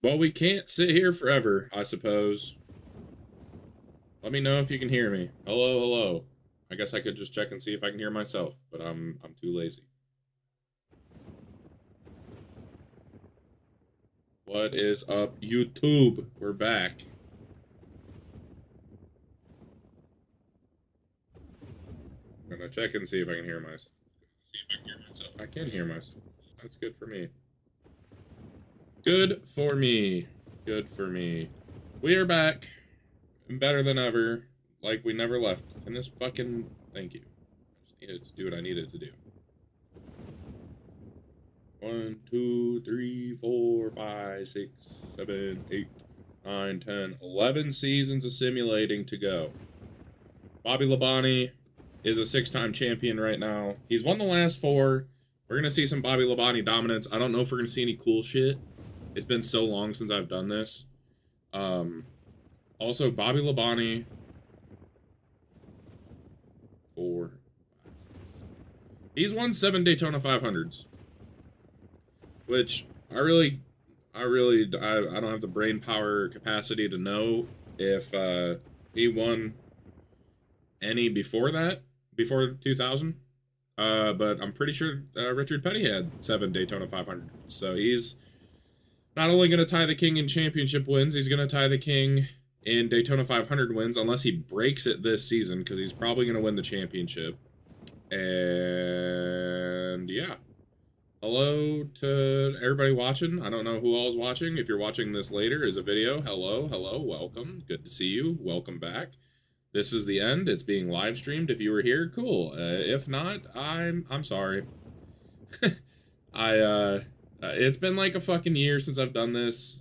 Well, we can't sit here forever, I suppose. Let me know if you can hear me. Hello, hello. I guess I could just check and see if I can hear myself, but I'm too lazy. What is up, YouTube? We're back. I'm gonna check and see if I can hear myself. I can hear myself. That's good for me. Good for me. Good for me. We are back. Better than ever. Like we never left. And this fucking... Thank you. I just needed to do what I needed to do. 1, 2, 3, 4, 5, 6, 7, 8, 9, 10, 11 seasons of simulating to go. Bobby Labonte is a 6-time champion right now. He's won the last 4. We're going to see some Bobby Labonte dominance. I don't know if we're going to see any cool shit. It's been so long since I've done this. Also, Bobby Labonte... 4, 5, 6, 7. He's won 7 Daytona 500s. Which, I don't have the brain power capacity to know if he won any before that, before 2000. But I'm pretty sure Richard Petty had 7 Daytona 500s. So he's not only going to tie the king in championship wins, he's going to tie the king in Daytona 500 wins, unless he breaks it this season, because he's probably going to win the championship. And yeah. Hello to everybody watching. I don't know who all is watching. If you're watching this later as a video, hello, welcome. Good to see you. Welcome back. This is the end. It's being live streamed. If you were here, cool. If not, I'm sorry. It's been like a fucking year since I've done this,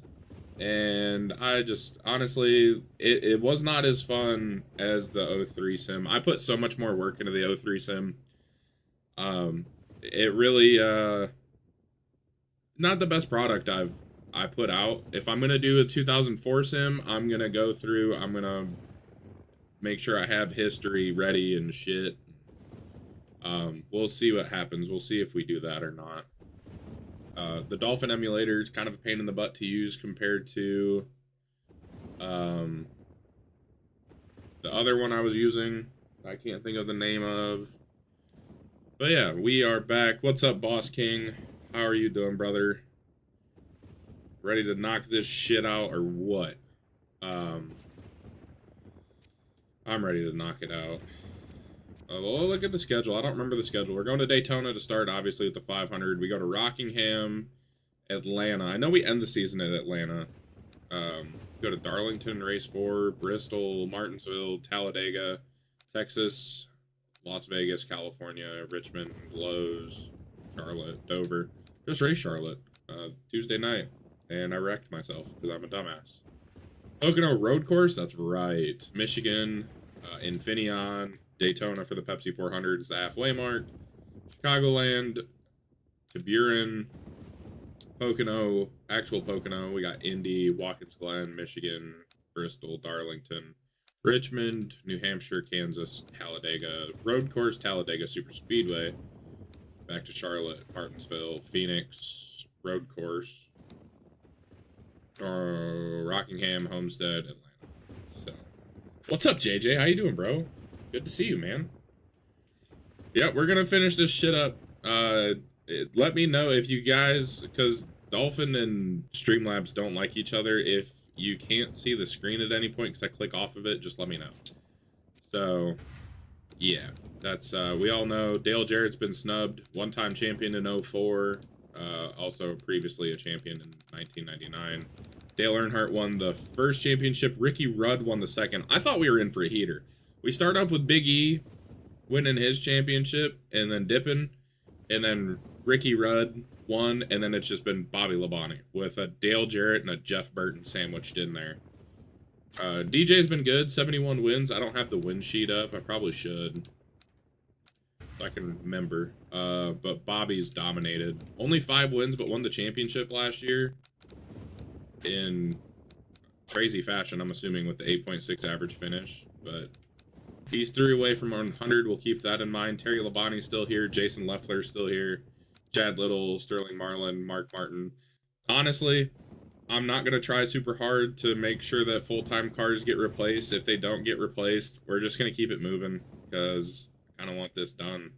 and I just honestly, it was not as fun as the 03 sim. I put so much more work into the 03 sim. It really not the best product I put out. If I'm gonna do a 2004 sim, I'm gonna go through, I'm gonna make sure I have history ready and shit. We'll see what happens. We'll see if we do that or not. The Dolphin emulator is kind of a pain in the butt to use compared to the other one I was using. I can't think of the name of. But yeah, we are back. What's up, Boss King? How are you doing, brother? Ready to knock this shit out or what? I'm ready to knock it out. Well, look at the schedule. I don't remember the schedule. We're going to Daytona to start, obviously, with the 500. We go to Rockingham, Atlanta. I know we end the season at Atlanta. Go to Darlington, race 4, Bristol, Martinsville, Talladega, Texas, Las Vegas, California, Richmond, Lowe's, Charlotte, Dover. Just race Charlotte Tuesday night, and I wrecked myself because I'm a dumbass. Pocono Road Course, that's right. Michigan, Infineon, Daytona for the Pepsi 400s, the halfway mark. Chicagoland, Tiburon, Pocono, actual Pocono. We got Indy, Watkins Glen, Michigan, Bristol, Darlington, Richmond, New Hampshire, Kansas, Talladega, Road Course, Talladega Super Speedway, back to Charlotte, Martinsville, Phoenix, Road Course, Rockingham, Homestead, Atlanta. So, what's up, JJ? How you doing, bro? Good to see you, man. Yeah, we're gonna finish this shit up. Let me know if you guys, because Dolphin and Streamlabs don't like each other. If you can't see the screen at any point because I click off of it, just let me know. So, yeah, that's, we all know Dale Jarrett's been snubbed. One-time champion in 04. Also previously a champion in 1999. Dale Earnhardt won the first championship. Ricky Rudd won the second. I thought we were in for a heater. We start off with Big E winning his championship and then dipping. And then Ricky Rudd won, and then it's just been Bobby Labonte with a Dale Jarrett and a Jeff Burton sandwiched in there. DJ's been good, 71 wins. I don't have the win sheet up. I probably should, so I can remember. But Bobby's dominated. Only 5 wins, but won the championship last year in crazy fashion, I'm assuming, with the 8.6 average finish. But he's 3 away from 100. We'll keep that in mind. Terry Labonte's still here. Jason Leffler's still here. Chad Little, Sterling Marlin, Mark Martin. Honestly, I'm not going to try super hard to make sure that full-time cars get replaced. If they don't get replaced, we're just going to keep it moving because I kind of want this done.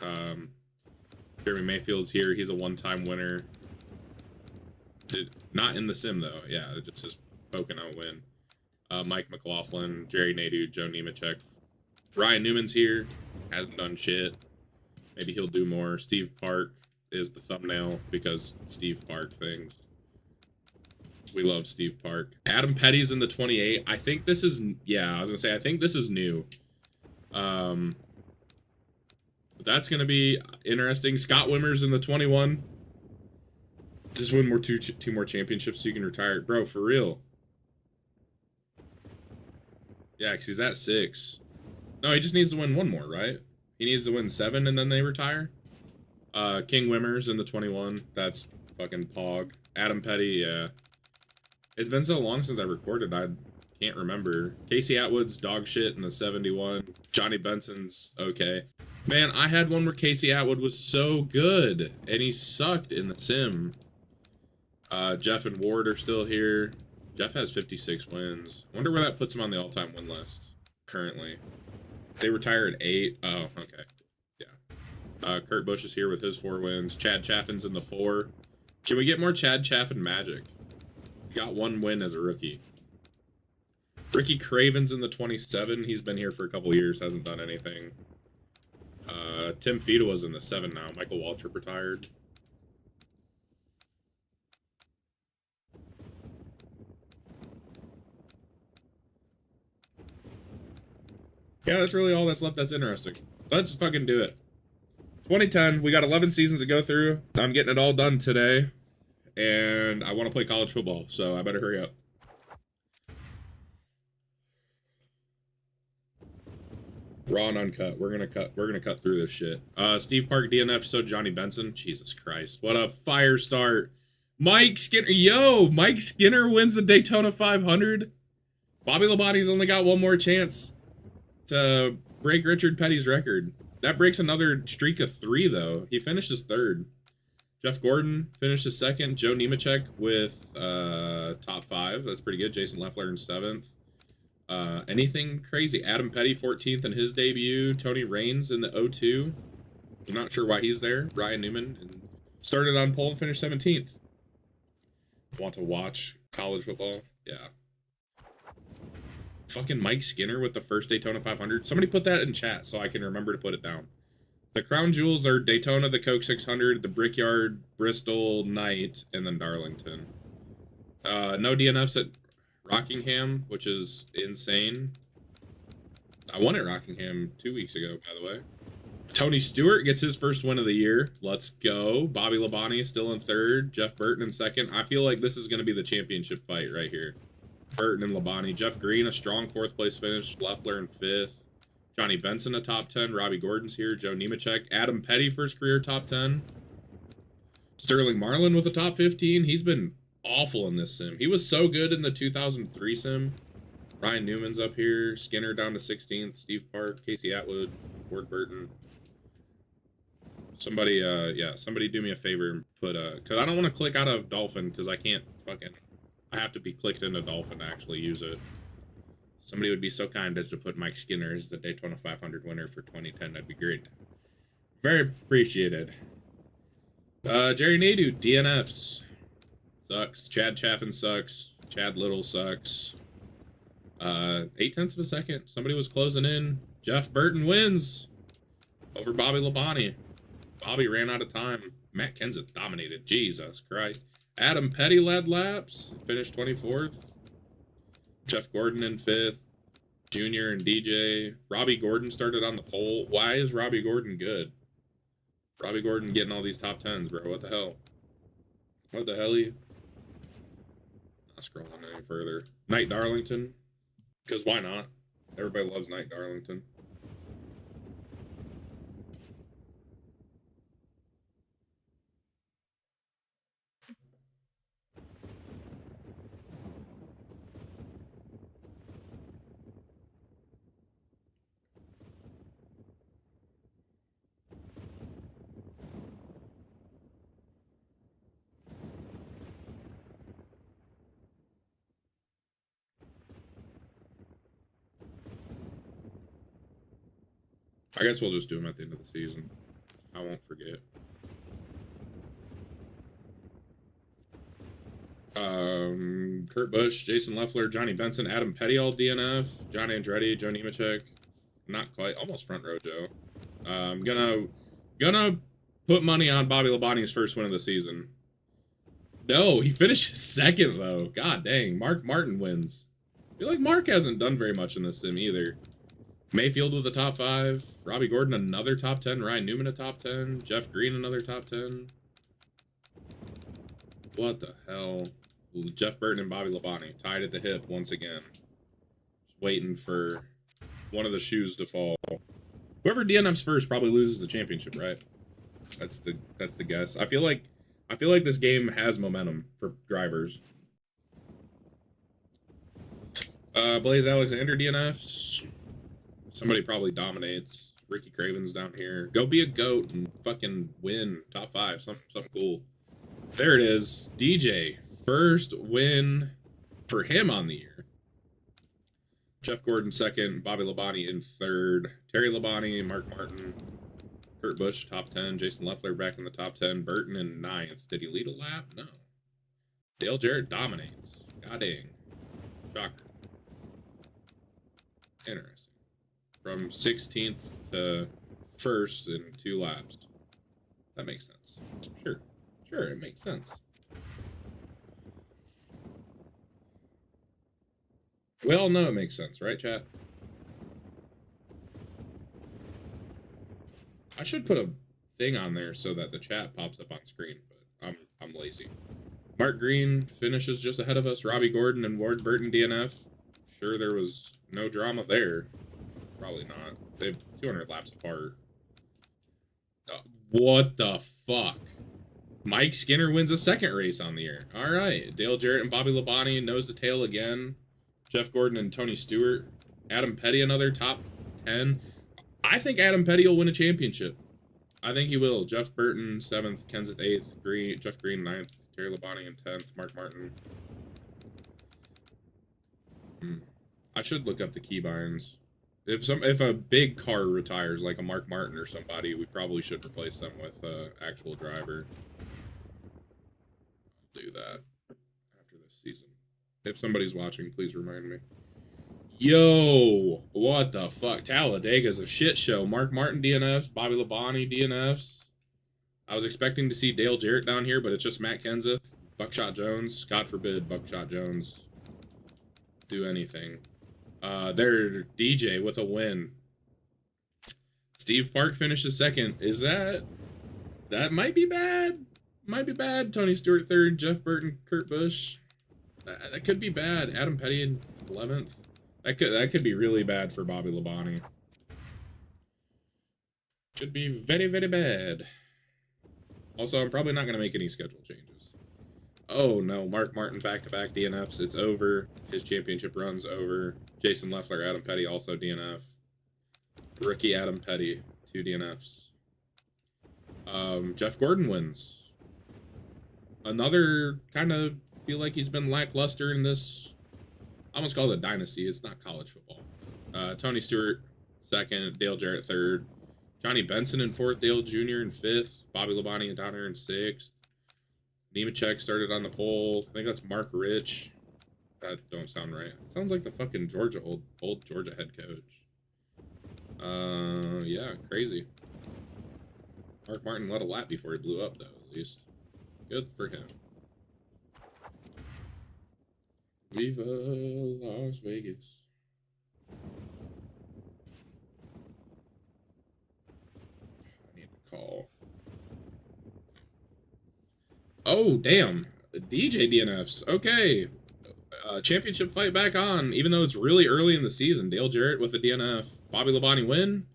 Jeremy Mayfield's here. He's a one-time winner. Not in the sim, though. Yeah, it just his Pocono win. Mike McLaughlin, Jerry Nadu, Joe Nemechek. Ryan Newman's here. Hasn't done shit. Maybe he'll do more. Steve Park is the thumbnail because Steve Park things. We love Steve Park. Adam Petty's in the 28. I think this is, yeah, I was gonna say, I think this is new. But that's gonna be interesting. Scott Wimmer's in the 21. Just win more two more championships so you can retire. Bro, for real. Yeah, because he's at 6. No, he just needs to win one more, right? He needs to win 7 and then they retire. King Wimmer's in the 21. That's fucking pog. Adam Petty, yeah. It's been so long since I recorded, I can't remember. Casey Atwood's dog shit in the 71. Johnny Benson's okay. Man, I had one where Casey Atwood was so good, and he sucked in the sim. Jeff and Ward are still here. Jeff has 56 wins. I wonder where that puts him on the all-time win list currently. They retire at 8. Oh, okay. Yeah. Kurt Busch is here with his 4 wins. Chad Chaffin's in the 4. Can we get more Chad Chaffin magic? He got 1 win as a rookie. Ricky Craven's in the 27. He's been here for a couple years, hasn't done anything. Tim Fita was in the 7 now. Michael Waltrip retired. Yeah, that's really all that's left that's interesting. Let's fucking do it. 2010, we got 11 seasons to go through. I'm getting it all done today. And I want to play college football, so I better hurry up. Raw and uncut. We're gonna cut through this shit. Steve Park DNF, so Johnny Benson. Jesus Christ. What a fire start. Mike Skinner. Yo, Mike Skinner wins the Daytona 500. Bobby Labonte's only got 1 more chance to break Richard Petty's record. That breaks another streak of 3, though. He finished his 3rd. Jeff Gordon finished his 2nd. Joe Nemechek with top 5. That's pretty good. Jason Leffler in 7th. Anything crazy? Adam Petty 14th in his debut. Tony Raines in the 02. I'm not sure why he's there. Ryan Newman started on pole and finished 17th. Want to watch college football? Yeah. Fucking Mike Skinner with the first Daytona 500. Somebody put that in chat so I can remember to put it down. The crown jewels are Daytona, the Coke 600, the Brickyard, Bristol, Knight, and then Darlington. No DNFs at Rockingham, which is insane. I won at Rockingham 2 weeks ago, by the way. Tony Stewart gets his first win of the year. Let's go. Bobby Labonte still in 3rd. Jeff Burton in 2nd. I feel like this is going to be the championship fight right here. Burton and Labonte. Jeff Green, a strong 4th place finish. Leffler in 5th. Johnny Benson, a top 10. Robbie Gordon's here. Joe Nemechek. Adam Petty, first career top 10. Sterling Marlin with a top 15. He's been awful in this sim. He was so good in the 2003 sim. Ryan Newman's up here. Skinner down to 16th. Steve Park. Casey Atwood. Ward Burton. Somebody, yeah, somebody do me a favor and put, because I don't want to click out of Dolphin because I can't fucking, I have to be clicked into Dolphin to actually use it. Somebody would be so kind as to put Mike Skinner as the Daytona 500 winner for 2010. That'd be great. Very appreciated. Jerry Nadu, DNFs. Sucks. Chad Chaffin sucks. Chad Little sucks. 8/10 of a second. Somebody was closing in. Jeff Burton wins over Bobby Labonte. Bobby ran out of time. Matt Kenseth dominated. Jesus Christ. Adam Petty led laps. Finished 24th. Jeff Gordon in 5th. Junior and DJ. Robbie Gordon started on the pole. Why is Robbie Gordon good? Robbie Gordon getting all these top 10s, bro. What the hell? What the hell? Not scrolling any further. Knight Darlington. Because why not? Everybody loves Knight Darlington. I guess we'll just do them at the end of the season. I won't forget. Kurt Busch, Jason Leffler, Johnny Benson, Adam Petty, all DNF, John Andretti, Joe Nemechek, not quite, almost front row Joe. Gonna put money on Bobby Labonte's first win of the season. No, he finishes second though. God dang, Mark Martin wins. I feel like Mark hasn't done very much in this sim either. Mayfield with a top 5, Robbie Gordon another top 10, Ryan Newman a top 10, Jeff Green another top 10. What the hell? Jeff Burton and Bobby Labonte tied at the hip once again. Just waiting for one of the shoes to fall. Whoever DNFs first probably loses the championship, right? That's the guess. I feel like this game has momentum for drivers. Blaze Alexander DNFs. Somebody probably dominates. Ricky Craven's down here. Go be a goat and fucking win top 5. Something cool. There it is. DJ. First win for him on the year. Jeff Gordon second. Bobby Labonte in third. Terry Labonte, Mark Martin, Kurt Busch top 10. Jason Leffler back in the top 10. Burton in 9th. Did he lead a lap? No. Dale Jarrett dominates. God dang. Shocker. Interesting. From 16th to 1st in 2 laps. That makes sense. Sure. Sure, it makes sense. We all know it makes sense, right, chat? I should put a thing on there so that the chat pops up on screen, but I'm lazy. Mark Green finishes just ahead of us. Robbie Gordon and Ward Burton DNF. Sure, there was no drama there. Probably not. They're 200 laps apart. What the fuck? Mike Skinner wins a second race on the year. All right. Dale Jarrett and Bobby Labonte nose to tail again. Jeff Gordon and Tony Stewart. Adam Petty another top 10. I think Adam Petty will win a championship. I think he will. Jeff Burton 7th, Kenseth 8th, Jeff Green 9th, Terry Labonte in 10th, Mark Martin. I should look up the keybinds. If a big car retires, like a Mark Martin or somebody, we probably should replace them with an actual driver. I'll do that after this season. If somebody's watching, please remind me. Yo, what the fuck? Talladega's a shit show. Mark Martin DNFs, Bobby Labonte DNFs. I was expecting to see Dale Jarrett down here, but it's just Matt Kenseth, Buckshot Jones. God forbid Buckshot Jones do anything. There, DJ with a win. Steve Park finishes second. Is that might be bad? Might be bad. Tony Stewart 3rd, Jeff Burton, Kurt Busch. That could be bad. Adam Petty in 11th. That could be really bad for Bobby Labonte. Could be very, very bad. Also, I'm probably not going to make any schedule changes. Oh no, Mark Martin back-to-back DNFs. It's over. His championship run's over. Jason Leffler, Adam Petty also DNF. Rookie Adam Petty, 2 DNFs. Jeff Gordon wins. Another kind of feel like he's been lackluster in this. I almost call it a dynasty. It's not college football. Tony Stewart 2nd, Dale Jarrett 3rd, Johnny Benson in 4th, Dale Jr. in 5th, Bobby Labonte and down here in 6th. Nemechek started on the pole. I think that's Mark Rich. That don't sound right. It sounds like the fucking old Georgia head coach. Yeah, crazy. Mark Martin led a lap before he blew up, though, at least. Good for him. Viva Las Vegas. I need to call. Oh, damn. DJ DNFs. Okay. Championship fight back on, even though it's really early in the season. Dale Jarrett with a DNF. Bobby Labonte win?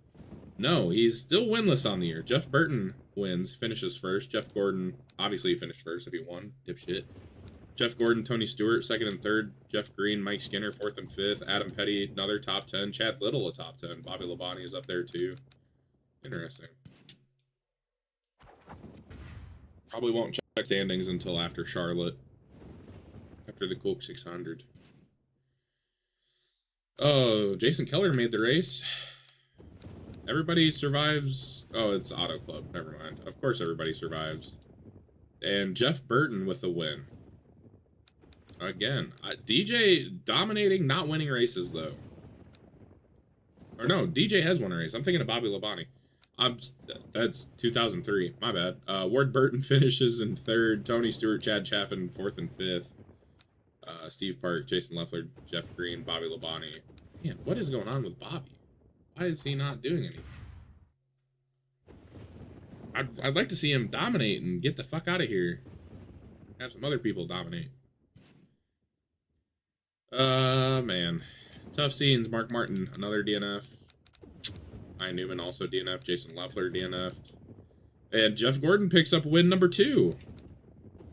No, he's still winless on the year. Jeff Burton wins, finishes first. Jeff Gordon, obviously he finished first if he won. Dipshit. Jeff Gordon, Tony Stewart, 2nd and 3rd. Jeff Green, Mike Skinner, 4th and 5th. Adam Petty, another top 10. Chad Little, a top 10. Bobby Labonte is up there too. Interesting. Probably won't check standings until after Charlotte. After the Coke 600. Oh, Jason Keller made the race. Everybody survives. Oh, it's Auto Club. Never mind. Of course everybody survives. And Jeff Burton with the win. Again, DJ dominating, not winning races, though. Or no, DJ has won a race. I'm thinking of Bobby Labonte. That's 2003. My bad. Ward Burton finishes in 3rd. Tony Stewart, Chad Chaffin, 4th and 5th. Steve Park, Jason Leffler, Jeff Green, Bobby Labonte. Man, what is going on with Bobby? Why is he not doing anything? I'd like to see him dominate and get the fuck out of here. Have some other people dominate. Man. Tough scenes. Mark Martin, another DNF. Ryan Newman also DNF. Jason Leffler DNF'd. And Jeff Gordon picks up win number 2.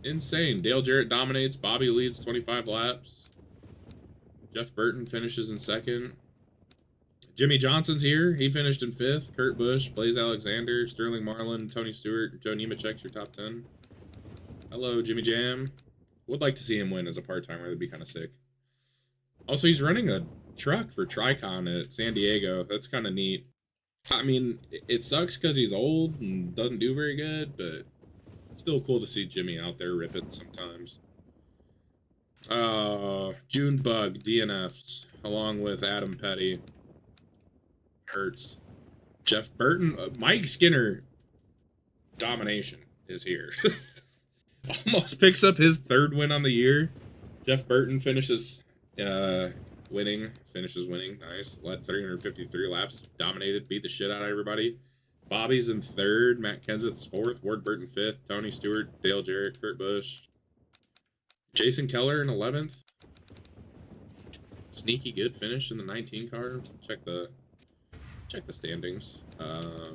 Insane. Dale Jarrett dominates. Bobby leads 25 laps. Jeff Burton finishes in 2nd. Jimmy Johnson's here. He finished in 5th. Kurt Busch, Blaze Alexander, Sterling Marlin, Tony Stewart, Joe Nemechek's your top 10. Hello, Jimmy Jam. Would like to see him win as a part-timer. That'd be kind of sick. Also, he's running a truck for Tricon at San Diego. That's kind of neat. I mean, it sucks because he's old and doesn't do very good, but it's still cool to see Jimmy out there ripping sometimes. June Bug, DNFs, along with Adam Petty. Hurts. Jeff Burton, Mike Skinner, domination is here. Almost picks up his 3rd win on the year. Jeff Burton finishes winning. Nice. Led 353 laps. Dominated. Beat the shit out of everybody. Bobby's in 3rd. Matt Kenseth's 4th. Ward Burton 5th. Tony Stewart, Dale Jarrett, Kurt Busch. Jason Keller in 11th. Sneaky good finish in the 19 car. Check the standings. I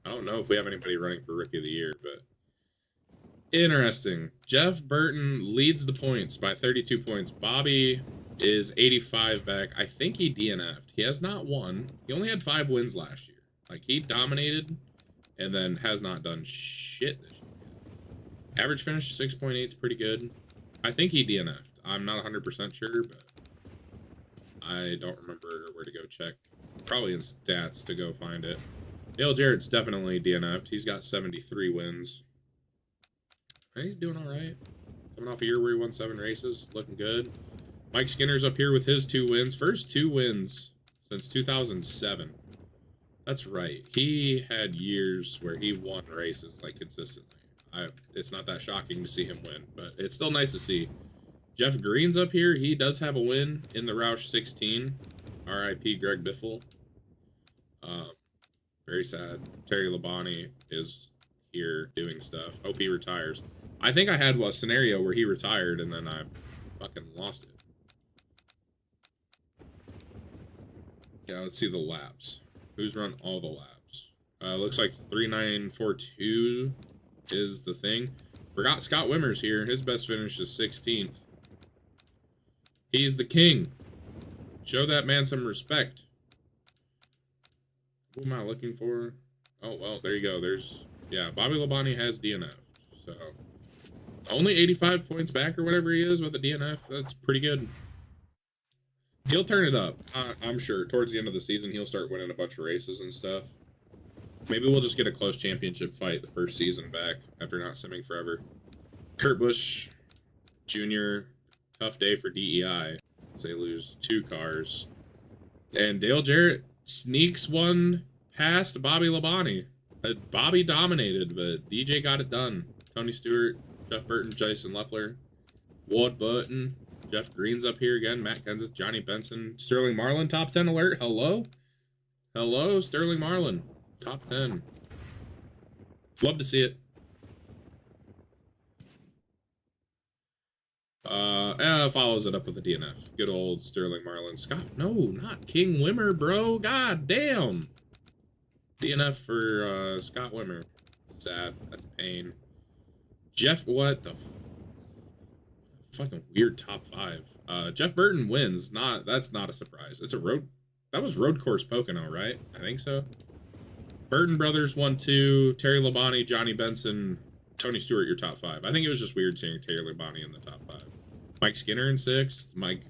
don't know if we have anybody running for Rookie of the Year, but interesting. Jeff Burton leads the points by 32 points. Bobby is 85 back. I think he DNF'd. He has not won. He only had 5 wins last year. Like, he dominated and then has not done shit this year. Average finish 6.8 is pretty good. I think he DNF'd. I'm not 100% sure, but I don't remember where to go check. Probably in stats to go find it. Dale Jarrett's definitely DNF'd. He's got 73 wins. He's doing all right. Coming off a year where he won 7 races. Looking good. Mike Skinner's up here with his 2 wins. First 2 wins since 2007. That's right. He had years where he won races, like, consistently. It's not that shocking to see him win, but it's still nice to see. Jeff Green's up here. He does have a win in the Roush 16. R.I.P. Greg Biffle. Very sad. Terry Labonte is here doing stuff. Hope he retires. I think I had a scenario where he retired and then I fucking lost it. Yeah, let's see the laps. Who's run all the laps? Looks like 3942 is the thing. Forgot Scott Wimmer's here. His best finish is 16th. He's the king. Show that man some respect. Who am I looking for? Oh, well, there you go. Yeah, Bobby Labonte has DNF. So, only 85 points back or whatever he is with a DNF. That's pretty good. He'll turn it up. I'm sure. Towards the end of the season, he'll start winning a bunch of races and stuff. Maybe we'll just get a close championship fight the first season back after not simming forever. Kurt Busch Jr., tough day for DEI. They lose 2 cars. And Dale Jarrett sneaks one past Bobby Labonte. Bobby dominated, but DJ got it done. Tony Stewart, Jeff Burton, Jason Leffler, Ward Burton, Jeff Green's up here again, Matt Kenseth, Johnny Benson, Sterling Marlin, top 10 alert. Hello? Hello, Sterling Marlin. Top 10. Love to see it. Follows it up with a DNF. Good old Sterling Marlin. Scott, no, not King Wimmer, bro. God damn. DNF for Scott Wimmer. Sad. That's pain. Jeff, what the fucking weird top 5. Jeff Burton wins. That's not a surprise. It's a road. That was road course Pocono, right? I think so. Burton Brothers 1-2. Terry Labonte, Johnny Benson, Tony Stewart, your top 5. I think it was just weird seeing Terry Labonte in the top 5. Mike Skinner in 6th. Mike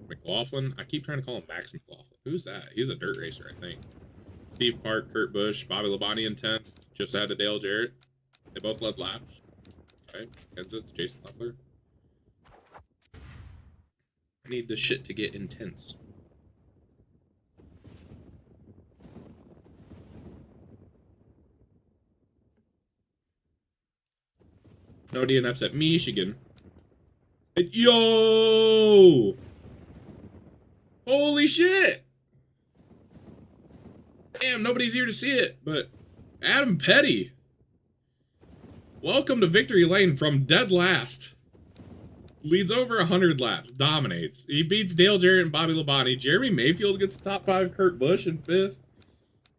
McLaughlin. I keep trying to call him Max McLaughlin. Who's that? He's a dirt racer, I think. Steve Park, Kurt Busch, Bobby Labonte in 10th. Just ahead of Dale Jarrett. They both led laps. Okay, Kenseth, Jason Leffler. I need this shit to get intense. No DNFs at Michigan. Yo! Holy shit! Damn, nobody's here to see it, but Adam Petty. Welcome to victory lane from dead last. Leads over 100 laps. Dominates. He beats Dale Jarrett and Bobby Labonte. Jeremy Mayfield gets the top 5. Kurt Busch in 5th.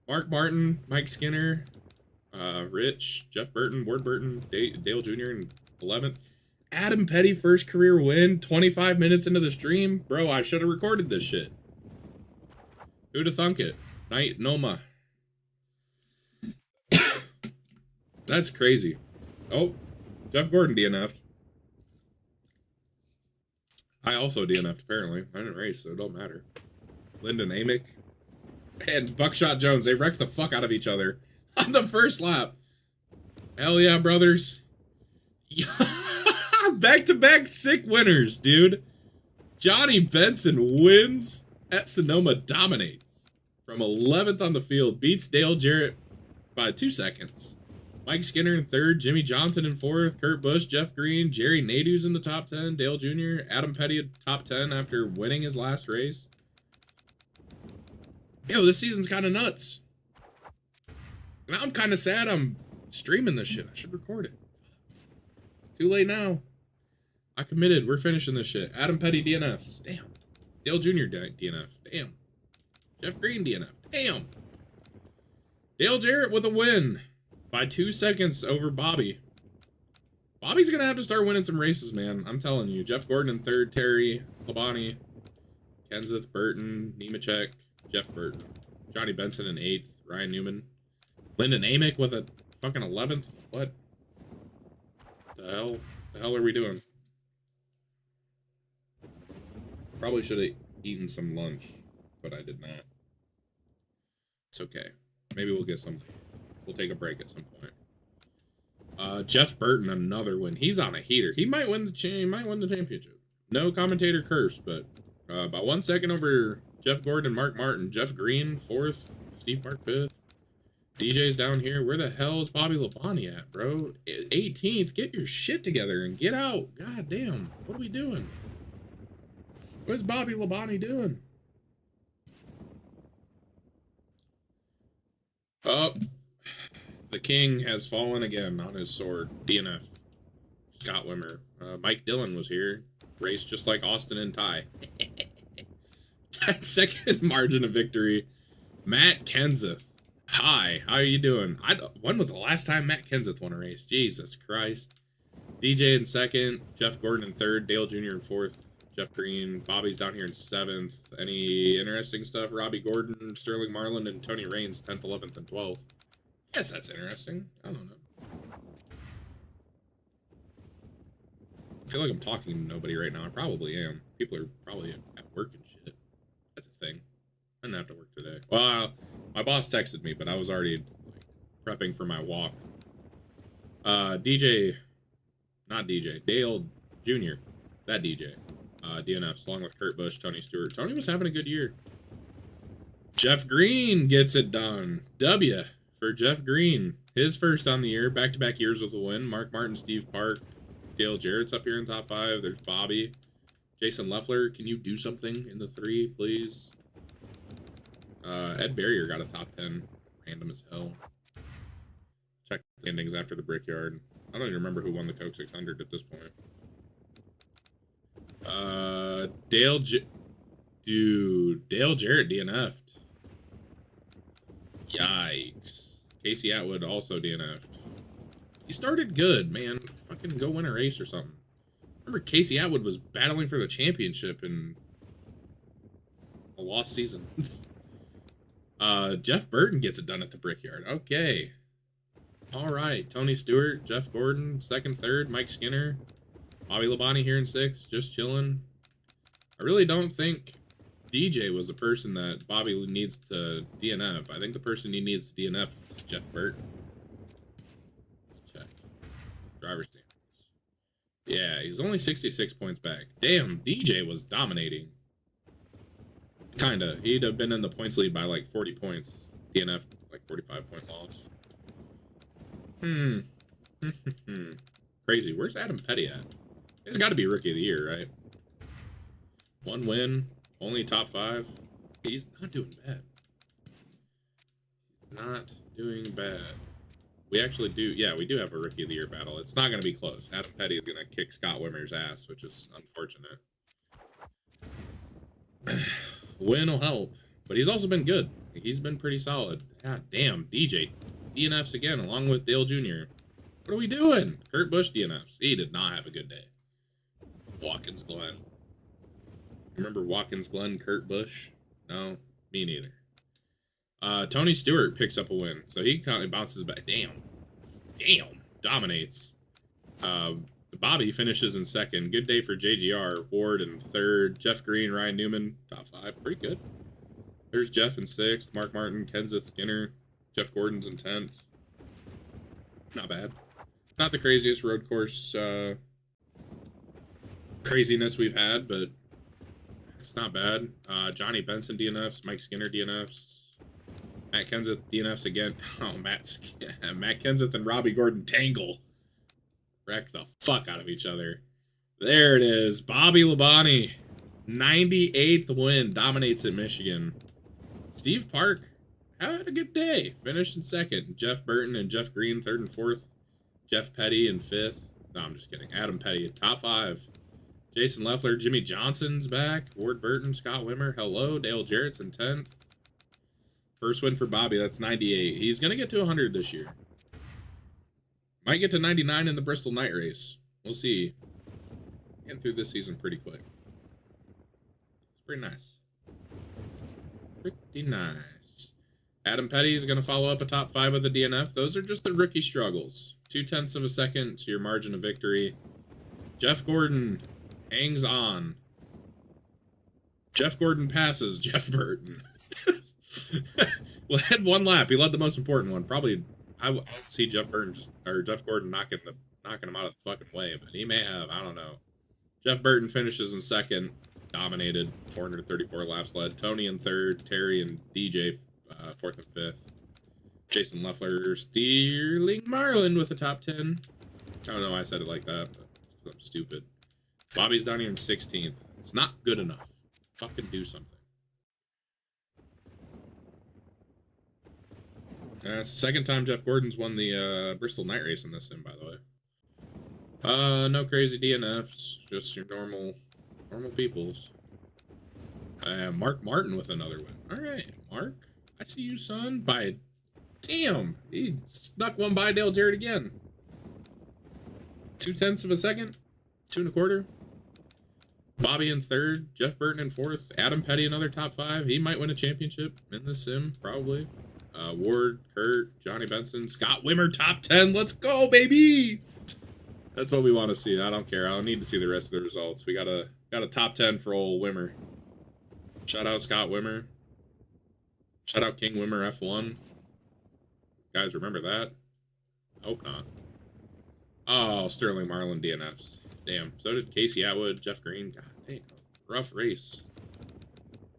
Mark Martin, Mike Skinner, Rich, Jeff Burton, Ward Burton, Dale Jr. in 11th. Adam Petty, first career win, 25 minutes into the stream. Bro, I should have recorded this shit. Who'd have thunk it? Night Noma. That's crazy. Oh, Jeff Gordon DNF'd. I also DNF'd, apparently. I didn't race, so it don't matter. Lyndon Amick and Buckshot Jones, they wrecked the fuck out of each other on the first lap. Hell yeah, brothers. Back-to-back sick winners, dude. Johnny Benson wins at Sonoma, dominates. From 11th on the field, beats Dale Jarrett by 2 seconds. Mike Skinner in 3rd, Jimmy Johnson in 4th, Kurt Busch, Jeff Green, Jerry Nadeau's in the top 10, Dale Jr., Adam Petty top 10 after winning his last race. Yo, this season's kind of nuts. Now I'm kind of sad I'm streaming this shit. I should record it. Too late now. I committed. We're finishing this shit. Adam Petty DNFs. Damn. Dale Jr. DNF. Damn. Jeff Green DNF. Damn. Dale Jarrett with a win by 2 seconds over Bobby. Bobby's going to have to start winning some races, man. I'm telling you. Jeff Gordon in 3rd. Terry Labonte. Kenseth, Burton, Nemechek, Jeff Burton. Johnny Benson in 8th. Ryan Newman. Lyndon Amick with a fucking 11th. What the hell are we doing? Probably should have eaten some lunch, but I did not. It's okay. Maybe we'll get some. We'll take a break at some point. Jeff Burton, another win. He's on a heater. He might win the championship. No commentator curse, but about 1 second over Jeff Gordon and Mark Martin. Jeff Green 4th. Steve Park 5th. DJ's down here. Where the hell is Bobby Labonte at, bro? 18th. Get your shit together and get out. God damn. What are we doing? What's Bobby Labonte doing? Oh. The king has fallen again on his sword. DNF. Scott Wimmer. Mike Dillon was here. Raced just like Austin and Ty. That second margin of victory. Matt Kenseth. Hi, how are you doing? When was the last time Matt Kenseth won a race? Jesus Christ. DJ in 2nd, Jeff Gordon in 3rd, Dale Jr. in 4th, Jeff Green, Bobby's down here in 7th. Any interesting stuff? Robbie Gordon, Sterling Marlin, and Tony Raines, 10th, 11th, and 12th. Yes, that's interesting. I don't know. I feel like I'm talking to nobody right now. I probably am. People are probably at work and shit. That's a thing. I didn't have to work today. Well, my boss texted me, but I was already like, prepping for my walk. Not DJ, Dale Jr. That DJ. DNFs along with Kurt Busch, Tony Stewart. Tony was having a good year. Jeff Green gets it done. W for Jeff Green. His first on the year. Back-to-back years with a win. Mark Martin, Steve Park. Dale Jarrett's up here in top 5. There's Bobby. Jason Leffler, can you do something in the 3, please? Ed Barrier got a top 10. Random as hell. Check the standings after the Brickyard. I don't even remember who won the Coke 600 at this point. Dale Jarrett DNF'd. Yikes. Casey Atwood also DNF'd. He started good, man. Fucking go win a race or something. Remember Casey Atwood was battling for the championship in a lost season. Jeff Burton gets it done at the Brickyard. Okay. All right. Tony Stewart, Jeff Gordon, 2nd, 3rd, Mike Skinner, Bobby Labonte here in 6th, just chilling. I really don't think DJ was the person that Bobby needs to DNF. I think the person he needs to DNF is Jeff Burton. Check. Driver standings. Yeah, he's only 66 points back. Damn, DJ was dominating. Kinda. He'd have been in the points lead by like 40 points. DNF, like 45-point loss. Crazy. Where's Adam Petty at? He's got to be Rookie of the Year, right? 1 win. Only top 5. He's not doing bad. Not doing bad. We actually do, yeah, we do have a Rookie of the Year battle. It's not going to be close. Adam Petty is going to kick Scott Wimmer's ass, which is unfortunate. Win will help, but he's also been good. He's been pretty solid. God damn, DJ DNFs again, along with Dale Jr. What are we doing? Kurt Busch DNFs. He did not have a good day. Watkins Glen. Remember Watkins Glen, Kurt Busch? No, me neither. Tony Stewart picks up a win, so he kind of bounces back. Damn, dominates. Bobby finishes in second. Good day for JGR. Ward in third. Jeff Green, Ryan Newman, top 5. Pretty good. There's Jeff in 6th. Mark Martin, Kenseth Skinner. Jeff Gordon's in 10th. Not bad. Not the craziest road course craziness we've had, but it's not bad. Johnny Benson DNFs. Mike Skinner DNFs. Matt Kenseth DNFs again. Oh, Matt Kenseth and Robbie Gordon tangle. Wreck the fuck out of each other. There it is. Bobby Labonte. 98th win. Dominates at Michigan. Steve Park had a good day. Finished in 2nd. Jeff Burton and Jeff Green 3rd and 4th. Jeff Petty in 5th. No, I'm just kidding. Adam Petty top 5. Jason Leffler. Jimmy Johnson's back. Ward Burton. Scott Wimmer. Hello. Dale Jarrett's in 10th. First win for Bobby. That's 98. He's going to get to 100 this year. Might get to 99 in the Bristol night race. We'll see. Getting through this season pretty quick. It's pretty nice. Pretty nice. Adam Petty is going to follow up a top 5 with a DNF. Those are just the rookie struggles. 0.2 of a second to your margin of victory. Jeff Gordon hangs on. Jeff Gordon passes Jeff Burton. Well, had 1 lap. He led the most important one. Probably, I don't see Jeff Burton Jeff Gordon knocking him out of the fucking way, but he may have. I don't know. Jeff Burton finishes in 2nd. Dominated. 434 laps led. Tony in 3rd. Terry and DJ 4th and 5th. Jason Leffler, Sterling Marlin with a top 10. I don't know why I said it like that, but I'm stupid. Bobby's down here in 16th. It's not good enough. Fucking do something. It's the 2nd time Jeff Gordon's won the Bristol night race in this sim, by the way. No crazy DNFs, just your normal peoples. Mark Martin with another win. All right, Mark, I see you, son. Damn, he snuck one by Dale Jarrett again. 0.2 of a second, 2 1/4. Bobby in 3rd, Jeff Burton in 4th, Adam Petty another top 5. He might win a championship in this sim, probably. Ward, Kurt, Johnny Benson, Scott Wimmer, top 10. Let's go, baby! That's what we want to see. I don't care. I don't need to see the rest of the results. We got a top 10 for old Wimmer. Shout out Scott Wimmer. Shout out King Wimmer F1. Guys, remember that? Hope not. Oh, Sterling Marlin DNFs. Damn. So did Casey Atwood, Jeff Green. God damn. Rough race.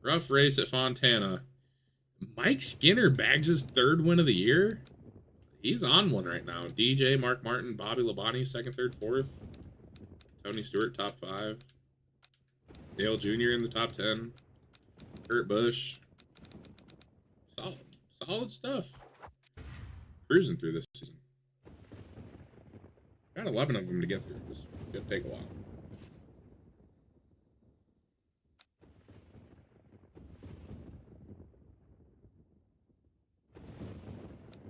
Rough race at Fontana. Mike Skinner bags his 3rd win of the year. He's on one right now. DJ, Mark Martin, Bobby Labonte, 2nd, 3rd, 4th. Tony Stewart, top 5. Dale Jr. in the top 10. Kurt Busch. Solid stuff. Cruising through this season. Got 11 of them to get through. It's gonna take a while.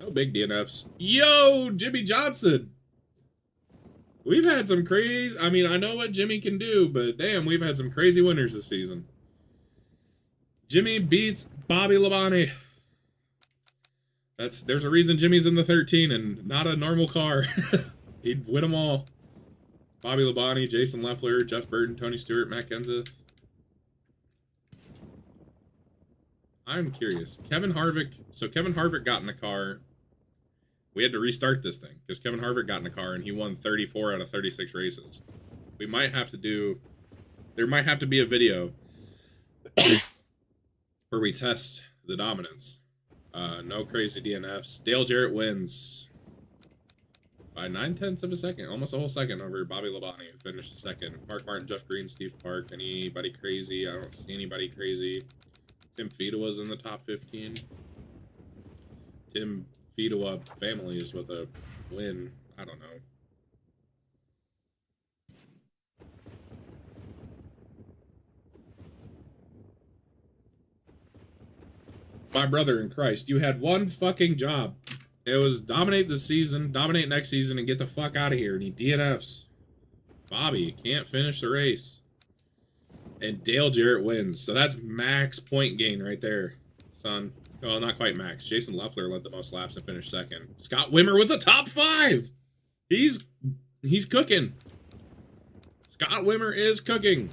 No big DNFs. Yo, Jimmy Johnson. We've had some crazy... I mean, I know what Jimmy can do, but damn, we've had some crazy winners this season. Jimmy beats Bobby Labonte. There's a reason Jimmy's in the 13 and not a normal car. He'd win them all. Bobby Labonte, Jason Leffler, Jeff Burton, Tony Stewart, Matt Kenseth. I'm curious. Kevin Harvick. So Kevin Harvick got in a car. We had to restart this thing because Kevin Harvick got in a car and he won 34 out of 36 races. We might have to do. There might have to be a video where we test the dominance. No crazy DNFs. Dale Jarrett wins by 9/10 of a second, almost a whole second over Bobby Labonte, who finished second. Mark Martin, Jeff Green, Steve Park. Anybody crazy? I don't see anybody crazy. Tim Fedewa was in the top 15. Tim Fedewa families with a win. I don't know. My brother in Christ, you had one fucking job. It was dominate the season, dominate next season, and get the fuck out of here. And he DNFs. Bobby can't finish the race. And Dale Jarrett wins. So that's max point gain right there, son. Well, not quite max. Jason Leffler led the most laps and finished second. Scott Wimmer was the top 5. He's cooking. Scott Wimmer is cooking.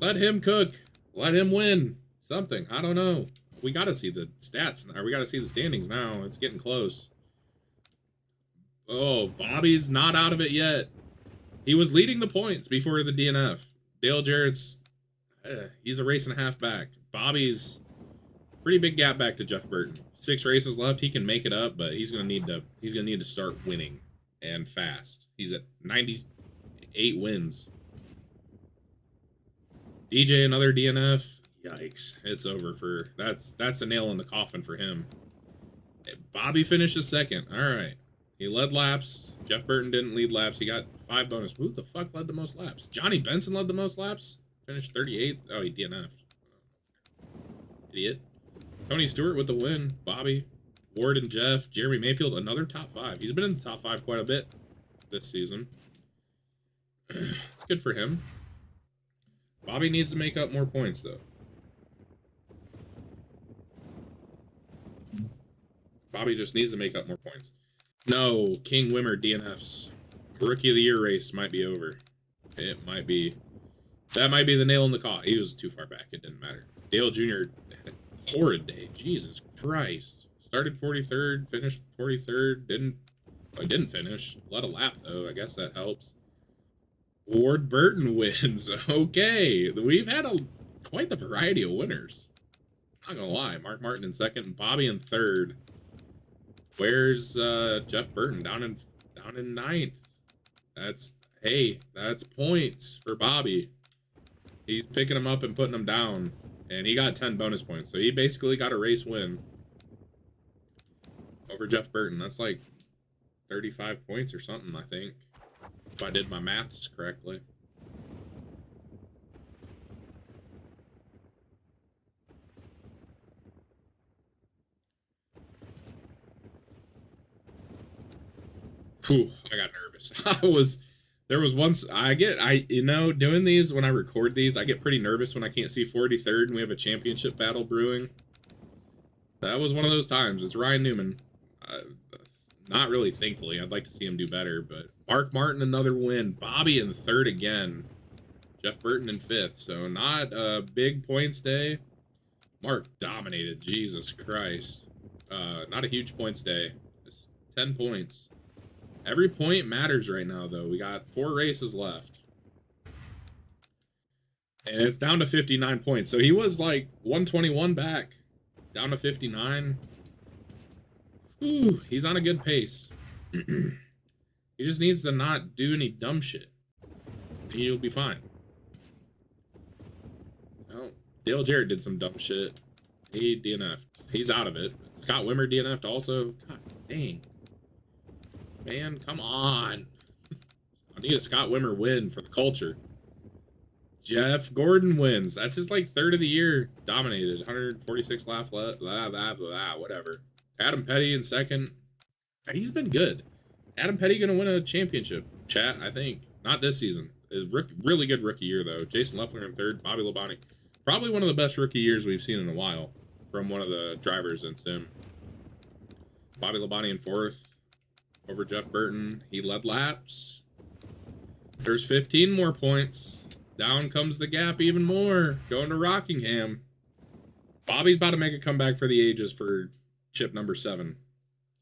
Let him cook. Let him win. Something. I don't know. We got to see the stats now. We got to see the standings now. It's getting close. Oh, Bobby's not out of it yet. He was leading the points before the DNF. Dale Jarrett's, he's a race and a half back. Bobby's pretty big gap back to Jeff Burton. 6 races left. He can make it up, but he's gonna need to start winning and fast. He's at 98 wins. DJ another DNF. Yikes! It's over for that's a nail in the coffin for him. Bobby finishes second. All right. He led laps. Jeff Burton didn't lead laps. He got 5 bonus. Who the fuck led the most laps? Johnny Benson led the most laps. Finished 38th. Oh, he DNF'd. Idiot. Tony Stewart with the win. Bobby, Ward and Jeff. Jeremy Mayfield, another top 5. He's been in the top 5 quite a bit this season. It's good for him. Bobby needs to make up more points, though. Bobby just needs to make up more points. No, King Wimmer DNFs. Rookie of the Year race might be over. It might be. That might be the nail in the coffin. He was too far back. It didn't matter. Dale Jr. had a horrid day. Jesus Christ. Started 43rd, finished 43rd. Didn't finish. Led a lap, though. I guess that helps. Ward Burton wins. Okay. We've had quite the variety of winners. Not gonna lie. Mark Martin in second and Bobby in third. Where's Jeff Burton? Down in ninth. That's points for Bobby. He's picking them up and putting them down. And he got 10 bonus points. So he basically got a race win over Jeff Burton. That's like 35 points or something, I think. If I did my maths correctly. Whew, I got nervous. There was once, doing these, when I record these, I get pretty nervous when I can't see 43rd and we have a championship battle brewing. That was one of those times. It's Ryan Newman. Not really, thankfully. I'd like to see him do better, but Mark Martin, another win. Bobby in third again. Jeff Burton in fifth, so not a big points day. Mark dominated, Jesus Christ. Not a huge points day. Just 10 points. Every point matters right now, though. We got 4 races left. And it's down to 59 points. So he was like 121 back. Down to 59. Ooh, he's on a good pace. He just needs to not do any dumb shit. And he'll be fine. Oh, Dale Jarrett did some dumb shit. He DNF'd. He's out of it. Scott Wimmer DNF'd also. God dang. Man, come on. I need a Scott Wimmer win for the culture. Jeff Gordon wins. That's his like 3rd of the year. Dominated. 146 laps left. Blah, blah, blah, whatever. Adam Petty in second. He's been good. Adam Petty gonna win a championship, chat, I think. Not this season. Really good rookie year, though. Jason Leffler in third. Bobby Labonte. Probably one of the best rookie years we've seen in a while from one of the drivers in Sim. Bobby Labonte in fourth. Over Jeff Burton. He led laps. There's 15 more points. Down comes the gap even more. Going to Rockingham. Bobby's about to make a comeback for the ages for chip number 7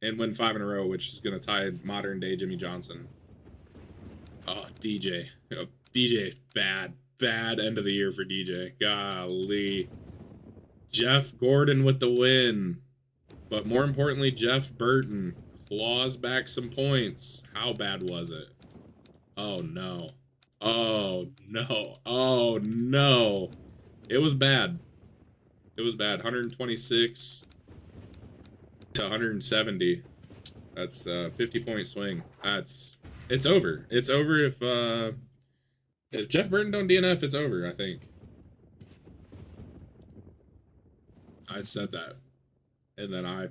and win 5 in a row, which is going to tie modern day Jimmy Johnson. Oh, DJ. Oh, DJ, bad end of the year for DJ. Golly. Jeff Gordon with the win. But more importantly, Jeff Burton claws back some points. How bad was it? Oh, no. Oh, no. Oh, no. It was bad. It was bad. 126 to 170. That's a 50-point swing. It's over. It's over if Jeff Burton don't DNF, it's over, I think. I said that. And then I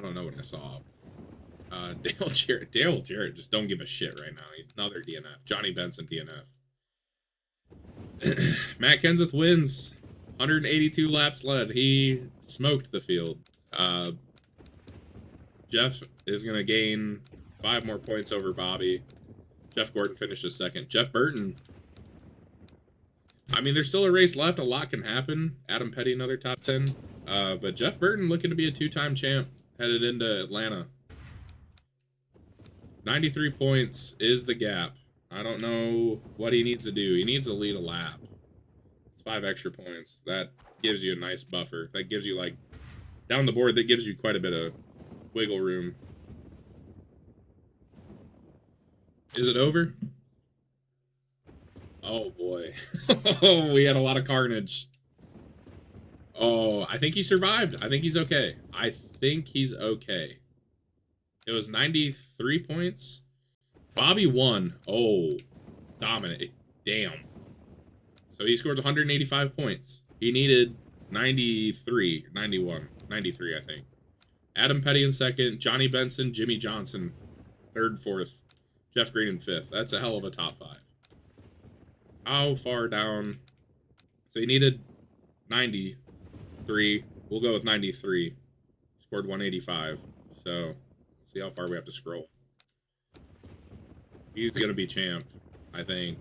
don't know what I saw. Dale Jarrett just don't give a shit right now. Another DNF. Johnny Benson DNF. Matt Kenseth wins. 182 laps led. He smoked the field. Jeff is going to gain 5 more points over Bobby. Jeff Gordon finishes second. Jeff Burton. I mean, there's still a race left. A lot can happen. Adam Petty, another top 10. But Jeff Burton looking to be a 2-time champ headed into Atlanta. 93 points is the gap. I don't know what he needs to do. He needs to lead a lap. It's 5 extra points. That gives you a nice buffer. That gives you, like, down the board, that gives you quite a bit of wiggle room. Is it over? Oh, boy. Oh, we had a lot of carnage. Oh, I think he survived. I think he's okay. I think he's okay. It was 93 points. Bobby won. Oh, dominant. Damn. So he scores 185 points. He needed 93, 91, 93, I think. Adam Petty in second. Johnny Benson, Jimmy Johnson, third, fourth. Jeff Green in fifth. That's a hell of a top 5. How far down? So he needed 93. We'll go with 93. Scored 185. So, see how far we have to scroll. He's going to be champ, I think.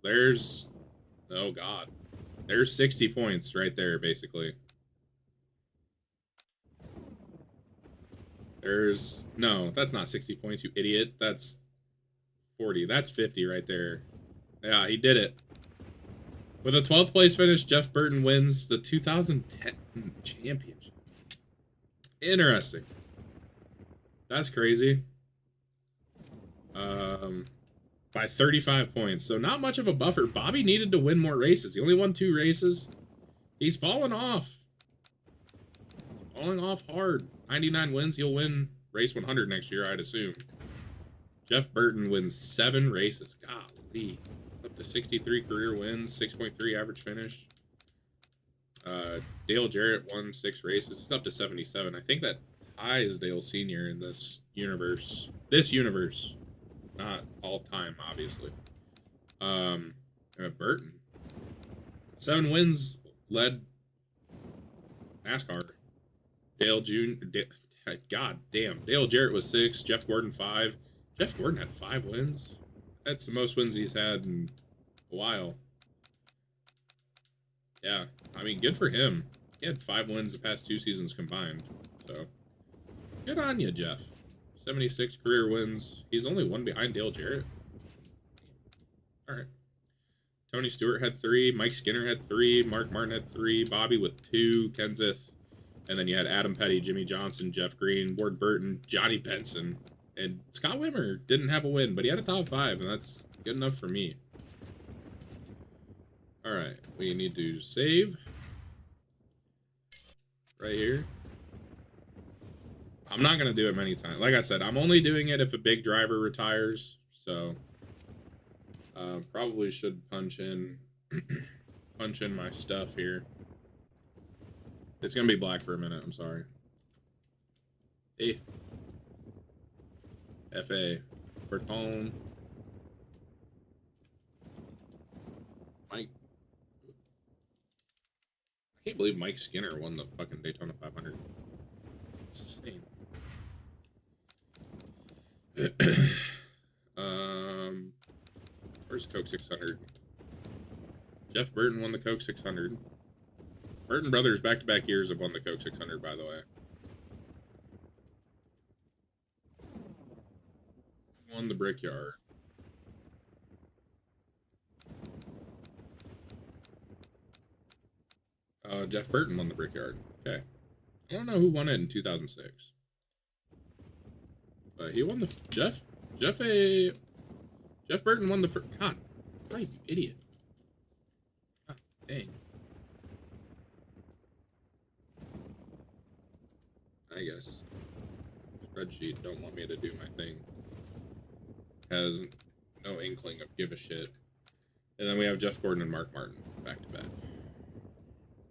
There's... Oh, God. There's 60 points right there, basically. There's... No, that's not 60 points, you idiot. That's 40. That's 50 right there. Yeah, he did it. With a 12th place finish, Jeff Burton wins the 2010 championship. Interesting. That's crazy. By 35 points. So not much of a buffer. Bobby needed to win more races. He only won 2 races. He's fallen off. He's falling off hard. 99 wins. He'll win race 100 next year, I'd assume. Jeff Burton wins 7 races. Golly. Up to 63 career wins. 6.3 average finish. Dale Jarrett won 6 races. He's up to 77. I think that ties Dale Sr. in this universe. This universe. Not all time, obviously. Burton. 7 wins led NASCAR. Dale Jr. God damn. Dale Jarrett was 6. Jeff Gordon 5. Jeff Gordon had 5 wins. That's the most wins he's had in a while. Yeah, I mean, good for him. He had 5 wins the past 2 seasons combined. So, good on you, Jeff. 76 career wins. He's only 1 behind Dale Jarrett. All right. Tony Stewart had 3. Mike Skinner had 3. Mark Martin had 3. Bobby with 2. Kenseth. And then you had Adam Petty, Jimmy Johnson, Jeff Green, Ward Burton, Johnny Benson. And Scott Wimmer didn't have a win, but he had a top 5, and that's good enough for me. All right. We need to save. Right here. I'm not going to do it many times. Like I said, I'm only doing it if a big driver retires. So, probably should punch in my stuff here. It's going to be black for a minute. I'm sorry. Hey. F.A. Berton. Mike. I can't believe Mike Skinner won the fucking Daytona 500. It's insane. Where's Coke 600? Jeff Burton won the Coke 600. Burton brothers back-to-back years have won the Coke 600, by the way. Won the Brickyard. Jeff Burton won the Brickyard. Okay. I don't know who won it in 2006. But he won the... Jeff Burton won the first... God, right, you idiot. God, dang. I guess. Spreadsheet don't want me to do my thing. Has no inkling of give a shit. And then we have Jeff Gordon and Mark Martin back to back.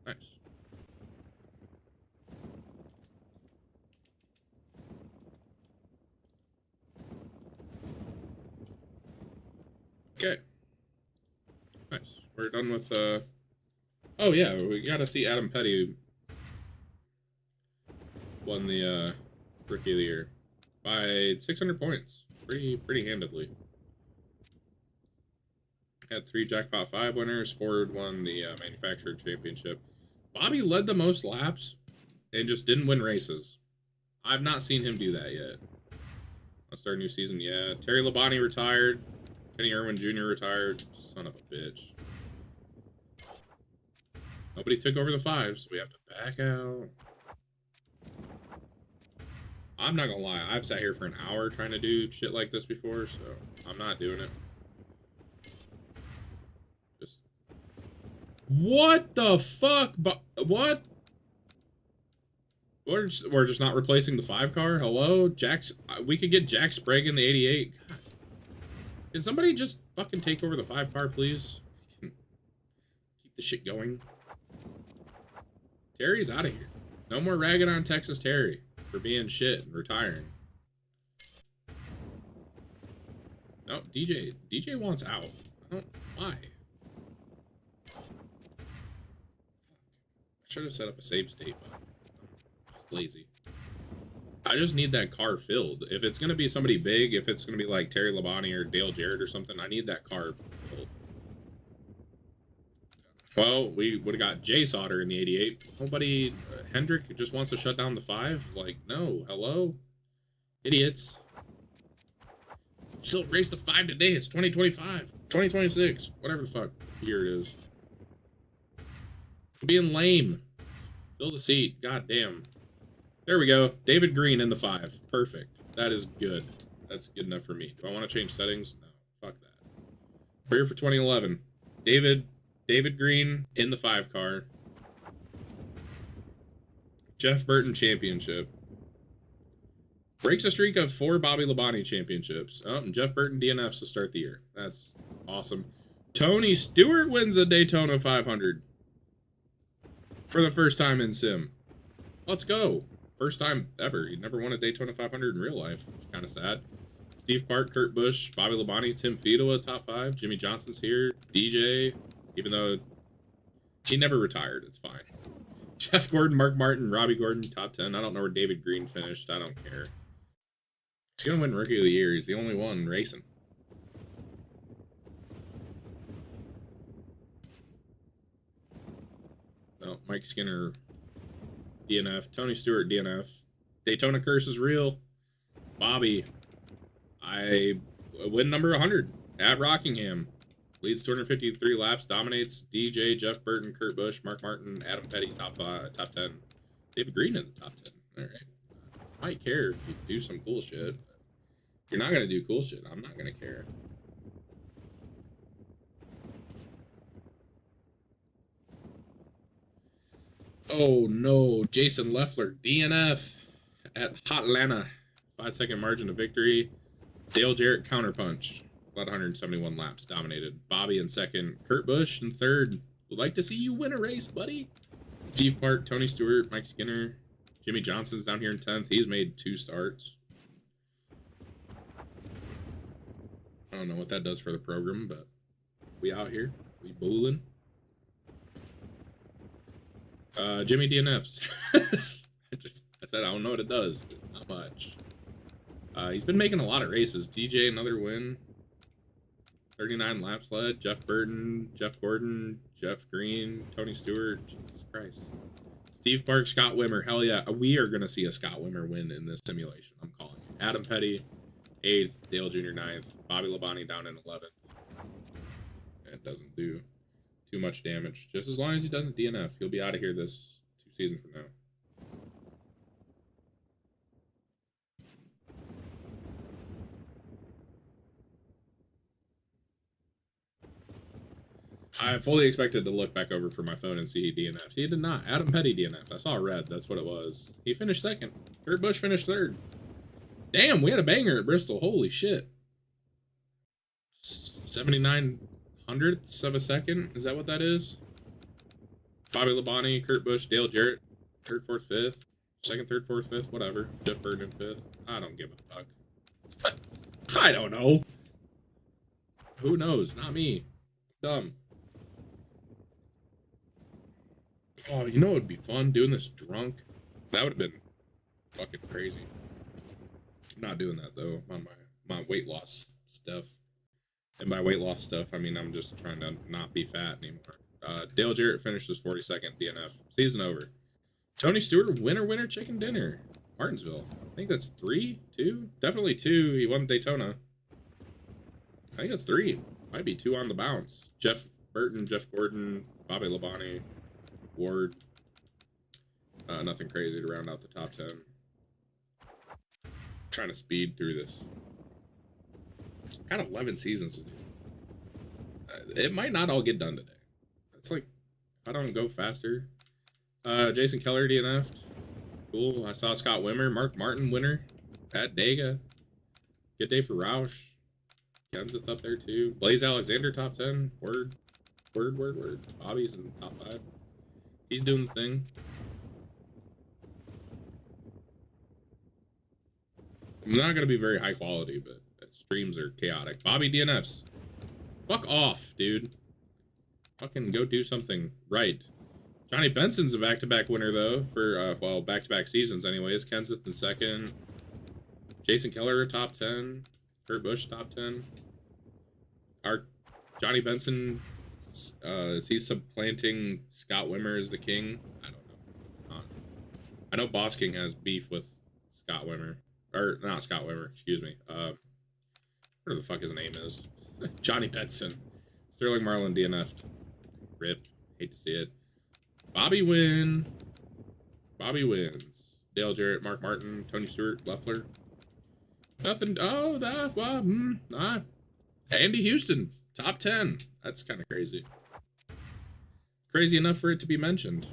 Nice. Okay. Nice. We're done with, oh yeah, we gotta see Adam Petty won the, Rookie of the Year by 600 points. Pretty handedly. Had 3 Jackpot 5 winners. Ford won the, Manufacturer Championship. Bobby led the most laps and just didn't win races. I've not seen him do that yet. Let's start a new season. Yeah. Terry Labonte retired. Kenny Irwin Jr. retired. Son of a bitch. Nobody took over the 5s, so we have to back out. I'm not gonna lie, I've sat here for an hour trying to do shit like this before, so I'm not doing it. Just... What the fuck? But what? We're just not replacing the 5 car? Hello? We could get Jack Sprague in the 88. God. Can somebody just fucking take over the 5 car, please? Keep the shit going. Terry's out of here. No more ragging on Texas Terry for being shit and retiring. No, DJ wants out. I don't... Why? I should have set up a save state, but I'm just lazy. I just need that car filled. If it's going to be somebody big, if it's going to be like Terry Labonte or Dale Jarrett or something, I need that car filled. Well, we would have got Jay Sauter in the 88. Nobody... Hendrick just wants to shut down the 5? Like, no. Hello? Idiots. Still race the 5 today. It's 2025. 2026. Whatever the fuck year it is. Being lame. Fill the seat. God damn. There we go. David Green in the 5. Perfect. That is good. That's good enough for me. Do I want to change settings? No. Fuck that. We're here for 2011. David Green in the 5 car. Jeff Burton Championship. Breaks a streak of 4 Bobby Labonte championships. Oh, and Jeff Burton DNFs to start the year. That's awesome. Tony Stewart wins a Daytona 500. For the first time in Sim. Let's go. First time ever. He never won a Daytona 500 in real life. Which is kind of sad. Steve Park, Kurt Busch, Bobby Labonte, Tim Fiedler, top 5. Jimmy Johnson's here. DJ, even though he never retired, it's fine. Jeff Gordon, Mark Martin, Robbie Gordon, top 10. I don't know where David Green finished. I don't care. He's going to win Rookie of the Year. He's the only one racing. No, Mike Skinner, DNF. Tony Stewart, DNF. Daytona curse is real. Bobby, I win number 100 at Rockingham. Leads 253 laps, dominates DJ, Jeff Burton, Kurt Busch, Mark Martin, Adam Petty, top 10. David Green in the top 10. All right. Might care if you do some cool shit. If you're not going to do cool shit, I'm not going to care. Oh no, Jason Leffler, DNF at Hotlanta. 5-second margin of victory. Dale Jarrett counterpunch. 171 laps, dominated. Bobby in second. Kurt Busch in third. Would like to see you win a race, buddy. Steve Park, Tony Stewart, Mike Skinner. Jimmy Johnson's down here in 10th. He's made 2 starts. I don't know what that does for the program, but we out here. We bowling. Jimmy DNFs. I said I don't know what it does. Not much. He's been making a lot of races. DJ, another win. 39 laps led. Jeff Burton, Jeff Gordon, Jeff Green, Tony Stewart, Jesus Christ. Steve Park, Scott Wimmer, hell yeah. We are going to see a Scott Wimmer win in this simulation. I'm calling it. Adam Petty, 8th. Dale Jr., 9th. Bobby Labonte down in 11th. It doesn't do too much damage. Just as long as he doesn't DNF, he'll be out of here this 2 seasons from now. I fully expected to look back over for my phone and see he DNF'd. He did not. Adam Petty DNF'd. I saw red. That's what it was. He finished 2nd. Kurt Busch finished 3rd. Damn, we had a banger at Bristol. Holy shit. 79 hundredths of a second. Is that what that is? Bobby Labonte, Kurt Busch, Dale Jarrett. 3rd, 4th, 5th. 2nd, 3rd, 4th, 5th. Whatever. Jeff Burton 5th. I don't give a fuck. I don't know. Who knows? Not me. Dumb. Oh, you know what would be fun? Doing this drunk. That would have been fucking crazy. I'm not doing that, though. I'm on my weight loss stuff. And by weight loss stuff, I mean I'm just trying to not be fat anymore. Dale Jarrett finishes 42nd DNF. Season over. Tony Stewart, winner, chicken dinner. Martinsville. I think that's 3, 2? Definitely 2. He won Daytona. I think that's 3. Might be 2 on the bounce. Jeff Burton, Jeff Gordon, Bobby Labonte, Ward. Nothing crazy to round out the top 10. Trying to speed through this. Got 11 seasons to do. It might not all get done today. It's like, if I don't go faster. Jason Keller DNF'd. Cool. I saw Scott Wimmer. Mark Martin winner. Pat Dega. Good day for Roush. Kenseth up there too. Blaze Alexander top 10. Word. Bobby's in top 5. He's doing the thing. I'm not going to be very high quality, but streams are chaotic. Bobby DNFs. Fuck off, dude. Fucking go do something right. Johnny Benson's a back-to-back winner, though, for, well, back-to-back seasons anyways. Kenseth in 2nd. Jason Keller, top 10. Kurt Busch, top 10. Our Johnny Benson, is he supplanting Scott Wimmer as the king? I don't know. I know Boss King has beef with Scott Wimmer. Or, not Scott Wimmer, excuse me. Whatever the fuck his name is. Johnny Benson. Sterling Marlin DNF'd. Rip. Hate to see it. Bobby wins. Dale Jarrett, Mark Martin, Tony Stewart, Leffler. Nothing. Oh, that. Well, Andy Houston, top 10. That's kind of crazy. Crazy enough for it to be mentioned.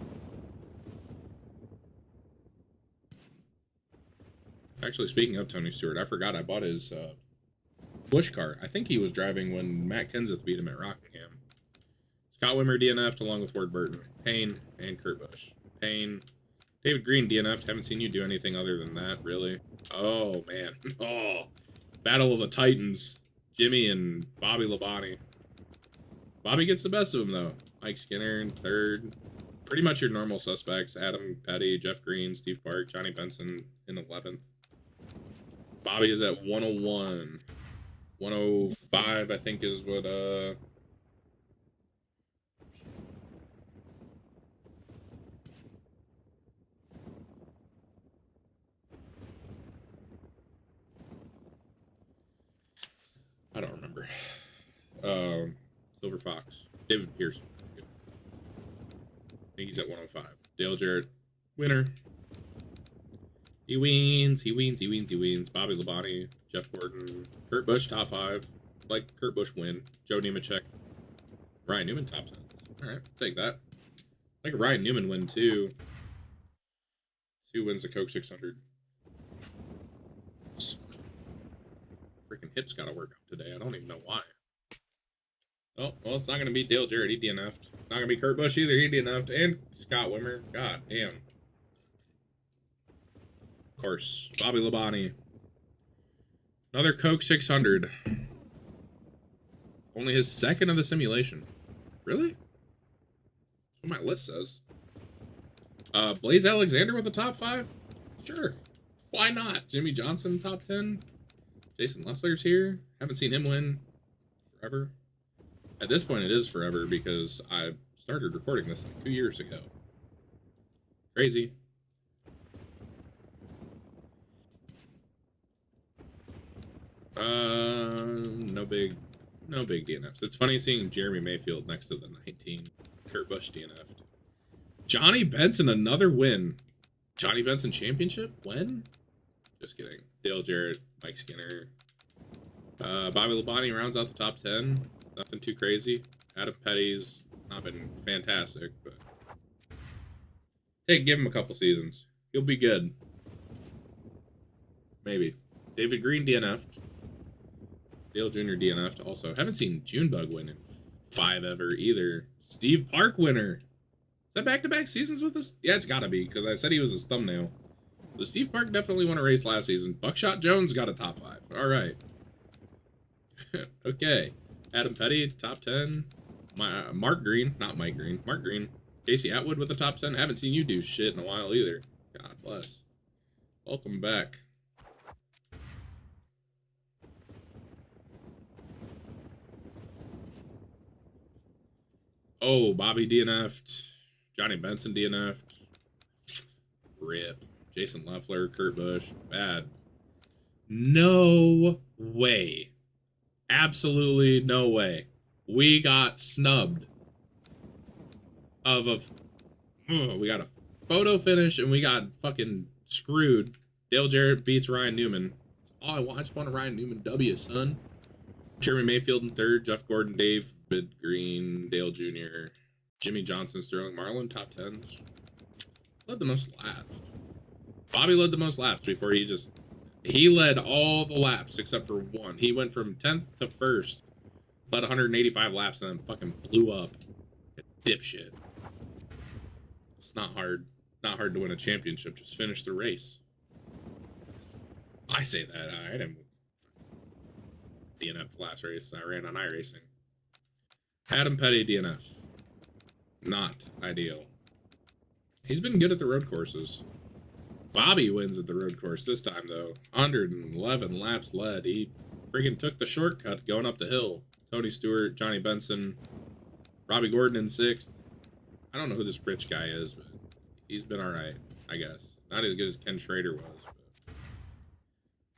Actually, speaking of Tony Stewart, I forgot I bought his Busch car. I think he was driving when Matt Kenseth beat him at Rockingham. Scott Wimmer DNF'd along with Ward Burton. Payne and Kurt Busch. Payne. David Green DNF'd. Haven't seen you do anything other than that, really. Oh, man. Oh. Battle of the Titans. Jimmy and Bobby Labonte. Bobby gets the best of them, though. Mike Skinner in 3rd. Pretty much your normal suspects. Adam Petty, Jeff Green, Steve Park, Johnny Benson in 11th. Bobby is at 101. 105, I think, is what, I don't remember. Silver Fox. David Pearson. I think he's at 105. Dale Jarrett, winner. He wins. Bobby Labonte, Jeff Gordon, Kurt Busch, top 5. Like Kurt Busch win. Joe Nemechek. Ryan Newman, top 10. Alright, take that. Like a Ryan Newman win, too. Sue wins the Coke 600. Freaking hips gotta work out today. I don't even know why. Oh, well, it's not gonna be Dale Jarrett. He DNF'd. Not gonna be Kurt Busch either. He DNF'd. And Scott Wimmer. God damn. Of course. Bobby Labonte. Another Coke 600. Only his 2nd of the simulation. Really? That's what my list says. Blaze Alexander with the top 5? Sure. Why not? Jimmy Johnson, top 10? Jason Leffler's here. Haven't seen him win forever. At this point, it is forever because I started recording this like 2 years ago. Crazy. No big DNFs. It's funny seeing Jeremy Mayfield next to the 19 Kurt Busch DNF'd. Johnny Benson, another win. Johnny Benson championship? When? Just kidding. Dale Jarrett, Mike Skinner. Bobby Labonte rounds out the top 10. Nothing too crazy. Adam Petty's not been fantastic, but give him a couple seasons. He'll be good. Maybe. David Green DNF'd. Dale Jr. DNF'd also. Haven't seen Junebug win in 5 ever either. Steve Park winner. Is that back-to-back seasons with us? Yeah, it's gotta be, because I said he was his thumbnail. So Steve Park definitely won a race last season. Buckshot Jones got a top 5. Alright. Okay. Adam Petty, top 10. Mark Green, not Mike Green. Mark Green. Casey Atwood with the top 10. Haven't seen you do shit in a while either. God bless. Welcome back. Oh, Bobby DNF'd. Johnny Benson DNF'd. RIP. Jason Leffler, Kurt Busch. Bad. No way. Absolutely no way. We got snubbed. We got a photo finish and we got fucking screwed. Dale Jarrett beats Ryan Newman. That's all I want. I just want a Ryan Newman W, son. Jeremy Mayfield in 3rd. Jeff Gordon, David Green, Dale Jr., Jimmy Johnson, Sterling Marlin, top 10s. Led the most laps. Bobby led the most laps before he led all the laps except for one. He went from 10th to 1st, led 185 laps, and then fucking blew up. Dipshit. It's not hard. Not hard to win a championship. Just finish the race. I say that. I didn't DNF last race. I ran on iRacing. Adam Petty DNF. Not ideal. He's been good at the road courses. Bobby wins at the road course this time, though. 111 laps led. He freaking took the shortcut going up the hill. Tony Stewart, Johnny Benson, Robbie Gordon in 6th. I don't know who this rich guy is, but he's been alright, I guess. Not as good as Ken Schrader was, but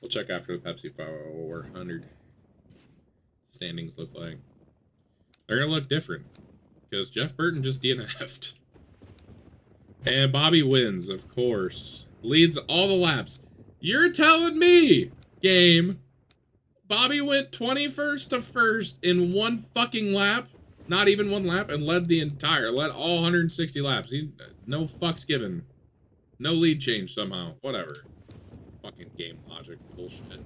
we'll check after the Pepsi Power 100 standings look like. They're gonna look different because Jeff Burton just DNF'd. And Bobby wins, of course. Leads all the laps. You're telling me, game, Bobby went 21st to 1st in one fucking lap? Not even one lap, and led all 160 laps. No fucks given. No lead change somehow. Whatever. Fucking game logic bullshit.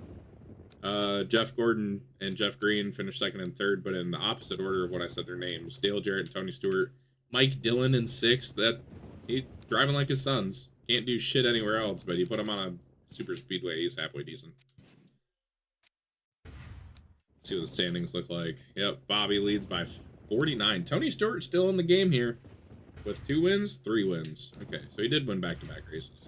Jeff Gordon and Jeff Green finished 2nd and 3rd, but in the opposite order of what I said their names. Dale Jarrett and Tony Stewart. Mike Dillon in 6th. He's driving like his sons. Can't do shit anywhere else, but you put him on a super speedway, he's halfway decent. Let's see what the standings look like. Yep, Bobby leads by 49. Tony Stewart still in the game here with 2 wins, 3 wins. Okay, so he did win back-to-back races.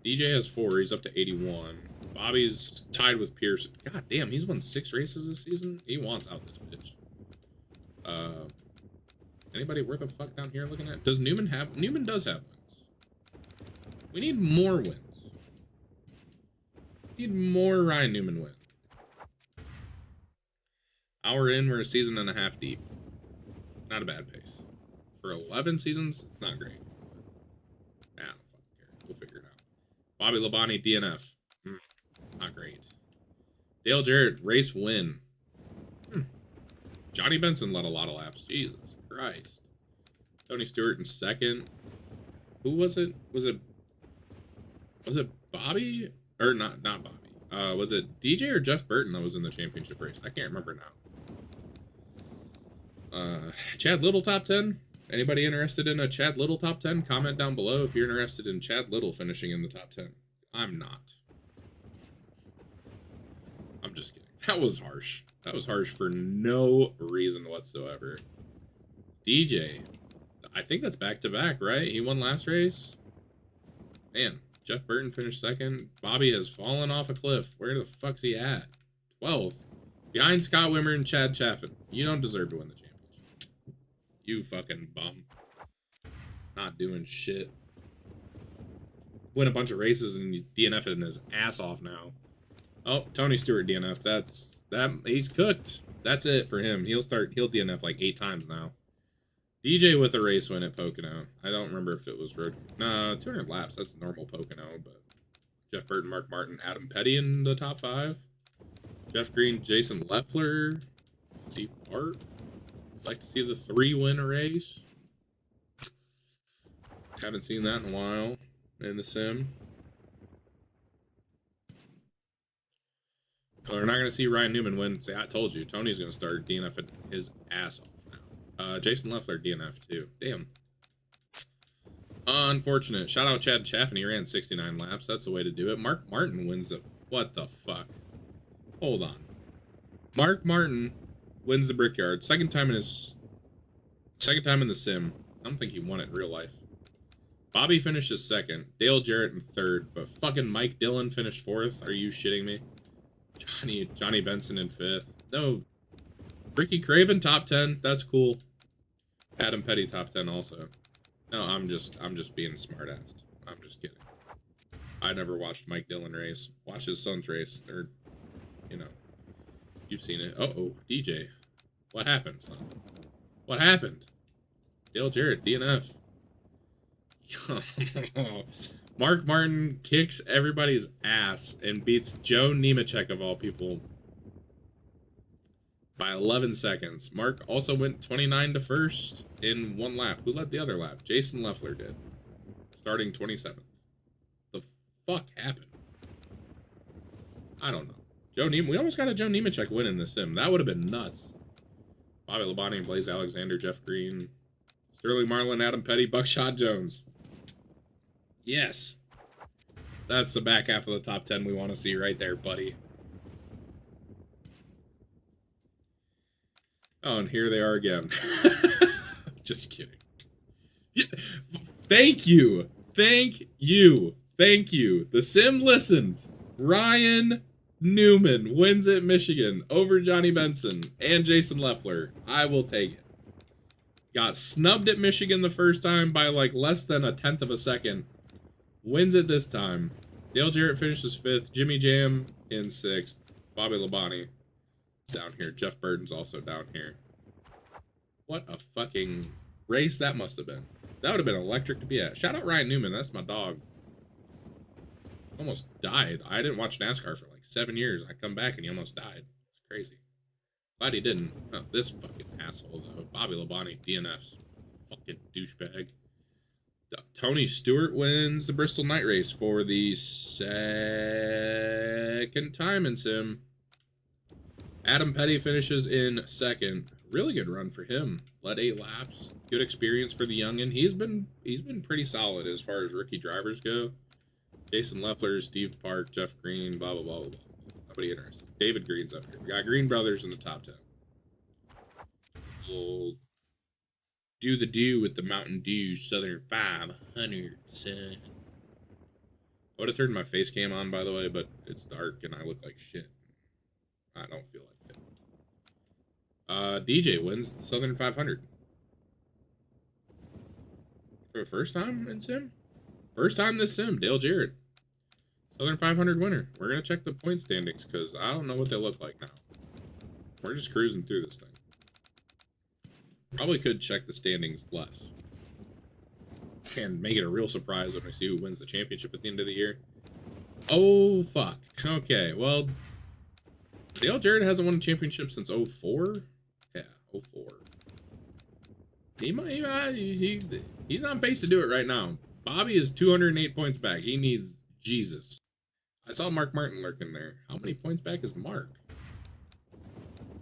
DJ has 4. He's up to 81. Bobby's tied with Pierce. God damn, he's won 6 races this season. He wants out this bitch. Anybody worth a fuck down here looking at? Does Newman have? Newman does have wins. We need more wins. We need more Ryan Newman wins. Hour in, we're a season and a half deep. Not a bad pace. For 11 seasons, it's not great. Nah, I don't fucking care. We'll figure it out. Bobby Labonte, DNF. Not great. Dale Jarrett, race win. Johnny Benson led a lot of laps. Jesus Christ. Tony Stewart in 2nd. Who was it? Was it Bobby? Or not Bobby. Was it DJ or Jeff Burton that was in the championship race? I can't remember now. Chad Little top 10? Anybody interested in a Chad Little top 10? Comment down below if you're interested in Chad Little finishing in the top 10. I'm not. I'm just kidding. That was harsh. That was harsh for no reason whatsoever. DJ. I think that's back-to-back, right? He won last race. Man, Jeff Burton finished 2nd. Bobby has fallen off a cliff. Where the fuck's he at? 12th. Behind Scott Wimmer and Chad Chaffin. You don't deserve to win the championship. You fucking bum. Not doing shit. Win a bunch of races and DNFing his ass off now. Oh, Tony Stewart DNF. He's cooked. That's it for him. He'll DNF like 8 times now. DJ with a race win at Pocono. I don't remember if it was road. No, 200 laps. That's normal Pocono, but Jeff Burton, Mark Martin, Adam Petty in the top 5. Jeff Green, Jason Leffler, Steve Hart. I'd like to see the 3 win a race. Haven't seen that in a while in the sim. Well, we're not going to see Ryan Newman win. Say, I told you, Tony's going to start DNFing his ass off now. Jason Leffler DNF too. Damn. Unfortunate. Shout out Chad Chaffin. He ran 69 laps. That's the way to do it. Mark Martin wins the... What the fuck? Hold on. Mark Martin wins the Brickyard. Second time in the sim. I don't think he won it in real life. Bobby finishes 2nd. Dale Jarrett in 3rd. But fucking Mike Dillon finished 4th. Are you shitting me? Johnny Benson in 5th. No. Ricky Craven top 10. That's cool. Adam Petty top 10 also. No, I'm just being a smart ass. I'm just kidding. I never watched Mike Dillon race. Watch his son's race. They're, you know, you've seen it. Uh-oh, DJ. What happened, son? What happened? Dale Jarrett, DNF. Mark Martin kicks everybody's ass and beats Joe Nemechek of all people by 11 seconds. Mark also went 29 to 1st in 1 lap. Who led the other lap? Jason Leffler did. Starting 27th. The fuck happened? I don't know. We almost got a Joe Nemechek win in the sim. That would have been nuts. Bobby Labonte, Blaze Alexander, Jeff Green, Sterling Marlin, Adam Petty, Buckshot Jones. Yes. That's the back half of the top 10 we want to see right there, buddy. Oh, and here they are again. Just kidding. Yeah. Thank you. Thank you. Thank you. The sim listened. Ryan Newman wins at Michigan over Johnny Benson and Jason Leffler. I will take it. Got snubbed at Michigan the first time by like less than 1/10 of a second. Wins it this time. Dale Jarrett finishes 5th. Jimmy Jam in 6th. Bobby Labonte down here. Jeff Burton's also down here. What a fucking race that must have been. That would have been electric to be at. Shout out Ryan Newman. That's my dog. Almost died. I didn't watch NASCAR for like 7 years. I come back and he almost died. It's crazy. Glad he didn't. Oh, this fucking asshole, though. Bobby Labonte, DNFs. Fucking douchebag. Tony Stewart wins the Bristol Night Race for the 2nd time in sim. Adam Petty finishes in 2nd. Really good run for him. Led 8 laps. Good experience for the youngin. He's been pretty solid as far as rookie drivers go. Jason Leffler, Steve Park, Jeff Green, blah, blah, blah, blah, blah. Nobody interested. David Green's up here. We got Green Brothers in the top 10. We'll do the do with the Mountain Dew Southern 500, son. I would have turned my face cam on, by the way, but it's dark and I look like shit. I don't feel like it. DJ wins the Southern 500. For the first time in sim? First time this sim, Dale Jarrett. Southern 500 winner. We're going to check the point standings because I don't know what they look like now. We're just cruising through this thing. Probably could check the standings less. And make it a real surprise when we see who wins the championship at the end of the year. Oh, fuck. Okay, well, Dale Jarrett hasn't won a championship since 04? Yeah, 04. He's on pace to do it right now. Bobby is 208 points back. He needs Jesus. I saw Mark Martin lurking there. How many points back is Mark?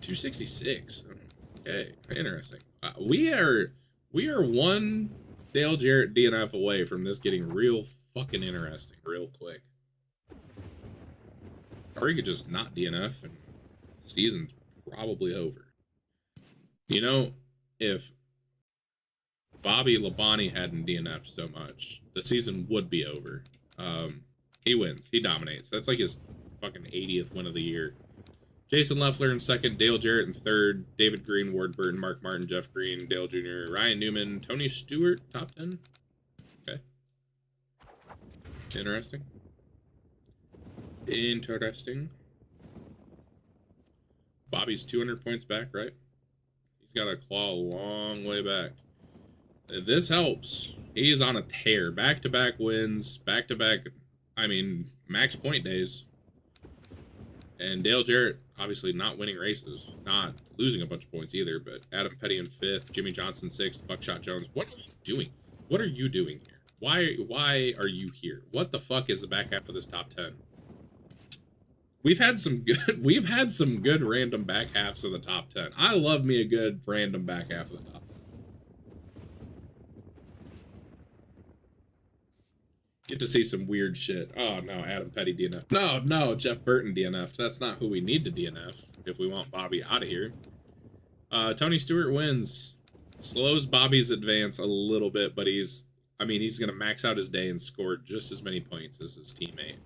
266. Okay, interesting. We are one Dale Jarrett DNF away from this getting real fucking interesting real quick. Or he could just not DNF and season's probably over. You know, if Bobby Labonte hadn't DNF'd so much, the season would be over. He wins. He dominates. That's like his fucking 80th win of the year. Jason Leffler in second, Dale Jarrett in third, David Green, Ward Burton, Mark Martin, Jeff Green, Dale Jr., Ryan Newman, Tony Stewart, top 10. Okay. Interesting. Interesting. Bobby's 200 points back, right? He's got to claw a long way back. This helps. He's on a tear. Back-to-back wins. Back-to-back, I mean, max point days. And Dale Jarrett, obviously not winning races. Not losing a bunch of points either, but Adam Petty in 5th. Jimmy Johnson 6th. Buckshot Jones. What are you doing? What are you doing here? Why are you here? What the fuck is the back half of this top 10? We've had some good random back halves of the top 10. I love me a good random back half of the top 10. Get to see some weird shit. Oh no, Adam Petty DNF. No, Jeff Burton DNF. That's not who we need to DNF if we want Bobby out of here. Tony Stewart wins. Slows Bobby's advance a little bit, but he's going to max out his day and score just as many points as his teammate.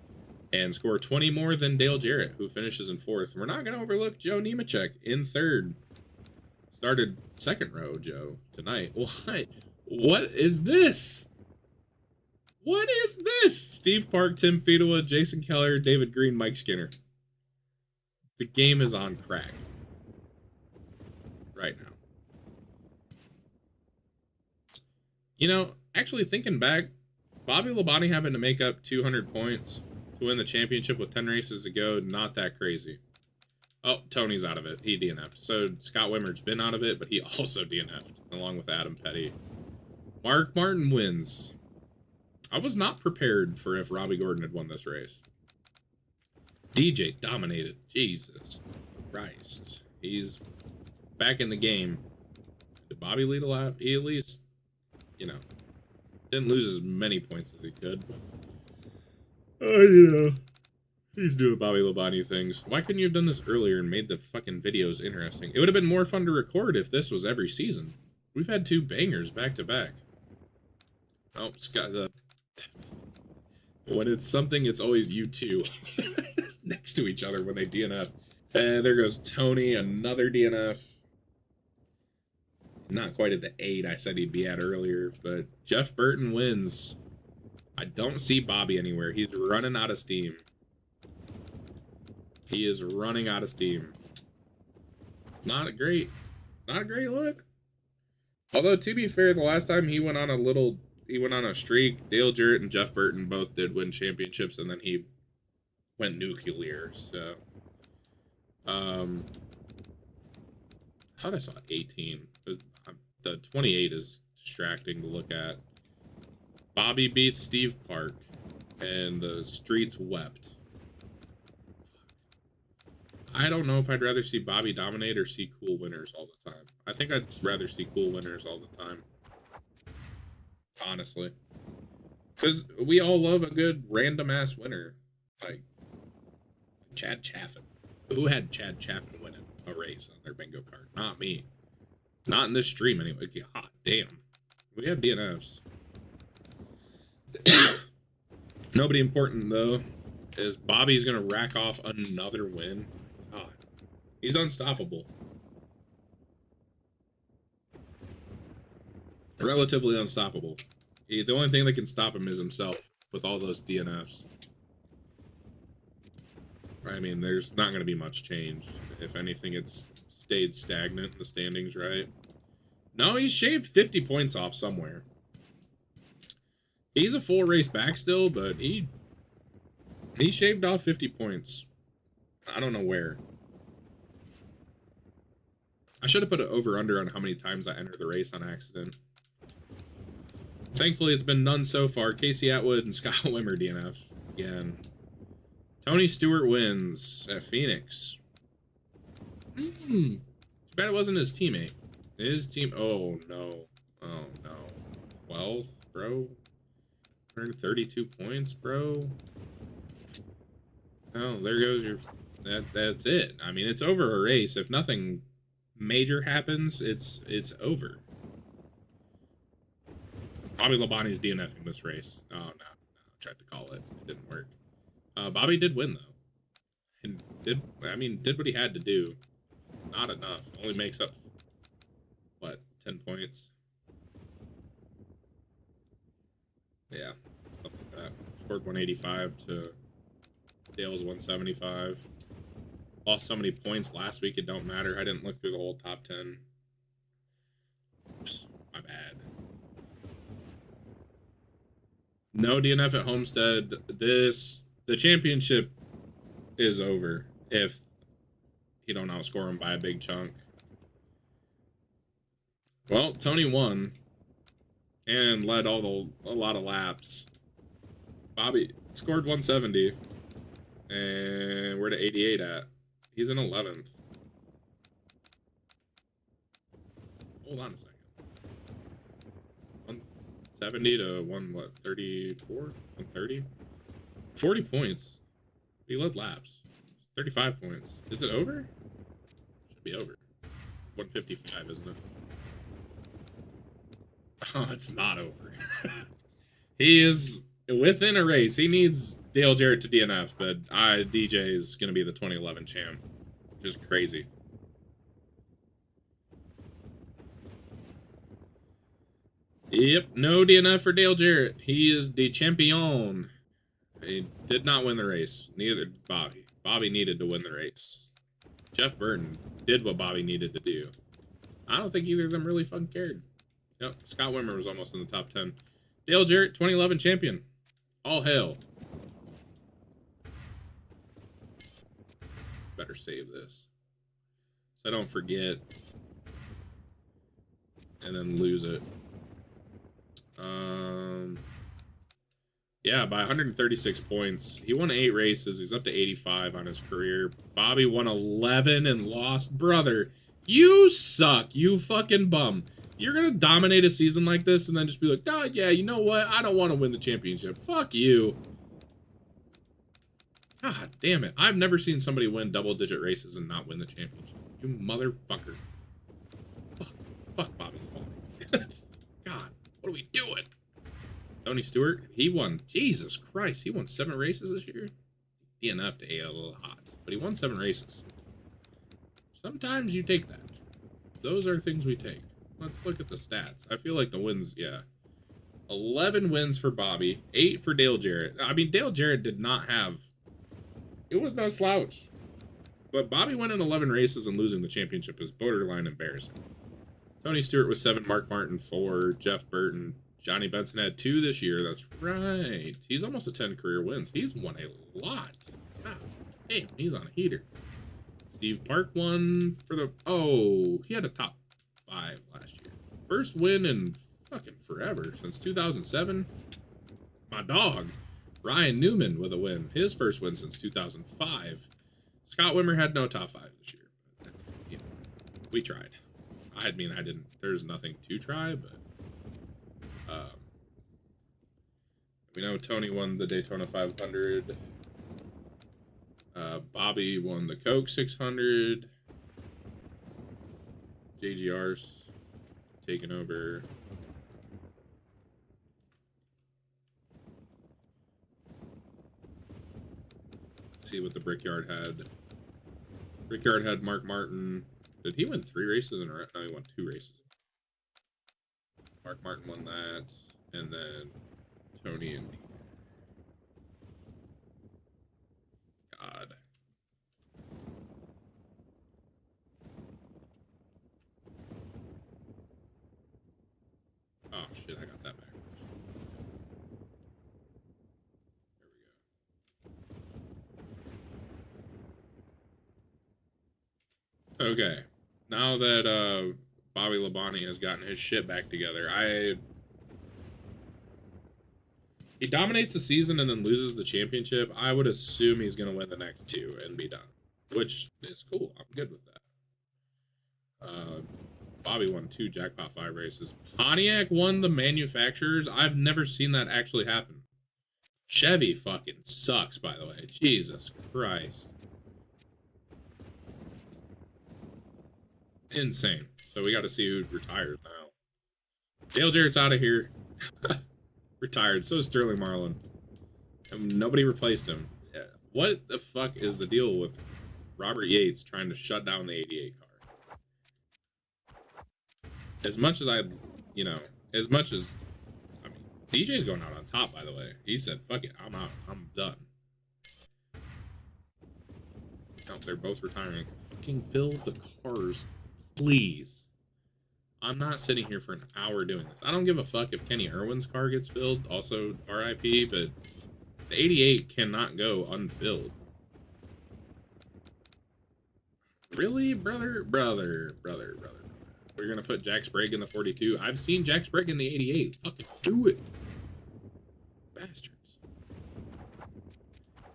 And score 20 more than Dale Jarrett, who finishes in 4th. We're not going to overlook Joe Nemechek in 3rd. Started 2nd row, Joe, tonight. What is this? What is this? Steve Park, Tim Fedewa, Jason Keller, David Green, Mike Skinner. The game is on crack. Right now. You know, actually thinking back, Bobby Labonte having to make up 200 points to win the championship with 10 races to go, not that crazy. Oh, Tony's out of it. He DNF'd. So Scott Wimmer's been out of it, but he also DNF'd, along with Adam Petty. Mark Martin wins. I was not prepared for if Robbie Gordon had won this race. DJ dominated. Jesus Christ. He's back in the game. Did Bobby lead a lap? He at least, you know, didn't lose as many points as he could. He's doing Bobby Labonte things. Why couldn't you have done this earlier and made the fucking videos interesting? It would have been more fun to record if this was every season. We've had 2 bangers back to back. Oh, Scott, when it's something, it's always you two next to each other when they DNF. And there goes Tony, another DNF. Not quite at the 8 I said he'd be at earlier, but Jeff Burton wins. I don't see Bobby anywhere. He's running out of steam. He is running out of steam. It's not a great look. Although, to be fair, the last time he went on a streak, Dale Jarrett and Jeff Burton both did win championships, and then he went nuclear, so. I thought I saw 18. The 28 is distracting to look at. Bobby beats Steve Park, and the streets wept. I don't know if I'd rather see Bobby dominate or see cool winners all the time. I think I'd rather see cool winners all the time. Honestly. Because we all love a good random-ass winner. Like, Chad Chaffin. Who had Chad Chaffin winning a race on their bingo card? Not me. Not in this stream, anyway. God damn. We have DNFs. Nobody important, though, is Bobby's going to rack off another win. God. He's unstoppable. Relatively unstoppable. The only thing that can stop him is himself with all those DNFs. I mean, there's not going to be much change. If anything, it's stayed stagnant in the standings, right? No, he's shaved 50 points off somewhere. He's a full race back still, but he shaved off 50 points. I don't know where. I should have put an over-under on how many times I entered the race on accident. Thankfully, it's been none so far. Casey Atwood and Scott Wimmer DNF again. Tony Stewart wins at Phoenix. Too bad it wasn't his teammate. His team. Oh no. Oh no. 12th, bro. 132 points, bro. Oh, there goes your. That's it. I mean, it's over a race. If nothing major happens, it's over. Bobby Labonte's DNFing this race. Oh, no. I tried to call it. It didn't work. Bobby did win, though. And did what he had to do. Not enough. Only makes up, what, 10 points? Yeah, something like that. Scored 185 to Dale's 175. Lost so many points last week, it don't matter. I didn't look through the whole top 10. Oops, my bad. No DNF at Homestead. The championship is over if you don't outscore him by a big chunk. Well, Tony won and led a lot of laps. Bobby scored 170, and we're to 88 at. He's in 11th. Hold on a second. 170 to 34? 130? 40 points. He led laps. 35 points. Is it over? Should be over. 155, isn't it? Oh, it's not over. He is within a race. He needs Dale Jarrett to DNF, but DJ is going to be the 2011 champ. Which is crazy. Yep, no DNF for Dale Jarrett. He is the champion. He did not win the race. Neither did Bobby. Bobby needed to win the race. Jeff Burton did what Bobby needed to do. I don't think either of them really fucking cared. Yep, Scott Wimmer was almost in the top 10. Dale Jarrett, 2011 champion. All hail. Better save this, so I don't forget and then lose it. Yeah, by 136 points. He won 8 races. He's up to 85 on his career. Bobby won 11 and lost. Brother, you suck, you fucking bum. You're gonna dominate a season like this and then just be like, oh, yeah, you know what? I don't want to win the championship. Fuck you. God damn it. I've never seen somebody win double-digit races and not win the championship. You motherfucker. Fuck Bobby. God, what are we doing? Tony Stewart, he won. Jesus Christ, he won 7 races this year. DNF to AL a little hot, but he won 7 races. Sometimes you take that. Those are things we take. Let's look at the stats. I feel like the wins, yeah. 11 wins for Bobby, 8 for Dale Jarrett. I mean, Dale Jarrett did not have... It was no slouch. But Bobby winning 11 races and losing the championship is borderline embarrassing. Tony Stewart was 7, Mark Martin 4, Jeff Burton, Johnny Benson had 2 this year. That's right. He's almost at 10 career wins. He's won a lot. God damn, he's on a heater. Steve Park won for the... Oh, he had a top 5 last year. First win in fucking forever, since 2007. My dog, Ryan Newman, with a win. His first win since 2005. Scott Wimmer had no top 5 this year. But, you know, we tried. I mean, I didn't... There's nothing to try, but... we know Tony won the Daytona 500. Bobby won the Coke 600. JGR's taking over. Let's see what the Brickyard had. Brickyard had Mark Martin. Did he win 3 races in a row? No, he won 2 races. Mark Martin won that, and then Tony and God. Oh shit, I got that backwards. There we go. Okay. Now that Bobby Labonte has gotten his shit back together, he dominates the season and then loses the championship. I would assume he's going to win the next 2 and be done, which is cool. I'm good with that. Bobby won 2 Jackpot 5 races. Pontiac won the manufacturers. I've never seen that actually happen. Chevy fucking sucks, by the way. Jesus Christ. Insane. So we got to see who retires now. Dale Jarrett's out of here. Retired. So is Sterling Marlin. And nobody replaced him. Yeah. What the fuck is the deal with Robert Yates trying to shut down the 88 car? As much as I, you know, as much as, I mean, DJ's going out on top, by the way. He said, fuck it, I'm out. I'm done. No, they're both retiring. Fucking fill the cars, please. I'm not sitting here for an hour doing this. I don't give a fuck if Kenny Irwin's car gets filled, also RIP, but the 88 cannot go unfilled. Really, brother? We're gonna put Jack Sprague in the 42. I've seen Jack Sprague in the 88. Fucking do it. Bastards.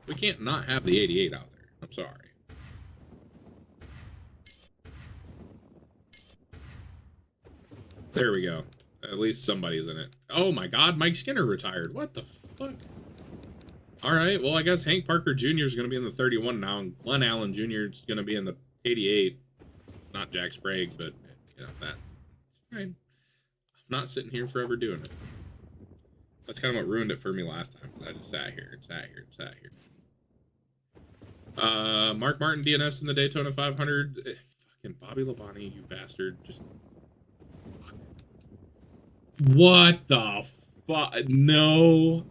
We can't not have the 88 out there. I'm sorry. There we go. At least somebody's in it. Oh my god, Mike Skinner retired. What the fuck? Alright, well, I guess Hank Parker Jr. is going to be in the 31 now, and Glenn Allen Jr. is going to be in the 88. Not Jack Sprague, but, you know, that's fine. I'm not sitting here forever doing it. That's kind of what ruined it for me last time. I just sat here. Mark Martin DNFs in the Daytona 500. Fucking Bobby Labonte, you bastard. Just... What the fuck? No.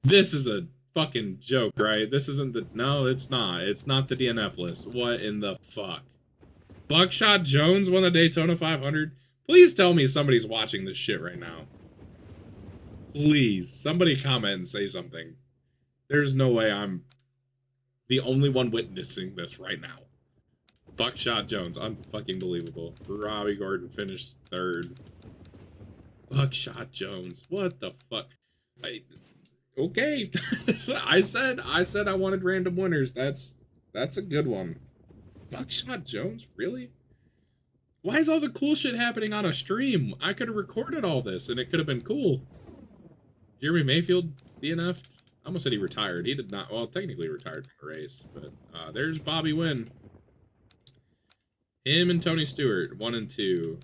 This is a fucking joke, right? This isn't the... No, it's not. It's not the DNF list. What in the fuck? Buckshot Jones won the Daytona 500? Please tell me somebody's watching this shit right now. Please. Somebody comment and say something. There's no way I'm the only one witnessing this right now. Buckshot Jones. Unfucking believable. Robbie Gordon finished third. Buckshot Jones. What the fuck? Okay. I said I wanted random winners. That's a good one. Buckshot Jones? Really? Why is all the cool shit happening on a stream? I could have recorded all this and it could have been cool. Jeremy Mayfield DNF. I almost said he retired. He did not. Well, technically retired from the race, but there's Bobby Wynn. Him and Tony Stewart, 1 and 2.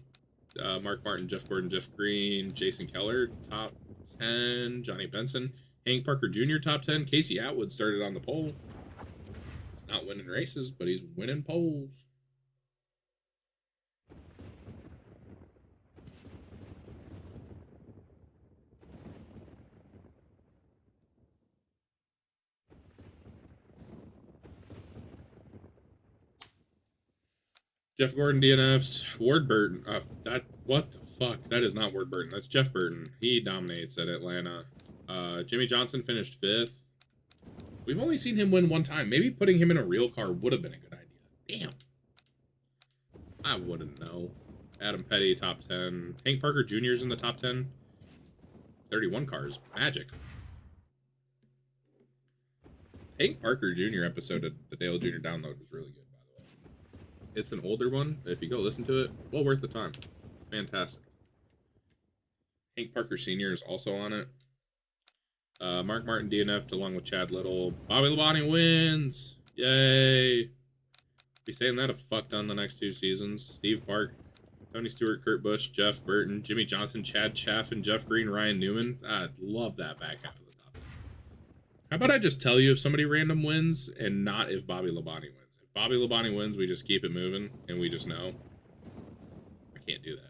Mark Martin, Jeff Gordon, Jeff Green, Jason Keller, top 10. Johnny Benson, Hank Parker Jr., top 10. Casey Atwood started on the pole. Not winning races, but he's winning poles. Jeff Gordon DNFs. Ward Burton. What the fuck? That is not Ward Burton. That's Jeff Burton. He dominates at Atlanta. Jimmy Johnson finished 5th. We've only seen him win one time. Maybe putting him in a real car would have been a good idea. Damn. I wouldn't know. Adam Petty, top 10. Hank Parker Jr. is in the top 10. 31 cars. Magic. Hank Parker Jr. episode of the Dale Jr. Download was really good, by the way. It's an older one. If you go listen to it, well worth the time. Fantastic. Hank Parker Sr. is also on it. Mark Martin DNF'd along with Chad Little. Bobby Labonte wins! Yay! Be saying that a fuck ton the next 2 seasons. Steve Park, Tony Stewart, Kurt Busch, Jeff Burton, Jimmy Johnson, Chad Chaffin, Jeff Green, Ryan Newman. I'd love that back half of the top. How about I just tell you if somebody random wins and not if Bobby Labonte wins? If Bobby Labonte wins, we just keep it moving and we just know. I can't do that.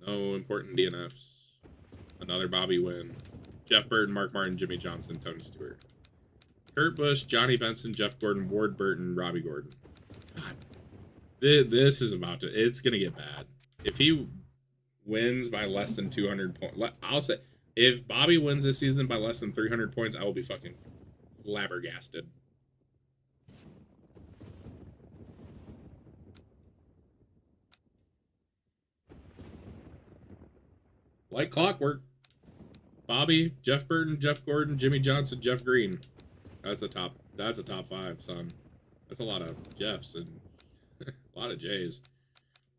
No important DNFs. Another Bobby win. Jeff Burton, Mark Martin, Jimmy Johnson, Tony Stewart. Kurt Busch, Johnny Benson, Jeff Gordon, Ward Burton, Robbie Gordon. God. This is about to... It's going to get bad. If he wins by less than 200 points... I'll say... If Bobby wins this season by less than 300 points, I will be fucking flabbergasted. Like clockwork. Bobby, Jeff Burton, Jeff Gordon, Jimmy Johnson, Jeff Green. That's a top 5, son. That's a lot of Jeffs and a lot of J's.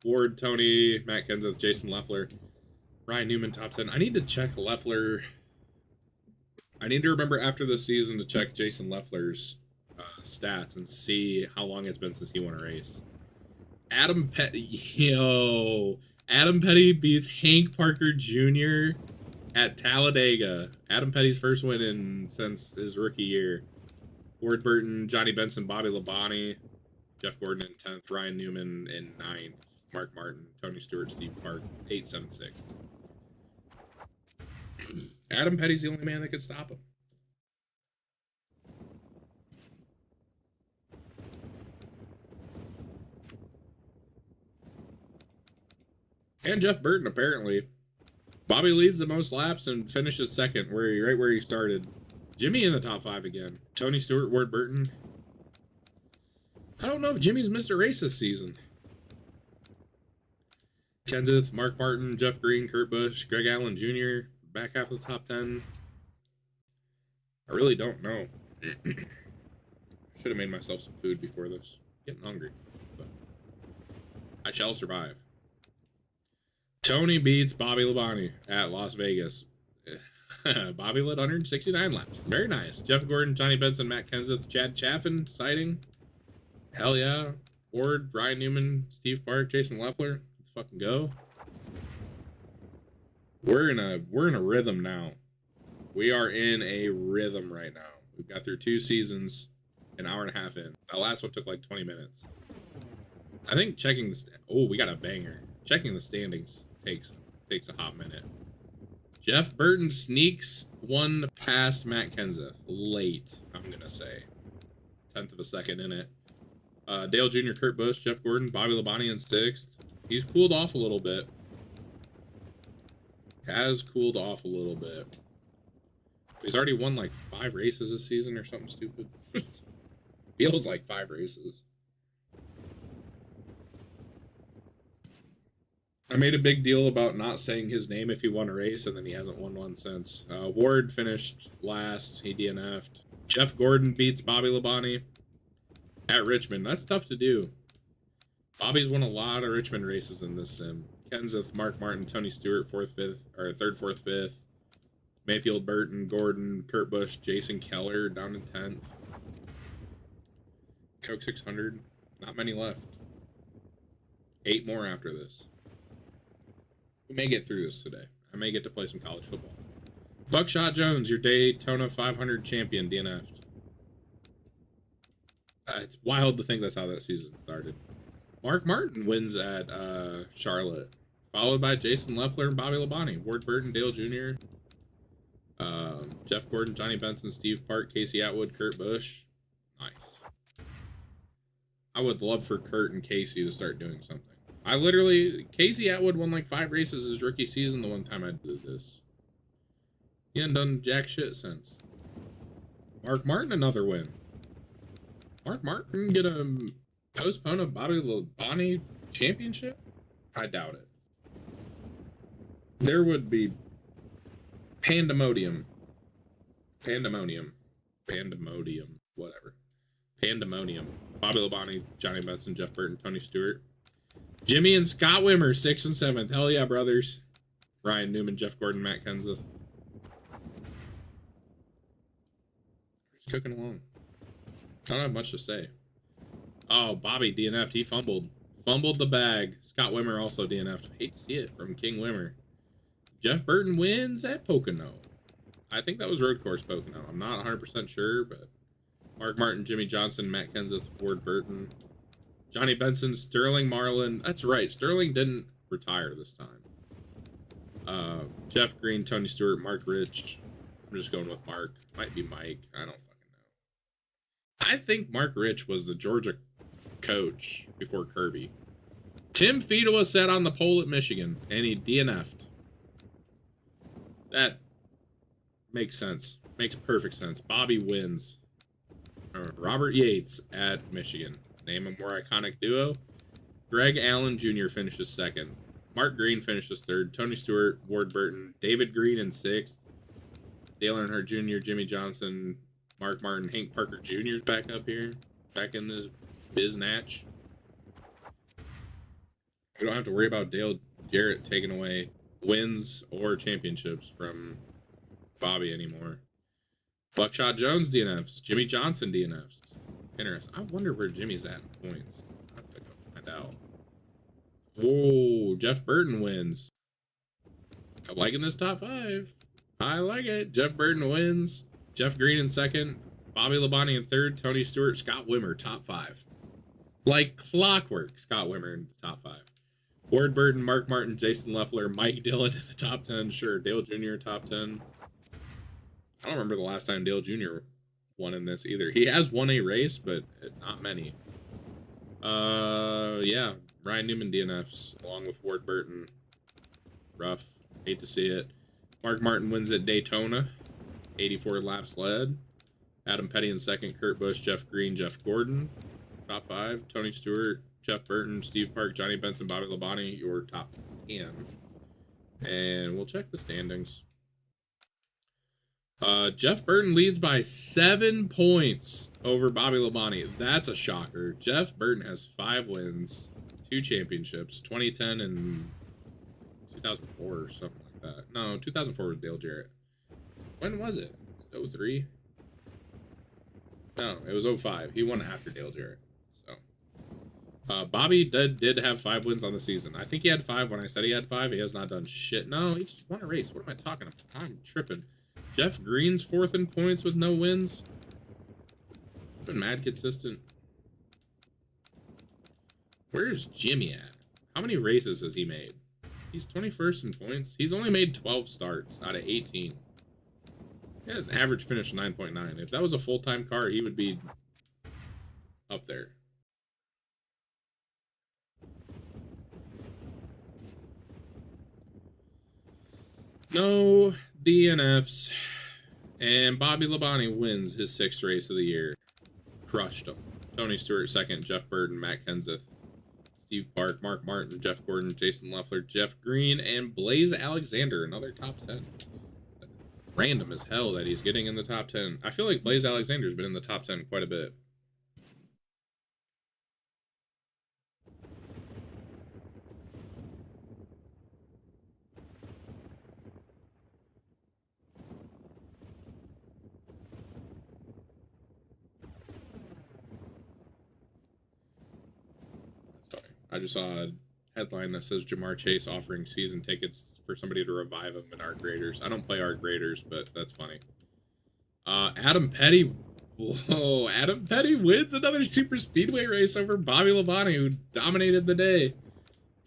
Ward, Tony, Matt Kenseth, Jason Leffler, Ryan Newman, top 10. I need to check Leffler. I need to remember after the season to check Jason Leffler's stats and see how long it's been since he won a race. Adam Petty, Adam Petty beats Hank Parker Jr. at Talladega. Adam Petty's first win since his rookie year. Ward Burton, Johnny Benson, Bobby Labonte, Jeff Gordon in 10th, Ryan Newman in 9th, Mark Martin, Tony Stewart, Steve Park, 8th, 7th, 6th. Adam Petty's the only man that could stop him. And Jeff Burton, apparently. Bobby leads the most laps and finishes second, right where he started. Jimmy in the top 5 again. Tony Stewart, Ward Burton. I don't know if Jimmy's missed a race this season. Kenseth, Mark Martin, Jeff Green, Kurt Busch, Greg Allen Jr., back half of the top 10. I really don't know. Should have made myself some food before this. Getting hungry. But I shall survive. Tony beats Bobby Labonte at Las Vegas. Bobby led 169 laps. Very nice. Jeff Gordon, Johnny Benson, Matt Kenseth, Chad Chaffin sighting. Hell yeah. Ward, Ryan Newman, Steve Park, Jason Leffler. Let's fucking go. We're in a rhythm now. We are in a rhythm right now. We've got through 2 seasons, an hour and a half in. That last one took like 20 minutes. I think checking the oh, we got a banger. Checking the standings takes a hot minute. Jeff Burton sneaks one past Matt Kenseth. Late, I'm gonna say. 10th of a second in it. Dale Jr., Kurt Busch, Jeff Gordon, Bobby Labonte in 6th. He's cooled off a little bit. Has cooled off a little bit. He's already won like 5 races this season or something stupid. Feels like 5 races. I made a big deal about not saying his name if he won a race, and then he hasn't won one since. Ward finished last. He DNF'd. Jeff Gordon beats Bobby Labonte at Richmond. That's tough to do. Bobby's won a lot of Richmond races in this sim. Kenseth, Mark Martin, Tony Stewart, 4th, 5th, or 3rd, 4th, 5th. Mayfield, Burton, Gordon, Kurt Busch, Jason Keller down in 10th. Coke 600. Not many left. 8 more after this. We may get through this today. I may get to play some college football. Buckshot Jones, your Daytona 500 champion, DNF'd. It's wild to think that's how that season started. Mark Martin wins at Charlotte, followed by Jason Leffler and Bobby Labonte. Ward Burton, Dale Jr., Jeff Gordon, Johnny Benson, Steve Park, Casey Atwood, Kurt Busch. Nice. I would love for Kurt and Casey to start doing something. Casey Atwood won like 5 races his rookie season the one time I did this. He hadn't done jack shit since. Mark Martin, another win. Mark Martin gonna postpone a Bobby Labonte championship? I doubt it. There would be pandemonium. Whatever. Pandemonium. Bobby Labonte, Johnny Benson, Jeff Burton, Tony Stewart. Jimmy and Scott Wimmer, 6th and 7th. Hell yeah, brothers. Ryan Newman, Jeff Gordon, Matt Kenseth. Just cooking along. I don't have much to say. Oh, Bobby DNF'd. He fumbled. Fumbled the bag. Scott Wimmer also DNF'd. Hate to see it from King Wimmer. Jeff Burton wins at Pocono. I think that was road course Pocono. I'm not 100% sure, but Mark Martin, Jimmy Johnson, Matt Kenseth, Ward Burton. Johnny Benson, Sterling Marlin. That's right. Sterling didn't retire this time. Jeff Green, Tony Stewart, Mark Rich. I'm just going with Mark. Might be Mike. I don't fucking know. I think Mark Rich was the Georgia coach before Kirby. Tim Fedowa sat on the pole at Michigan, and he DNF'd. That makes sense. Makes perfect sense. Bobby wins. Robert Yates at Michigan. Name a more iconic duo. Greg Allen Jr. finishes 2nd. Mark Green finishes 3rd. Tony Stewart, Ward Burton, David Green in 6th. Dale Earnhardt Jr., Jimmy Johnson, Mark Martin, Hank Parker Jr. is back up here. Back in this biznatch. We don't have to worry about Dale Jarrett taking away wins or championships from Bobby anymore. Buckshot Jones DNFs. Jimmy Johnson DNFs. Interesting. I wonder where Jimmy's at in points. I have to go find out. Whoa, Jeff Burton wins. I'm liking this top 5. I like it. Jeff Burton wins. Jeff Green in second. Bobby Labonte in third. Tony Stewart, Scott Wimmer, top 5. Like clockwork, Scott Wimmer in the top 5. Ward Burton, Mark Martin, Jason Leffler, Mike Dillon in the top 10. Sure, Dale Jr. top 10. I don't remember the last time Dale Jr. won in this either. He has won a race, but not many. Yeah. Ryan Newman DNFs along with Ward Burton. Rough. Hate to see it. Mark Martin wins at Daytona. 84 laps led. Adam Petty in second. Kurt Busch, Jeff Green, Jeff Gordon. Top 5. Tony Stewart, Jeff Burton, Steve Park, Johnny Benson, Bobby Labonte. Your top 10. And we'll check the standings. Jeff Burton leads by 7 points over Bobby Labonte. That's a shocker. Jeff Burton has 5 wins, 2 championships, 2010 and 2004 or something like that. No, 2004 was Dale Jarrett. When was it? 03? No, it was 05. He won after Dale Jarrett. So, Bobby did have 5 wins on the season. I think he had 5 when I said he had 5. He has not done shit. No, he just won a race. What am I talking about? I'm tripping. Jeff Green's 4th in points with no wins. Been mad consistent. Where's Jimmy at? How many races has he made? He's 21st in points. He's only made 12 starts out of 18. He has an average finish of 9.9. If that was a full-time car, he would be up there. No DNFs. And Bobby Labonte wins his 6th race of the year. Crushed him. Tony Stewart 2nd. Jeff Burton, Matt Kenseth, Steve Park, Mark Martin, Jeff Gordon, Jason Leffler, Jeff Green, and Blaze Alexander. Another top 10. Random as hell that he's getting in the top 10. I feel like Blaze Alexander's been in the top 10 quite a bit. I just saw a headline that says Jamar Chase offering season tickets for somebody to revive him in Arc Raiders. I don't play Arc Raiders, but that's funny. Adam Petty. Whoa, Adam Petty wins another super speedway race over Bobby Labonte, who dominated the day.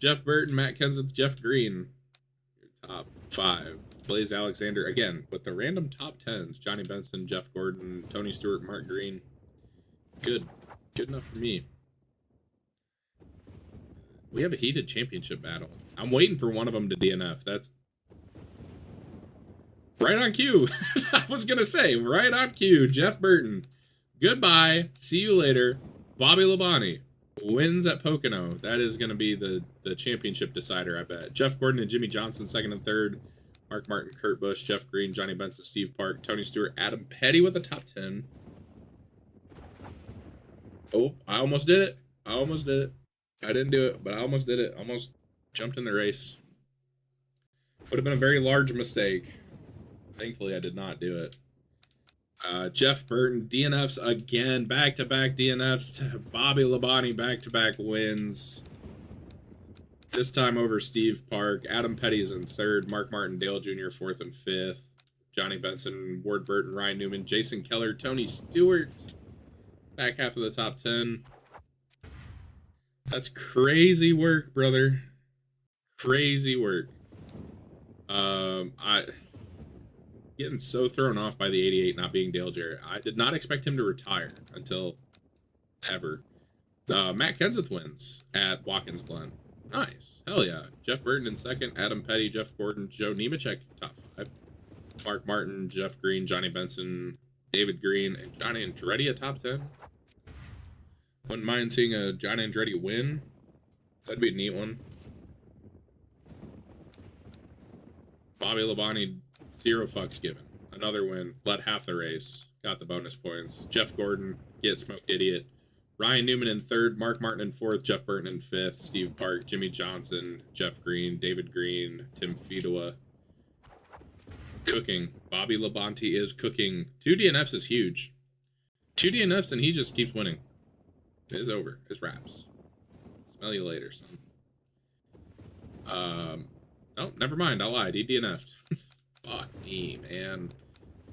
Jeff Burton, Matt Kenseth, Jeff Green. Your top 5. Blaze Alexander, again, with the random top 10s. Johnny Benson, Jeff Gordon, Tony Stewart, Mark Green. Good. Good enough for me. We have a heated championship battle. I'm waiting for one of them to DNF. That's right on cue. I was going to say, right on cue. Jeff Burton. Goodbye. See you later. Bobby Labonte wins at Pocono. That is going to be the championship decider, I bet. Jeff Gordon and Jimmy Johnson, 2nd and 3rd. Mark Martin, Kurt Busch, Jeff Green, Johnny Benson, Steve Park, Tony Stewart, Adam Petty with a top 10. Oh, I almost did it. I almost did it. I didn't do it, but I almost did it. Almost jumped in the race. Would have been a very large mistake. Thankfully, I did not do it. Jeff Burton, DNFs again. Back-to-back DNFs to Bobby Labonte. Back-to-back wins. This time over Steve Park. Adam Petty is in 3rd. Mark Martin, Dale Jr. 4th and 5th. Johnny Benson, Ward Burton, Ryan Newman, Jason Keller, Tony Stewart. Back half of the top 10. That's crazy work, brother. Crazy work. I getting so thrown off by the 88 not being Dale Jarrett. I did not expect him to retire until ever. Matt Kenseth wins at Watkins Glen. Nice. Hell yeah. Jeff Burton in 2nd. Adam Petty, Jeff Gordon, Joe Nemechek top 5. Mark Martin, Jeff Green, Johnny Benson, David Green, and Johnny Andretti at top 10. Wouldn't mind seeing a Johnny Andretti win. That'd be a neat one. Bobby Labonte, 0 fucks given. Another win. Led half the race. Got the bonus points. Jeff Gordon, get smoked idiot. Ryan Newman in 3rd. Mark Martin in 4th. Jeff Burton in 5th. Steve Park, Jimmy Johnson, Jeff Green, David Green, Tim Fedowa. Cooking. Bobby Labonte is cooking. 2 DNFs is huge. 2 DNFs and he just keeps winning. It is over. It's wraps. Smell you later, son. Oh, never mind. I lied. He DNF'd. Fuck me, man.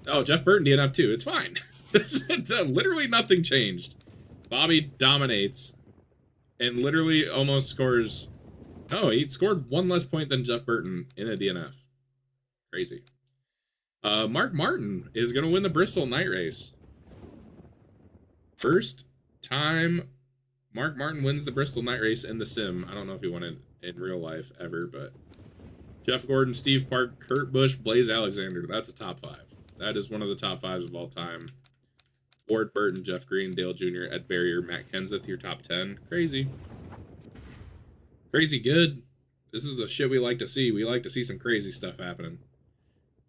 Oh, Jeff Burton DNF'd too. It's fine. Literally nothing changed. Bobby dominates and literally almost scores. Oh, he scored one less point than Jeff Burton in a DNF. Crazy. Mark Martin is going to win the Bristol night race. First time Mark Martin wins the Bristol night race in the sim. I don't know if he won it in real life ever, but Jeff Gordon, Steve Park, Kurt Busch, Blaze Alexander. That's a top 5. That is one of the top 5s of all time. Ward Burton, Jeff Green, Dale Jr., Ed Barrier, Matt Kenseth, your top 10. Crazy. Crazy good. This is the shit we like to see. We like to see some crazy stuff happening.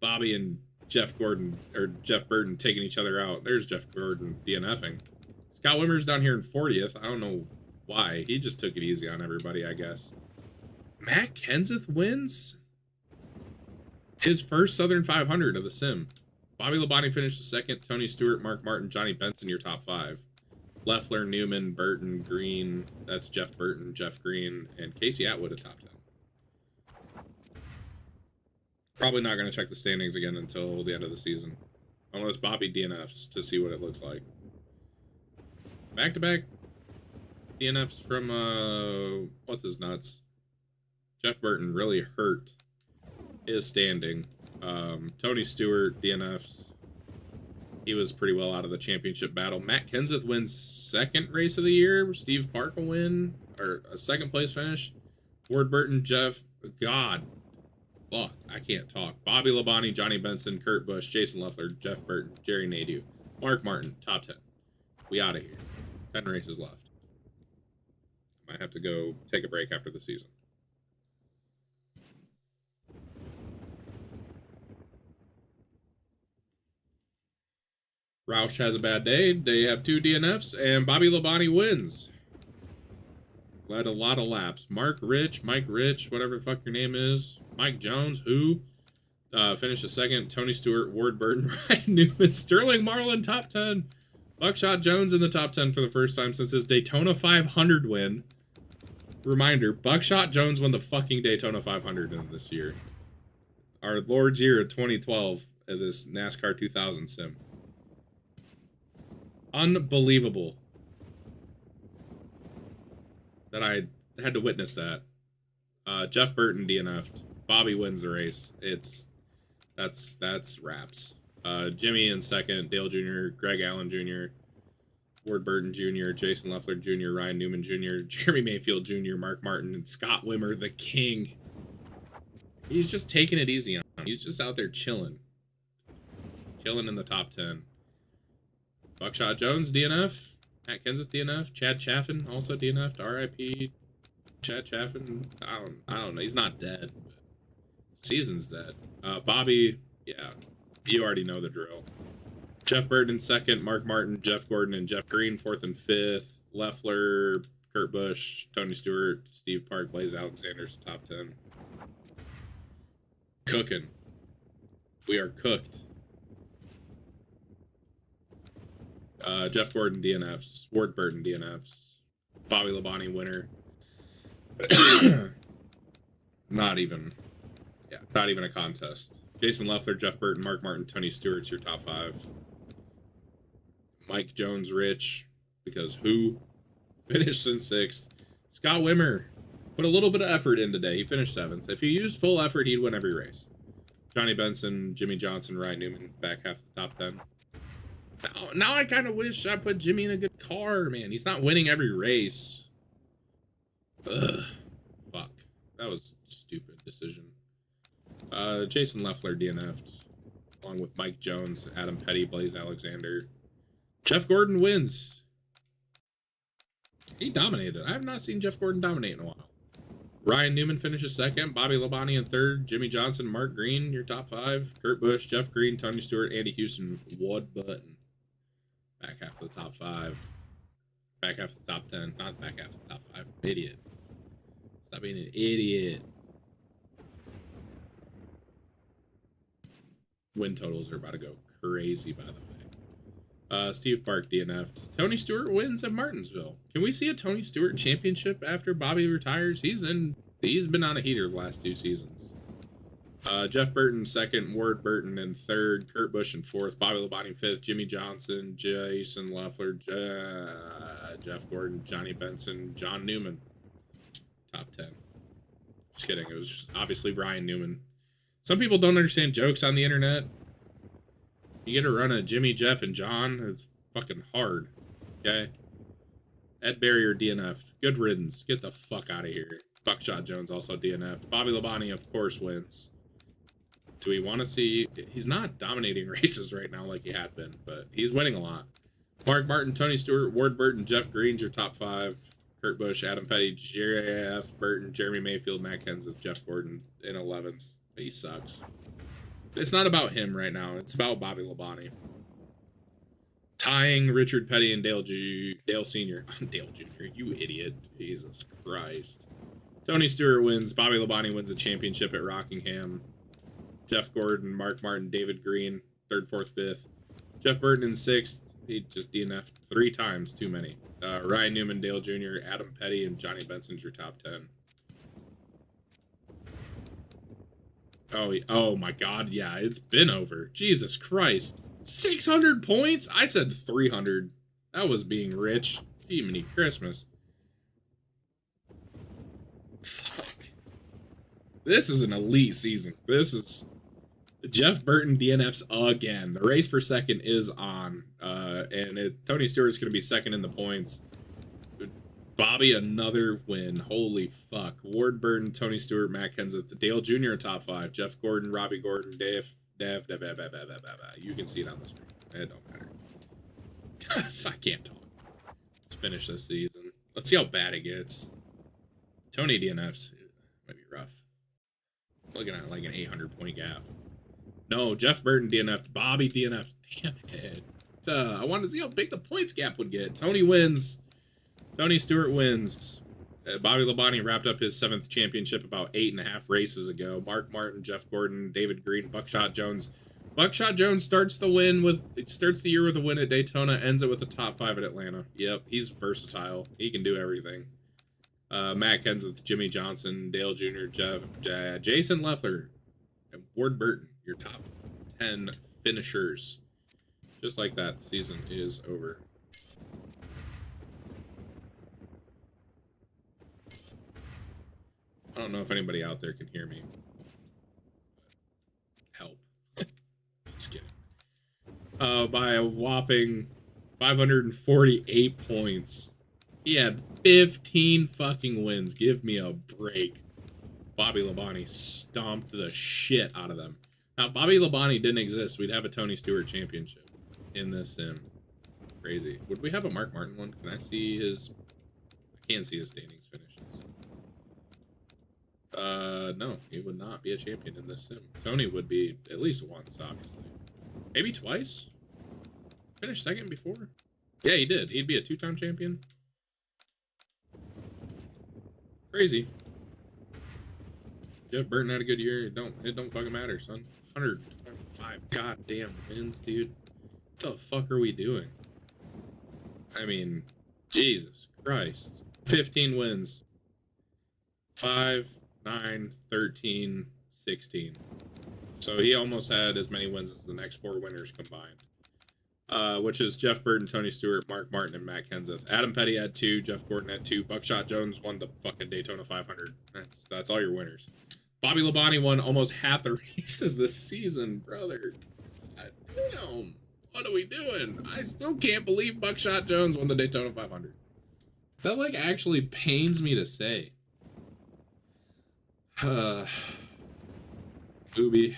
Bobby and Jeff Gordon, or Jeff Burton taking each other out. There's Jeff Gordon DNFing. Scott Wimmer's down here in 40th. I don't know why. He just took it easy on everybody, I guess. Matt Kenseth wins his first Southern 500 of the sim. Bobby Labonte finished second. Tony Stewart, Mark Martin, Johnny Benson, your top 5. Leffler, Newman, Burton, Green. That's Jeff Burton, Jeff Green, and Casey Atwood a top 10. Probably not going to check the standings again until the end of the season. Unless Bobby DNFs to see what it looks like. Back-to-back DNFs from, what's his nuts? Jeff Burton really hurt his standing. Tony Stewart DNFs. He was pretty well out of the championship battle. Matt Kenseth wins second race of the year. Steve Park will win, or a second place finish. Ward Burton, Jeff, God, fuck, I can't talk. Bobby Labonte, Johnny Benson, Kurt Busch, Jason Leffler, Jeff Burton, Jerry Nadeau, Mark Martin, top 10. We out of here. 10 races left. Might have to go take a break after the season. Roush has a bad day. They have 2 DNFs, and Bobby Labonte wins. Led a lot of laps. Mike Rich, whatever the fuck your name is. Mike Jones, who? Finished a second. Tony Stewart, Ward Burton, Ryan Newman, Sterling Marlin, top 10. Buckshot Jones in the top 10 for the first time since his Daytona 500 win. Reminder, Buckshot Jones won the fucking Daytona 500 in this year. Our Lord's year of 2012 at this NASCAR 2000 sim. Unbelievable that I had to witness that. Jeff Burton DNF'd. Bobby wins the race. That's wraps. Jimmy in second, Dale Jr., Greg Allen Jr., Ward Burton Jr., Jason Leffler Jr., Ryan Newman Jr., Jeremy Mayfield Jr., Mark Martin, and Scott Wimmer, the king. He's just taking it easy on him. He's just out there chilling. Chilling in the top 10. Buckshot Jones, DNF. Matt Kenseth, DNF. Chad Chaffin, also DNF'd. RIP. Chad Chaffin. I don't know. He's not dead. But season's dead. Bobby, yeah. You already know the drill. Jeff Burton second. Mark Martin, Jeff Gordon, and Jeff Green 4th and 5th. Leffler, Kurt Busch, Tony Stewart, Steve Park, Blaze Alexander's top 10. Cooking. We are cooked. Jeff Gordon DNFs, Ward Burton DNFs, Bobby Labonte winner. Not even a contest. Jason Leffler, Jeff Burton, Mark Martin, Tony Stewart's your top 5. Mike Jones, Rich, because who? Finished in 6th. Scott Wimmer put a little bit of effort in today. He finished 7th. If he used full effort, he'd win every race. Johnny Benson, Jimmy Johnson, Ryan Newman, back half the top 10. Now I kind of wish I put Jimmy in a good car, man. He's not winning every race. Ugh. Fuck. That was a stupid decision. Jason Leffler DNF'd, along with Mike Jones, Adam Petty, Blaze Alexander. Jeff Gordon wins. He dominated. I have not seen Jeff Gordon dominate in a while. Ryan Newman finishes 2nd. Bobby Labonte in 3rd. Jimmy Johnson, Mark Green, your top 5. Kurt Busch, Jeff Green, Tony Stewart, Andy Houston, Ward Burton. Back half of the top 5. Back half of the top 10. Not back half of the top 5. Idiot. Stop being an idiot. Win totals are about to go crazy, by the way. Steve Park DNF'd. Tony Stewart wins at Martinsville. Can we see a Tony Stewart championship after Bobby retires? He's been on a heater the last 2 seasons. Jeff Burton second, Ward Burton in third, Kurt Busch in fourth, Bobby Labonte fifth, Jimmy Johnson, Jason Leffler, Jeff Gordon, Johnny Benson, John Newman. Top 10. Just kidding. It was obviously Ryan Newman. Some people don't understand jokes on the internet. You get a run of Jimmy, Jeff, and John. It's fucking hard. Okay? Ed Barrier DNF. Good riddance. Get the fuck out of here. Buckshot Jones also DNF. Bobby Labonte, of course, wins. Do we want to see... He's not dominating races right now like he had been, but he's winning a lot. Mark Martin, Tony Stewart, Ward Burton, Jeff Green's your top 5. Kurt Busch, Adam Petty, Jeff Burton, Jeremy Mayfield, Matt Kenseth, Jeff Gordon in 11th. He sucks. It's not about him right now. It's about Bobby Labonte. Tying Richard Petty and Dale Sr. Dale Jr., you idiot. Jesus Christ. Tony Stewart wins. Bobby Labonte wins the championship at Rockingham. Jeff Gordon, Mark Martin, David Green, 3rd, 4th, 5th. Jeff Burton in 6th. He just DNF'd 3 times. Too many. Ryan Newman, Dale Jr., Adam Petty, and Johnny Benson's your top 10. Oh my God, yeah, it's been over. Jesus Christ. 600 points? I said 300. That was being rich. Jiminy Christmas. Fuck. This is an elite season. This is... Jeff Burton DNFs again. The race for second is on. Tony Stewart's going to be second in the points. Bobby, another win. Holy fuck. Ward Burton, Tony Stewart, Matt Kenseth, Dale Jr. top 5. Jeff Gordon, Robbie Gordon, Dave. You can see it on the screen. It don't matter. I can't talk. Let's finish this season. Let's see how bad it gets. Tony DNFs. Might be rough. Looking at like an 800 point gap. No, Jeff Burton DNF'd. Bobby DNF'd. Damn it. I wanted to see how big the points gap would get. Tony wins. Tony Stewart wins. Bobby Labonte wrapped up his 7th championship about 8.5 races ago. Mark Martin, Jeff Gordon, David Green, Buckshot Jones. Buckshot Jones starts the year with a win at Daytona, ends it with the top 5 at Atlanta. Yep, he's versatile. He can do everything. Matt Kenseth, Jimmy Johnson, Dale Jr., Jason Leffler, and Ward Burton, your top 10 finishers. Just like that, the season is over. I don't know if anybody out there can hear me. Help. Just kidding. By a whopping 548 points. He had 15 fucking wins. Give me a break. Bobby Labonte stomped the shit out of them. Now, if Bobby Labonte didn't exist, we'd have a Tony Stewart championship in this sim. Crazy. Would we have a Mark Martin one? Can I see his... I can't see his standings finishes. No, he would not be a champion in this sim. Tony would be at least once, obviously. Maybe twice? Finished second before? Yeah, he did. He'd be a 2-time champion. Crazy. Jeff Burton had a good year. It don't fucking matter, son. 125 goddamn wins, dude. What the fuck are we doing? I mean, Jesus Christ. 15 wins. 5, 9, 13, 16. So he almost had as many wins as the next 4 winners combined. Which is Jeff Burton, Tony Stewart, Mark Martin, and Matt Kenseth. Adam Petty had 2, Jeff Gordon had 2, Buckshot Jones won the fucking Daytona 500. That's all your winners. Bobby Labonte won almost half the races this season, brother. God damn. What are we doing? I still can't believe Buckshot Jones won the Daytona 500. That, like, actually pains me to say. Booby.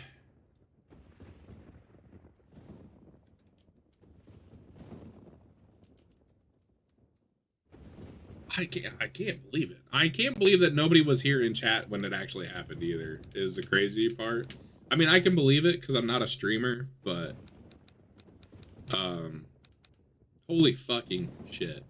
I can't believe it. I can't believe that nobody was here in chat when it actually happened either, is the crazy part. I mean, I can believe it because I'm not a streamer, but holy fucking shit.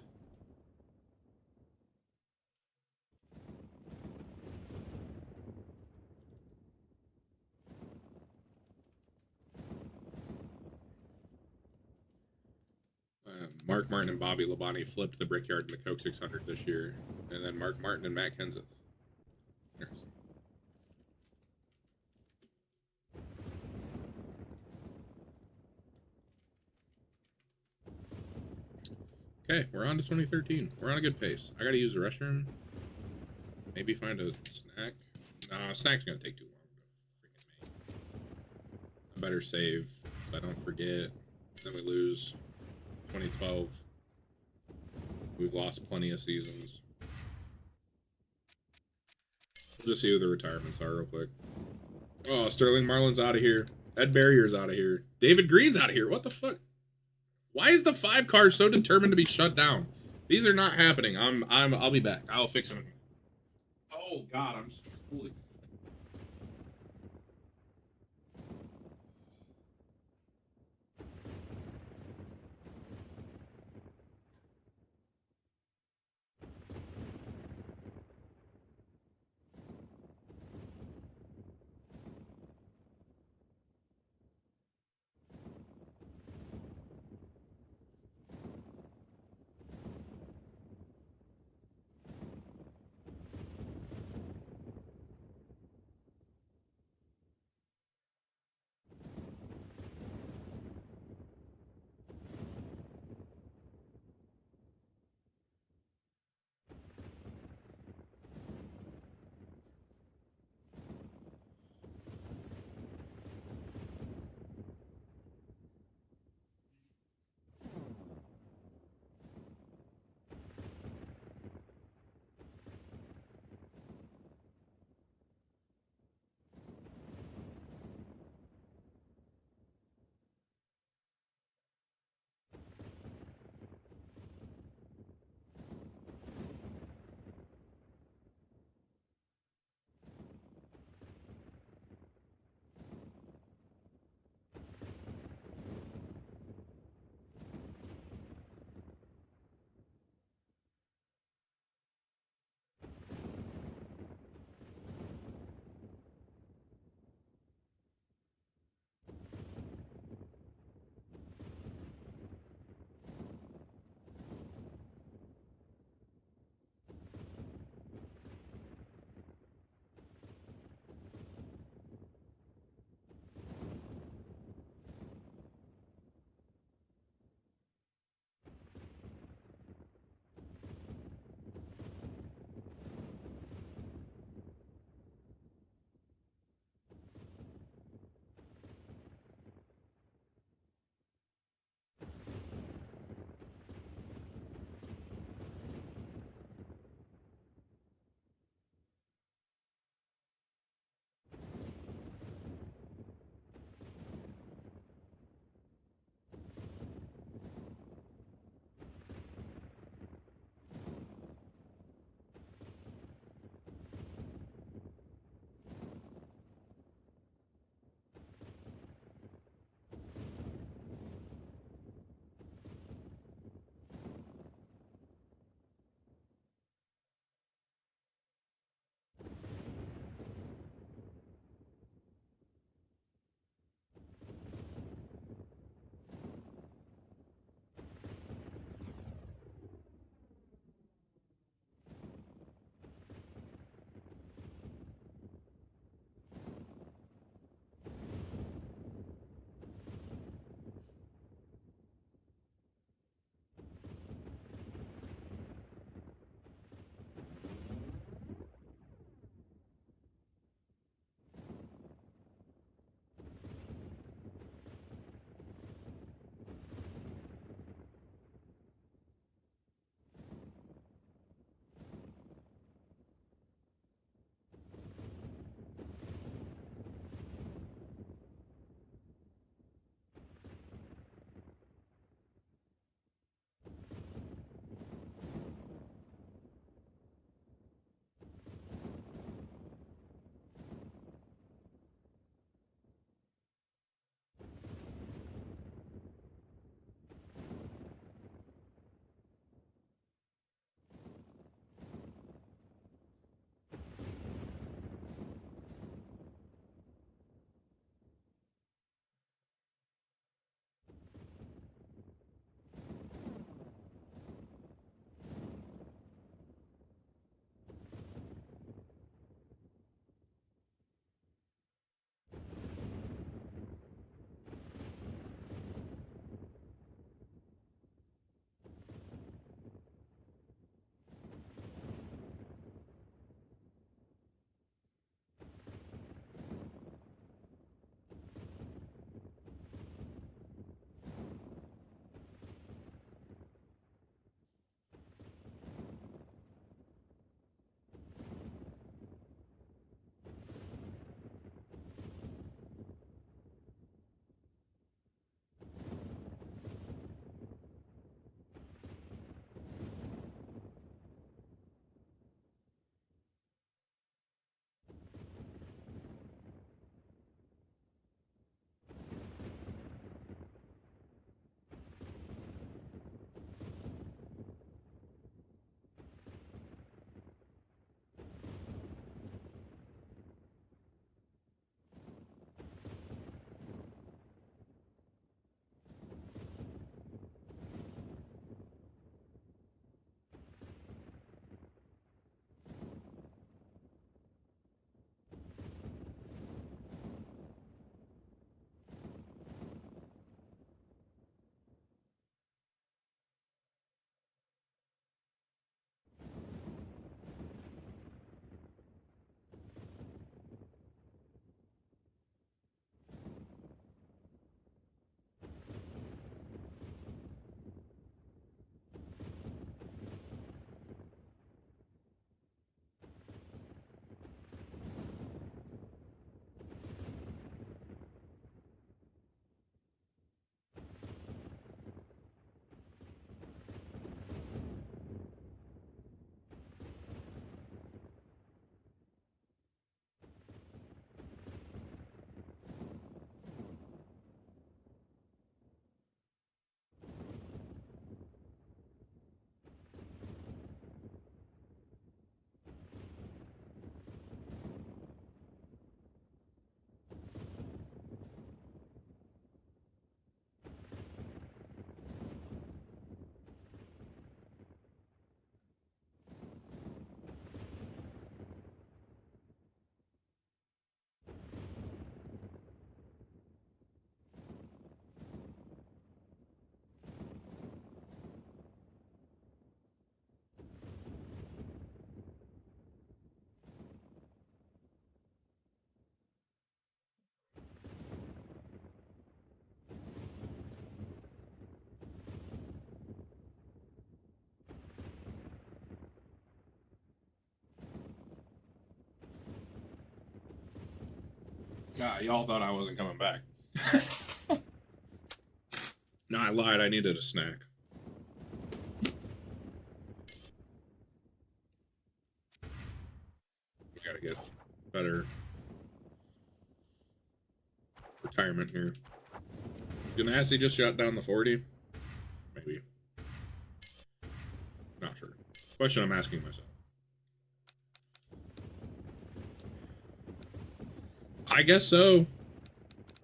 Mark Martin and Bobby Labonte flipped the Brickyard in the Coke 600 this year. And then Mark Martin and Matt Kenseth. Okay, we're on to 2013. We're on a good pace. I gotta use the restroom. Maybe find a snack. Nah, snack's gonna take too long to freaking make. I better save so I don't forget. Then we lose 2012. We've lost plenty of seasons. We'll just see who the retirements are real quick. Oh, Sterling Marlin's out of here. Ed Barrier's out of here. David Green's out of here. What the fuck? Why is the 5 car so determined to be shut down? These are not happening. I'll be back. I'll fix them. Oh god, I'm just holy. Y'all thought I wasn't coming back. No, I lied. I needed a snack. We gotta get better retirement here. Ganassi just shot down the 40? Maybe. Not sure. Question I'm asking myself. I guess so.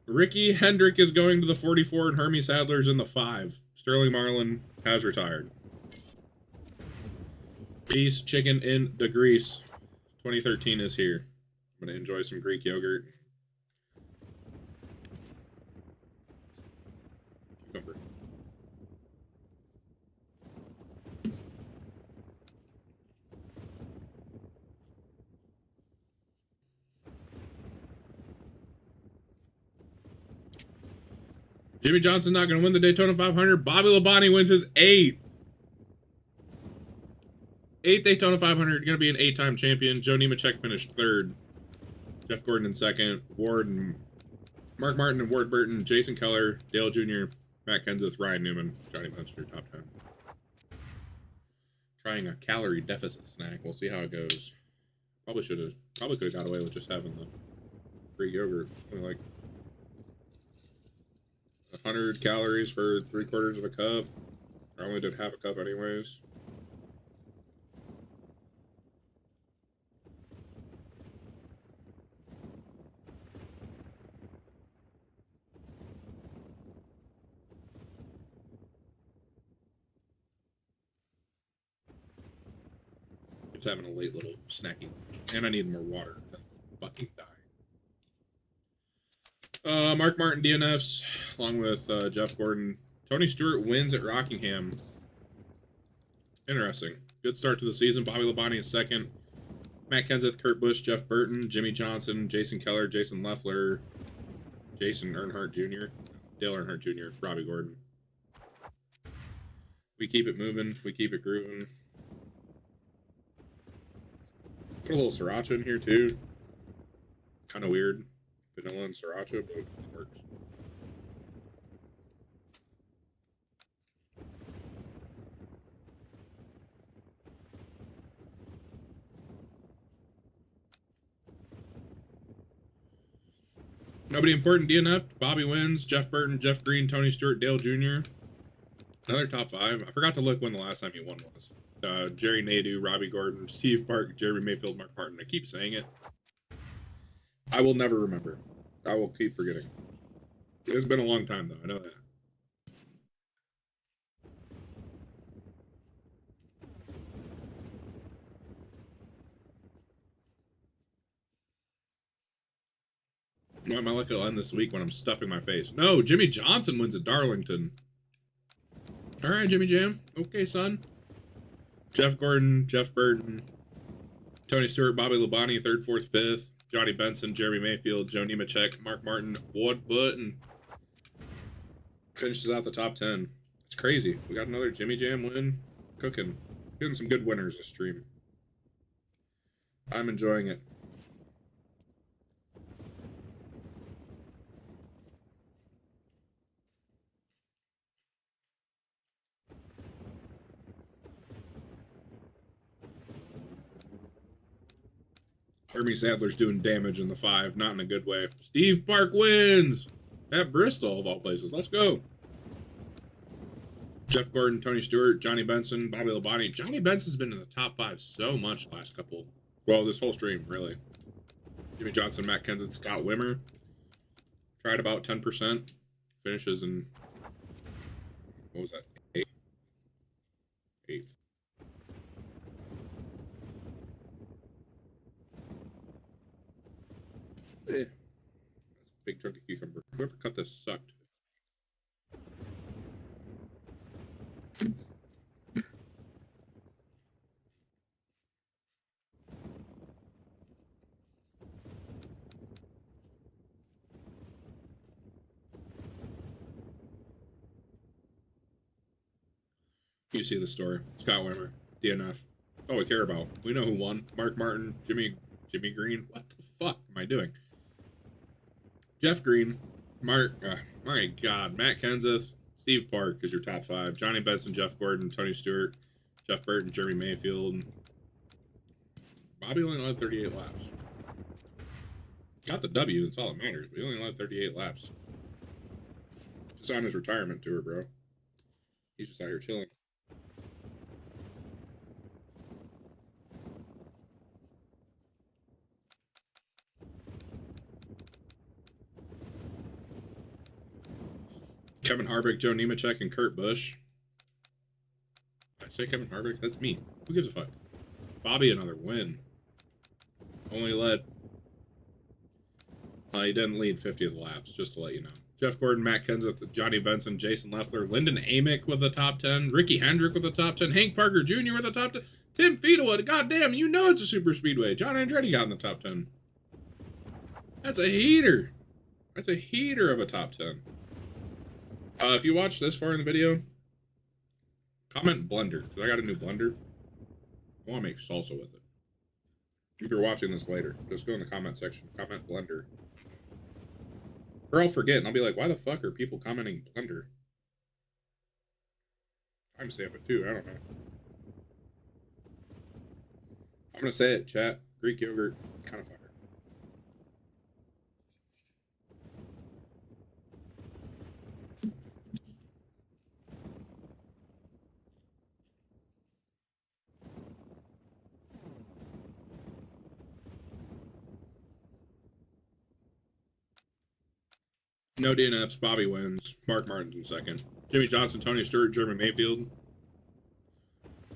Ricky Hendrick is going to the 44 and Hermie Sadler's in the 5. Sterling Marlin has retired. Peace, chicken in the grease. 2013 is here. I'm going to enjoy some Greek yogurt. Cucumber. Jimmy Johnson not going to win the Daytona 500. Bobby Labonte wins his 8th. 8th Daytona 500. Going to be an 8-time champion. Joe Nemechek finished 3rd. Jeff Gordon in 2nd. Ward and Mark Martin and Ward Burton. Jason Keller. Dale Jr. Matt Kenseth. Ryan Newman. Johnny Munster. Top 10. Trying a calorie deficit snack. We'll see how it goes. Probably could have got away with just having the Greek yogurt. Only like 100 calories for 3/4 of a cup. I only did half a cup anyways. Just having a late little snacky. And I need more water. I'm fucking dying. Mark Martin DNFs, along with Jeff Gordon. Tony Stewart wins at Rockingham. Interesting. Good start to the season. Bobby Labonte is 2nd. Matt Kenseth, Kurt Busch, Jeff Burton, Jimmy Johnson, Jason Keller, Jason Leffler, Jason Earnhardt Jr., Dale Earnhardt Jr., Robbie Gordon. We keep it moving. We keep it grooving. Put a little sriracha in here, too. Kind of weird. Vanilla and sriracha, but it works. Nobody important DNF. Bobby wins. Jeff Burton, Jeff Green, Tony Stewart, Dale Jr. Another top 5. I forgot to look when the last time he won was. Jerry Nadeau, Robbie Gordon, Steve Park, Jeremy Mayfield, Mark Martin. I keep saying it. I will never remember. I will keep forgetting. It's been a long time, though. I know that. Why am I lucky it'll end this week when I'm stuffing my face? No, Jimmy Johnson wins at Darlington. All right, Jimmy Jam. Okay, son. Jeff Gordon, Jeff Burton, Tony Stewart, Bobby Labonte, 3rd, 4th, 5th. Johnny Benson, Jeremy Mayfield, Joe Nemechek, Mark Martin, Ward Burton. Finishes out the top 10. It's crazy. We got another Jimmy Jam win. Cooking. Getting some good winners this stream. I'm enjoying it. Hermie Sadler's doing damage in the 5, not in a good way. Steve Park wins! At Bristol, of all places. Let's go. Jeff Gordon, Tony Stewart, Johnny Benson, Bobby Labonte. Johnny Benson's been in the top 5 so much last couple. Well, this whole stream, really. Jimmy Johnson, Matt Kenseth, Scott Wimmer. Tried about 10%. Finishes in... What was that? 8th. That's a big chunk of cucumber. Whoever cut this sucked. You see the story. Scott Wimmer, DNF. All we care about. We know who won. Mark Martin, Jimmy Green. What the fuck am I doing? Jeff Green, my God, Matt Kenseth, Steve Park is your top 5. Johnny Benson, Jeff Gordon, Tony Stewart, Jeff Burton, Jeremy Mayfield. Bobby only led 38 laps. Got the W, that's all that matters, but he only led 38 laps. Just on his retirement tour, bro. He's just out here chilling. Kevin Harvick, Joe Nemechek, and Kurt Busch. Did I say Kevin Harvick? That's me. Who gives a fuck? Bobby, another win. Only led. He didn't lead 50th laps, just to let you know. Jeff Gordon, Matt Kenseth, Johnny Benson, Jason Leffler, Lyndon Amick with the top 10, Ricky Hendrick with the top 10, Hank Parker Jr. with the top 10, Tim Fiedlewood, goddamn, you know it's a super speedway. John Andretti got in the top 10. That's a heater. That's a heater of a top 10. If you watched this far in the video, comment blender, because I got a new blender. I want to make salsa with it. If you're watching this later, just go in the comment section, comment blender. Or I'll forget, and I'll be like, why the fuck are people commenting blender? Timestamp it too, I don't know. I'm gonna say it, chat. Greek yogurt, kind of fire. No DNFs, Bobby wins. Mark Martin's in second. Jimmy Johnson, Tony Stewart, Jeremy Mayfield.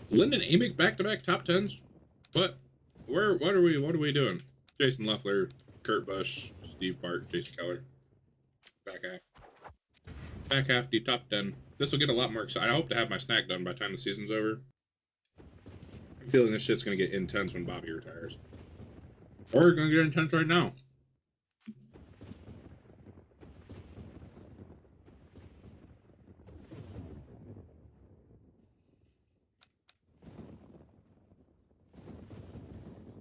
Lyndon Amick back-to-back top 10s? What? What are we doing? Jason Leffler, Kurt Busch, Steve Park, Jason Keller. Back half. Back half, the top 10. This will get a lot more exciting. I hope to have my snack done by the time the season's over. I'm feeling this shit's gonna get intense when Bobby retires. Or it's gonna get intense right now.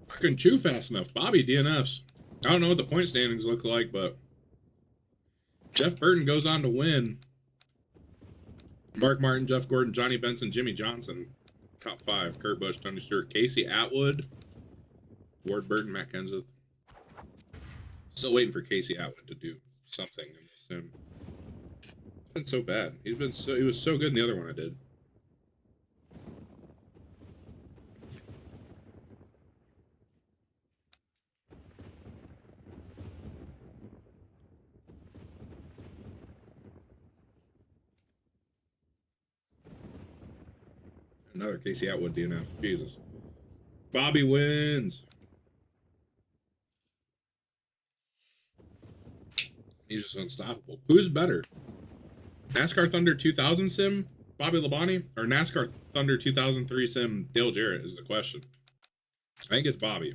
I couldn't chew fast enough. Bobby DNFs. I don't know what the point standings look like, but Jeff Burton goes on to win. Mark Martin, Jeff Gordon, Johnny Benson, Jimmy Johnson. Top 5. Kurt Busch, Tony Stewart, Casey Atwood, Ward Burton, Matt Kenseth. Still waiting for Casey Atwood to do something in the sim. It's been so bad. He was so good in the other one I did. Another Casey Atwood DNF. Jesus. Bobby wins. He's just unstoppable. Who's better? NASCAR Thunder 2000 sim, Bobby Labonte, or NASCAR Thunder 2003 sim, Dale Jarrett is the question. I think it's Bobby.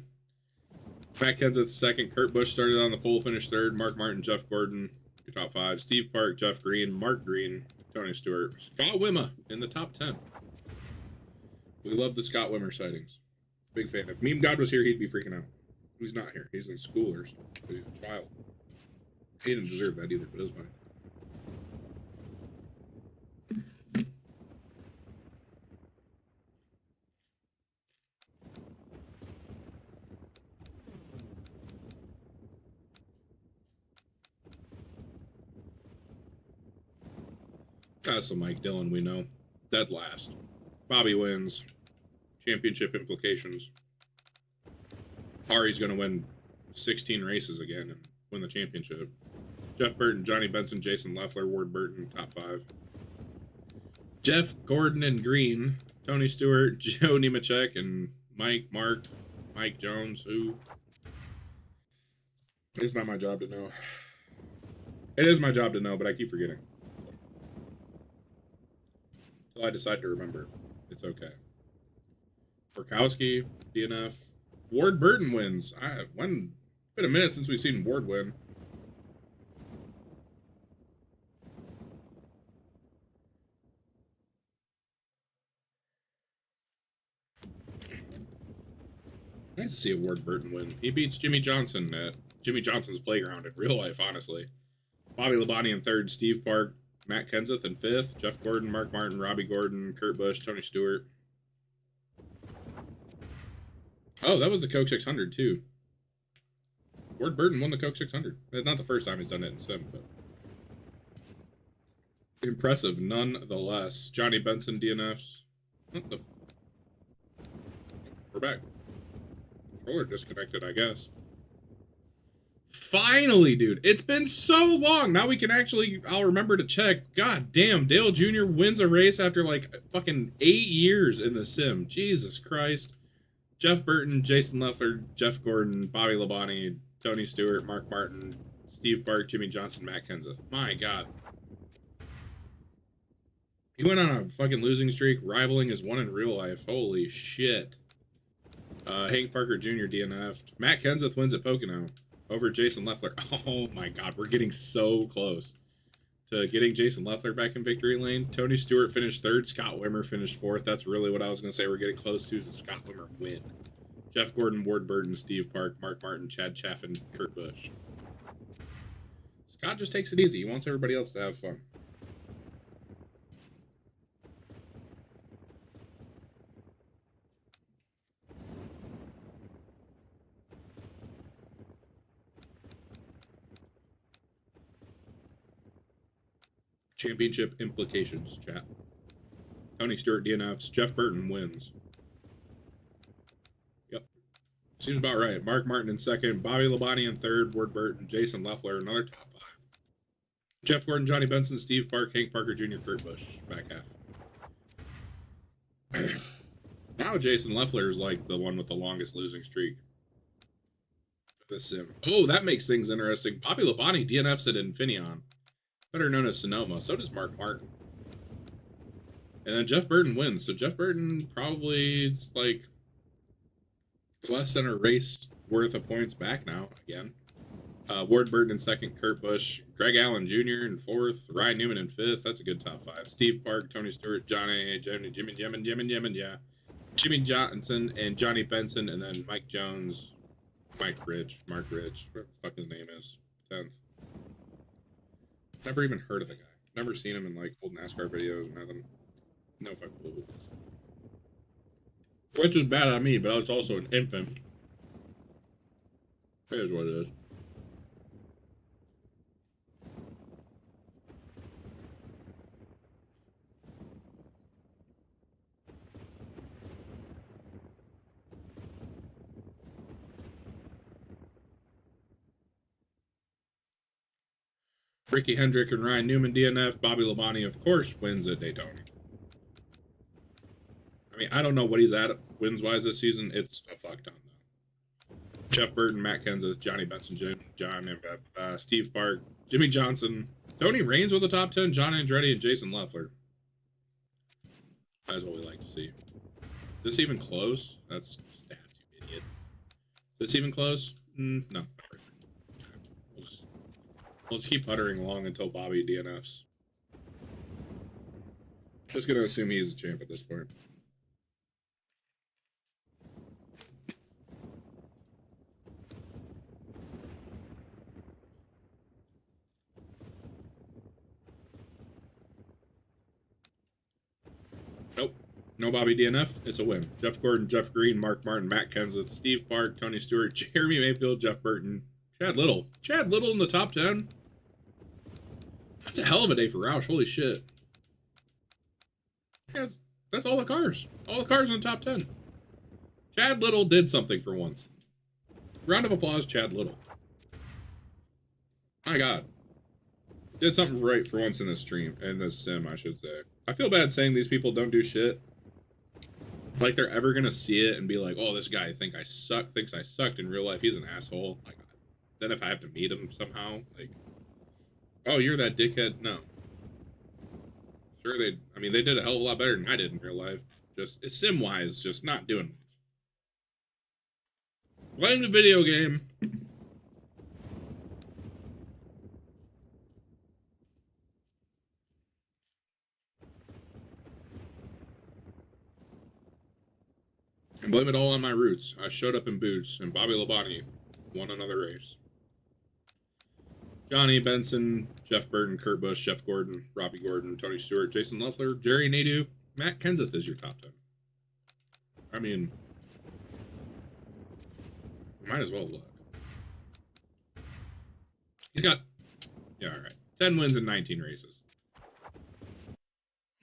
Matt Kenseth second. Kurt Busch started on the pole, finished third. Mark Martin, Jeff Gordon, your top 5. Steve Park, Jeff Green, Mark Green, Tony Stewart. Scott Wimmer in the top 10. We love the Scott Wimmer sightings. Big fan. If Meme God was here, he'd be freaking out. He's not here. He's in school or something. He's a child. He didn't deserve that either, but it was funny. That's the Mike Dillon we know. Dead last. Bobby wins. Championship implications. Ari's going to win 16 races again and win the championship. Jeff Burton, Johnny Benson, Jason Leffler, Ward Burton, top 5. Jeff Gordon and Green, Tony Stewart, Joe Nemechek, and Mike Jones, who... It's not my job to know. It is my job to know, but I keep forgetting. Until I decide to remember. It's okay. Burkowski, DNF. Ward Burton wins. Been a minute since we've seen Ward win. Nice to see a Ward Burton win. He beats Jimmy Johnson at Jimmy Johnson's playground in real life, honestly. Bobby Labonte in third, Steve Park, Matt Kenseth in fifth, Jeff Gordon, Mark Martin, Robbie Gordon, Kurt Busch, Tony Stewart. Oh, that was the Coke 600 too. Ward Burton won the Coke 600. It's not the first time he's done it in sim, but impressive nonetheless. Johnny Benson DNFs. What the? We're back. Controller disconnected, I guess. Finally, dude. It's been so long. Now we can actually, I'll remember to check. God damn, Dale Jr. wins a race after like fucking 8 years in the sim. Jesus Christ. Jeff Burton, Jason Leffler, Jeff Gordon, Bobby Labonte, Tony Stewart, Mark Martin, Steve Park, Jimmy Johnson, Matt Kenseth. My God. He went on a fucking losing streak, rivaling his one in real life. Holy shit. Hank Parker Jr. DNF'd. Matt Kenseth wins at Pocono over Jason Leffler. Oh my God, we're getting so close to getting Jason Leffler back in victory lane. Tony Stewart finished third. Scott Wimmer finished fourth. That's really what I was going to say. We're getting close to is the Scott Wimmer win. Jeff Gordon, Ward Burton, Steve Park, Mark Martin, Chad Chaffin, Kurt Busch. Scott just takes it easy. He wants everybody else to have fun. Championship implications, chat. Tony Stewart DNFs. Jeff Burton wins. Yep. Seems about right. Mark Martin in second. Bobby Labonte in third. Ward Burton. Jason Leffler, another top 5. Jeff Gordon, Johnny Benson, Steve Park, Hank Parker Jr., Kurt Busch. Back half. Now Jason Leffler is like the one with the longest losing streak. This sim. Oh, that makes things interesting. Bobby Labonte DNFs at Infineon, better known as Sonoma. So does Mark Martin. And then Jeff Burton wins. So Jeff Burton probably is like less than a race worth of points back now again. Ward Burton in second, Kurt Busch, Greg Allen Jr. in fourth, Ryan Newman in fifth. That's a good top 5. Steve Park, Tony Stewart, Jimmy Johnson, and Johnny Benson, and then Mike Jones, Mark Ridge, whatever the fuck his name is, 10th. Never even heard of the guy. Never seen him in like old NASCAR videos or nothing. No fucking clue who this is. Which is bad on me, but I was also an infant. It is what it is. Ricky Hendrick and Ryan Newman DNF. Bobby Labonte, of course, wins at Daytona. I mean, I don't know what he's at wins-wise this season. It's a fuck ton, though. Jeff Burton, Matt Kenseth, Johnny Benson, Steve Park, Jimmy Johnson, Tony Raines with the top 10, John Andretti, and Jason Leffler. That's what we like to see. Is this even close? That's stats, you idiot. Is this even close? No. We'll just keep puttering along until Bobby DNFs. Just gonna assume he's a champ at this point. Nope. No Bobby DNF. It's a win. Jeff Gordon, Jeff Green, Mark Martin, Matt Kenseth, Steve Park, Tony Stewart, Jeremy Mayfield, Jeff Burton, Chad Little. Chad Little in the top 10. That's a hell of a day for Roush. Holy shit. That's all the cars. All the cars in the top 10. Chad Little did something for once. Round of applause, Chad Little. My God. Did something right for once in this stream. In this sim, I should say. I feel bad saying these people don't do shit. Like they're ever gonna see it and be like, oh, this guy thinks I sucked in real life. He's an asshole. Like, then if I have to meet him somehow, like, oh, you're that dickhead? No. Sure, they did a hell of a lot better than I did in real life. Just, it's sim-wise, just not doing much. Blame the video game. And blame it all on my roots. I showed up in boots, and Bobby Labonte won another race. Johnny Benson, Jeff Burton, Kurt Busch, Jeff Gordon, Robbie Gordon, Tony Stewart, Jason Leffler, Jerry Nadeau, Matt Kenseth is your top 10. I mean, might as well look. He's got, yeah, all right, 10 wins in 19 races.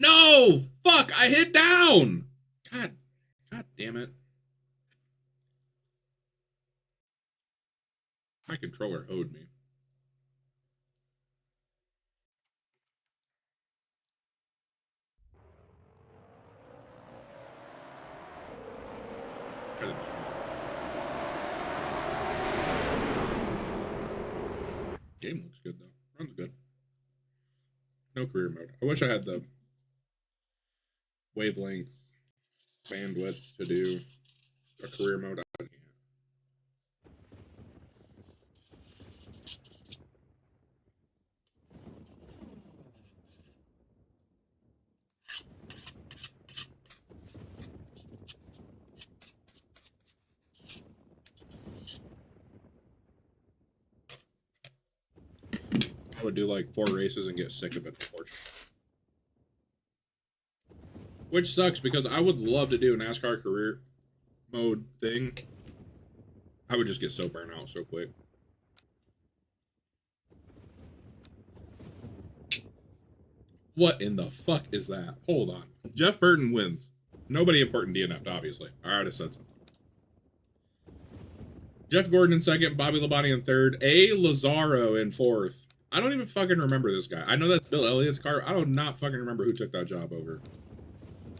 No! Fuck! I hit down! God damn it. My controller owed me. Game looks good though. Runs good. No career mode. I wish I had the wavelength bandwidth to do a career mode. I can't. I would do like 4 races and get sick of it, unfortunately. Which sucks because I would love to do a NASCAR career mode thing. I would just get so burnt out so quick. What in the fuck is that? Hold on. Jeff Burton wins. Nobody important DNF'd, obviously. I already said something. Jeff Gordon in second, Bobby Labonte in third, A. Lazaro in fourth. I don't even fucking remember this guy. I know that's Bill Elliott's car. I do not fucking remember who took that job over.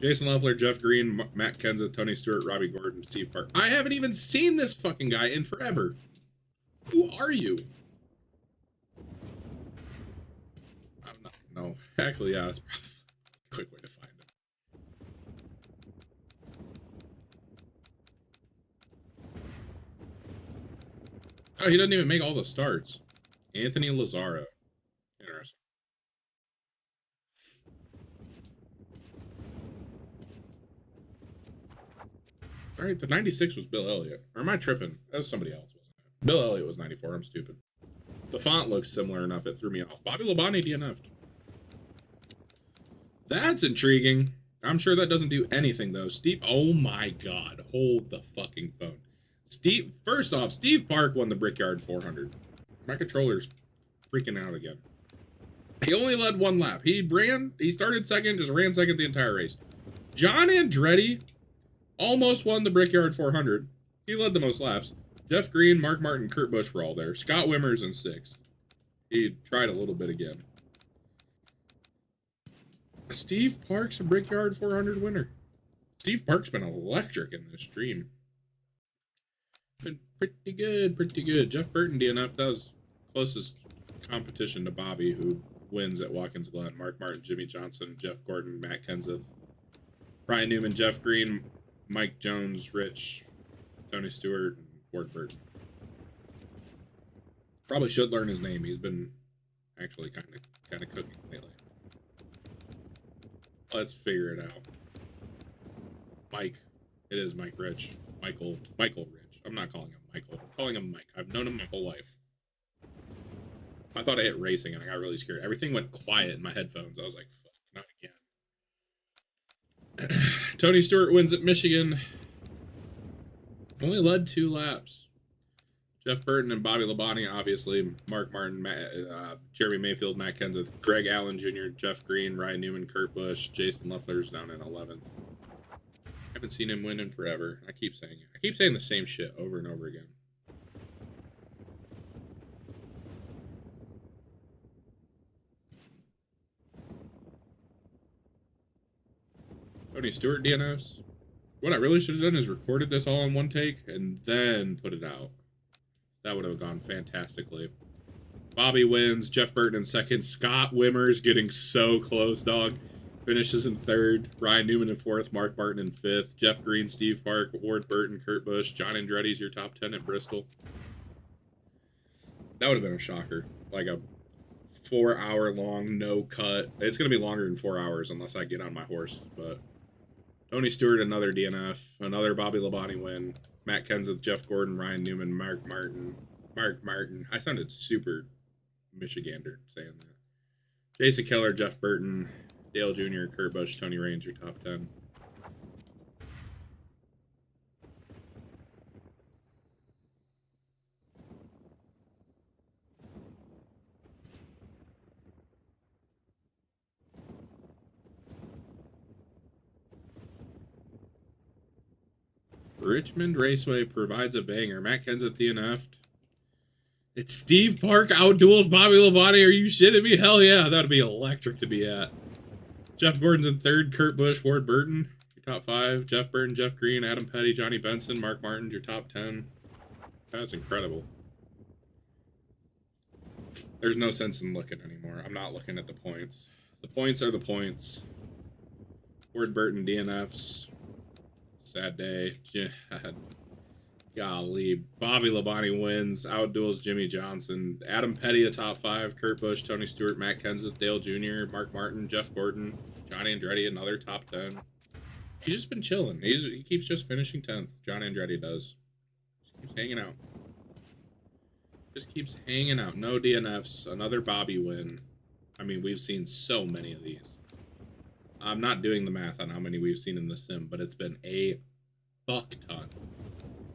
Jason Leffler, Jeff Green, Matt Kenseth, Tony Stewart, Robbie Gordon, Steve Park. I haven't even seen this fucking guy in forever. Who are you? I'm not. No. Actually, yeah, that's probably a quick way to find him. Oh, he doesn't even make all the starts. Anthony Lazaro. Interesting. All right, the 96 was Bill Elliott. Or am I tripping? That was somebody else, wasn't it? Bill Elliott was 94. I'm stupid. The font looks similar enough. It threw me off. Bobby Labonte DNF'd. That's intriguing. I'm sure that doesn't do anything, though. Steve, oh my God. Hold the fucking phone. Steve, first off, Steve Park won the Brickyard 400. My controller's freaking out again. He only led 1 lap. He started second, just ran second the entire race. John Andretti almost won the Brickyard 400. He led the most laps. Jeff Green, Mark Martin, Kurt Busch were all there. Scott Wimmer's in 6th. He tried a little bit again. Steve Park's a Brickyard 400 winner. Steve Park's been electric in this stream. Been pretty good, pretty good. Jeff Burton DNF, that was closest competition to Bobby, who wins at Watkins Glen. Mark Martin, Jimmy Johnson, Jeff Gordon, Matt Kenseth, Brian Newman, Jeff Green, Mike Jones, Rich, Tony Stewart, and Ward Burton. Probably should learn his name. He's been actually kind of cooking lately. Let's figure it out. Mike. It is Mike Rich. Michael Rich. I'm not calling him Michael. I'm calling him Mike. I've known him my whole life. I thought I hit racing and I got really scared. Everything went quiet in my headphones. I was like, fuck, not again. Tony Stewart wins at Michigan. Only led 2 laps. Jeff Burton and Bobby Labonte, obviously. Mark Martin, Jeremy Mayfield, Matt Kenseth, Greg Allen Jr., Jeff Green, Ryan Newman, Kurt Busch, Jason Leffler's down in 11th. I haven't seen him win in forever. I keep saying it. I keep saying the same shit over and over again. Tony Stewart DNFs. What I really should have done is recorded this all in one take and then put it out. That would have gone fantastically. Bobby wins. Jeff Burton in second. Scott Wimmer's getting so close, dog. Finishes in 3rd. Ryan Newman in 4th. Mark Martin in 5th. Jeff Green, Steve Park, Ward Burton, Kurt Busch. John Andretti's your top 10 at Bristol. That would have been a shocker. Like a 4-hour long no cut. It's going to be longer than 4 hours unless I get on my horse. But Tony Stewart, another DNF. Another Bobby Labonte win. Matt Kenseth, Jeff Gordon, Ryan Newman, Mark Martin. I sounded super Michigander saying that. Jason Keller, Jeff Burton, Dale Jr., Kurt Busch, Tony Raines, your top 10. Richmond Raceway provides a banger. Matt Kenseth DNF'd. It's Steve Park outduels Bobby Labonte. Are you shitting me? Hell yeah, that'd be electric to be at. Jeff Gordon's in third. Kurt Busch, Ward Burton, your top 5. Jeff Burton, Jeff Green, Adam Petty, Johnny Benson, Mark Martin, your top 10. That's incredible. There's no sense in looking anymore. I'm not looking at the points. The points are the points. Ward Burton DNFs. Sad day. Golly. Bobby Labonte wins. Outduels Jimmy Johnson. Adam Petty, a top 5. Kurt Busch, Tony Stewart, Matt Kenseth, Dale Jr., Mark Martin, Jeff Gordon, Johnny Andretti, another top 10. He's just been chilling. He keeps just finishing 10th. Johnny Andretti does. Just keeps hanging out. Just keeps hanging out. No DNFs. Another Bobby win. I mean, we've seen so many of these. I'm not doing the math on how many we've seen in the sim, but it's been a fuck ton.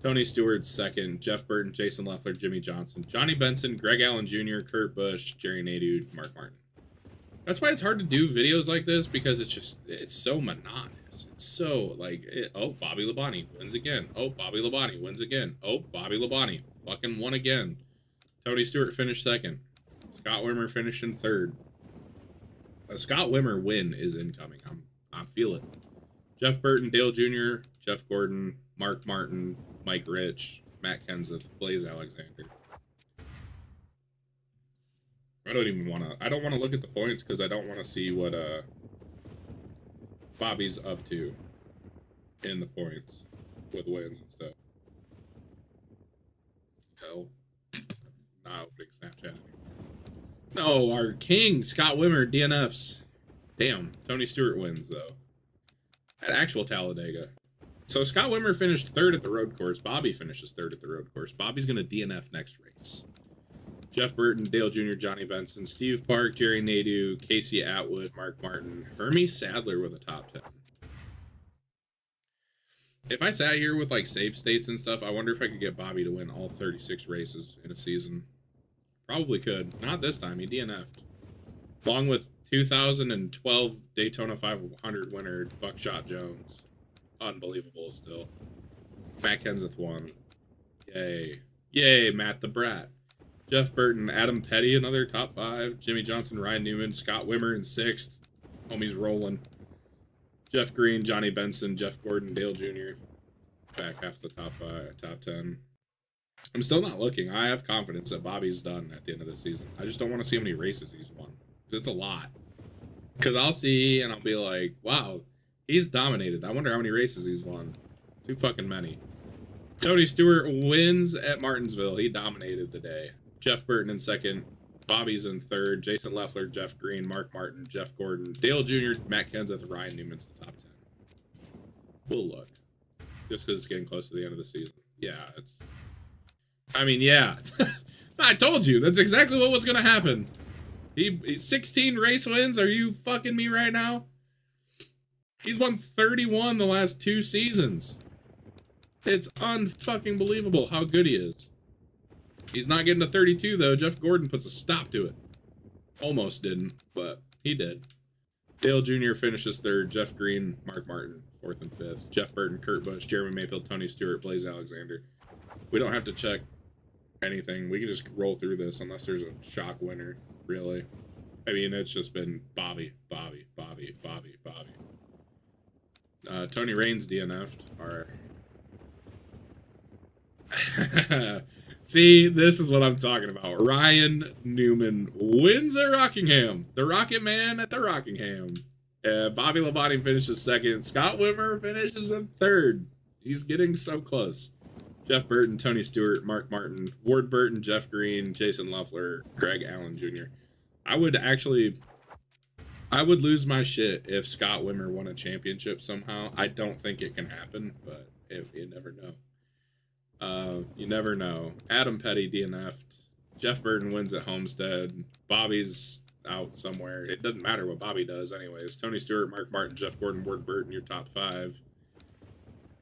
Tony Stewart second, Jeff Burton, Jason Leffler, Jimmy Johnson, Johnny Benson, Greg Allen Jr., Kurt Busch, Jerry Nadeau, Mark Martin. That's why it's hard to do videos like this, because it's so monotonous. It's so like, oh, Bobby Labonte wins again. Oh, Bobby Labonte wins again. Oh, Bobby Labonte fucking won again. Tony Stewart finished second. Scott Wimmer finished in third. A Scott Wimmer win is incoming. I feel it. Jeff Burton, Dale Jr., Jeff Gordon, Mark Martin, Mike Rich, Matt Kenseth, Blaze Alexander. I don't want to look at the points because I don't want to see what Bobby's up to in the points with wins and stuff. Hell. Not opening Snapchat anymore. No, our king, Scott Wimmer, DNFs. Damn, Tony Stewart wins, though. At actual Talladega. So Scott Wimmer finished third at the road course. Bobby finishes third at the road course. Bobby's going to DNF next race. Jeff Burton, Dale Jr., Johnny Benson, Steve Park, Jerry Nadeau, Casey Atwood, Mark Martin, Hermie Sadler with a top 10. If I sat here with like save states and stuff, I wonder if I could get Bobby to win all 36 races in a season. Probably could. Not this time. He DNF'd. Along with 2012 Daytona 500 winner Buckshot Jones. Unbelievable still. Matt Kenseth won. Yay. Yay, Matt the Brat. Jeff Burton, Adam Petty, another top 5. Jimmy Johnson, Ryan Newman, Scott Wimmer in 6th. Homie's rolling. Jeff Green, Johnny Benson, Jeff Gordon, Dale Jr. Back half the top 5, top 10. I'm still not looking. I have confidence that Bobby's done at the end of the season. I just don't want to see how many races he's won. It's a lot. Because I'll see and I'll be like, wow, he's dominated. I wonder how many races he's won. Too fucking many. Tony Stewart wins at Martinsville. He dominated the day. Jeff Burton in second. Bobby's in third. Jason Leffler, Jeff Green, Mark Martin, Jeff Gordon, Dale Jr., Matt Kenseth, Ryan Newman's the top 10. We'll look. Just because it's getting close to the end of the season. Yeah, it's... I mean, yeah. I told you. That's exactly what was going to happen. He 16 race wins. Are you fucking me right now? He's won 31 the last 2 seasons. It's unfucking believable how good he is. He's not getting to 32, though. Jeff Gordon puts a stop to it. Almost didn't, but he did. Dale Jr. finishes third. Jeff Green, Mark Martin, 4th and 5th. Jeff Burton, Kurt Busch, Jeremy Mayfield, Tony Stewart, Blaze Alexander. We don't have to check anything. We can just roll through this unless there's a shock winner, really. I mean, it's just been Bobby. Tony Raines DNF'd. See, this is what I'm talking about. Ryan Newman wins at Rockingham. The Rocket Man at the Rockingham. Bobby Labonte finishes second. Scott Wimmer finishes in third. He's getting so close. Jeff Burton, Tony Stewart, Mark Martin, Ward Burton, Jeff Green, Jason Leffler, Greg Allen Jr. I would lose my shit if Scott Wimmer won a championship somehow. I don't think it can happen, but you never know. You never know. Adam Petty DNF'd. Jeff Burton wins at Homestead. Bobby's out somewhere. It doesn't matter what Bobby does anyways. Tony Stewart, Mark Martin, Jeff Gordon, Ward Burton, your top 5.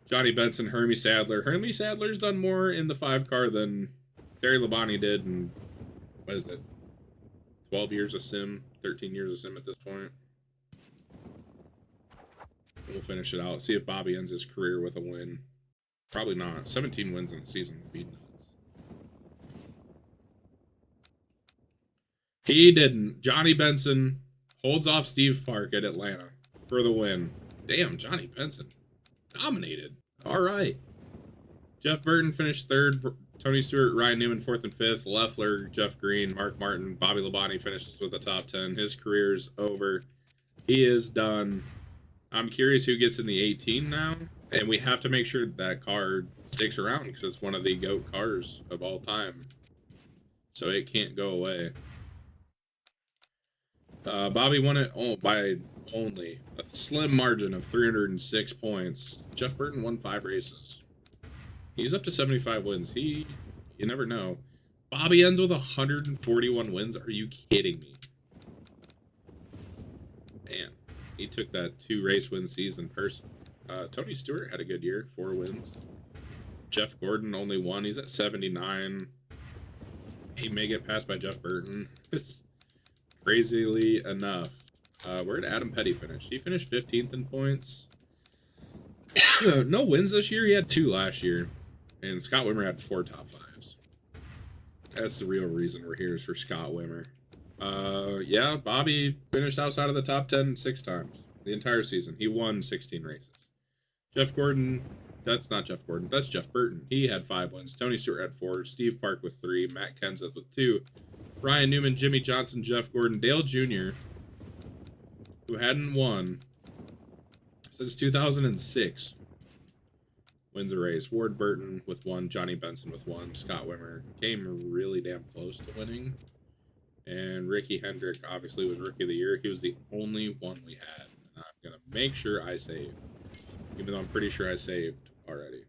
Johnny Benson, Hermie Sadler. Hermie Sadler's done more in the 5 car than Terry Labonte did in, what is it, 12 years of sim, 13 years of sim at this point. We'll finish it out. See if Bobby ends his career with a win. Probably not. 17 wins in the season would be nuts. He didn't. Johnny Benson holds off Steve Park at Atlanta for the win. Damn, Johnny Benson. Dominated. All right. Jeff Burton finished 3rd. Tony Stewart, Ryan Newman 4th and 5th. Leffler, Jeff Green, Mark Martin, Bobby Labonte finishes with the top 10. His career's over. He is done. I'm curious who gets in the 18 now. And we have to make sure that car sticks around because it's one of the GOAT cars of all time. So it can't go away. Bobby won it by only a slim margin of 306 points. Jeff Burton won 5 races. He's up to 75 wins. You never know. Bobby ends with 141 wins. Are you kidding me? Man, he took that 2 race win season personally. Tony Stewart had a good year, 4 wins. Jeff Gordon only 1. He's at 79. He may get passed by Jeff Burton. It's crazily enough. Where did Adam Petty finish? He finished 15th in points. No wins this year. He had 2 last year. And Scott Wimmer had 4 top 5s. That's the real reason we're here, is for Scott Wimmer. Yeah, Bobby finished outside of the top 10 6 times. The entire season. He won 16 races. Jeff Gordon, that's not Jeff Gordon, that's Jeff Burton. He had 5 wins. Tony Stewart had 4. Steve Park with 3. Matt Kenseth with 2. Ryan Newman, Jimmy Johnson, Jeff Gordon, Dale Jr., who hadn't won since 2006, wins a race. Ward Burton with 1. Johnny Benson with 1. Scott Wimmer came really damn close to winning. And Ricky Hendrick obviously was Rookie of the Year. He was the only one we had. And I'm going to make sure I save. Even though I'm pretty sure I saved already.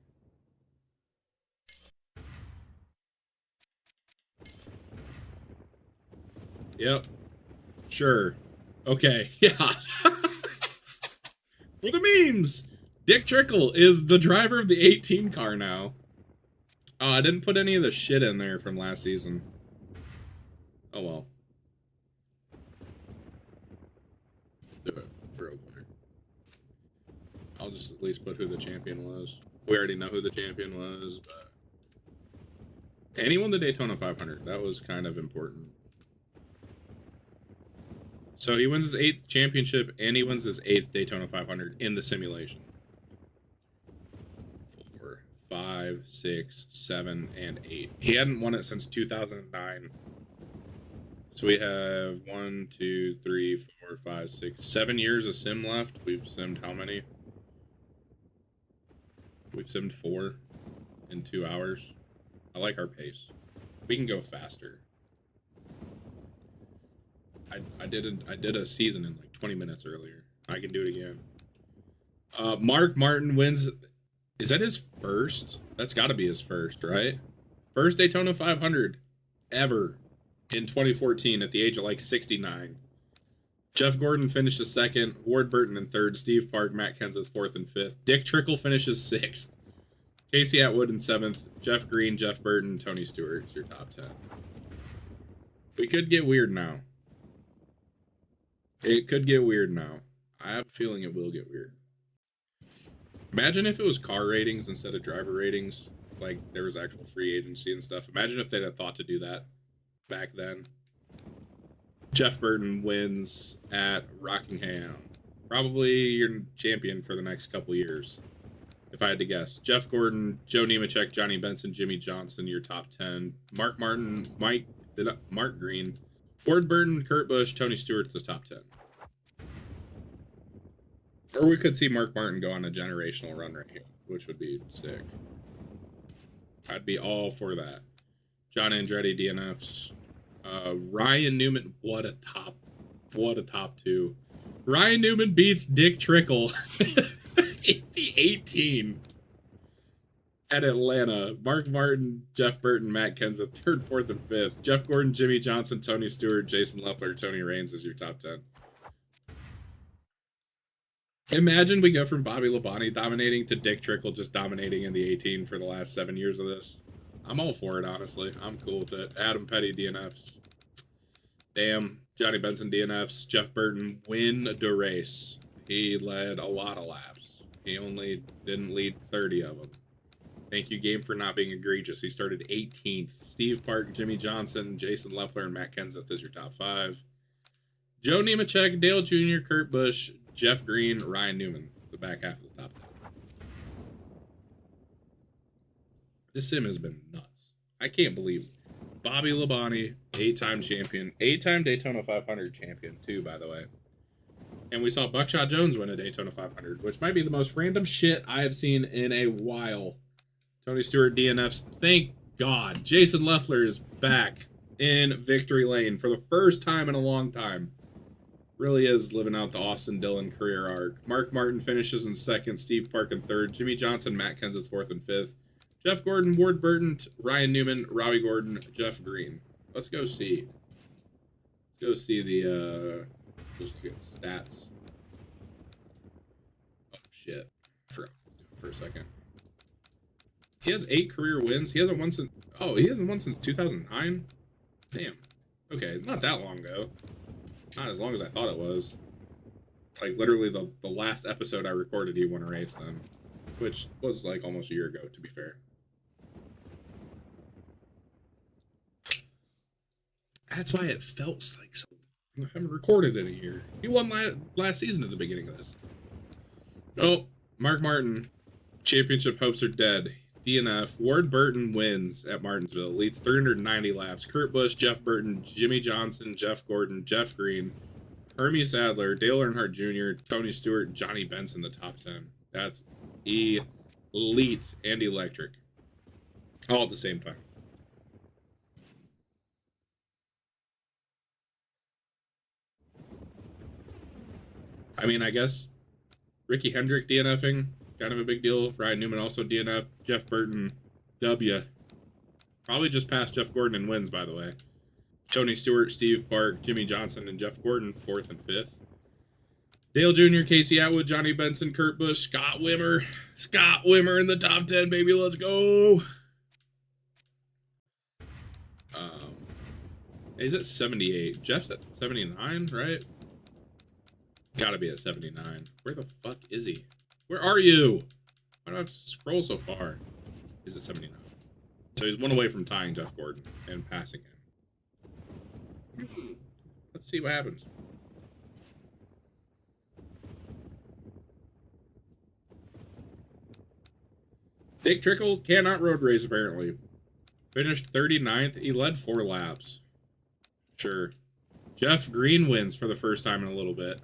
Yep. Sure. Okay. Yeah. For the memes! Dick Trickle is the driver of the 18 car now. Oh, I didn't put any of the shit in there from last season. Oh well. Do it real quick. I'll just at least put who the champion was. We already know who the champion was, but... And he won the Daytona 500. That was kind of important. So he wins his 8th championship, and he wins his 8th Daytona 500 in the simulation. 4, 5, 6, 7, and 8. He hadn't won it since 2009. So we have 1, 2, 3, 4, 5, 6, 7 years of sim left. We've simmed how many? We've simmed 4 in 2 hours. I like our pace. We can go faster. I did a season in like 20 minutes earlier. I can do it again. Mark Martin wins. Is that his first? That's got to be his first, right? First Daytona 500 ever in 2014 at the age of like 69. Jeff Gordon finishes 2nd. Ward Burton in 3rd. Steve Park, Matt Kenseth 4th and 5th. Dick Trickle finishes 6th. Casey Atwood in 7th. Jeff Green, Jeff Burton, Tony Stewart is your top 10. We could get weird now. It could get weird now. I have a feeling it will get weird. Imagine if it was car ratings instead of driver ratings. Like, there was actual free agency and stuff. Imagine if they'd have thought to do that back then. Jeff Burton wins at Rockingham. Probably your champion for the next couple years, if I had to guess. Jeff Gordon, Joe Nemechek, Johnny Benson, Jimmy Johnson, your top 10. Mark Martin, Mark Green, Ward Burton, Kurt Busch, Tony Stewart's the top 10. Or we could see Mark Martin go on a generational run right here, which would be sick. I'd be all for that. John Andretti, DNFs. Ryan Newman, what a top 2. Ryan Newman beats Dick Trickle in the 18. At Atlanta, Mark Martin, Jeff Burton, Matt Kenseth, third, fourth, and fifth. Jeff Gordon, Jimmy Johnson, Tony Stewart, Jason Leffler, Tony Raines is your top 10. Imagine we go from Bobby Labonte dominating to Dick Trickle just dominating in the 18 for the last 7 years of this. I'm all for it, honestly. I'm cool with it. Adam Petty DNFs. Damn. Johnny Benson DNFs. Jeff Burton win the race. He led a lot of laps. He only didn't lead 30 of them. Thank you, game, for not being egregious. He started 18th. Steve Park, Jimmy Johnson, Jason Leffler, and Matt Kenseth is your top 5. Joe Nemechek, Dale Jr., Kurt Busch, Jeff Green, Ryan Newman, the back half of the top 10. This sim has been nuts. I can't believe it. Bobby Labonte, 8-time champion, 8-time Daytona 500 champion, too, by the way. And we saw Buckshot Jones win a Daytona 500, which might be the most random shit I have seen in a while. Tony Stewart DNFs. Thank God. Jason Leffler is back in victory lane for the first time in a long time. Really is living out the Austin Dillon career arc. Mark Martin finishes in second. Steve Park in third. Jimmy Johnson, Matt Kenseth fourth and fifth. Jeff Gordon, Ward Burton, Ryan Newman, Robbie Gordon, Jeff Green. Let's go see. Let's go see the just get stats. Oh shit. I forgot for a second. He has 8 career wins. He hasn't won since... Oh, he hasn't won since 2009? Damn. Okay, not that long ago. Not as long as I thought it was. Like, literally the last episode I recorded, he won a race then. Which was, like, almost a year ago, to be fair. That's why it felt like so... I haven't recorded in a year. He won last season at the beginning of this. Oh, Mark Martin. Championship hopes are dead. DNF. Ward Burton wins at Martinsville. Leads 390 laps. Kurt Busch, Jeff Burton, Jimmy Johnson, Jeff Gordon, Jeff Green, Hermie Sadler, Dale Earnhardt Jr., Tony Stewart, Johnny Benson, the top 10. That's elite and electric. All at the same time. I mean, I guess Ricky Hendrick DNFing. Kind of a big deal. Ryan Newman also DNF. Jeff Burton, W. Probably just passed Jeff Gordon in wins, by the way. Tony Stewart, Steve Park, Jimmy Johnson, and Jeff Gordon, 4th and 5th. Dale Jr., Casey Atwood, Johnny Benson, Kurt Busch, Scott Wimmer. Scott Wimmer in the top 10, baby. Let's go. He's at 78. Jeff's at 79, right? Gotta be at 79. Where the fuck is he? Where are you? Why do I have to scroll so far? He's at 79. So he's one away from tying Jeff Gordon and passing him. Let's see what happens. Dick Trickle cannot road race, apparently. Finished 39th. He led 4 laps. Sure. Jeff Green wins for the first time in a little bit.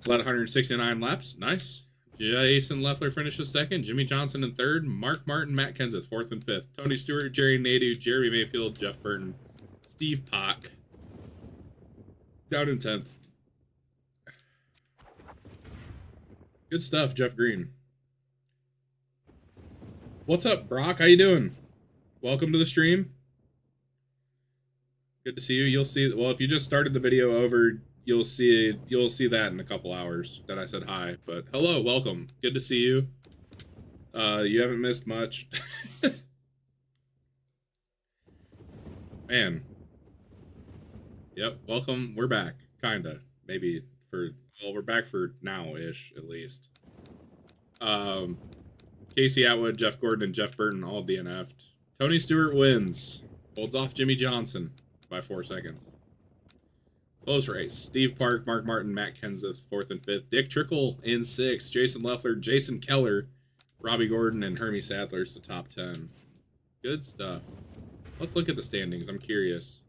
Led 169 laps. Nice. Jason Leffler finishes second. Jimmy Johnson in third. Mark Martin, Matt Kenseth, 4th and 5th. Tony Stewart, Jerry Nadeau, Jeremy Mayfield, Jeff Burton, Steve Pock. Down in 10th. Good stuff, Jeff Green. What's up, Brock? How you doing? Welcome to the stream. Good to see you. You'll see... Well, if you just started the video over... You'll see that in a couple hours that I said hi. But hello, welcome. Good to see you. You haven't missed much. Man. Yep, welcome. We're back. Kinda. Maybe for... Well, we're back for now-ish, at least. Casey Atwood, Jeff Gordon, and Jeff Burton all DNF'd. Tony Stewart wins. Holds off Jimmy Johnson by 4 seconds. Close race. Steve Park, Mark Martin, Matt Kenseth, 4th and 5th. Dick Trickle in 6th. Jason Leffler, Jason Keller, Robbie Gordon, and Hermie Sadler's the top 10. Good stuff. Let's look at the standings. I'm curious.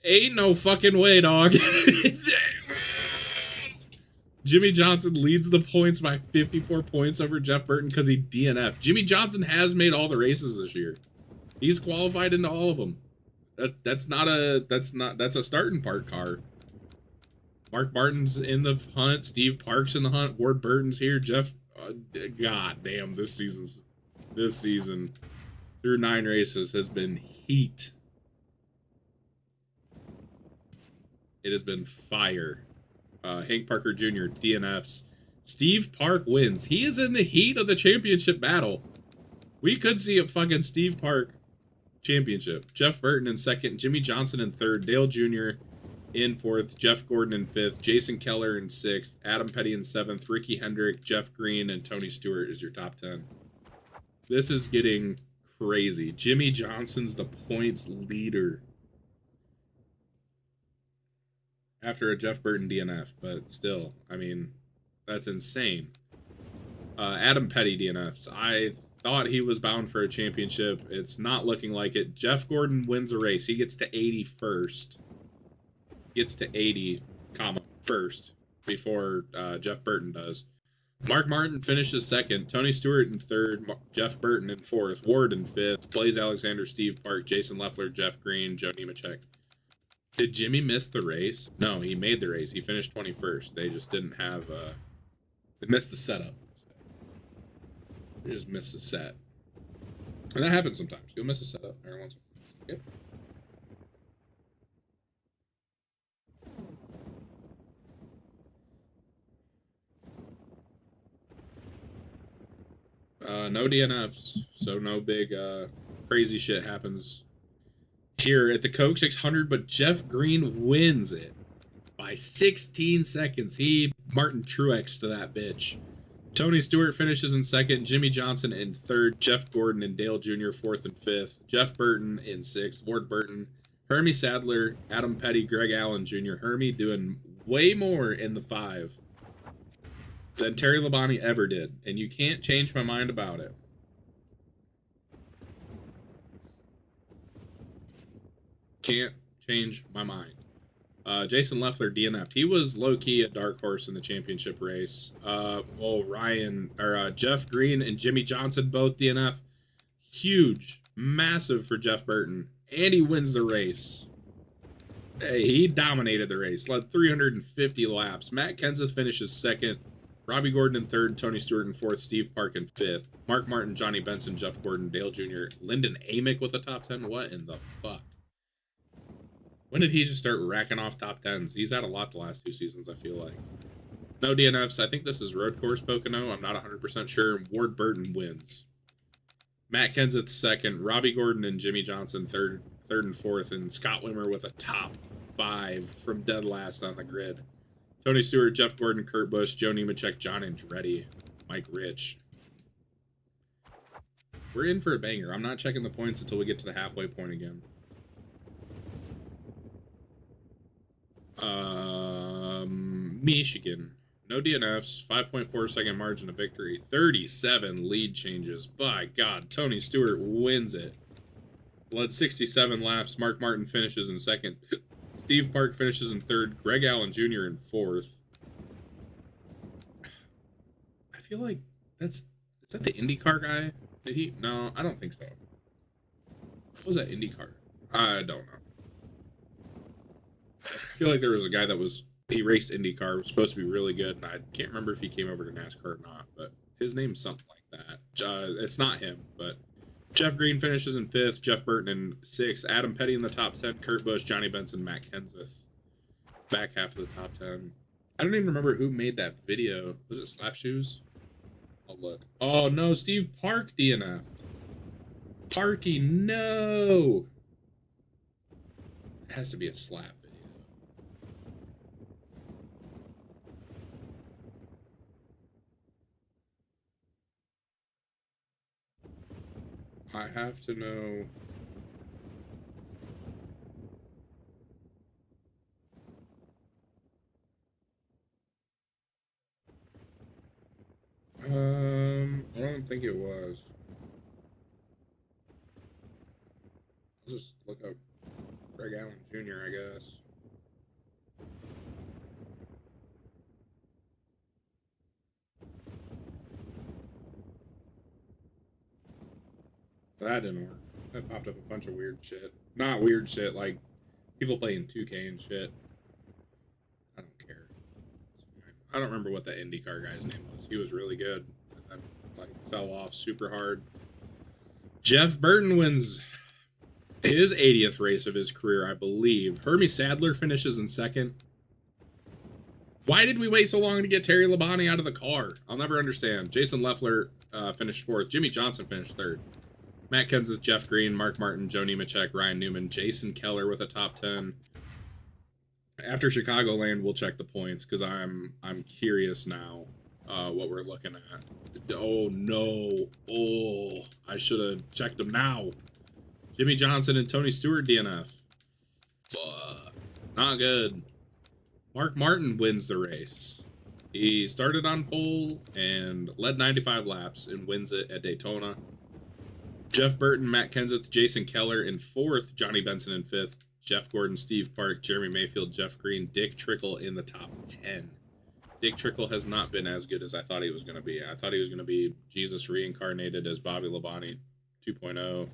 Ain't no fucking way, dog. Jimmy Johnson leads the points by 54 points over Jeff Burton because he DNF'd. Jimmy Johnson has made all the races this year. He's qualified into all of them. That's a starting part car. Mark Martin's in the hunt. Steve Park's in the hunt. Ward Burton's here. Jeff, god damn, this season's this season through 9 races has been heat. It has been fire. Hank Parker Jr. DNFs. Steve Park wins. He is in the heat of the championship battle. We could see a fucking Steve Park championship. Jeff Burton in second, Jimmy Johnson in third, Dale Jr. in fourth, Jeff Gordon in fifth, Jason Keller in sixth, Adam Petty in seventh, Ricky Hendrick, Jeff Green, and Tony Stewart is your top 10. This is getting crazy. Jimmy Johnson's the points leader after a Jeff Burton DNF, but still, I mean, that's insane. Adam Petty DNFs. I thought he was bound for a championship. It's not looking like it. Jeff Gordon wins a race. He gets to 80 first. Gets to 80, first before Jeff Burton does. Mark Martin finishes second. Tony Stewart in third. Jeff Burton in fourth. Ward in fifth. Blaze Alexander, Steve Park, Jason Leffler, Jeff Green, Joe Nemechek. Did Jimmy miss the race? No, he made the race. He finished 21st. They just didn't have... they missed the setup. They just missed the set. And that happens sometimes. You'll miss a setup every once in a while. Okay. No DNFs, so no big crazy shit happens here at the Coke 600, but Jeff Green wins it by 16 seconds. He Martin Truex to that bitch. Tony Stewart finishes in second, Jimmy Johnson in third, Jeff Gordon and Dale Jr. fourth and fifth, Jeff Burton in sixth, Ward Burton, Hermie Sadler, Adam Petty, Greg Allen Jr. Hermie doing way more in the 5 than Terry Labonte ever did, and you can't change my mind about it. Can't change my mind. Jason Leffler DNF'd. He was low-key a dark horse in the championship race. Jeff Green and Jimmy Johnson both DNF. Huge, massive for Jeff Burton. And he wins the race. Hey, he dominated the race. Led 350 laps. Matt Kenseth finishes second. Robbie Gordon in third. Tony Stewart in fourth. Steve Park in fifth. Mark Martin, Johnny Benson, Jeff Gordon, Dale Jr. Lyndon Amick with a top 10. What in the fuck? When did he just start racking off top 10s? He's had a lot the last 2 seasons, I feel like. No DNFs. I think this is Road Course Pocono. I'm not 100% sure. Ward Burton wins. Matt Kenseth second. Robbie Gordon and Jimmy Johnson third and fourth. And Scott Wimmer with a top 5 from dead last on the grid. Tony Stewart, Jeff Gordon, Kurt Busch, Joe Nemechek, John Andretti, Mike Rich. We're in for a banger. I'm not checking the points until we get to the halfway point again. Michigan. No DNFs. 5.4 second margin of victory. 37 lead changes. By God, Tony Stewart wins it. Led 67 laps. Mark Martin finishes in second. Steve Park finishes in third. Greg Allen Jr. in fourth. I feel like is that the IndyCar guy? Did he? No, I don't think so. What was that IndyCar? I don't know. I feel like there was a guy he raced IndyCar, was supposed to be really good, and I can't remember if he came over to NASCAR or not, but his name's something like that. It's not him, but Jeff Green finishes in fifth, Jeff Burton in sixth, Adam Petty in the top 10, Kurt Busch, Johnny Benson, Matt Kenseth, back half of the top 10. I don't even remember who made that video. Was it Slap Shoes? I'll look. Oh no, Steve Park DNF'd. Parky, no! It has to be a slap video. I have to know. I don't think it was. I'll just look up Greg Allen Jr., I guess. That didn't work. That popped up a bunch of weird shit. Not weird shit, like people playing 2K and shit. I don't care. I don't remember what that IndyCar guy's name was. He was really good. And then, like, fell off super hard. Jeff Burton wins his 80th race of his career, I believe. Hermie Sadler finishes in second. Why did we wait so long to get Terry Labonte out of the car? I'll never understand. Jason Leffler finished fourth. Jimmy Johnson finished third. Matt Kenseth, Jeff Green, Mark Martin, Joe Nemechek, Ryan Newman, Jason Keller with a top 10. After Chicagoland, we'll check the points because I'm curious now what we're looking at. Oh no! Oh, I should have checked them now. Jimmy Johnson and Tony Stewart DNF. Fuck, not good. Mark Martin wins the race. He started on pole and led 95 laps and wins it at Daytona. Jeff Burton, Matt Kenseth, Jason Keller in fourth, Johnny Benson in fifth, Jeff Gordon, Steve Park, Jeremy Mayfield, Jeff Green, Dick Trickle in the top 10. Dick Trickle has not been as good as I thought he was going to be. I thought he was going to be Jesus reincarnated as Bobby Labonte 2.0.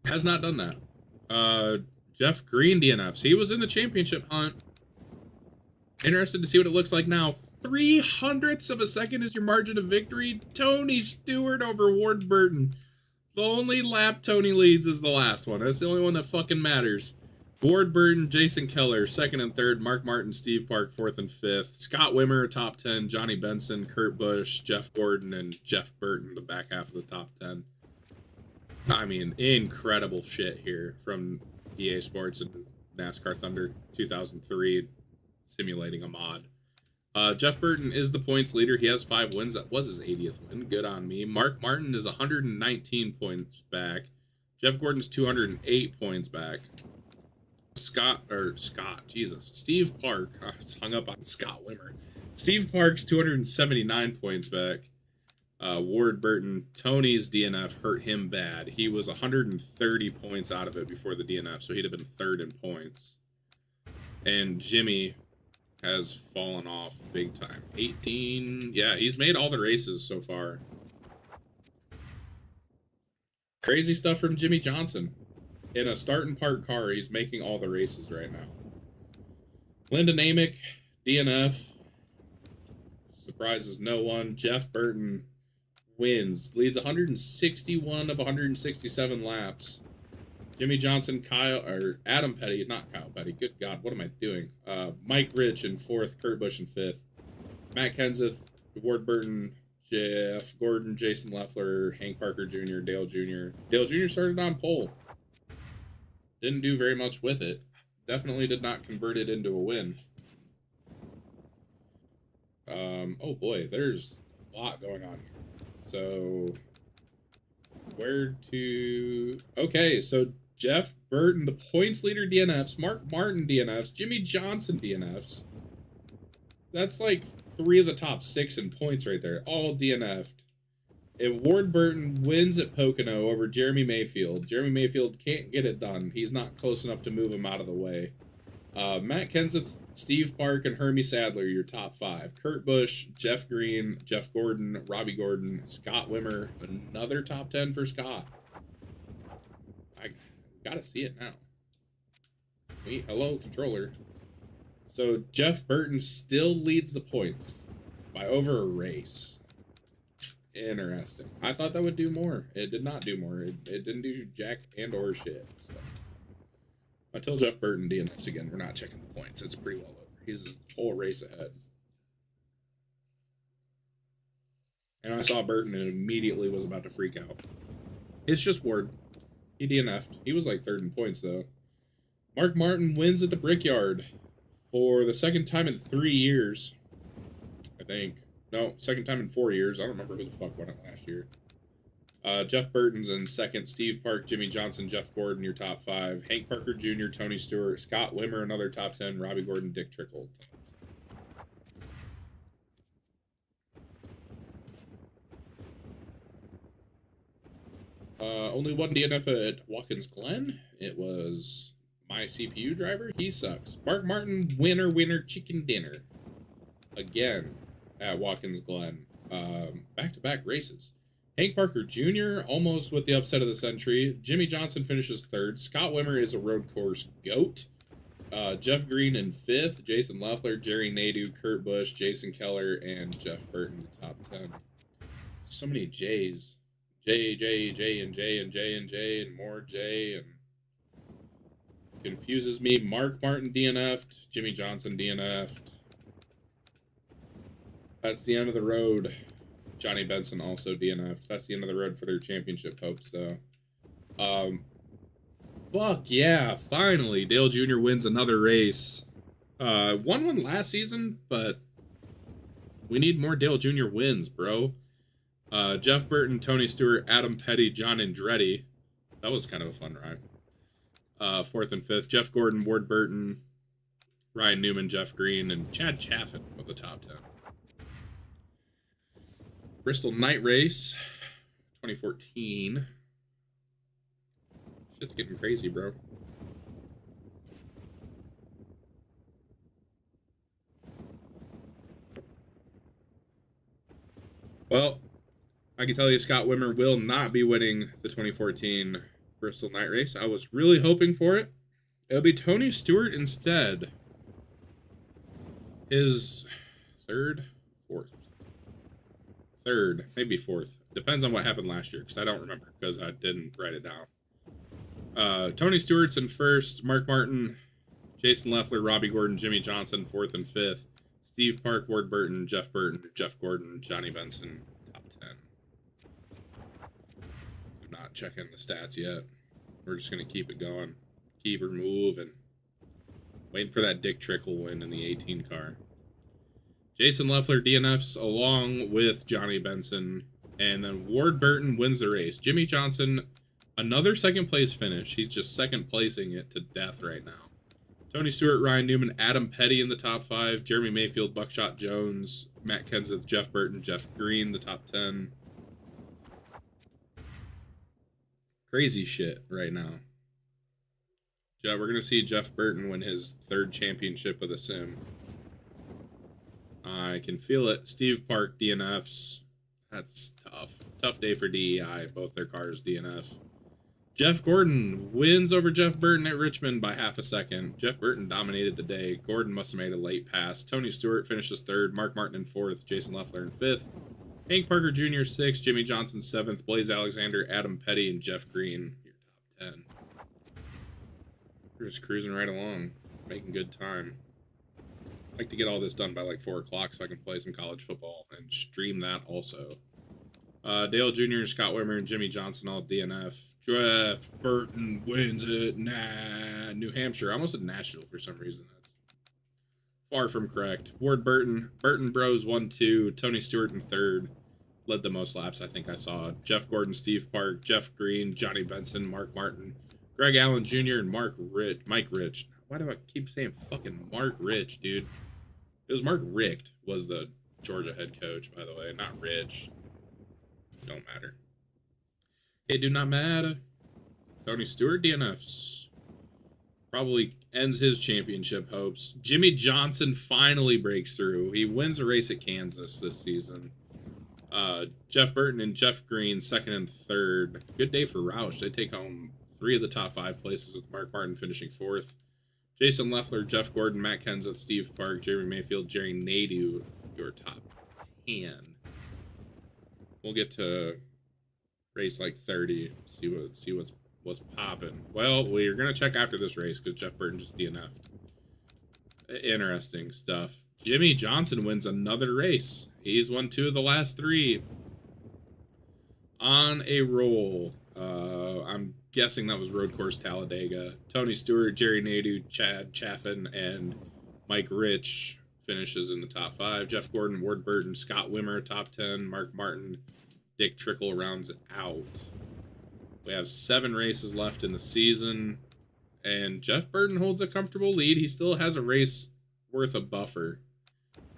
Has not done that. Jeff Green DNFs. He was in the championship hunt. Interested to see what it looks like now. 0.03 of a second is your margin of victory. Tony Stewart over Ward Burton. The only lap Tony leads is the last one. That's the only one that fucking matters. Ward Burton, Jason Keller, second and third. Mark Martin, Steve Park, fourth and fifth. Scott Wimmer, top 10. Johnny Benson, Kurt Busch, Jeff Gordon, and Jeff Burton, the back half of the top 10. I mean, incredible shit here from EA Sports and NASCAR Thunder 2003, simulating a mod. Jeff Burton is the points leader. He has 5 wins. That was his 80th win. Good on me. Mark Martin is 119 points back. Jeff Gordon's 208 points back. Steve Park. I was hung up on Scott Wimmer. Steve Park's 279 points back. Ward Burton, Tony's DNF hurt him bad. He was 130 points out of it before the DNF, so he'd have been third in points. And Jimmy has fallen off big time. 18. Yeah, he's made all the races so far. Crazy stuff from Jimmy Johnson. In a start and park car, he's making all the races right now. Lyndon Amick, DNF. Surprises no one. Jeff Burton wins. Leads 161 of 167 laps. Jimmy Johnson, Adam Petty, not Kyle Petty. Good God, what am I doing? Mike Rich in fourth, Kurt Busch in fifth. Matt Kenseth, Ward Burton, Jeff Gordon, Jason Leffler, Hank Parker Jr., Dale Jr. Dale Jr. started on pole. Didn't do very much with it. Definitely did not convert it into a win. Oh boy, there's a lot going on here. So, okay, so Jeff Burton, the points leader DNFs, Mark Martin DNFs, Jimmy Johnson DNFs. That's like 3 of the top 6 in points right there, all DNF'd. And Ward Burton wins at Pocono over Jeremy Mayfield. Jeremy Mayfield can't get it done. He's not close enough to move him out of the way. Matt Kenseth, Steve Park, and Hermie Sadler, your top 5. Kurt Busch, Jeff Green, Jeff Gordon, Robbie Gordon, Scott Wimmer, another top 10 for Scott. I gotta see it now. Wait, hello, controller. So Jeff Burton still leads the points by over a race. Interesting. I thought that would do more. It did not do more. It didn't do jack and or shit. So. Until Jeff Burton DNFs again, we're not checking the points. It's pretty well over. He's a whole race ahead. And I saw Burton and immediately was about to freak out. It's just Ward. He DNF'd. He was like third in points though. Mark Martin wins at the Brickyard for the second time in 3 years. I think. No, second time in 4 years. I don't remember who the fuck won it last year. Jeff Burton's in second. Steve Park, Jimmy Johnson, Jeff Gordon, your top 5. Hank Parker Jr., Tony Stewart, Scott Wimmer, another top 10. Robbie Gordon, Dick Trickle. Only one DNF at Watkins Glen. It was my CPU driver. He sucks. Mark Martin, winner, chicken dinner. Again. At Watkins Glen. Back-to-back races. Hank Parker Jr. almost with the upset of the century. Jimmy Johnson finishes third. Scott Wimmer is a road course GOAT. Jeff Green in fifth. Jason Leffler, Jerry Nadeau, Kurt Busch, Jason Keller, and Jeff Burton, the top 10. So many J's. J, J, J, and J, and J, and J, and more J, and confuses me. Mark Martin DNF'd. Jimmy Johnson DNF'd. That's the end of the road. Johnny Benson also DNF'd. That's the end of the road for their championship hopes, though. Fuck yeah, finally. Dale Jr. wins another race. Won one last season, but we need more Dale Jr. wins, bro. Jeff Burton, Tony Stewart, Adam Petty, John Andretti. That was kind of a fun ride. Fourth and fifth, Jeff Gordon, Ward Burton, Ryan Newman, Jeff Green, and Chad Chaffin of the top 10. Bristol Night Race, 2014. Shit's getting crazy, bro. Well, I can tell you Scott Wimmer will not be winning the 2014 Bristol Night Race. I was really hoping for it. It'll be Tony Stewart instead. His third, maybe fourth. Depends on what happened last year, because I don't remember, because I didn't write it down. Tony Stewart's in first, Mark Martin, Jason Leffler, Robbie Gordon, Jimmy Johnson, fourth and fifth, Steve Park, Ward Burton, Jeff Gordon, Johnny Benson, top 10. I'm not checking the stats yet. We're just going to keep it going. Keep her moving. Waiting for that Dick Trickle win in the 18 car. Jason Leffler DNFs along with Johnny Benson. And then Ward Burton wins the race. Jimmy Johnson, another second place finish. He's just second placing it to death right now. Tony Stewart, Ryan Newman, Adam Petty in the top 5. Jeremy Mayfield, Buckshot Jones, Matt Kenseth, Jeff Burton, Jeff Green, the top 10. Crazy shit right now. Yeah, we're going to see Jeff Burton win his third championship with a sim. I can feel it. Steve Park DNFs. That's tough. Tough day for DEI. Both their cars DNF. Jeff Gordon wins over Jeff Burton at Richmond by half a second. Jeff Burton dominated the day. Gordon must have made a late pass. Tony Stewart finishes third. Mark Martin in fourth. Jason Leffler in fifth. Hank Parker Jr. sixth. Jimmy Johnson seventh. Blaze Alexander, Adam Petty, and Jeff Green. Your top 10. We're just cruising right along. Making good time. I'd like to get all this done by like 4 o'clock so I can play some college football and stream that also. Dale Jr., Scott Wimmer, and Jimmy Johnson all DNF. Jeff Burton wins it. Nah. New Hampshire. I almost said Nashville for some reason. That's far from correct. Ward Burton. Burton Bros 1-2. Tony Stewart in third. Led the most laps I think I saw. Jeff Gordon, Steve Park, Jeff Green, Johnny Benson, Mark Martin, Greg Allen Jr., and Mike Rich. Why do I keep saying fucking Mark Rich, dude? It was Mark Richt was the Georgia head coach, by the way, not Rich. Don't matter. It do not matter. Tony Stewart DNFs. Probably ends his championship hopes. Jimmy Johnson finally breaks through. He wins a race at Kansas this season. Jeff Burton and Jeff Green, second and third. Good day for Roush. They take home 3 of the top 5 places, with Mark Martin finishing fourth. Jason Leffler, Jeff Gordon, Matt Kenseth, Steve Park, Jeremy Mayfield, Jerry Nadeau, your top 10. We'll get to race like 30, see what's popping. Well, we're gonna check after this race because Jeff Burton just DNF'd. Interesting stuff. Jimmy Johnson wins another race. He's won 2 of the last 3. On a roll. I'm guessing that was Road Course Talladega. Tony Stewart, Jerry Nadeau, Chad Chaffin, and Mike Rich finishes in the top 5. Jeff Gordon, Ward Burton, Scott Wimmer, top 10. Mark Martin, Dick Trickle rounds it out. We have 7 races left in the season, and Jeff Burton holds a comfortable lead. He still has a race worth a buffer,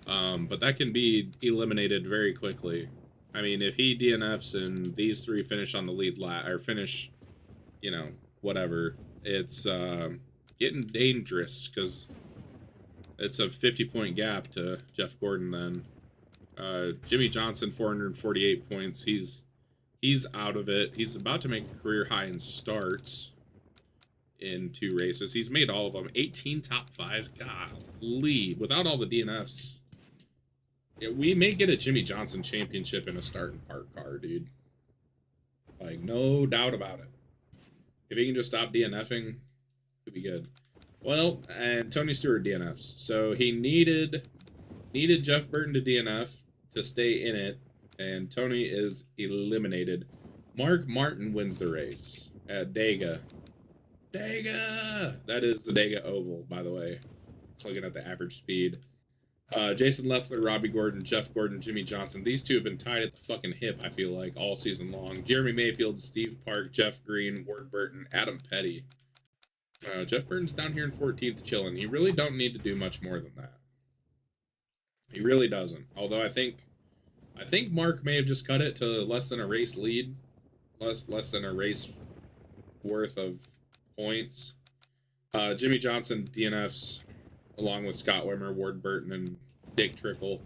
but that can be eliminated very quickly. I mean, if he DNFs and these 3 finish on the lead lap, or finish, you know, whatever, it's getting dangerous because it's a 50-point gap to Jeff Gordon then. Jimmy Johnson, 448 points. He's out of it. He's about to make a career high in starts in 2 races. He's made all of them. 18 top 5s. Golly. Without all the DNFs, Yeah, we may get a Jimmy Johnson championship in a start and park car, dude. Like, no doubt about it. If he can just stop DNFing, it'd be good. Well, and Tony Stewart DNFs. So he needed Jeff Burton to DNF to stay in it, and Tony is eliminated. Mark Martin wins the race at Dega. Dega! That is the Dega Oval, by the way. Looking at the average speed. Jason Leffler, Robbie Gordon, Jeff Gordon, Jimmy Johnson. These two have been tied at the fucking hip, I feel like, all season long. Jeremy Mayfield, Steve Park, Jeff Green, Ward Burton, Adam Petty. Jeff Burton's down here in 14th chilling. He really don't need to do much more than that. He really doesn't. Although I think Mark may have just cut it to less than a race lead. Less than a race worth of points. Jimmy Johnson DNFs along with Scott Wimmer, Ward Burton, and Dick Trickle,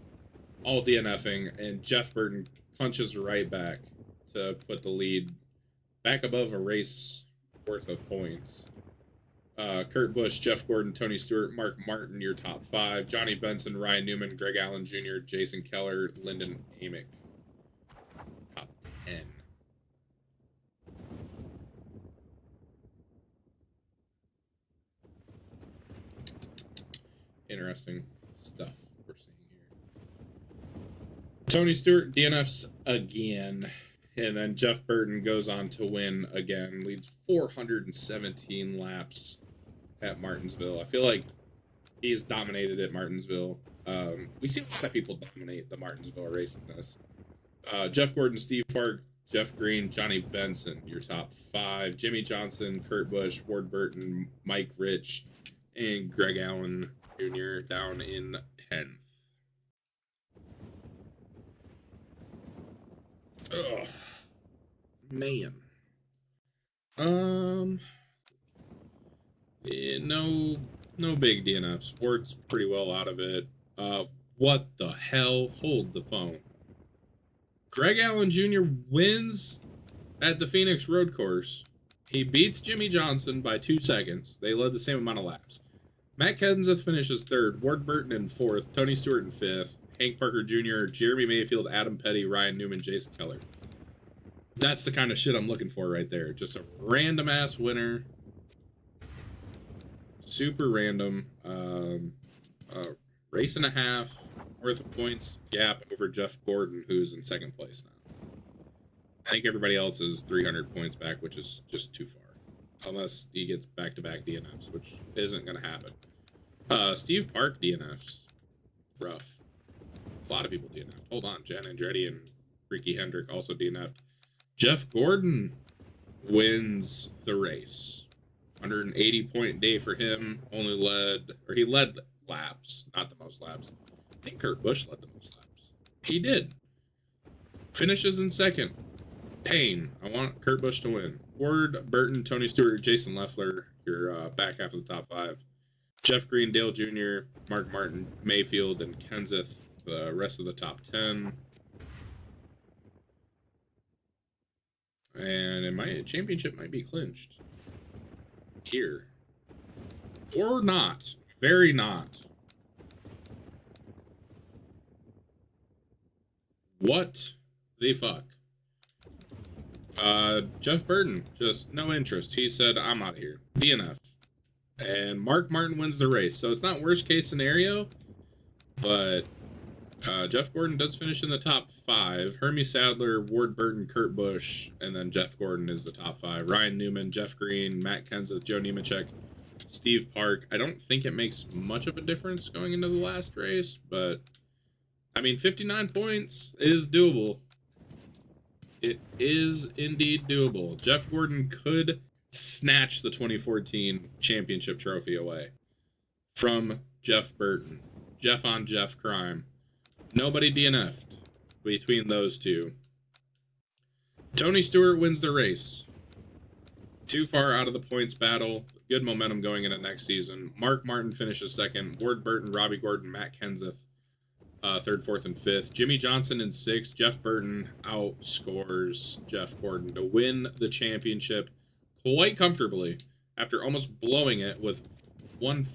all DNFing, and Jeff Burton punches right back to put the lead back above a race worth of points. Kurt Busch, Jeff Gordon, Tony Stewart, Mark Martin, your top 5. Johnny Benson, Ryan Newman, Greg Allen Jr., Jason Keller, Lyndon Amick. Top 10. Interesting stuff we're seeing here. Tony Stewart DNFs again, and then Jeff Burton goes on to win again, leads 417 laps at Martinsville. I feel like he's dominated at Martinsville. We see a lot of people dominate the Martinsville race in this. Jeff Gordon, Steve Park, Jeff Green, Johnny Benson, your top 5. Jimmy Johnson, Kurt Busch, Ward Burton, Mike Rich, and Greg Allen Jr. down in 10th. Ugh. Man. Yeah, no big DNFs. Ward's pretty well out of it. What the hell? Hold the phone. Greg Allen Jr. wins at the Phoenix Road Course. He beats Jimmy Johnson by 2 seconds. They led the same amount of laps. Matt Kenseth finishes 3rd, Ward Burton in 4th, Tony Stewart in 5th, Hank Parker Jr., Jeremy Mayfield, Adam Petty, Ryan Newman, Jason Keller. That's the kind of shit I'm looking for right there. Just a random ass winner. Super random. Race and a half worth of points gap over Jeff Gordon, who's in 2nd place now. I think everybody else is 300 points back, which is just too far. Unless he gets back-to-back DNFs, which isn't going to happen. Steve Park DNFs. Rough. A lot of people DNF'd. Hold on. Jan Andretti and Ricky Hendrick also DNF'd. Jeff Gordon wins the race. 180-point day for him. He led laps, not the most laps. I think Kurt Busch led the most laps. He did. Finishes in 2nd. Pain. I want Kurt Busch to win. Ward Burton, Tony Stewart, Jason Leffler, your back half of the top 5. Jeff Green, Dale Jr., Mark Martin, Mayfield, and Kenseth, the rest of the top 10. And my championship might be clinched here. Or not. Very not. What the fuck? Jeff Burton, just no interest. He said, I'm out of here. DNF. And Mark Martin wins the race. So it's not worst case scenario, but Jeff Gordon does finish in the top 5. Hermie Sadler, Ward Burton, Kurt Busch, and then Jeff Gordon is the top 5. Ryan Newman, Jeff Green, Matt Kenseth, Joe Nemechek, Steve Park. I don't think it makes much of a difference going into the last race, but I mean, 59 points is doable. It is indeed doable. Jeff Gordon could snatch the 2014 championship trophy away from Jeff Burton. Jeff on Jeff crime. Nobody DNF'd between those two. Tony Stewart wins the race. Too far out of the points battle. Good momentum going into next season. Mark Martin finishes 2nd. Ward Burton, Robbie Gordon, Matt Kenseth, 3rd, 4th, and 5th. Jimmy Johnson in 6th. Jeff Burton outscores Jeff Gordon to win the championship quite comfortably after almost blowing it with one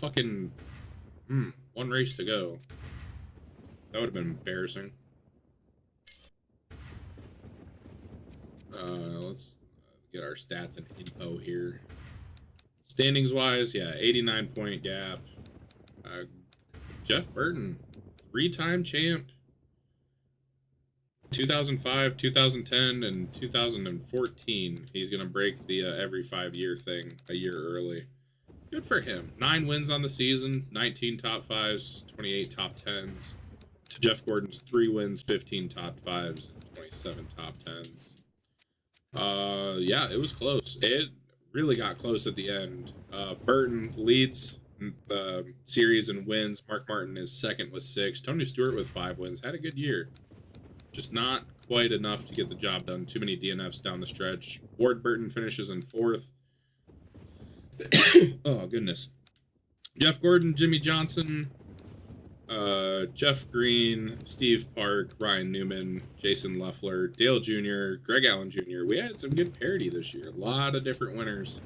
race to go. That would have been embarrassing. Let's get our stats and info here. Standings wise, yeah, 89-point gap. Jeff Burton, 3-time champ. 2005, 2010, and 2014. He's going to break the every 5-year thing a year early. Good for him. 9 wins on the season, 19 top 5s, 28 top 10s. To Jeff Gordon's 3 wins, 15 top 5s, and 27 top 10s. Yeah, it was close. It really got close at the end. Burton leads the series in wins. Mark Martin is second with 6. Tony Stewart with 5 wins. Had a good year. Just not quite enough to get the job done. Too many DNFs down the stretch. Ward Burton finishes in 4th. Oh, goodness. Jeff Gordon, Jimmy Johnson, Jeff Green, Steve Park, Ryan Newman, Jason Leffler, Dale Jr., Greg Allen Jr. We had some good parity this year. A lot of different winners.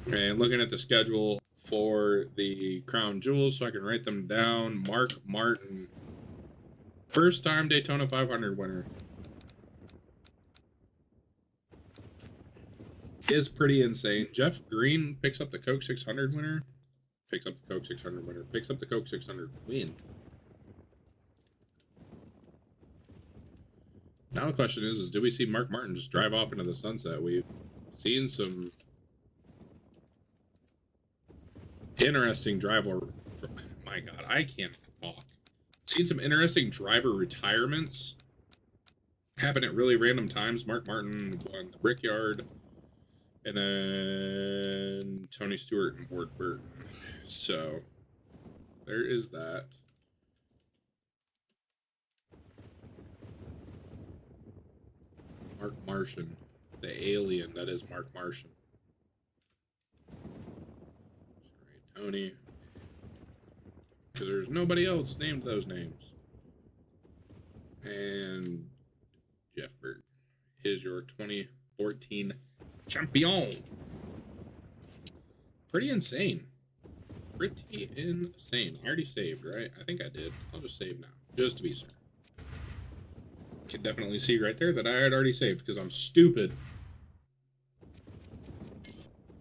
And looking at the schedule for the Crown Jewels, so I can write them down. Mark Martin, first-time Daytona 500 winner. Is pretty insane. Jeff Green picks up the Coke 600 winner. Picks up the Coke 600 winner. Picks up the Coke 600 win. Now the question is do we see Mark Martin just drive off into the sunset? We've seen some interesting driver... My God, I can't talk. Seen some interesting driver retirements happen at really random times. Mark Martin won the Brickyard. And then Tony Stewart and Ward Burton. So, there is that. Mark Martian. The alien that is Mark Martian. Sorry, Tony. Because there's nobody else named those names. And Jeff Burton is your 2014 champion. Pretty insane. Pretty insane. I already saved, right? I think I did. I'll just save now, just to be certain. Can definitely see right there that I had already saved because I'm stupid.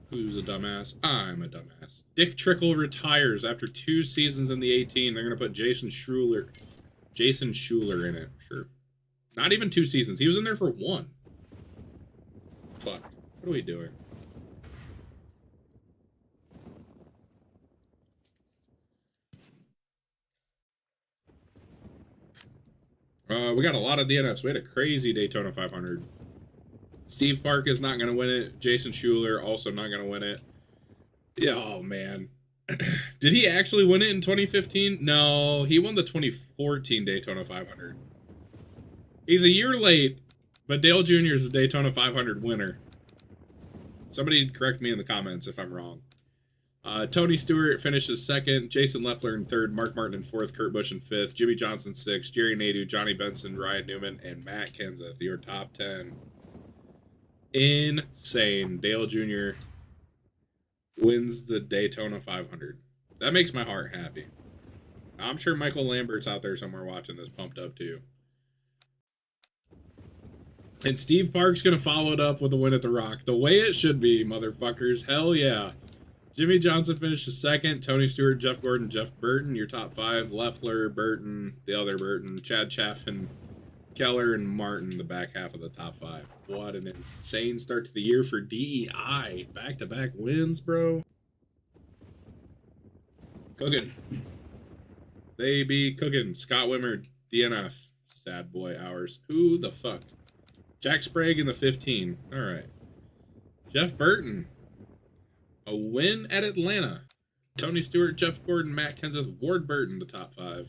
Who's a dumbass? I'm a dumbass. Dick Trickle retires after 2 seasons in the 18. They're gonna put Jason Schuler in it. Sure. Not even 2 seasons. He was in there for 1. Fuck. What are we doing? We got a lot of DNFs. We had a crazy Daytona 500. Steve Park is not going to win it. Jason Schuler also not going to win it. Yeah, oh, man. Did he actually win it in 2015? No, he won the 2014 Daytona 500. He's a year late, but Dale Jr. is a Daytona 500 winner. Somebody correct me in the comments if I'm wrong. Tony Stewart finishes 2nd, Jason Leffler in 3rd, Mark Martin in 4th, Kurt Busch in 5th, Jimmy Johnson 6th, Jerry Nadeau, Johnny Benson, Ryan Newman, and Matt Kenseth, your top 10. Insane. Dale Jr. wins the Daytona 500. That makes my heart happy. I'm sure Michael Lambert's out there somewhere watching this pumped up too. And Steve Park's going to follow it up with a win at the Rock. The way it should be, motherfuckers. Hell yeah. Jimmy Johnson finishes 2nd. Tony Stewart, Jeff Gordon, Jeff Burton, your top 5. Leffler, Burton, the other Burton, Chad Chaffin, Keller, and Martin, the back half of the top 5. What an insane start to the year for DEI. Back-to-back wins, bro. Cooking. They be cooking. Scott Wimmer, DNF. Sad boy hours. Who the fuck? Jack Sprague in the 15. All right. Jeff Burton. A win at Atlanta. Tony Stewart, Jeff Gordon, Matt Kenseth, Ward Burton, the top 5.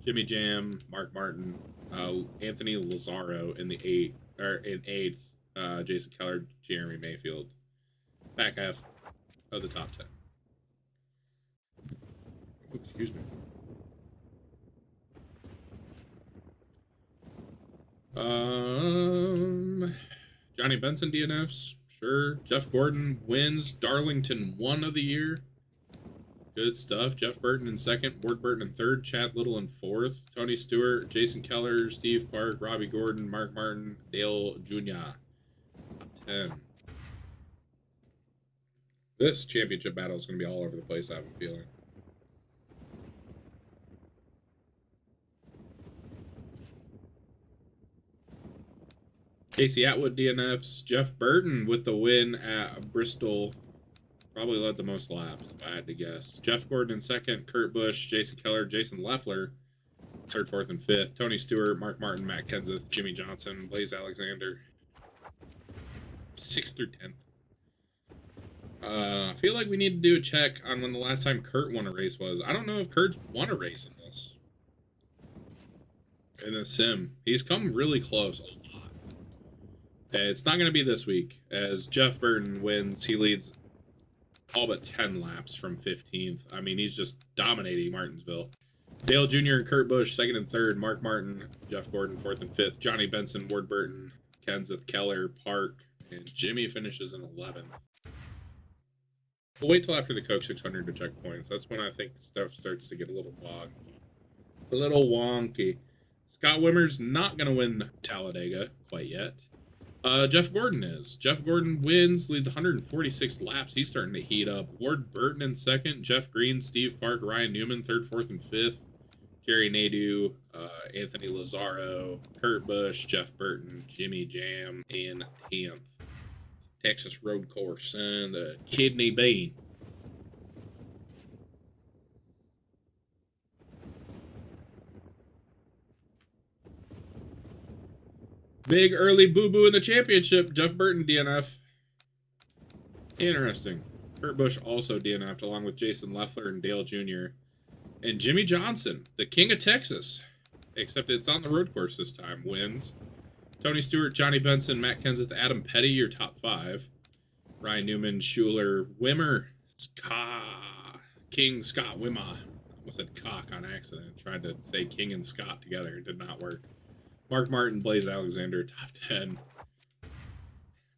Jimmy Jam, Mark Martin, Anthony Lazzaro in the 8th. Jason Keller, Jeremy Mayfield. Back half of the top 10. Oh, excuse me. Johnny Benson DNFs, sure. Jeff Gordon wins Darlington 1 of the year. Good stuff. Jeff Burton in second, Ward Burton in third, Chad Little in fourth, Tony Stewart, Jason Keller, Steve Park, Robbie Gordon, Mark Martin, Dale Jr. Top 10. This championship battle is going to be all over the place, I have a feeling. Casey Atwood DNFs. Jeff Burton with the win at Bristol. Probably led the most laps, if I had to guess. Jeff Gordon in second, Kurt Busch, Jason Keller, Jason Leffler, third, fourth, and fifth. Tony Stewart, Mark Martin, Matt Kenseth, Jimmy Johnson, Blaze Alexander, 6th through 10th. I feel like we need to do a check on when the last time Kurt won a race was. I don't know if Kurt's won a race in this. In the sim. He's come really close a lot. It's not going to be this week. As Jeff Burton wins, he leads all but 10 laps from 15th. I mean, he's just dominating Martinsville. Dale Jr. and Kurt Busch, second and third. Mark Martin, Jeff Gordon, fourth and fifth. Johnny Benson, Ward Burton, Kenseth, Keller, Park, and Jimmy finishes in 11th. We'll wait till after the Coke 600 to check points. That's when I think stuff starts to get a little wonky. A little wonky. Scott Wimmer's not going to win Talladega quite yet. Jeff Gordon is. Jeff Gordon wins, leads 146 laps. He's starting to heat up. Ward Burton in second. Jeff Green, Steve Park, Ryan Newman, third, fourth, and fifth. Jerry Nadeau, Anthony Lazzaro, Kurt Busch, Jeff Burton, Jimmy Jam in 10th. Texas Road Course, and the Kidney Bean. Big early boo-boo in the championship. Jeff Burton DNF. Interesting. Kurt Busch also DNF'd along with Jason Leffler and Dale Jr. And Jimmy Johnson, the king of Texas, except it's on the road course this time, wins. Tony Stewart, Johnny Benson, Matt Kenseth, Adam Petty, your top 5. Ryan Newman, Schuler, Wimmer, King Scott Wimmer. I almost said cock on accident. Tried to say King and Scott together. It did not work. Mark Martin, Blaze Alexander, top 10.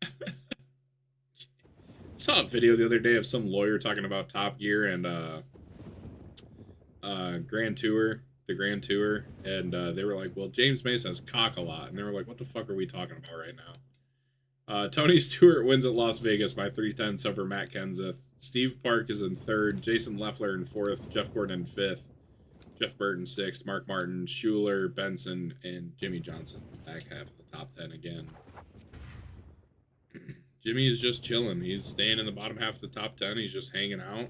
I saw a video the other day of some lawyer talking about Top Gear and Grand Tour, the Grand Tour, and they were like, well, James May says cock a lot, and they were like, what the fuck are we talking about right now? Tony Stewart wins at Las Vegas by 3/10 over Matt Kenseth. Steve Park is in third, Jason Leffler in fourth, Jeff Gordon in fifth, Jeff Burton sixth, Mark Martin, Schuler, Benson, and Jimmy Johnson back half of the top 10 again. Jimmy is just chilling. He's staying in the bottom half of the top 10. He's just hanging out.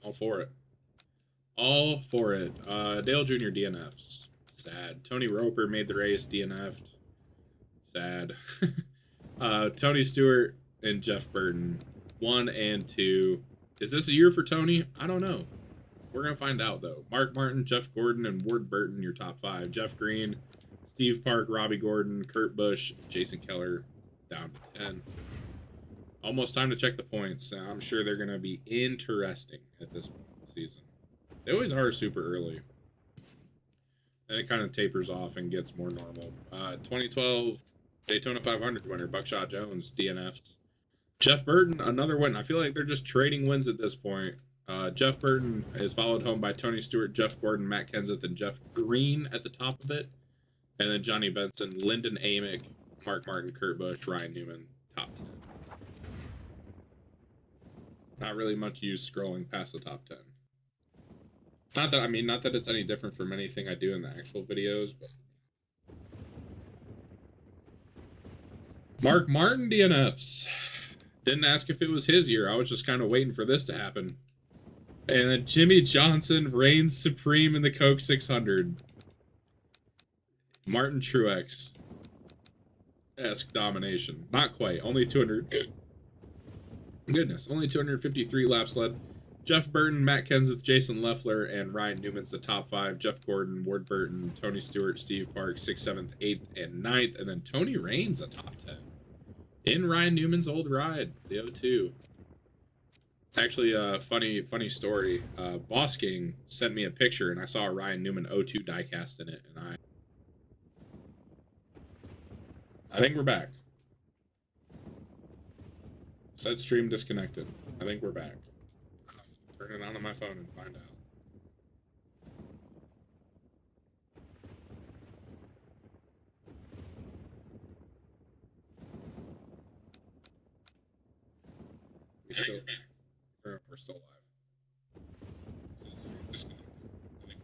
All for it. All for it. Dale Jr. DNFs. Sad. Tony Roper made the race, DNF'd. Sad. Tony Stewart and Jeff Burton, 1 and 2. Is this a year for Tony? I don't know. We're going to find out, though. Mark Martin, Jeff Gordon, and Ward Burton, your top 5. Jeff Green, Steve Park, Robbie Gordon, Kurt Busch, Jason Keller, down to 10. Almost time to check the points. I'm sure they're going to be interesting at this point of the season. They always are super early. Then it kind of tapers off and gets more normal. 2012 Daytona 500 winner, Buckshot Jones, DNFs. Jeff Burton, another win. I feel like they're just trading wins at this point. Jeff Burton is followed home by Tony Stewart, Jeff Gordon, Matt Kenseth, and Jeff Green at the top of it. And then Johnny Benson, Lyndon Amick, Mark Martin, Kurt Busch, Ryan Newman, top 10. Not really much use scrolling past the top 10. Not that it's any different from anything I do in the actual videos, but Mark Martin DNFs. Didn't ask if it was his year. I was just kind of waiting for this to happen. And then Jimmy Johnson reigns supreme in the Coke 600. Martin Truex-esque domination. Not quite. Only 200. Goodness. Only 253 laps led. Jeff Burton, Matt Kenseth, Jason Leffler, and Ryan Newman's the top 5. Jeff Gordon, Ward Burton, Tony Stewart, Steve Park, 6th, 7th, 8th, and 9th. And then Tony Raines, the top 10. In Ryan Newman's old ride, the 02. Actually, funny story. Boss King sent me a picture, and I saw a Ryan Newman 02 diecast in it, and I think we're back. Said stream disconnected. I think we're back. turn it on my phone and find out. We're still live. Disconnected. I think.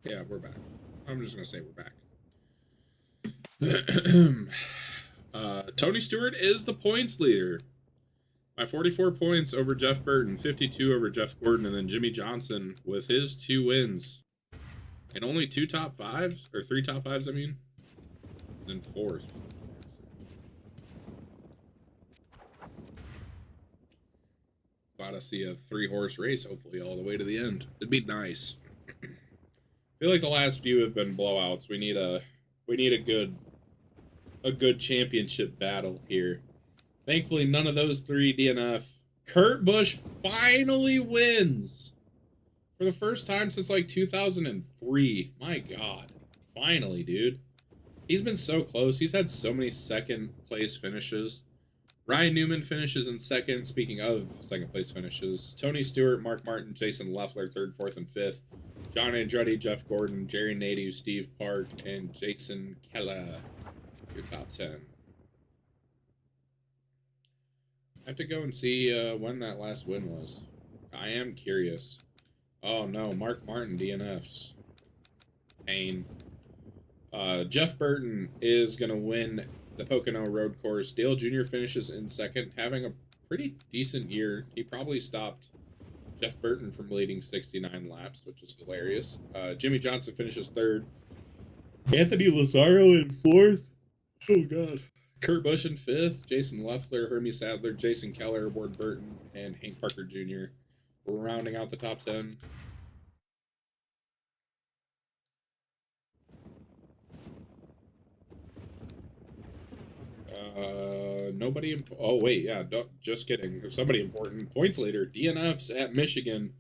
Yeah, we're back. I'm just gonna say we're back. Tony Stewart is the points leader by 44 points over Jeff Burton, 52 over Jeff Gordon, and then Jimmy Johnson with his 2 wins and only 2 top 5s, or 3 top 5s. I mean, is in 4th. About to see a 3-horse race, hopefully all the way to the end. It'd be nice. I feel like the last few have been blowouts. We need a good championship battle here. Thankfully, none of those 3 DNF. Kurt Busch finally wins for the first time since like 2003. My God, finally, dude. He's been so close. He's had so many second place finishes. Ryan Newman finishes in second. Speaking of second place finishes, Tony Stewart, Mark Martin, Jason Leffler, 3rd, 4th, and 5th. John Andretti, Jeff Gordon, Jerry Nadeau, Steve Park, and Jason Keller. Your top 10. I have to go and see when that last win was. I am curious. Oh no, Mark Martin DNFs. Pain. Jeff Burton is going to win the Pocono Road Course. Dale Jr. finishes in second, having a pretty decent year. He probably stopped Jeff Burton from leading 69 laps, which is hilarious. Jimmy Johnson finishes 3rd. Anthony Lazaro in 4th. Oh, God. Kurt Busch in 5th. Jason Leffler, Hermie Sadler, Jason Keller, Ward Burton, and Hank Parker Jr. rounding out the top 10. Nobody. Oh wait, yeah. Just kidding. Somebody important. Points leader. DNFs at Michigan.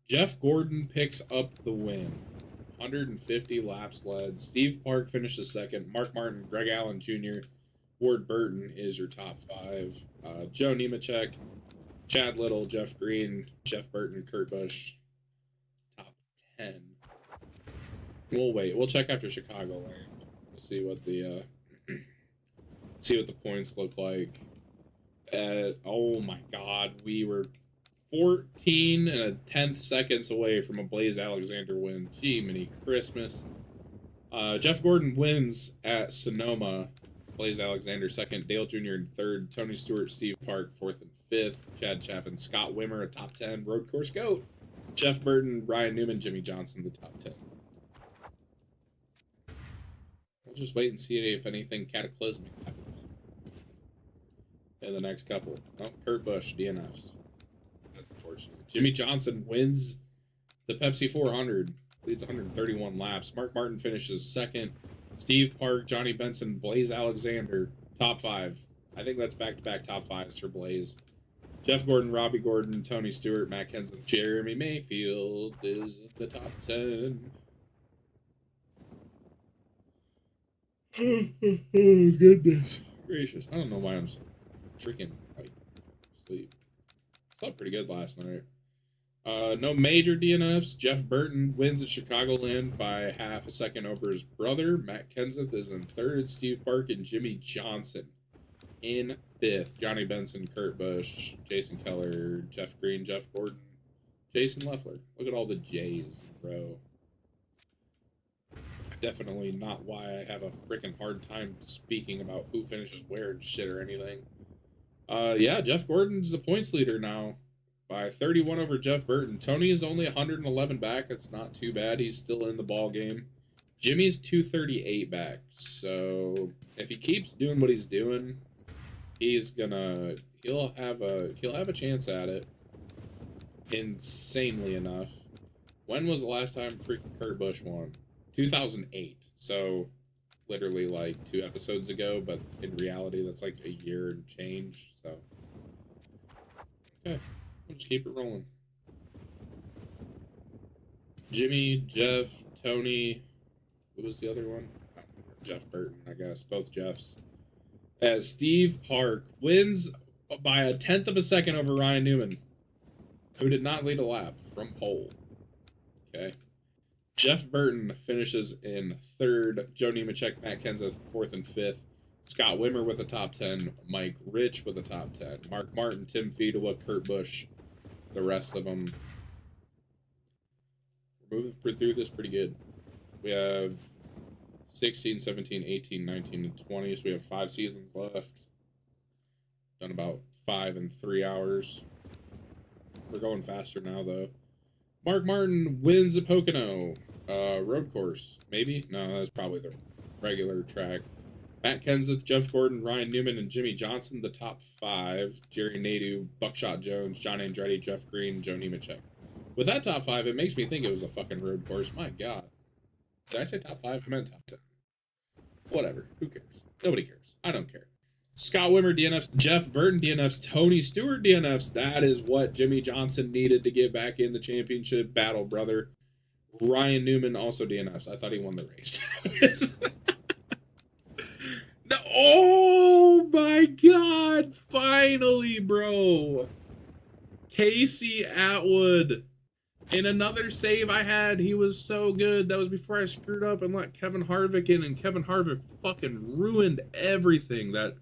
Jeff Gordon picks up the win. 150 laps led. Steve Park finishes second. Mark Martin, Greg Allen Jr., Ward Burton is your top 5. Joe Nemechek, Chad Little, Jeff Green, Jeff Burton, Kurt Busch. Top 10. We'll wait. We'll check after Chicagoland. We'll see what the points look like. Oh my God, we were 14 and 1/10 seconds away from a Blaze Alexander win. Gee, mini Christmas. Jeff Gordon wins at Sonoma. Blaze Alexander second. Dale Jr. in 3rd. Tony Stewart, Steve Park 4th and 5th. Chad Chaffin, Scott Wimmer, a top 10 road course goat. Jeff Burton, Ryan Newman, Jimmy Johnson, the top 10. We'll just wait and see if anything cataclysmic happens in the next couple. Oh, Kurt Busch, DNFs. That's unfortunate. Jimmy Johnson wins the Pepsi 400. Leads 131 laps. Mark Martin finishes second. Steve Park, Johnny Benson, Blaze Alexander, top 5. I think that's back-to-back top 5s for Blaze. Jeff Gordon, Robbie Gordon, Tony Stewart, Matt Kenseth, Jeremy Mayfield is the top 10. Oh, goodness gracious. I don't know why I'm so freaking, like, asleep. Slept pretty good last night. No major DNFs. Jeff Burton wins at Chicagoland by half a second over his brother. Matt Kenseth is in 3rd. Steve Park and Jimmy Johnson in 5th. Johnny Benson, Kurt Busch, Jason Keller, Jeff Green, Jeff Gordon, Jason Leffler. Look at all the J's, bro. Definitely not why I have a freaking hard time speaking about who finishes where and shit or anything. Yeah, Jeff Gordon's the points leader now by 31 over Jeff Burton. Tony is only 111 back. That's not too bad. He's still in the ball game. Jimmy's 238 back. So if he keeps doing what he's doing, he'll have a chance at it. Insanely enough. When was the last time freaking Kurt Busch won? 2008. So literally like 2 episodes ago, but in reality that's like a year and change. So okay. We'll just keep it rolling. Jimmy, Jeff, Tony. Who was the other one? Jeff Burton, I guess. Both Jeffs. as Steve Park wins by a 1/10 of a second over Ryan Newman, who did not lead a lap from pole. Okay. Jeff Burton finishes in 3rd. Joe Nemechek, Matt Kenseth, 4th and 5th. Scott Wimmer with a top 10. Mike Rich with a top 10. Mark Martin, Tim Fedewa, Kurt Busch, the rest of them. We're moving through this pretty good. We have 16, 17, 18, 19, and 20. So we have 5 seasons left. Done about 5 in 3 hours. We're going faster now, though. Mark Martin wins a Pocono road course. Maybe? No, that's probably the regular track. Matt Kenseth, Jeff Gordon, Ryan Newman, and Jimmy Johnson, the top 5. Jerry Nadeau, Buckshot Jones, John Andretti, Jeff Green, Joe Nemechek. With that top 5, it makes me think it was a fucking road course. My God. Did I say top 5? I meant top 10. Whatever. Who cares? Nobody cares. I don't care. Scott Wimmer DNFs, Jeff Burton DNFs, Tony Stewart DNFs. That is what Jimmy Johnson needed to get back in the championship battle, brother. Ryan Newman also DNFs. I thought he won the race. No, oh my God. Finally, bro. Casey Atwood. In another save I had, he was so good. That was before I screwed up and let Kevin Harvick in, and Kevin Harvick fucking ruined everything. That,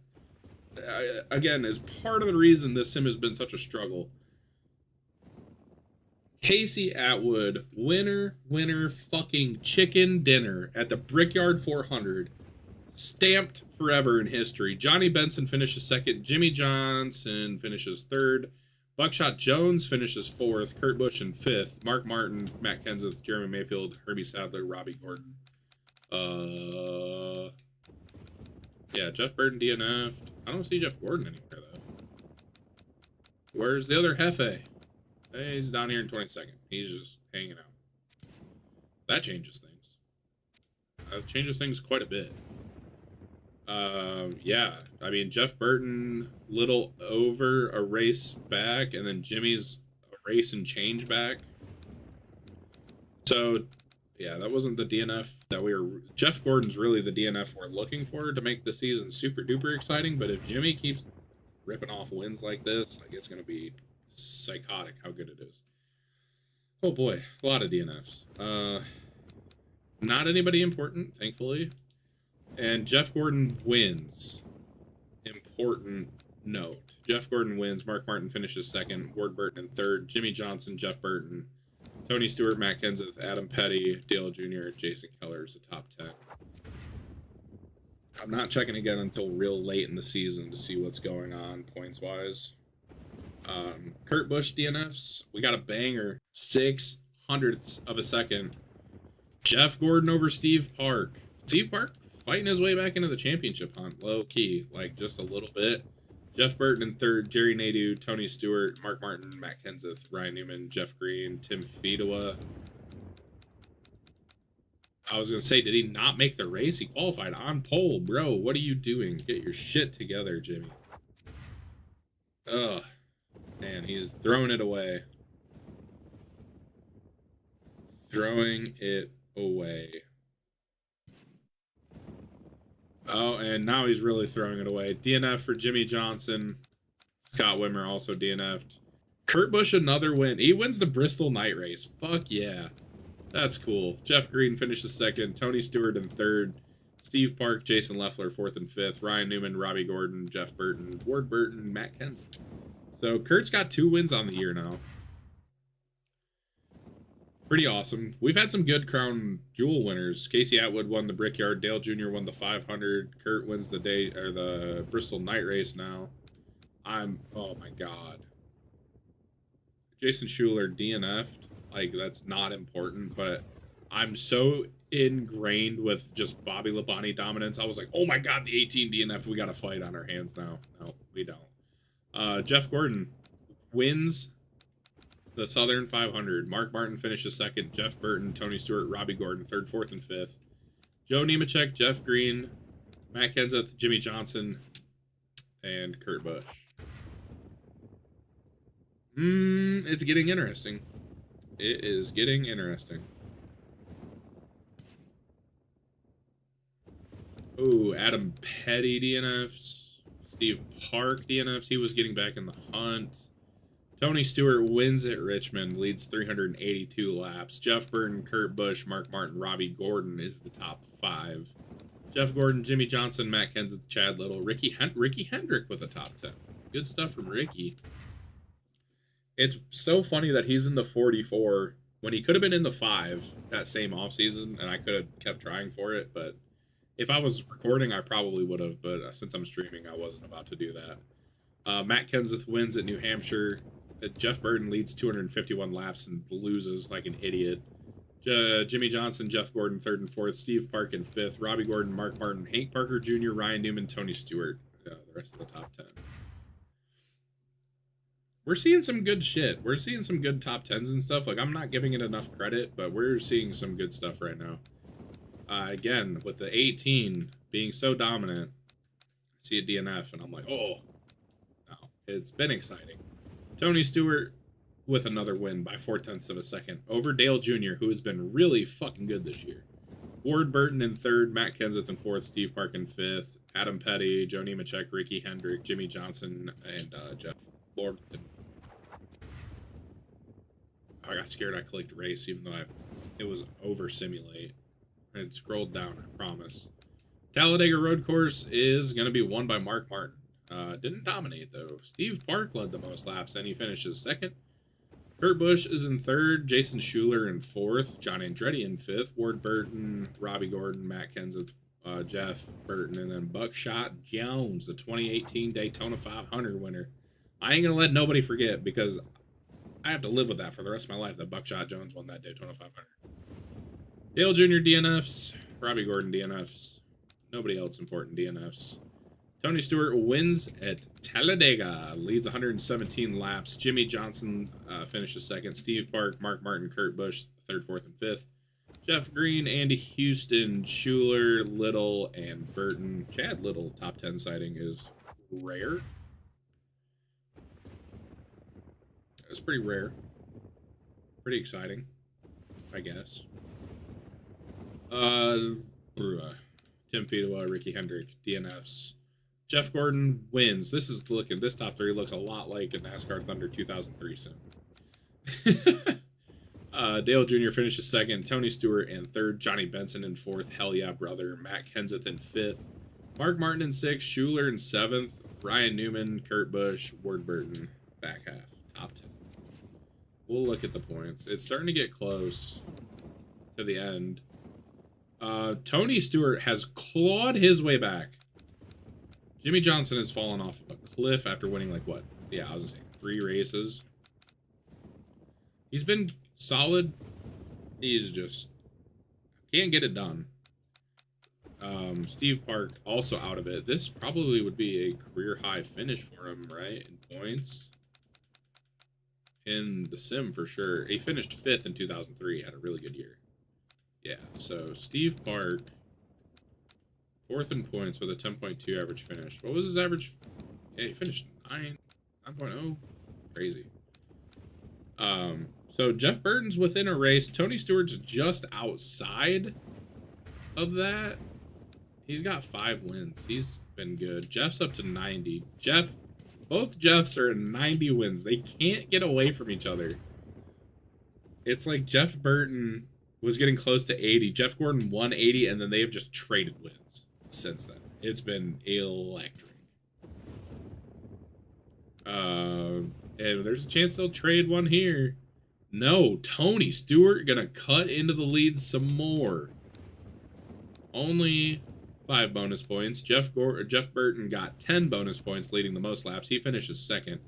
again, is part of the reason this sim has been such a struggle. Casey Atwood, winner fucking chicken dinner at the Brickyard 400. Stamped forever in history. Johnny Benson finishes 2nd. Jimmy Johnson finishes 3rd. Buckshot Jones finishes 4th, Kurt Busch in 5th, Mark Martin, Matt Kenseth, Jeremy Mayfield, Herbie Sadler, Robbie Gordon. Yeah, Jeff Burton DNF'd. I don't see Jeff Gordon anywhere, though. Where's the other Hefe? Hey, he's down here in 22nd. He's just hanging out. That changes things. That changes things quite a bit. Yeah, I mean, Jeff Burton, little over a race back, and then Jimmy's a race and change back. So, yeah, that wasn't the DNF that we were... Jeff Gordon's really the DNF we're looking for to make the season super duper exciting, but if Jimmy keeps ripping off wins like this, like, it's going to be psychotic how good it is. Oh boy, a lot of DNFs. Not anybody important, thankfully. And Jeff Gordon wins. Important note. Jeff Gordon wins. Mark Martin finishes 2nd. Ward Burton in 3rd. Jimmy Johnson, Jeff Burton, Tony Stewart, Matt Kenseth, Adam Petty, Dale Jr., Jason Keller is the top 10. I'm not checking again until real late in the season to see what's going on points-wise. Kurt Busch DNFs. We got a banger. 0.06 of a second. Jeff Gordon over Steve Park. Steve Park fighting his way back into the championship hunt, low key, like just a little bit. Jeff Burton in 3rd, Jerry Nadeau, Tony Stewart, Mark Martin, Matt Kenseth, Ryan Newman, Jeff Green, Tim Fedewa. I was gonna say, did he not make the race? He qualified on pole, bro. What are you doing? Get your shit together, Jimmy. Ugh, man, he's throwing it away. Throwing it away. Oh, and now he's really throwing it away. DNF for Jimmy Johnson. Scott Wimmer also DNF'd. Kurt Busch, another win. He wins the Bristol night race. Fuck yeah. That's cool. Jeff Green finishes 2nd. Tony Stewart in 3rd. Steve Park, Jason Leffler, 4th and 5th. Ryan Newman, Robbie Gordon, Jeff Burton, Ward Burton, Matt Kenseth. So Kurt's got 2 wins on the year now. Pretty awesome. We've had some good Crown Jewel winners. Casey Atwood won the Brickyard. Dale Jr. won the 500. Kurt wins the the Bristol night race now. Oh my God. Jason Schuler DNF'd. Like, that's not important, but I'm so ingrained with just Bobby Labonte dominance. I was like, oh my God, the 18 DNF. We got a fight on our hands now. No, we don't. Jeff Gordon wins the Southern 500. Mark Martin finishes 2nd. Jeff Burton, Tony Stewart, Robbie Gordon, 3rd, 4th, and 5th. Joe Nemechek, Jeff Green, Matt Kenseth, Jimmy Johnson, and Kurt Busch. It's getting interesting. It is getting interesting. Oh, Adam Petty DNFs. Steve Park DNFs. He was getting back in the hunt. Tony Stewart wins at Richmond, leads 382 laps. Jeff Burton, Kurt Busch, Mark Martin, Robbie Gordon is the top 5. Jeff Gordon, Jimmy Johnson, Matt Kenseth, Chad Little, Ricky Hendrick with a top 10. Good stuff from Ricky. It's so funny that he's in the 44 when he could have been in the 5 that same offseason, and I could have kept trying for it, but if I was recording, I probably would have, but since I'm streaming, I wasn't about to do that. Matt Kenseth wins at New Hampshire. Jeff Burton leads 251 laps and loses like an idiot. Jimmy Johnson, Jeff Gordon, 3rd and 4th. Steve Park in 5th. Robbie Gordon, Mark Martin, Hank Parker Jr., Ryan Newman, Tony Stewart. The rest of the top 10. We're seeing some good shit. We're seeing some good top 10s and stuff. Like, I'm not giving it enough credit, but we're seeing some good stuff right now. Again, with the 18 being so dominant, I see a DNF, and I'm like, oh, no. It's been exciting. Tony Stewart with another win by 0.4 of a second over Dale Jr., who has been really fucking good this year. Ward Burton in 3rd, Matt Kenseth in 4th, Steve Park in 5th, Adam Petty, Joe Nemechek, Ricky Hendrick, Jimmy Johnson, and Jeff Gordon. I got scared I clicked race, even though it was over simulate. I had scrolled down, I promise. Talladega Road Course is going to be won by Mark Martin. Didn't dominate, though. Steve Park led the most laps, and he finishes 2nd. Kurt Busch is in 3rd. Jason Schuler in 4th. John Andretti in 5th. Ward Burton, Robbie Gordon, Matt Kenseth, Jeff Burton, and then Buckshot Jones, the 2018 Daytona 500 winner. I ain't going to let nobody forget, because I have to live with that for the rest of my life, that Buckshot Jones won that Daytona 500. Dale Jr. DNFs. Robbie Gordon DNFs. Nobody else important DNFs. Tony Stewart wins at Talladega, leads 117 laps. Jimmy Johnson finishes 2nd. Steve Park, Mark Martin, Kurt Busch, 3rd, 4th, and 5th. Jeff Green, Andy Houston, Schuler, Little, and Burton. Chad Little, top 10 sighting is rare. It's pretty rare. Pretty exciting, I guess. Tim Fedewa, Ricky Hendrick, DNFs. Jeff Gordon wins. This top 3 looks a lot like a NASCAR Thunder 2003 sim. Dale Jr. finishes 2nd. Tony Stewart in 3rd. Johnny Benson in 4th. Hell yeah, brother. Matt Kenseth in 5th. Mark Martin in 6th. Schuler in 7th. Ryan Newman, Kurt Busch, Ward Burton, back half. Top 10. We'll look at the points. It's starting to get close to the end. Tony Stewart has clawed his way back. Jimmy Johnson has fallen off of a cliff after winning, like, what? Yeah, I was gonna say 3 races. He's been solid. He's just can't get it done. Steve Park also out of it. This probably would be a career high finish for him, right? In points. In the sim, for sure. He finished 5th in 2003. Had a really good year. Yeah, so Steve Park, 4th in points with a 10.2 average finish. What was his average? Yeah, he finished 9.0. Crazy. So Jeff Burton's within a race. Tony Stewart's just outside of that. He's got 5 wins. He's been good. Jeff's up to 90. Both Jeffs are 90 wins. They can't get away from each other. It's like Jeff Burton was getting close to 80. Jeff Gordon won 80, and then they have just traded wins since then. It's been electric. And there's a chance they'll trade one here. No, Tony Stewart gonna cut into the lead some more. Only 5 bonus points. Jeff Burton got 10 bonus points, leading the most laps. He finishes 2nd.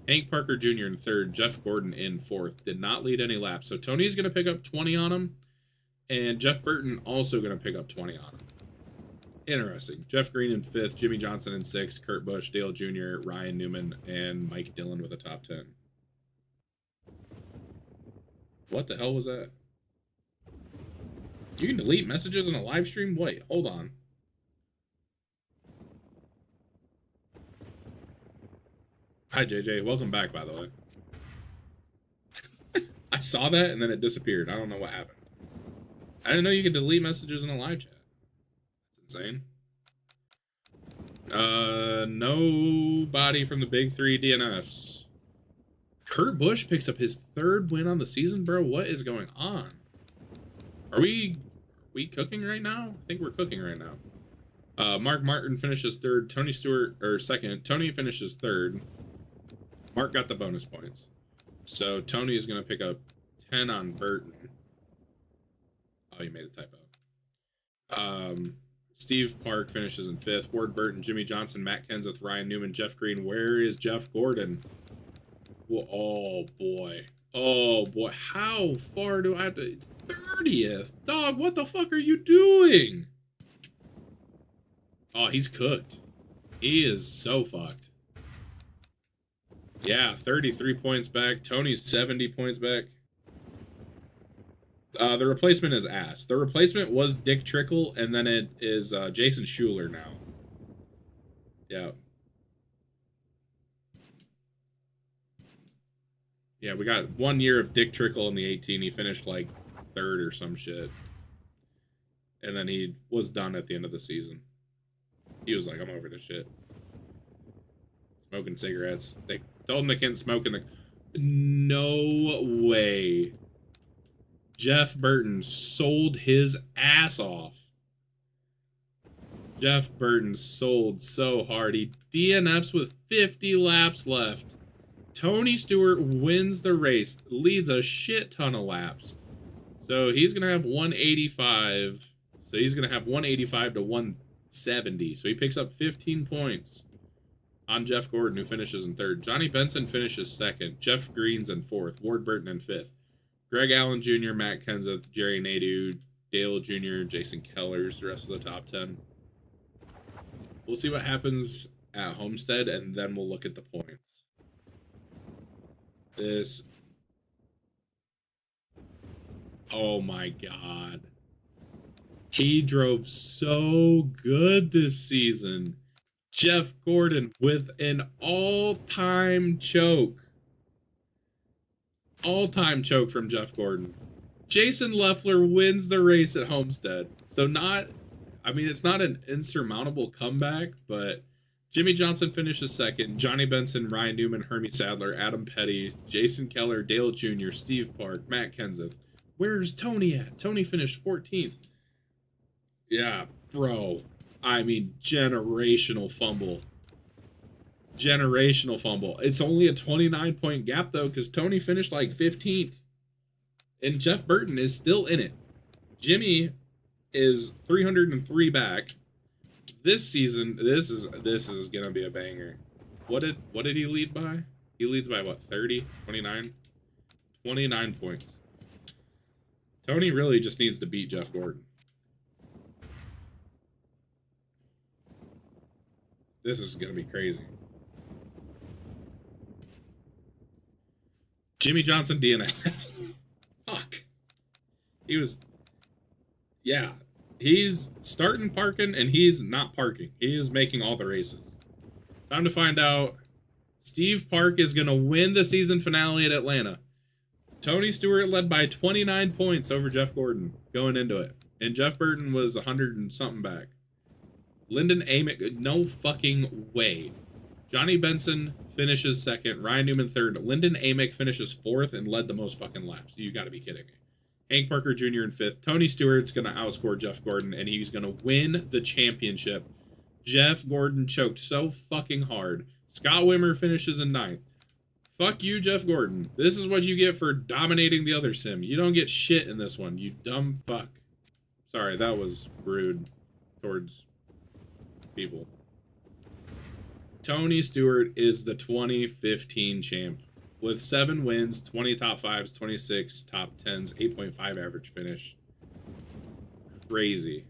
Hank Parker Jr. in 3rd. Jeff Gordon in 4th. Did not lead any laps. So Tony's going to pick up 20 on him. And Jeff Burton also going to pick up 20 on him. Interesting. Jeff Green in 5th. Jimmy Johnson in 6th. Kurt Busch, Dale Jr., Ryan Newman, and Mike Dillon with a top 10. What the hell was that? You can delete messages in a live stream? Wait, hold on. Hi, JJ. Welcome back, by the way. I saw that, and then it disappeared. I don't know what happened. I didn't know you could delete messages in a live chat. That's insane. Nobody from the big three DNFs. Kurt Busch picks up his 3rd win on the season, bro. What is going on? Are we cooking right now? I think we're cooking right now. Mark Martin finishes 3rd. Tony Stewart, or 2nd. Tony finishes 3rd. Mark got the bonus points. So Tony is going to pick up 10 on Burton. Oh, you made a typo. Steve Park finishes in 5th. Ward Burton, Jimmy Johnson, Matt Kenseth, Ryan Newman, Jeff Green. Where is Jeff Gordon? Well, oh, boy. Oh, boy. How far do I have to... 30th? Dog, what the fuck are you doing? Oh, he's cooked. He is so fucked. Yeah, 33 points back. Tony's 70 points back. The replacement is ass. The replacement was Dick Trickle, and then it is Jason Schuler now. Yeah. Yeah, we got 1 year of Dick Trickle in the 18. He finished like 3rd or some shit. And then he was done at the end of the season. He was like, I'm over this shit. Smoking cigarettes. They told him they can't smoke in the... No way. Jeff Burton sold his ass off. Jeff Burton sold so hard. He DNFs with 50 laps left. Tony Stewart wins the race. Leads a shit ton of laps. So he's going to have 185. So he's going to have 185 to 170. So he picks up 15 points on Jeff Gordon, who finishes in 3rd. Johnny Benson finishes 2nd. Jeff Green's in 4th. Ward Burton in 5th. Greg Allen Jr., Matt Kenseth, Jerry Nadeau, Dale Jr., Jason Keller's the rest of the top 10. We'll see what happens at Homestead, and then we'll look at the points. This... Oh my god. He drove so good this season. Jeff Gordon with an all-time choke. All-time choke from Jeff Gordon. Jason Leffler wins the race at Homestead. So not, I mean, it's not an insurmountable comeback, but Jimmy Johnson finishes 2nd. Johnny Benson, Ryan Newman, Hermie Sadler, Adam Petty, Jason Keller, Dale Jr., Steve Park, Matt Kenseth. Where's Tony at? Tony finished 14th. Yeah, bro. I mean, generational fumble. Generational fumble. It's only a 29-point gap, though, because Tony finished like 15th. And Jeff Burton is still in it. Jimmy is 303 back. This season, this is gonna be a banger. What did he lead by? He leads by what, 30? 29? 29 points. Tony really just needs to beat Jeff Gordon. This is gonna be crazy. Jimmy Johnson DNF. Fuck. He was... Yeah. He's starting parking, and he's not parking. He is making all the races. Time to find out. Steve Park is going to win the season finale at Atlanta. Tony Stewart led by 29 points over Jeff Gordon going into it. And Jeff Burton was 100 and something back. Lyndon Amick, no fucking way. Johnny Benson finishes 2nd. Ryan Newman 3rd. Lyndon Amick finishes 4th and led the most fucking laps. You gotta be kidding me. Hank Parker Jr. in 5th. Tony Stewart's gonna outscore Jeff Gordon, and he's gonna win the championship. Jeff Gordon choked so fucking hard. Scott Wimmer finishes in 9th. Fuck you, Jeff Gordon. This is what you get for dominating the other sim. You don't get shit in this one, you dumb fuck. Sorry, that was rude towards people. Tony Stewart is the 2015 champ with 7 wins, 20 top 5s, 26 top 10s, 8.5 average finish. Crazy.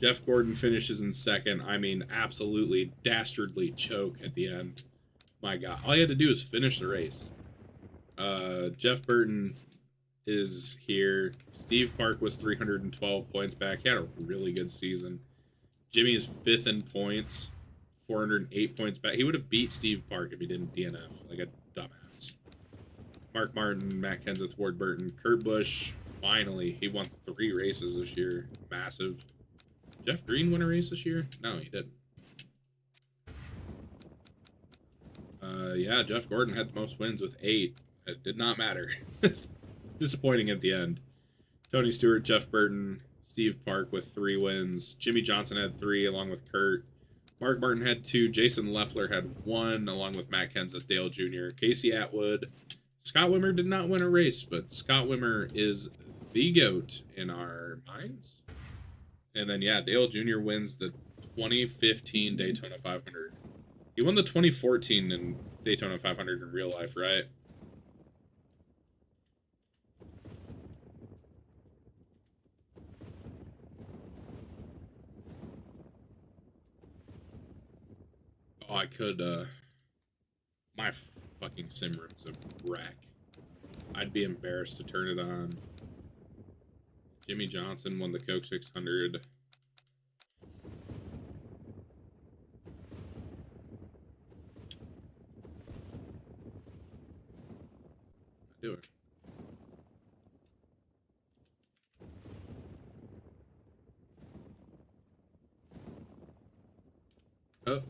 Jeff Gordon finishes in 2nd. I mean, absolutely dastardly choke at the end. My God. All you had to do is finish the race. Jeff Burton is here. Steve Park was 312 points back. He had a really good season. Jimmy is 5th in points. 408 points back. He would have beat Steve Park if he didn't DNF like a dumbass. Mark Martin, Matt Kenseth, Ward Burton, Kurt Busch. Finally, he won 3 races this year. Massive. Jeff Green win a race this year? No, he didn't. Yeah, Jeff Gordon had the most wins with 8. It did not matter. Disappointing at the end. Tony Stewart, Jeff Burton, Steve Park with 3 wins. Jimmy Johnson had 3 along with Kurt. Mark Martin had 2. Jason Leffler had 1 along with Matt Kenseth, Dale Jr. Casey Atwood. Scott Wimmer did not win a race, but Scott Wimmer is the GOAT in our minds. And then, yeah, Dale Jr. wins the 2015 Daytona 500. He won the 2014 in Daytona 500 in real life, right? Oh, I could, my fucking sim room's a wreck. I'd be embarrassed to turn it on. Jimmy Johnson won the Coke 600. Do it. Oh.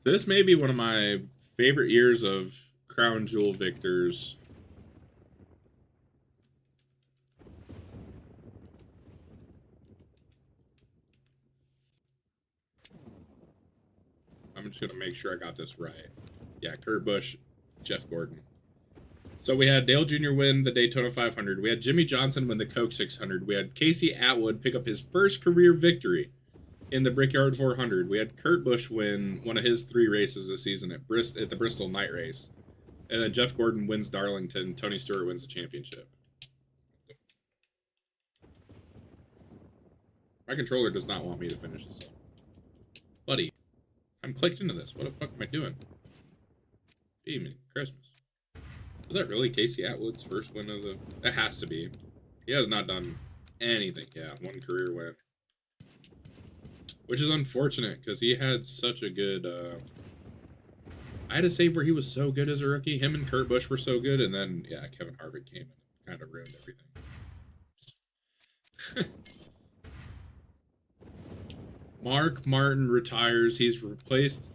This may be one of my favorite years of Crown Jewel victors. I'm just going to make sure I got this right. Yeah, Kurt Busch, Jeff Gordon. So we had Dale Jr. win the Daytona 500. We had Jimmy Johnson win the Coke 600. We had Casey Atwood pick up his first career victory in the Brickyard 400. We had Kurt Busch win one of his 3 races this season at the Bristol Night Race. And then Jeff Gordon wins Darlington. Tony Stewart wins the championship. My controller does not want me to finish this up. Buddy, I'm clicked into this. What the fuck am I doing? Evening, Christmas. Was that really Casey Atwood's first win of the... It has to be. He has not done anything. Yeah, 1 career win. Which is unfortunate, because he had such a good... I had a save where he was so good as a rookie. Him and Kurt Busch were so good, and then, yeah, Kevin Harvick came and kind of ruined everything. Mark Martin retires. He's replaced...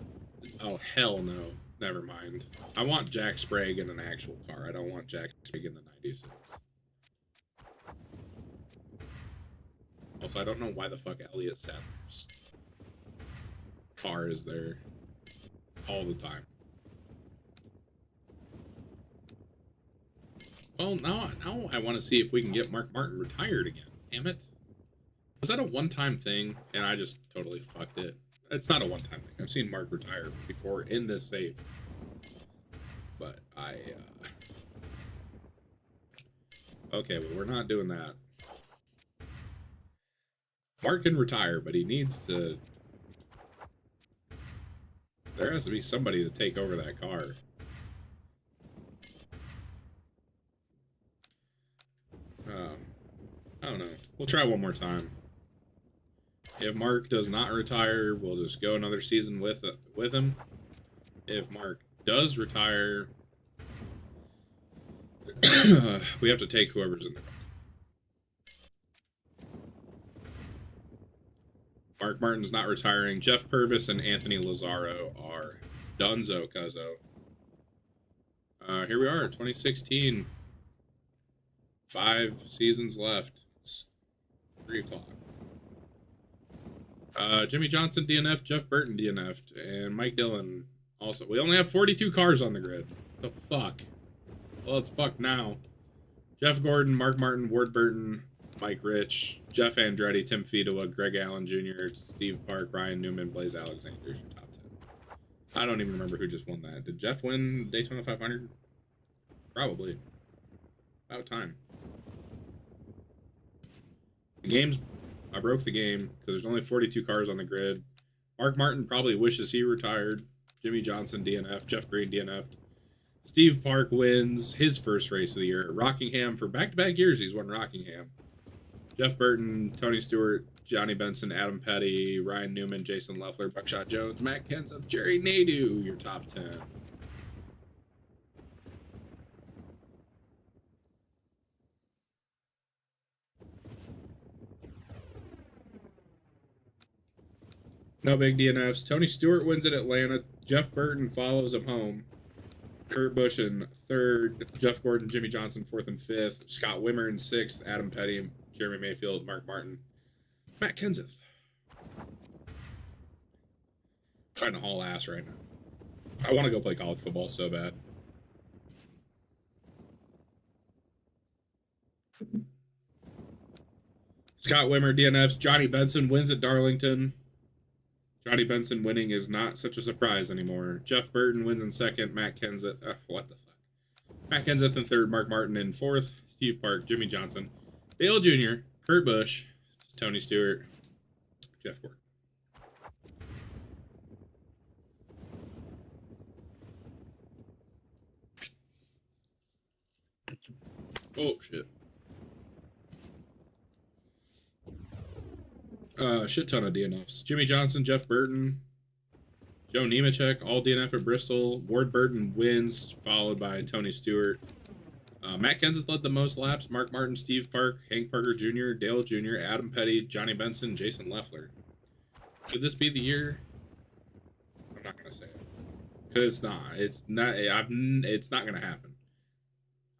Oh, hell no. Never mind. I want Jack Sprague in an actual car. I don't want Jack Sprague in the 96. Also, I don't know why the fuck Elliott Sadler's car is there all the time. Well, now I want to see if we can get Mark Martin retired again. Damn it. Was that a one-time thing and I just totally fucked it? It's not a one-time thing. I've seen Mark retire before in this save. But okay, well, we're not doing that. Mark can retire, but he needs to... There has to be somebody to take over that car. I don't know. We'll try one more time. If Mark does not retire, we'll just go another season with him. If Mark does retire, we have to take whoever's in the car. Mark Martin's not retiring. Jeff Purvis and Anthony Lazzaro are donezo cuzzo. Here we are, 2016. 5 seasons left. It's 3 o'clock. Jimmy Johnson DNF, Jeff Burton DNF'd, and Mike Dillon also. We only have 42 cars on the grid. The fuck? Well, it's fucked now. Jeff Gordon, Mark Martin, Ward Burton, Mike Rich, Jeff Andretti, Tim Fedewa, Greg Allen Jr., Steve Park, Ryan Newman, Blaze Alexander's your top 10. I don't even remember who just won that. Did Jeff win Daytona 500? Probably. About time. The game's... I broke the game because there's only 42 cars on the grid. Mark Martin probably wishes he retired. Jimmy Johnson DNF. Jeff Green DNF'd. Steve Park wins his first race of the year at Rockingham. For back-to-back years, he's won Rockingham. Jeff Burton, Tony Stewart, Johnny Benson, Adam Petty, Ryan Newman, Jason Leffler, Buckshot Jones, Matt Kenseth, Jerry Nadeau, your top 10. No big DNFs. Tony Stewart wins at Atlanta. Jeff Burton follows him home. Kurt Busch in third. Jeff Gordon, Jimmy Johnson, fourth and fifth. Scott Wimmer in sixth. Adam Petty, Jeremy Mayfield, Mark Martin, Matt Kenseth. Trying to haul ass right now. I want to go play college football so bad. Scott Wimmer, DNFs. Johnny Benson wins at Darlington. Johnny Benson winning is not such a surprise anymore. Jeff Burton wins in second. Matt Kenseth. What the fuck? Matt Kenseth in third. Mark Martin in fourth. Steve Park, Jimmy Johnson, Dale Jr., Kurt Busch, Tony Stewart, Jeff Gordon. Oh, shit. Shit ton of DNFs. Jimmy Johnson, Jeff Burton, Joe Nemechek, all DNF at Bristol. Ward Burton wins, followed by Tony Stewart. Matt Kenseth led the most laps. Mark Martin, Steve Park, Hank Parker Jr., Dale Jr., Adam Petty, Johnny Benson, Jason Leffler. Could this be the year? I'm not gonna say it because it's not. It's not. It's not gonna happen.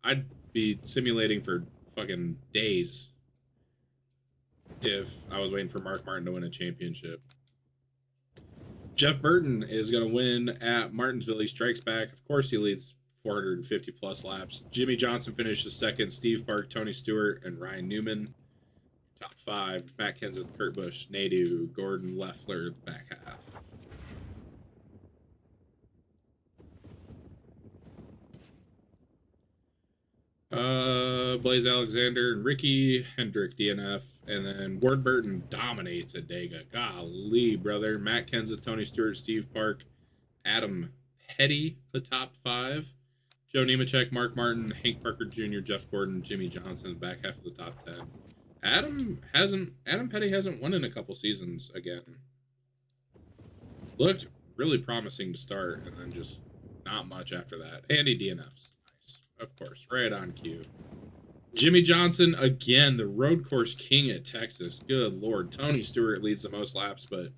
I'd be simulating for fucking days if I was waiting for Mark Martin to win a championship. Jeff Burton is going to win at Martinsville. He strikes back. Of course, he leads 450 plus laps. Jimmy Johnson finishes second. Steve Park, Tony Stewart, and Ryan Newman. Top five. Matt Kenseth, Kurt Busch, Nadu, Gordon, Leffler, back half. Blaze Alexander and Ricky Hendrick DNF, and then Ward Burton dominates at Dega. Golly, brother. Matt Kenseth, Tony Stewart, Steve Park, Adam Petty, the top five. Joe Nemechek, Mark Martin, Hank Parker Jr., Jeff Gordon, Jimmy Johnson, back half of the top 10. Adam Petty hasn't won in a couple seasons again. Looked really promising to start, and then just not much after that. Andy DNFs. Of course, right on cue. Jimmy Johnson, again, the road course king at Texas. Good Lord. Tony Stewart leads the most laps, but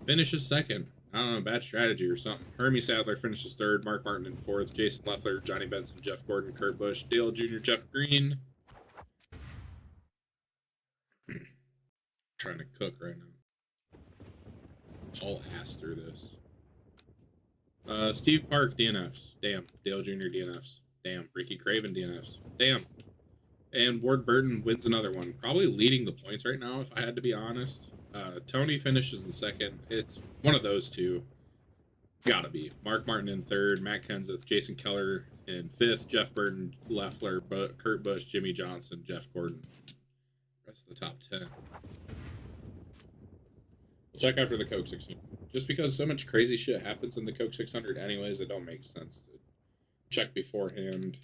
finishes second. I don't know, bad strategy or something. Hermie Sadler finishes third. Mark Martin in fourth. Jason Leffler, Johnny Benson, Jeff Gordon, Kurt Busch, Dale Jr., Jeff Green. Trying to cook right now. All ass through this. Steve Park, DNFs. Damn. Dale Jr., DNFs. Damn. Ricky Craven, DNFs. Damn. And Ward Burton wins another one. Probably leading the points right now, if I had to be honest. Tony finishes in second. It's one of those two. Gotta be. Mark Martin in third. Matt Kenseth, Jason Keller in fifth. Jeff Burton, Leffler, Kurt Busch, Jimmy Johnson, Jeff Gordon. Rest of the top 10. We'll check after the Coke 600. Just because so much crazy shit happens in the Coke 600 anyways, it don't make sense to check beforehand.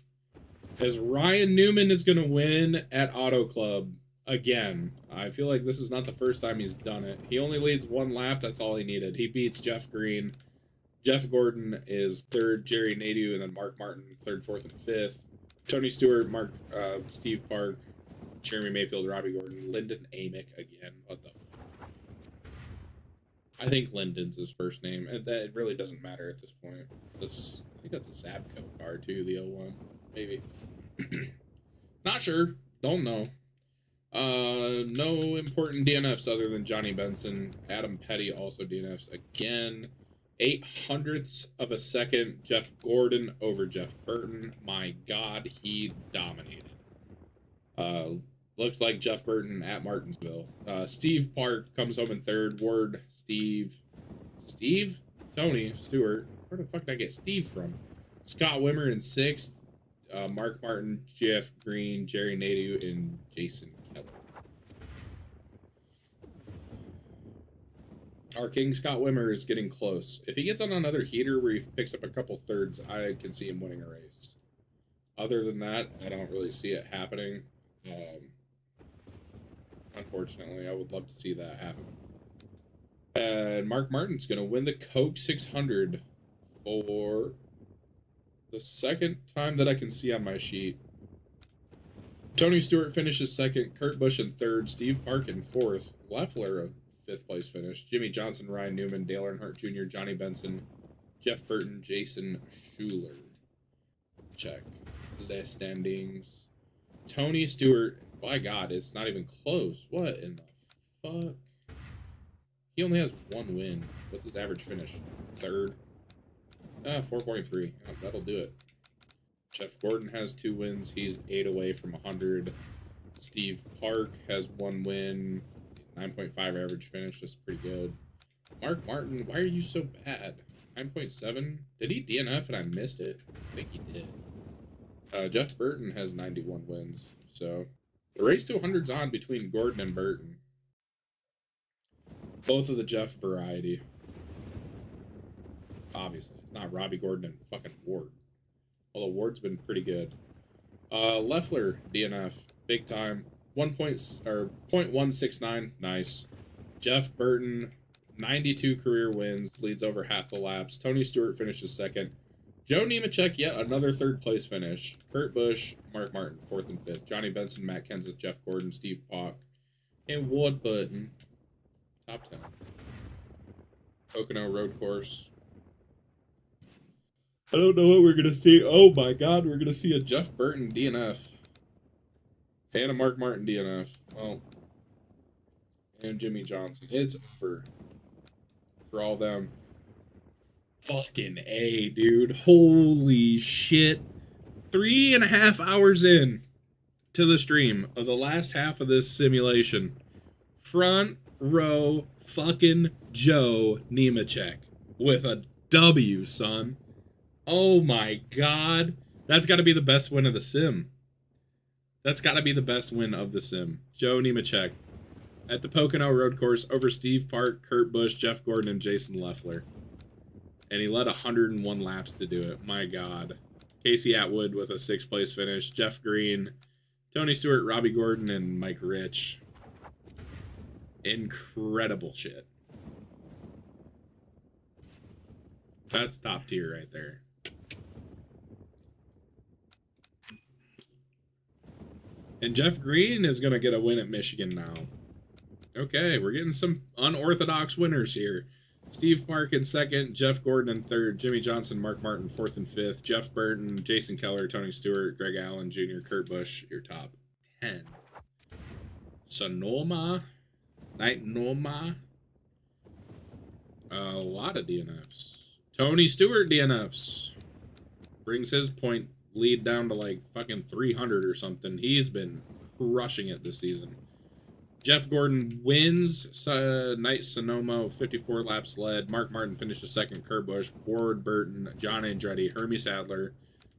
As Ryan Newman is going to win at Auto Club again. I feel like this is not the first time he's done it. He only leads one lap. That's all he needed. He beats Jeff Green. Jeff Gordon is third. Jerry Nadu, and then Mark Martin, third, fourth, and fifth. Tony Stewart, Steve Park, Jeremy Mayfield, Robbie Gordon, Lyndon Amick again. What the I think Lyndon's his first name, and that it really doesn't matter at this point. I think that's a Sabco car too, the 01. Maybe. Not sure. Don't know. No important DNFs other than Johnny Benson. Adam Petty also DNFs again. 0.08 of a second. Jeff Gordon over Jeff Burton. My God, he dominated. Looks like Jeff Burton at Martinsville. Steve Park comes home in third. Ward, Tony Stewart. Where the fuck did I get Steve from? Scott Wimmer in sixth. Mark Martin, Jeff Green, Jerry Nadu, and Jason Keller. Our king Scott Wimmer is getting close. If he gets on another heater where he picks up a couple thirds, I can see him winning a race. Other than that, I don't really see it happening. Unfortunately, I would love to see that happen. And Mark Martin's going to win the Coke 600 for the second time that I can see on my sheet. Tony Stewart finishes second. Kurt Busch in third. Steve Park in fourth. Leffler, a 5th place finish. Jimmy Johnson, Ryan Newman, Dale Earnhardt Jr., Johnny Benson, Jeff Burton, Jason Schuler. Check the standings. Tony Stewart, by God, it's not even close. What in the fuck? He only has 1 win. What's his average finish? 3rd? 4.3. Oh, that'll do it. Jeff Gordon has 2 wins. He's 8 away from 100. Steve Park has 1 win. 9.5 average finish. That's pretty good. Mark Martin, why are you so bad? 9.7? Did he DNF and I missed it? I think he did. Jeff Burton has 91 wins. So, the race to 100's on between Gordon and Burton. Both of the Jeff variety. Obviously. It's not Robbie Gordon and fucking Ward. Although Ward's been pretty good. Leffler, DNF. Big time. 0.169. Nice. Jeff Burton, 92 career wins. Leads over half the laps. Tony Stewart finishes 2nd. Joe Nemechek, yet another 3rd place finish. Kurt Busch, Mark Martin, 4th and 5th. Johnny Benson, Matt Kenseth, Jeff Gordon, Steve Pock, and Ward Burton. Top 10. Pocono Road Course. I don't know what we're going to see. Oh my God, we're going to see a Jeff Burton DNF. And a Mark Martin DNF. Well, and Jimmy Johnson. It's over for all them. Fucking A, dude. Holy shit. 3.5 hours in to the stream of the last half of this simulation. Front row fucking Joe Nemechek with a W, son. Oh my God. That's got to be the best win of the sim. That's got to be the best win of the sim. Joe Nemechek at the Pocono Road Course over Steve Park, Kurt Busch, Jeff Gordon, and Jason Leffler. And he led 101 laps to do it. My God. Casey Atwood with a 6th place finish. Jeff Green, Tony Stewart, Robbie Gordon, and Mike Rich. Incredible shit. That's top tier right there. And Jeff Green is going to get a win at Michigan now. Okay, we're getting some unorthodox winners here. Steve Park in 2nd, Jeff Gordon in 3rd, Jimmy Johnson, Mark Martin 4th and 5th, Jeff Burton, Jason Keller, Tony Stewart, Greg Allen Jr., Kurt Busch, your top 10. Sonoma, Night Noma, a lot of DNFs. Tony Stewart DNFs. Brings his point lead down to like fucking 300 or something. He's been crushing it this season. Jeff Gordon wins. Night Sonoma, 54 laps led. Mark Martin finishes 2nd. Kurt Busch, Ward Burton, John Andretti, Hermie Sadler,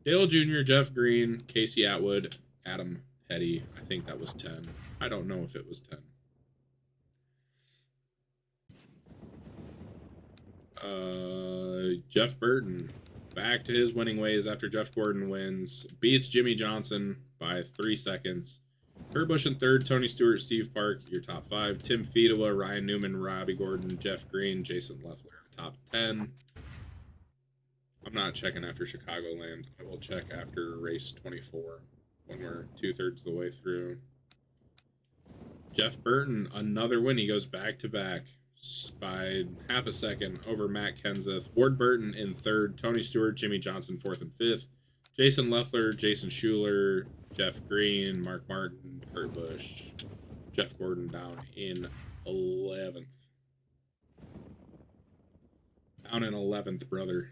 Dale Jr., Jeff Green, Casey Atwood, Adam Petty. I think that was 10. I don't know if it was 10. Jeff Burton back to his winning ways after Jeff Gordon wins. Beats Jimmy Johnson by 3 seconds. Kurt Busch in 3rd, Tony Stewart, Steve Park, your top 5. Tim Fedewa, Ryan Newman, Robbie Gordon, Jeff Green, Jason Leffler, top 10. I'm not checking after Chicagoland. I will check after race 24 when we're 2/3 of the way through. Jeff Burton, another win. He goes back to back by half a second over Matt Kenseth. Ward Burton in 3rd, Tony Stewart, Jimmy Johnson 4th and 5th. Jason Leffler, Jason Schuler, Jeff Green, Mark Martin, Kurt Busch, Jeff Gordon down in 11th. Down in 11th, brother.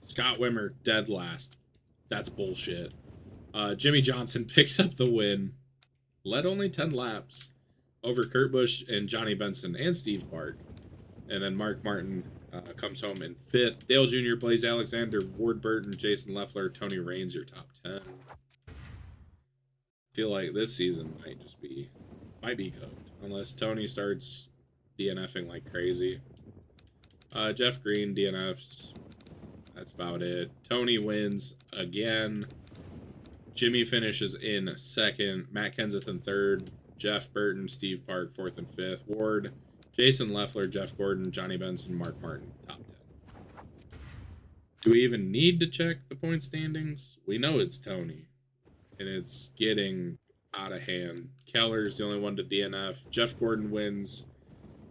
Scott Wimmer, dead last. That's bullshit. Jimmy Johnson picks up the win. Led only 10 laps over Kurt Busch and Johnny Benson and Steve Park. And then Mark Martin comes home in 5th. Dale Jr., Blaze Alexander, Ward Burton, Jason Leffler, Tony Raines, your top 10. Feel like this season might be cooked. Unless Tony starts DNFing like crazy. Jeff Green DNFs. That's about it. Tony wins again. Jimmy finishes in 2nd. Matt Kenseth in 3rd. Jeff Burton, Steve Park, 4th and 5th. Ward, Jason Leffler, Jeff Gordon, Johnny Benson, Mark Martin, top 10. Do we even need to check the point standings? We know it's Tony. And it's getting out of hand. Keller's the only one to DNF. Jeff Gordon wins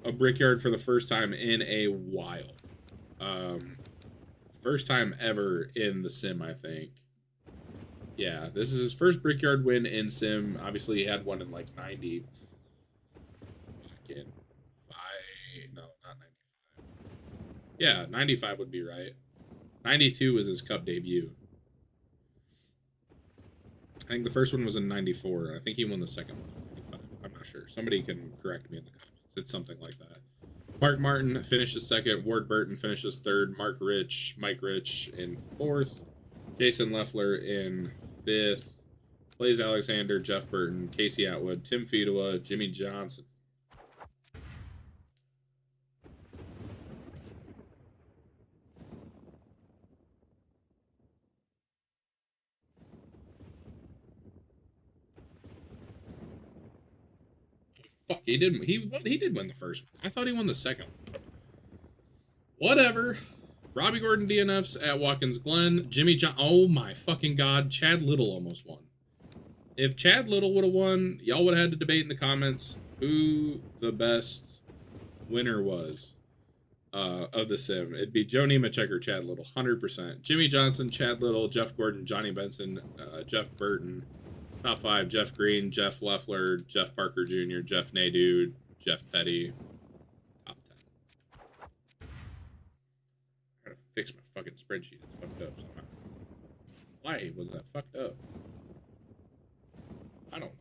a Brickyard for the first time in a while. First time ever in the sim, I think. Yeah, this is his first Brickyard win in sim. Obviously, he had one in like 90. Fucking five. No, not 95. Yeah, 95 would be right. 92 was his cup debut. I think the first one was in 94. I think he won the second one in 95. I'm not sure. Somebody can correct me in the comments. It's something like that. Mark Martin finishes second. Ward Burton finishes third. Mike Rich in fourth. Jason Leffler in fifth. Blaze Alexander, Jeff Burton, Casey Atwood, Tim Fedewa, Jimmy Johnson. Fuck, he didn't. He did win the first one. I thought he won the second one. Whatever. Robbie Gordon DNFs at Watkins Glen. Jimmy John. Oh my fucking god. Chad Little almost won. If Chad Little would have won, y'all would have had to debate in the comments who the best winner was of the sim. It'd be Joe Nemechek or Chad Little, 100%. Jimmy Johnson, Chad Little, Jeff Gordon, Johnny Benson, Jeff Burton. Top 5, Jeff Green, Jeff Leffler, Jeff Parker Jr., Jeff Nadeau, Jeff Petty. Top 10. I gotta fix my fucking spreadsheet. It's fucked up somehow. Why was that fucked up? I don't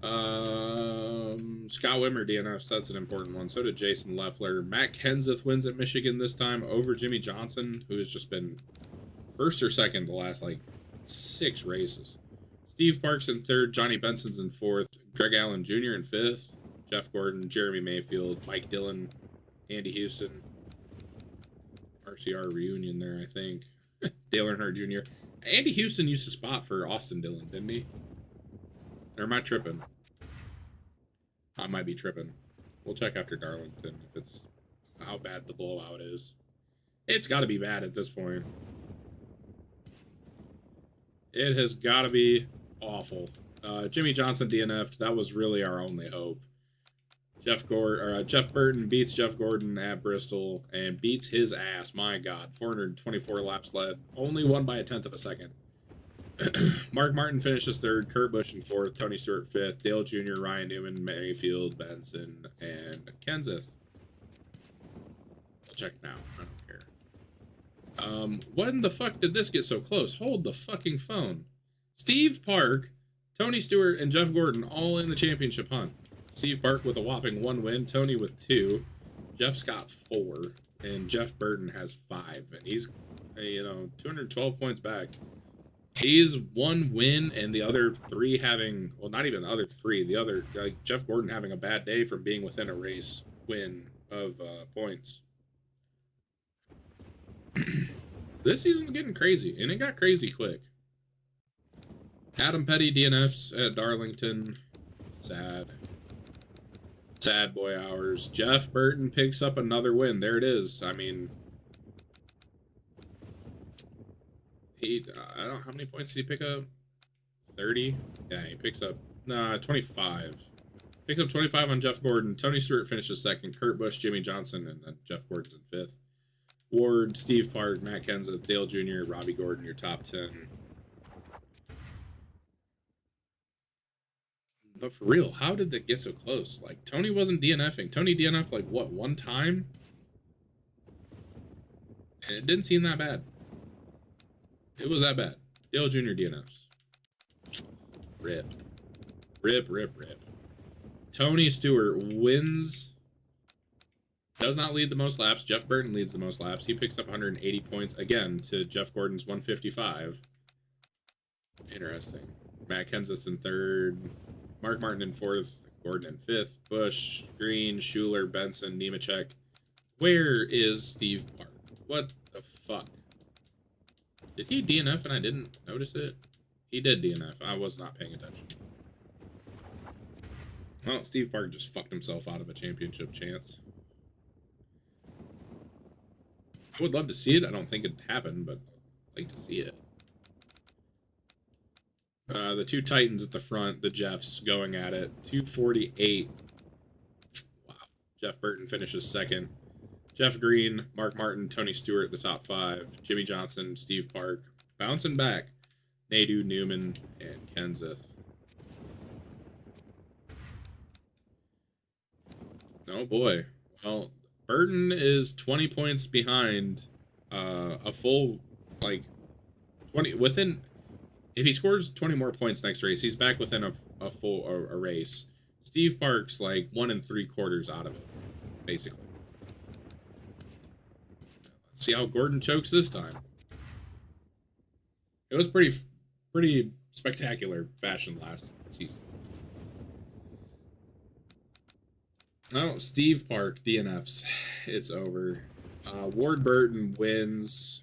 know. Scott Wimmer DNFs, that's an important one. So did Jason Leffler. Matt Kenseth wins at Michigan this time over Jimmy Johnson, who has just been first or second the last like 6 races. Steve Parks in third, Johnny Benson's in fourth, Greg Allen Jr. in fifth, Jeff Gordon, Jeremy Mayfield, Mike Dillon, Andy Houston, RCR reunion there, I think. Dale Earnhardt Jr. Andy Houston used to spot for Austin Dillon, didn't he? Or am I tripping? I might be tripping. We'll check after Darlington if it's how bad the blowout is. It's got to be bad at this point. It has got to be awful. Jimmy Johnson DNF'd. That was really our only hope. Jeff Burton beats Jeff Gordon at Bristol and beats his ass. My God, 424 laps led. Only won by 1/10 of a second. Mark Martin finishes third. Kurt Busch in fourth. Tony Stewart fifth. Dale Jr., Ryan Newman, Mayfield, Benson, and Kenseth. I'll check now. I don't care. When the fuck did this get so close? Hold the fucking phone. Steve Park, Tony Stewart, and Jeff Gordon all in the championship hunt. Steve Park with a whopping 1 win, Tony with 2, Jeff's got 4, and Jeff Burton has 5, and he's 212 points back. He's 1 win, and the other 3 having, well, not even the other 3, the other, Jeff Gordon having a bad day from being within a race win of points. This season's getting crazy, and it got crazy quick. Adam Petty DNFs at Darlington. Sad. Sad boy hours. Jeff Burton picks up another win. There it is. I mean, I don't know, how many points did he pick up? 30? Yeah, he picks up, 25. Picks up 25 on Jeff Gordon. Tony Stewart finishes second. Kurt Busch, Jimmy Johnson, and then Jeff Gordon's in fifth. Ward, Steve Park, Matt Kenseth, Dale Jr., Robbie Gordon, your top 10. But for real, how did that get so close? Like, Tony wasn't DNFing. Tony DNF'd, like, what, 1 time? And it didn't seem that bad. It was that bad. Dale Jr. DNFs. Rip. Rip, rip, rip. Tony Stewart wins. Does not lead the most laps. Jeff Burton leads the most laps. He picks up 180 points, again, to Jeff Gordon's 155. Interesting. Matt Kenseth's in third. Mark Martin in fourth. Gordon in fifth. Busch, Green, Schuler, Benson, Nemechek. Where is Steve Park? What the fuck? Did he DNF and I didn't notice it? He did DNF. I was not paying attention. Well, Steve Park just fucked himself out of a championship chance. I would love to see it. I don't think it'd happen, but I'd like to see it. The two Titans at the front, the Jeffs going at it. 248. Wow. Jeff Burton finishes second. Jeff Green, Mark Martin, Tony Stewart, the top five. Jimmy Johnson, Steve Park. Bouncing back. Nadu, Newman, and Kenseth. Oh boy. Well, Burton is 20 points behind a full, like, 20, within, if he scores 20 more points next race, he's back within a full a race. Steve Park's like 1 3/4 out of it, basically. Let's see how Gordon chokes this time. It was pretty spectacular fashion last season. Oh, Steve Park DNFs. It's over. Ward Burton wins.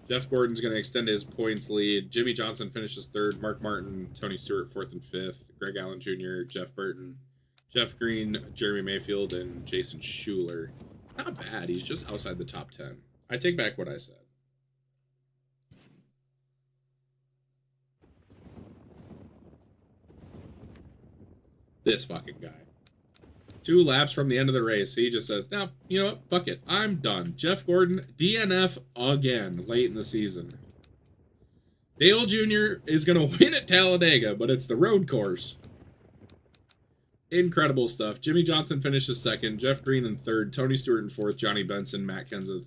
Jeff Gordon's going to extend his points lead. Jimmy Johnson finishes third. Mark Martin, Tony Stewart fourth and fifth. Greg Allen Jr., Jeff Burton, Jeff Green, Jeremy Mayfield, and Jason Schuler. Not bad. He's just outside the top 10. I take back what I said. This fucking guy. 2 laps from the end of the race, he just says, "No, you know what? Fuck it. I'm done." Jeff Gordon, DNF again late in the season. Dale Jr. is going to win at Talladega, but it's the road course. Incredible stuff. Jimmy Johnson finishes second. Jeff Green in third. Tony Stewart in fourth. Johnny Benson, Matt Kenseth,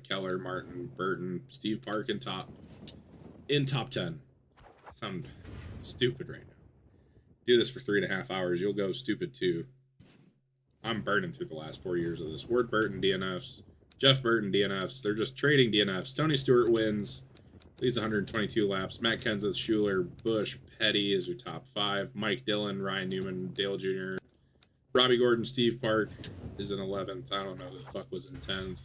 Keller, Martin, Burton, Steve Park in top 10. I sound stupid right now. Do this for 3.5 hours. You'll go stupid too. I'm burning through the last 4 years of this. Ward Burton DNFs. Jeff Burton DNFs. They're just trading DNFs. Tony Stewart wins. Leads 122 laps. Matt Kenseth, Schuler, Bush, Petty is your top 5. Mike Dillon, Ryan Newman, Dale Jr. Robbie Gordon, Steve Park is in 11th. I don't know who the fuck was in 10th.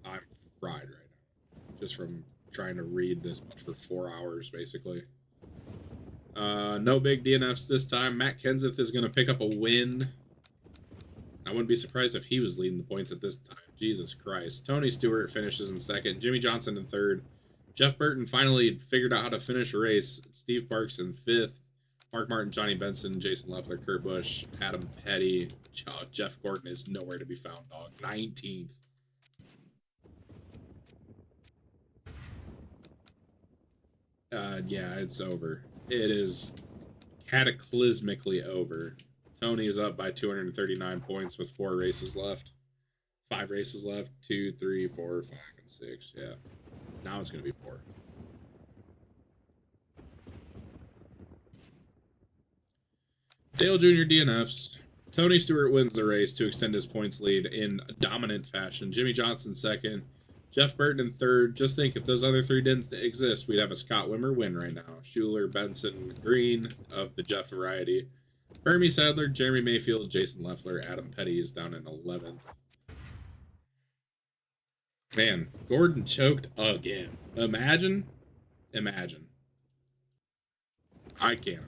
I'm fried right now. Just from trying to read this much for 4 hours, basically. No big DNFs this time. Matt Kenseth is going to pick up a win. I wouldn't be surprised if he was leading the points at this time. Jesus Christ. Tony Stewart finishes in second. Jimmy Johnson in third. Jeff Burton finally figured out how to finish a race. Steve Parks in fifth. Mark Martin, Johnny Benson, Jason Leffler, Kurt Busch, Adam Petty. Jeff Gordon is nowhere to be found, dog. 19th. Yeah, it's over. It is cataclysmically over. Tony is up by 239 points with 4 races left. 5 races left. 2, 3, 4, 5, and 6. Yeah. Now it's going to be 4. Dale Jr. DNFs. Tony Stewart wins the race to extend his points lead in dominant fashion. Jimmy Johnson second. Jeff Burton in third. Just think, if those other 3 didn't exist, we'd have a Scott Wimmer win right now. Schuler, Benson, Green of the Jeff variety. Bernie Sadler, Jeremy Mayfield, Jason Leffler, Adam Petty is down in 11th. Man, Gordon choked again. Imagine. I can't imagine.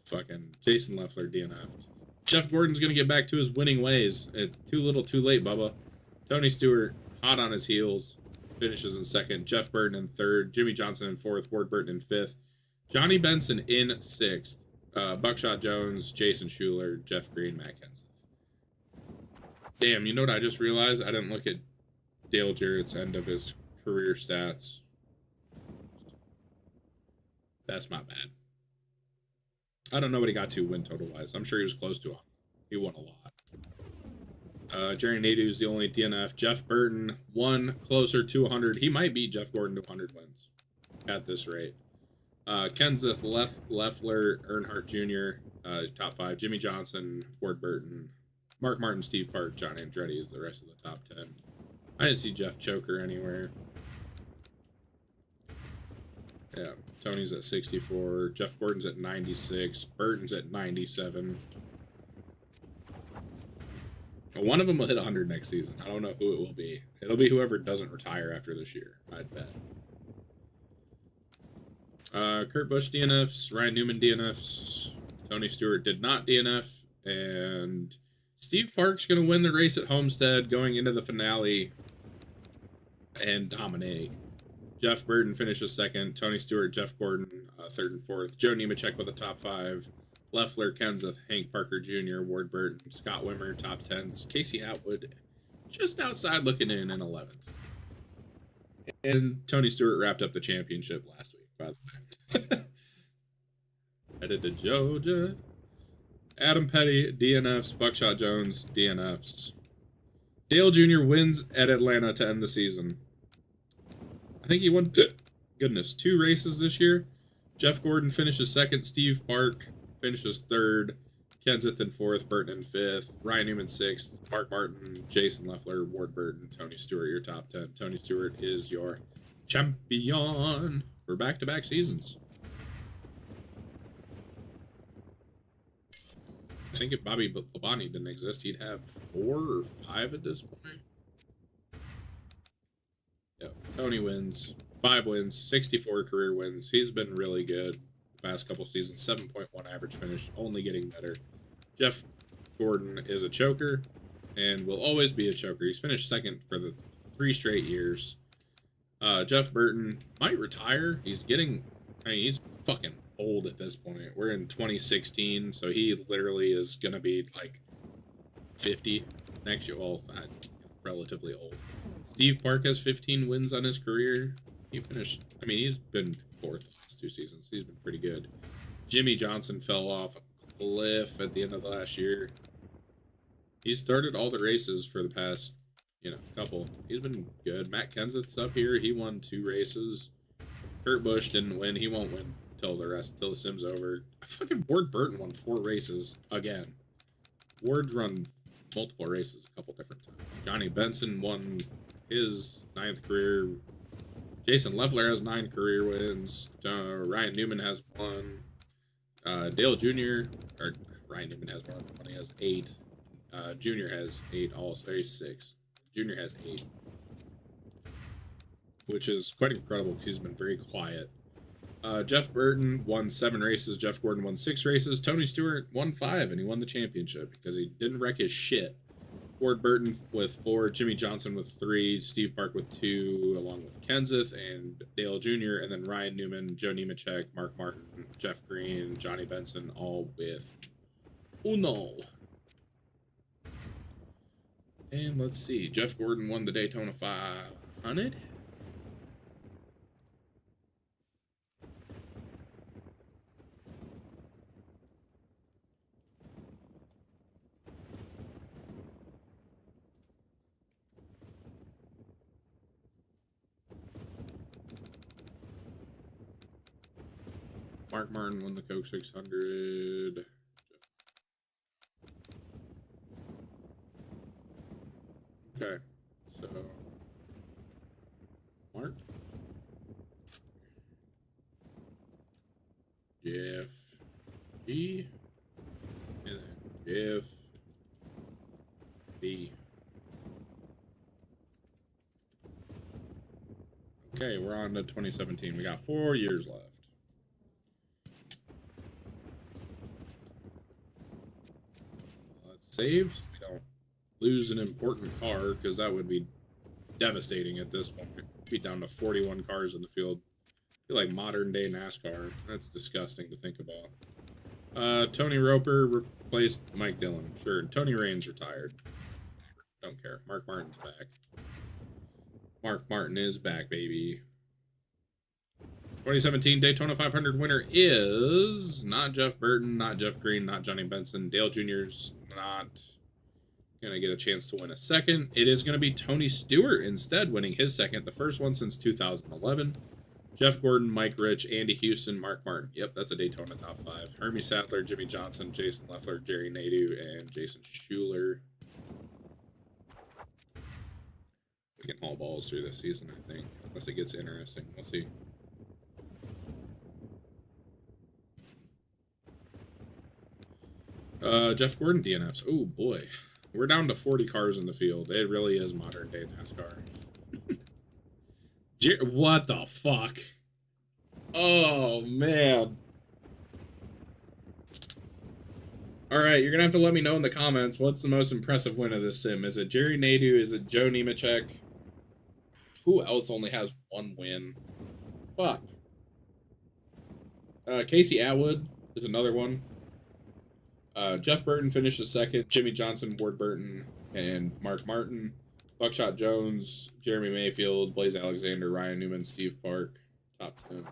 Fucking Jason Leffler DNF'd. Jeff Gordon's going to get back to his winning ways. It's too little too late, Bubba. Tony Stewart, hot on his heels, finishes in second. Jeff Burton in third. Jimmy Johnson in fourth. Ward Burton in fifth. Johnny Benson in sixth. Buckshot Jones, Jason Schuler, Jeff Green, Matt Kenseth. Damn, you know what I just realized? I didn't look at Dale Jarrett's end of his career stats. That's my bad. I don't know what he got to win total-wise. I'm sure he was close to 100. He won a lot. Jerry Nadeau is the only DNF. Jeff Burton won closer to 100. He might beat Jeff Gordon to 100 wins at this rate. Kenseth, Leffler, Earnhardt Jr., top 5. Jimmy Johnson, Ward Burton, Mark Martin, Steve Park, John Andretti is the rest of the top 10. I didn't see Jeff Choker anywhere. Yeah, Tony's at 64. Jeff Gordon's at 96. Burton's at 97. One of them will hit 100 next season. I don't know who it will be. It'll be whoever doesn't retire after this year, I'd bet. Kurt Busch DNFs, Ryan Newman DNFs, Tony Stewart did not DNF, and Steve Park's going to win the race at Homestead going into the finale and dominate. Jeff Burton finishes second. Tony Stewart, Jeff Gordon, third and fourth. Joe Nemechek with a top 5. Leffler, Kenseth, Hank Parker Jr., Ward Burton, Scott Wimmer, top 10s. Casey Atwood, just outside looking in 11th. And Tony Stewart wrapped up the championship last week, by the way. Headed to Georgia. Adam Petty, DNFs. Buckshot Jones, DNFs. Dale Jr. wins at Atlanta to end the season. I think he won, goodness, 2 races this year. Jeff Gordon finishes second. Steve Park finishes third. Kenseth in fourth. Burton in fifth. Ryan Newman sixth. Mark Martin, Jason Leffler, Ward Burton, Tony Stewart, your top 10. Tony Stewart is your champion for back-to-back seasons. I think if Bobby Labonte didn't exist, he'd have 4 or 5 at this point. Yep. Tony wins. 5 wins. 64 career wins. He's been really good the past couple seasons. 7.1 average finish. Only getting better. Jeff Gordon is a choker and will always be a choker. He's finished second for the 3 straight years. Jeff Burton might retire. He's getting... I mean, he's fucking old at this point. We're in 2016, so he literally is going to be like 50 next year. Well, relatively old. Steve Park has 15 wins on his career. He finished... I mean, he's been 4th the last 2 seasons. He's been pretty good. Jimmy Johnson fell off a cliff at the end of last year. He started all the races for the past, couple. He's been good. Matt Kenseth's up here. He won 2 races. Kurt Busch didn't win. He won't win till the sim's over. Fucking Ward Burton won 4 races again. Ward's run multiple races a couple different times. Johnny Benson won his 9th career. Jason Leffler has 9 career wins. Ryan Newman has 1. Dale Jr. or Ryan Newman has 1. He has 8. Junior has 8 also. He's 6. Junior has 8. Which is quite incredible because he's been very quiet. Jeff Burton won 7 races. Jeff Gordon won 6 races. Tony Stewart won 5, and he won the championship because he didn't wreck his shit. Ward Burton with 4, Jimmy Johnson with 3, Steve Park with 2, along with Kenseth and Dale Jr., and then Ryan Newman, Joe Nemechek, Mark Martin, Jeff Green, Johnny Benson, all with uno. And let's see, Jeff Gordon won the Daytona 500. Mark Martin won the Coke 600. Okay, so Mark, Jeff G, and then Jeff B. Okay, we're on to 2017. We got 4 years left. Save so we don't lose an important car, because that would be devastating at this point. Be down to 41 cars in the field. Be like modern day NASCAR. That's disgusting to think about. Tony Roper replaced Mike Dillon. Sure. Tony Raines retired. Don't care. Mark Martin's back. Mark Martin is back, baby. 2017 Daytona 500 winner is not Jeff Burton, not Jeff Green, not Johnny Benson. Dale Jr.'s not going to get a chance to win a second. It is going to be Tony Stewart instead winning his second, the first one since 2011. Jeff Gordon, Mike Rich, Andy Houston, Mark Martin. Yep, that's a Daytona top 5. Hermie Sadler, Jimmy Johnson, Jason Leffler, Jerry Nadeau, and Jason Schuler. We can haul balls through this season, I think, unless it gets interesting. We'll see. Jeff Gordon DNFs. Oh boy, we're down to 40 cars in the field. It really is modern day NASCAR. What the fuck? Oh man. All right, you're gonna have to let me know in the comments what's the most impressive win of this sim. Is it Jerry Nadeau? Is it Joe Nemechek? Who else only has 1 win? Fuck. Casey Atwood is another one. Jeff Burton finishes second. Jimmy Johnson, Ward Burton, and Mark Martin. Buckshot Jones, Jeremy Mayfield, Blaze Alexander, Ryan Newman, Steve Park. Top 10.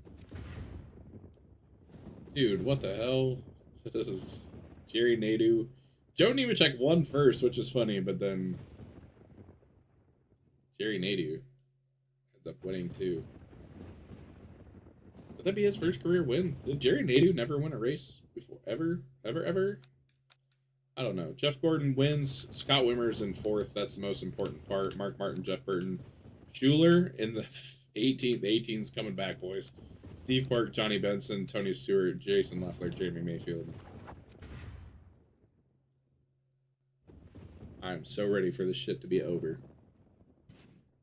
Dude, what the hell? Jerry Nadeau. Joe Nemechek won first, which is funny, but then Jerry Nadeau ends up winning too. Would that be his first career win? Did Jerry Nadeau never win a race before? Ever? Ever? I don't know. Jeff Gordon wins. Scott Wimmer's in fourth. That's the most important part. Mark Martin, Jeff Burton. Schuler in the 18th. The 18's coming back, boys. Steve Park, Johnny Benson, Tony Stewart, Jason Leffler, Jamie Mayfield. I'm so ready for this shit to be over.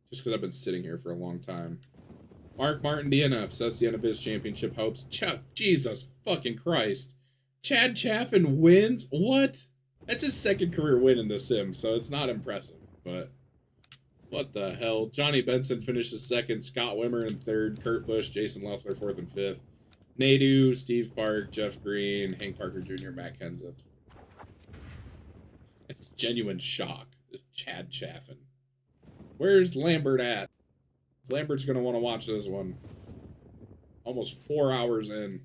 Just because I've been sitting here for a long time. Mark Martin DNFs. That's the end of his championship hopes. Jesus fucking Christ. Chad Chaffin wins? What? That's his second career win in the sim, so it's not impressive. But what the hell? Johnny Benson finishes second. Scott Wimmer in third. Kurt Busch, Jason Leffler fourth and fifth. Nadeau, Steve Park, Jeff Green, Hank Parker Jr., Matt Kenseth. It's genuine shock. Chad Chaffin. Where's Lambert at? Lambert's going to want to watch this one. Almost 4 hours in.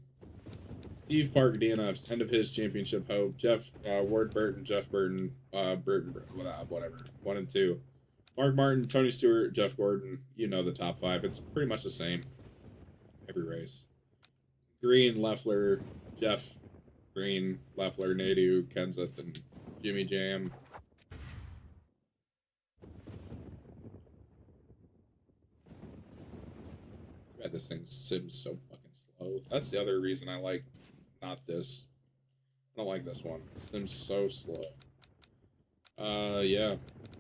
Steve Park DNFs, end of his championship hope. Ward Burton, Jeff Burton, whatever. 1 and 2. Mark Martin, Tony Stewart, Jeff Gordon. You know the top 5. It's pretty much the same every race. Green, Leffler, Jeff, Green, Leffler, Nadeau, Kenseth, and Jimmy Jam. God, this thing sims so fucking slow. That's the other reason I like not this. I don't like this one. It sims so slow. Yeah.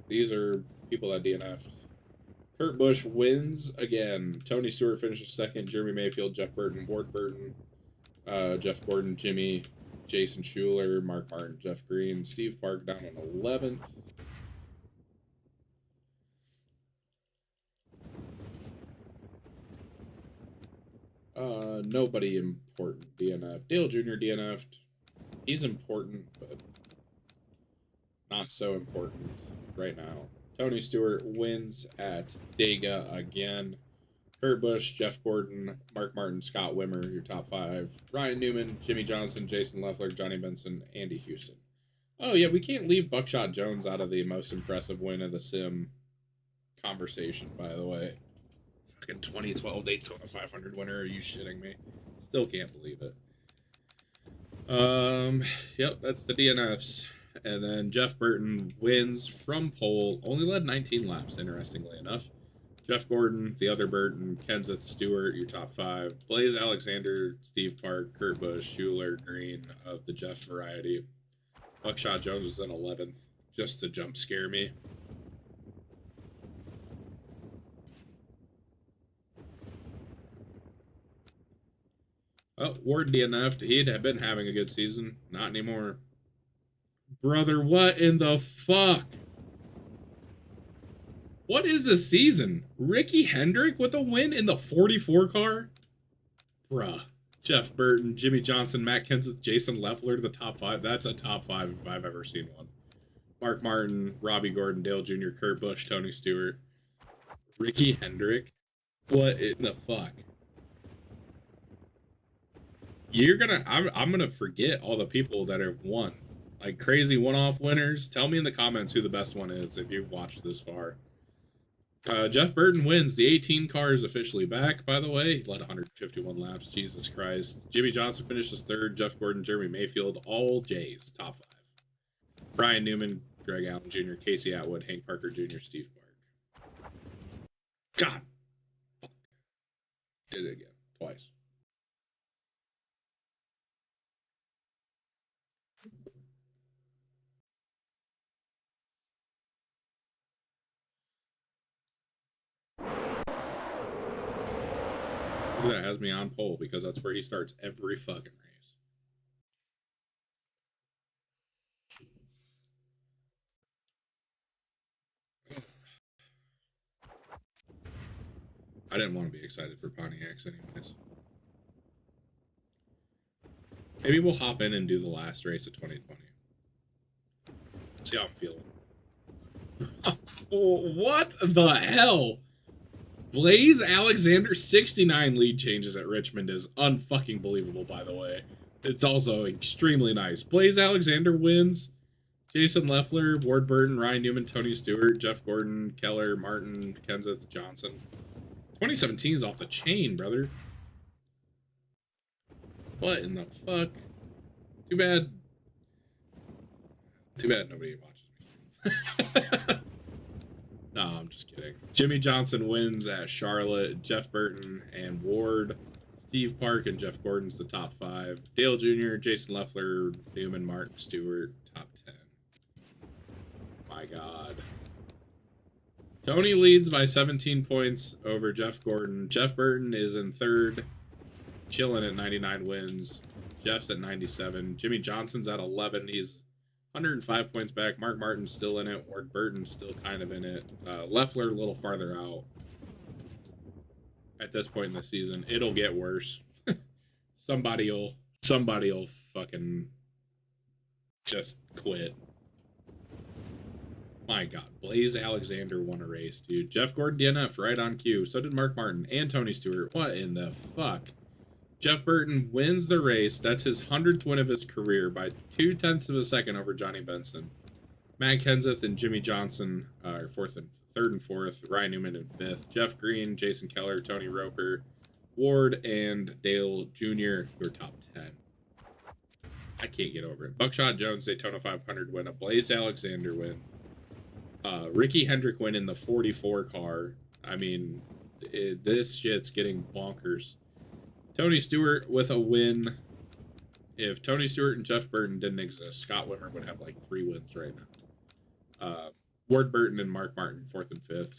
These are people that DNF'd. Kurt Busch wins again. Tony Stewart finishes second. Jeremy Mayfield, Jeff Burton, Ward Burton, Jeff Gordon, Jimmy, Jason Schuler, Mark Martin, Jeff Green, Steve Park down in 11th. Nobody important DNF. Dale Jr. DNF'd. He's important, but not so important right now. Tony Stewart wins at Dega again. Kurt Busch, Jeff Gordon, Mark Martin, Scott Wimmer, your top 5. Ryan Newman, Jimmy Johnson, Jason Leffler, Johnny Benson, Andy Houston. Oh, yeah, we can't leave Buckshot Jones out of the most impressive win of the sim conversation, by the way. Fucking 2012 Daytona 500 winner. Are you shitting me? Still can't believe it. Yep, that's the DNFs. And then Jeff Burton wins from pole. Only led 19 laps, interestingly enough. Jeff Gordon, the other Burton, Kenseth Stewart, your top 5. Blaze Alexander, Steve Park, Kurt Busch, Schuler, Green of the Jeff variety. Buckshot Jones was in 11th, just to jump scare me. Oh, Ward DNF'd. He'd have been having a good season. Not anymore. Brother, what in the fuck? What is this season? Ricky Hendrick with a win in the 44 car? Bruh. Jeff Burton, Jimmy Johnson, Matt Kenseth, Jason Leffler, the top 5. That's a top 5 if I've ever seen one. Mark Martin, Robbie Gordon, Dale Jr., Kurt Busch, Tony Stewart. Ricky Hendrick? What in the fuck? I'm gonna forget all the people that have won. Like crazy one-off winners. Tell me in the comments who the best one is if you've watched this far. Jeff Burton wins. The 18 car is officially back, by the way. He led 151 laps. Jesus Christ. Jimmy Johnson finishes third. Jeff Gordon, Jeremy Mayfield, all J's, top 5. Brian Newman, Greg Allen Jr., Casey Atwood, Hank Parker Jr., Steve Park. God. Fuck. Did it again. Twice. That has me on pole because that's where he starts every fucking race. I didn't want to be excited for Pontiacs anyways. Maybe we'll hop in and do the last race of 2020. See how I'm feeling. What the hell? Blaze Alexander 69 lead changes at Richmond is unfucking believable, by the way. It's also extremely nice. Blaze Alexander wins. Jason Leffler, Ward Burton, Ryan Newman, Tony Stewart, Jeff Gordon, Keller, Martin, Kenseth, Johnson. 2017 is off the chain, brother. What in the fuck? Too bad. Too bad nobody watches me. No, I'm just kidding. Jimmy Johnson wins at Charlotte. Jeff Burton and Ward. Steve Park and Jeff Gordon's the top 5. Dale Jr., Jason Leffler, Newman, Martin, Stewart, top 10. My God. Tony leads by 17 points over Jeff Gordon. Jeff Burton is in 3rd, chilling at 99 wins. Jeff's at 97. Jimmy Johnson's at 11. He's 105 points back. Mark Martin's still in it. Ward Burton's still kind of in it. Leffler a little farther out. At this point in the season, it'll get worse. Somebody'll fucking just quit. My God, Blaze Alexander won a race, dude. Jeff Gordon DNF right on cue. So did Mark Martin and Tony Stewart. What in the fuck? Jeff Burton wins the race. That's his 100th win of his career by 0.2 of a second over Johnny Benson. Matt Kenseth and Jimmy Johnson are 3rd and 4th. Ryan Newman in 5th. Jeff Green, Jason Keller, Tony Roper, Ward, and Dale Jr. who are top 10. I can't get over it. Buckshot Jones Daytona 500 win. A Blaze Alexander win. Ricky Hendrick win in the 44 car. I mean, this shit's getting bonkers. Tony Stewart with a win. If Tony Stewart and Jeff Burton didn't exist, Scott Wimmer would have like 3 wins right now. Ward Burton and Mark Martin 4th and 5th.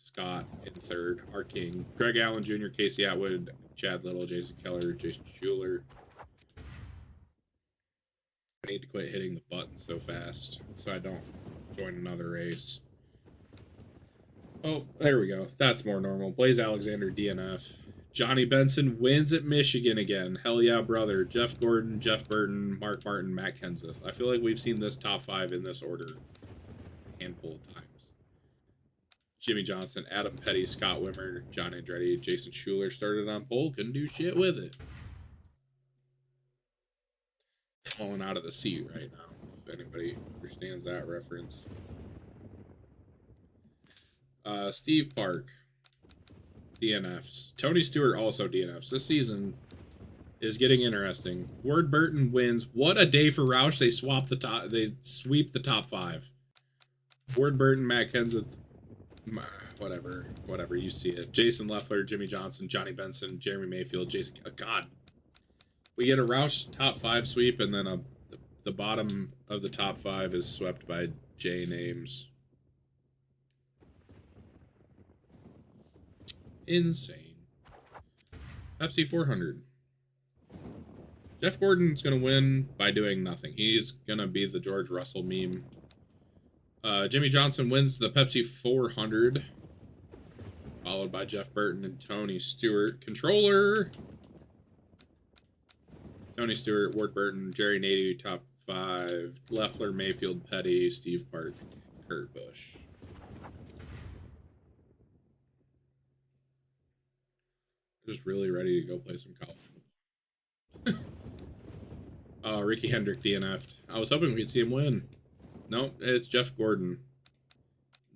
Scott in 3rd. Our King. Greg Allen Jr., Casey Atwood, Chad Little, Jason Keller, Jason Schuler. I need to quit hitting the button so fast so I don't join another race. Oh, there we go. That's more normal. Blaze Alexander DNF. Johnny Benson wins at Michigan again. Hell yeah, brother. Jeff Gordon, Jeff Burton, Mark Martin, Matt Kenseth. I feel like we've seen this top 5 in this order a handful of times. Jimmy Johnson, Adam Petty, Scott Wimmer, John Andretti, Jason Schuler started on pole. Couldn't do shit with it. Falling out of the seat right now, if anybody understands that reference. Steve Park. DNFs. Tony Stewart also DNFs. This season is getting interesting. Ward Burton wins. What a day for Roush. They sweep the top 5. Ward Burton, Matt Kenseth, whatever, you see it. Jason Leffler, Jimmy Johnson, Johnny Benson, Jeremy Mayfield, Jason. God, we get a Roush top 5 sweep, and then the bottom of the top 5 is swept by J names. Insane. Pepsi 400. Jeff Gordon's going to win by doing nothing. He's going to be the George Russell meme. Jimmy Johnson wins the Pepsi 400. Followed by Jeff Burton and Tony Stewart. Controller. Tony Stewart, Ward Burton, Jerry Nady, top 5. Leffler, Mayfield, Petty, Steve Park, Kurt Busch. Just really ready to go play some college football. Ricky Hendrick DNF'd. I was hoping we'd see him win. Nope, it's Jeff Gordon.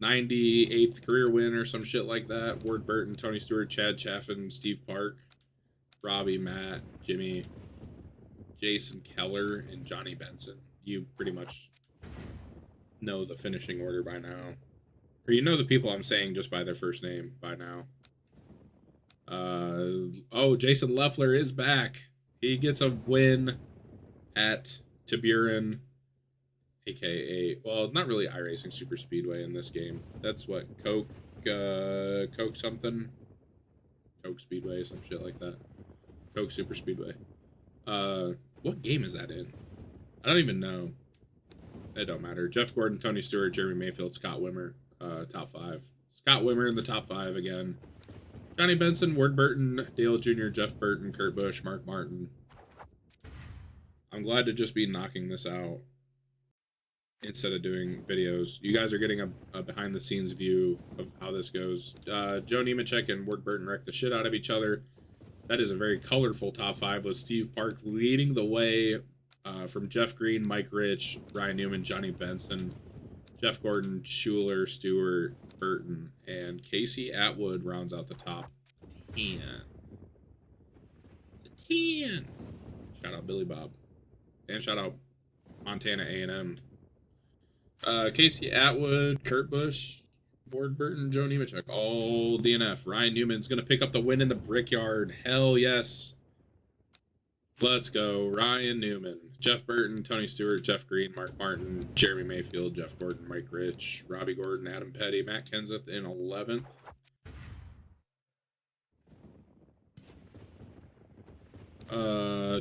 98th career win or some shit like that. Ward Burton, Tony Stewart, Chad Chaffin, Steve Park, Robbie, Matt, Jimmy, Jason Keller, and Johnny Benson. You pretty much know the finishing order by now. Or you know the people I'm saying just by their first name by now. Jason Leffler is back. He gets a win at Tiburon, aka, well, not really iRacing Super Speedway in this game. That's what, Coke something? Coke Speedway, some shit like that. Coke Super Speedway. What game is that in? I don't even know. It don't matter. Jeff Gordon, Tony Stewart, Jeremy Mayfield, Scott Wimmer, top 5. Scott Wimmer in the top 5 again. Johnny Benson, Ward Burton, Dale Jr., Jeff Burton, Kurt Busch, Mark Martin. I'm glad to just be knocking this out instead of doing videos. You guys are getting a behind-the-scenes view of how this goes. Joe Nemechek and Ward Burton wrecked the shit out of each other. That is a very colorful top 5 with Steve Park leading the way from Jeff Green, Mike Rich, Ryan Newman, Johnny Benson, Jeff Gordon, Schuler, Stewart, Burton, and Casey Atwood rounds out the top 10. It's a 10. Shout out Billy Bob. And shout out Montana A&M. Casey Atwood, Kurt Busch, Ward Burton, Joe Nemechek, all DNF. Ryan Newman's going to pick up the win in the Brickyard. Hell yes. Let's go. Ryan Newman, Jeff Burton, Tony Stewart, Jeff Green, Mark Martin, Jeremy Mayfield, Jeff Gordon, Mike Rich, Robbie Gordon, Adam Petty, Matt Kenseth in 11th.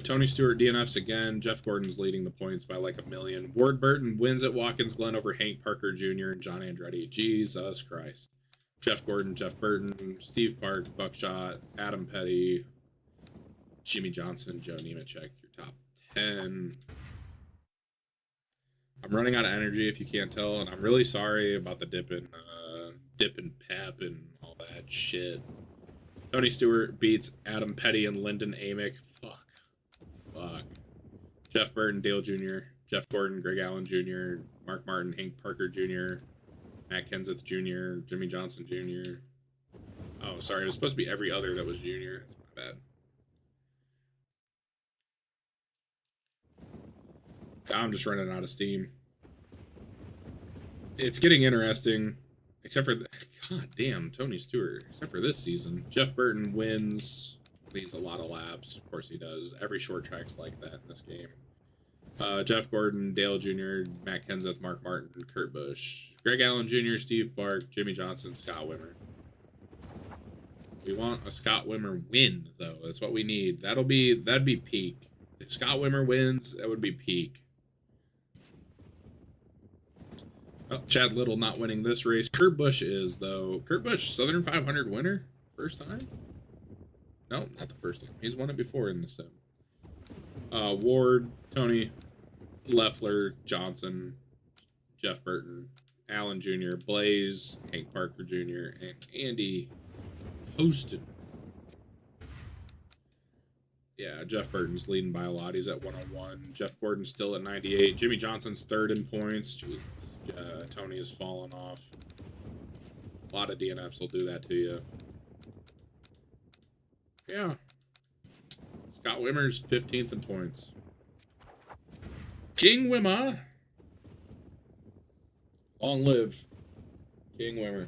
Tony Stewart DNFs again. Jeff Gordon's leading the points by like 1 million. Ward Burton wins at Watkins Glen over Hank Parker Jr. and John Andretti. Jesus Christ. Jeff Gordon, Jeff Burton, Steve Park, Buckshot, Adam Petty, Jimmy Johnson, Joe Nemechek, your top 10. I'm running out of energy if you can't tell, and I'm really sorry about the dip and pep and all that shit. Tony Stewart beats Adam Petty and Lyndon Amick. Fuck. Jeff Burton, Dale Jr., Jeff Gordon, Greg Allen Jr., Mark Martin, Hank Parker Jr., Matt Kenseth Jr., Jimmy Johnson Jr. Oh, sorry. It was supposed to be every other that was junior. That's my bad. I'm just running out of steam. It's getting interesting. Except for, god damn, Tony Stewart. Except for this season. Jeff Burton wins, leads a lot of laps. Of course he does. Every short track's like that in this game. Jeff Gordon, Dale Jr., Matt Kenseth, Mark Martin, Kurt Busch, Greg Allen Jr., Steve Park, Jimmy Johnson, Scott Wimmer. We want a Scott Wimmer win, though. That's what we need. That'd be peak. If Scott Wimmer wins, that would be peak. Oh, Chad Little not winning this race. Kurt Busch is, though. Kurt Busch, Southern 500 winner? First time? No, not the first time. He's won it before in the sim. Ward, Tony, Leffler, Johnson, Jeff Burton, Allen Jr., Blaze, Hank Parker Jr., and Andy Poston. Yeah, Jeff Burton's leading by a lot. He's at 101. Jeff Gordon's still at 98. Jimmy Johnson's third in points. Tony has fallen off. A lot of DNFs will do that to you. Yeah. Scott Wimmer's 15th in points. King Wimmer. Long live King Wimmer.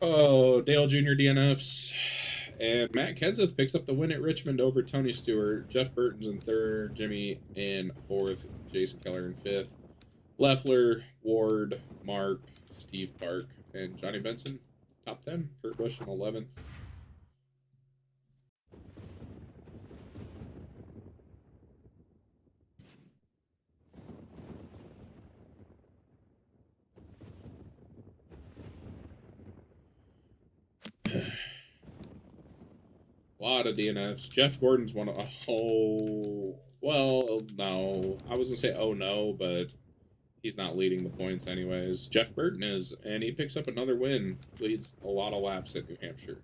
Oh, Dale Jr. DNFs. And Matt Kenseth picks up the win at Richmond over Tony Stewart. Jeff Burton's in third. Jimmy in fourth. Jason Keller in fifth. Leffler, Ward, Mark, Steve Park, and Johnny Benson, top 10. Kurt Busch in 11th. A lot of DNFs. Jeff Gordon's one of... Oh... Well, no. I was going to say, oh no, but he's not leading the points anyways. Jeff Burton is, and he picks up another win. Leads a lot of laps at New Hampshire.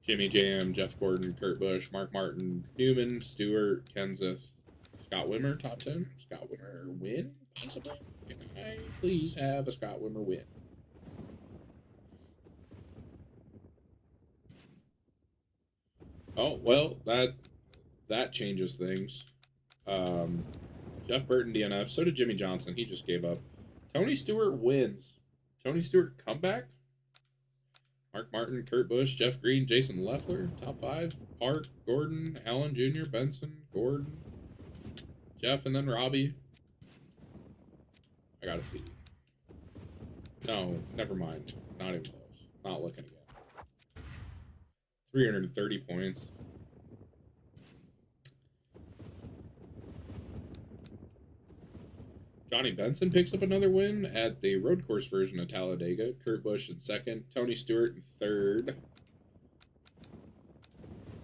Jimmy Jam, Jeff Gordon, Kurt Busch, Mark Martin, Newman, Stewart, Kenseth, Scott Wimmer, top 10. Scott Wimmer win, possibly? Can I please have a Scott Wimmer win? Oh, well, that changes things. Jeff Burton DNF. So did Jimmy Johnson. He just gave up. Tony Stewart wins. Tony Stewart comeback. Mark Martin, Kurt Busch, Jeff Green, Jason Leffler, top 5. Park, Gordon, Allen Jr., Benson, Gordon, Jeff, and then Robbie. I gotta see. No, never mind. Not even close. Not looking again. 330 points. Johnny Benson picks up another win at the road course version of Talladega. Kurt Busch in second. Tony Stewart in third.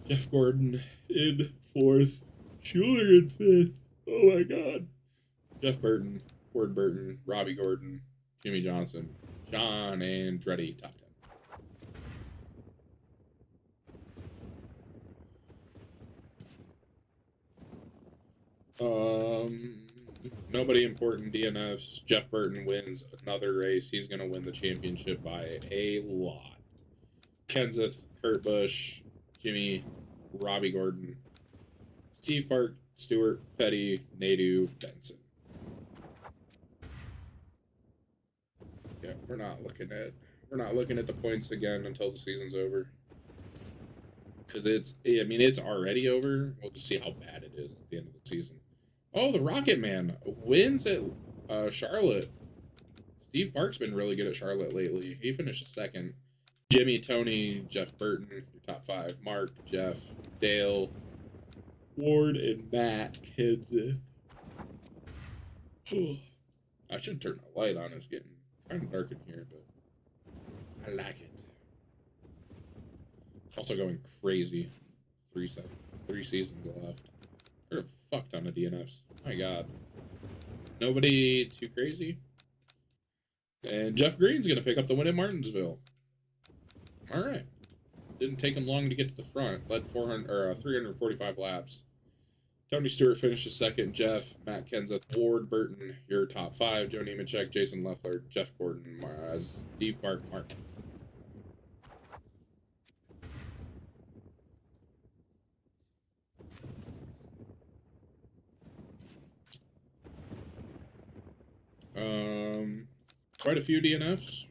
Jeff Gordon in fourth. Schuler in fifth. Oh my god. Jeff Burton, Ward Burton, Robbie Gordon, Jimmy Johnson, John Andretti, top 10. Nobody important DNFs. Jeff Burton wins another race. He's going to win the championship by a lot. Kenseth, Kurt Busch, Jimmy, Robbie Gordon, Steve Park, Stewart, Petty, Nadu, Benson. Yeah, we're not looking at the points again until the season's over. Because it's already over. We'll just see how bad it is at the end of the season. Oh, the Rocket Man wins at Charlotte. Steve Park's been really good at Charlotte lately. He finished second. Jimmy, Tony, Jeff Burton, your top 5. Mark, Jeff, Dale, Ward, and Matt Kenseth. I should turn the light on. It's getting kind of dark in here, but I like it. Also going crazy. 3 seasons left. There are a fuck ton of DNFs. My god. Nobody too crazy. And Jeff Green's going to pick up the win at Martinsville. Alright. Didn't take him long to get to the front. Led 345 laps. Tony Stewart finishes second. Jeff, Matt Kenseth, Ward Burton, your top 5. Joe Nemechek, Jason Leffler, Jeff Gordon, Steve Park, Mark. Quite a few DNFs.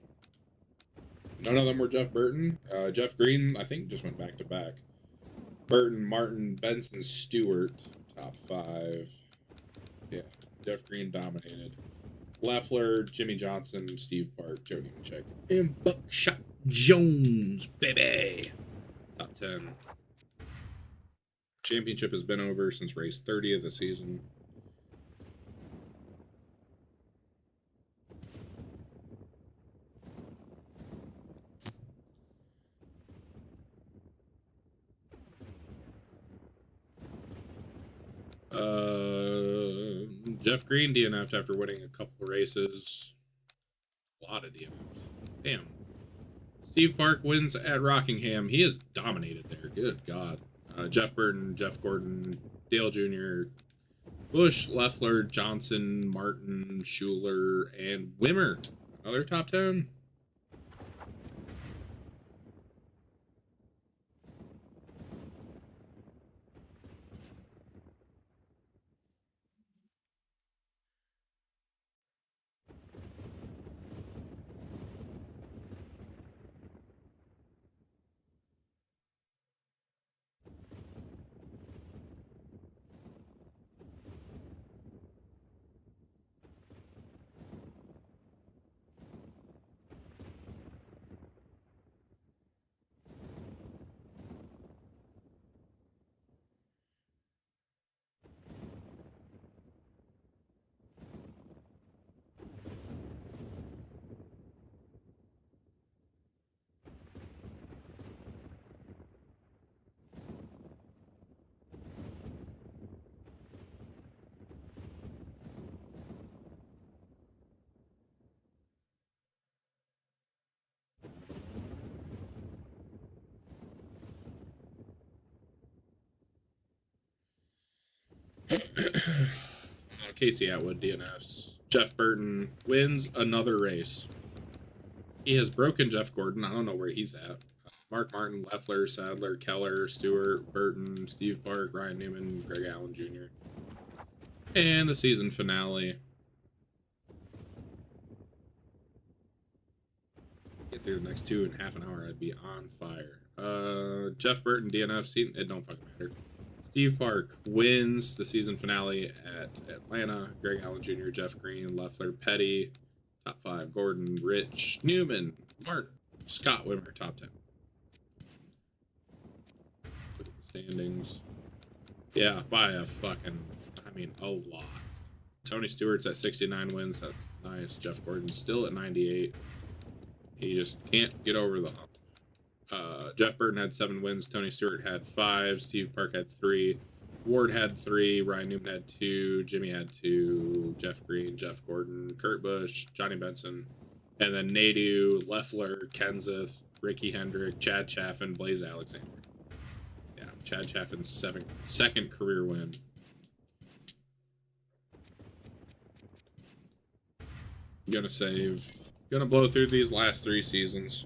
None of them were Jeff Burton. Jeff Green, I think, just went back to back. Burton, Martin, Benson, Stewart, top 5. Yeah, Jeff Green dominated. Leffler, Jimmy Johnson, Steve Park, Joe Nemechek, and Buckshot Jones, baby. Top 10. Championship has been over since race 30 of the season. Jeff Green DNF'd after winning a couple races. A lot of DNFs. Damn. Steve Park wins at Rockingham. He is dominated there. Good God. Jeff Burton, Jeff Gordon, Dale Jr., Busch, Leffler, Johnson, Martin, Schuler, and Wimmer. Another top 10. Casey Atwood DNFs. Jeff Burton wins another race. He has broken Jeff Gordon. I don't know where he's at. Mark Martin, Leffler, Sadler, Keller, Stewart, Burton, Steve Park, Ryan Newman, Greg Allen Jr. And the season finale. Get through the next 2.5 hours, I'd be on fire. Jeff Burton DNFs. It don't fucking matter. Steve Park wins the season finale at Atlanta. Greg Allen Jr., Jeff Green, Leffler, Petty, top 5. Gordon, Rich, Newman, Mark, Scott Wimmer, top 10. Look at the standings. Yeah, by a fucking, a lot. Tony Stewart's at 69 wins. That's nice. Jeff Gordon's still at 98. He just can't get over the hump. Jeff Burton had 7 wins. Tony Stewart had 5. Steve Park had 3. Ward had 3. Ryan Newman had 2. Jimmy had 2. Jeff Green, Jeff Gordon, Kurt Busch, Johnny Benson, and then Nadu, Leffler, Kenseth, Ricky Hendrick, Chad Chaffin, Blaze Alexander. Yeah, Chad Chaffin's second career win. Gonna save. Gonna blow through these last 3 seasons.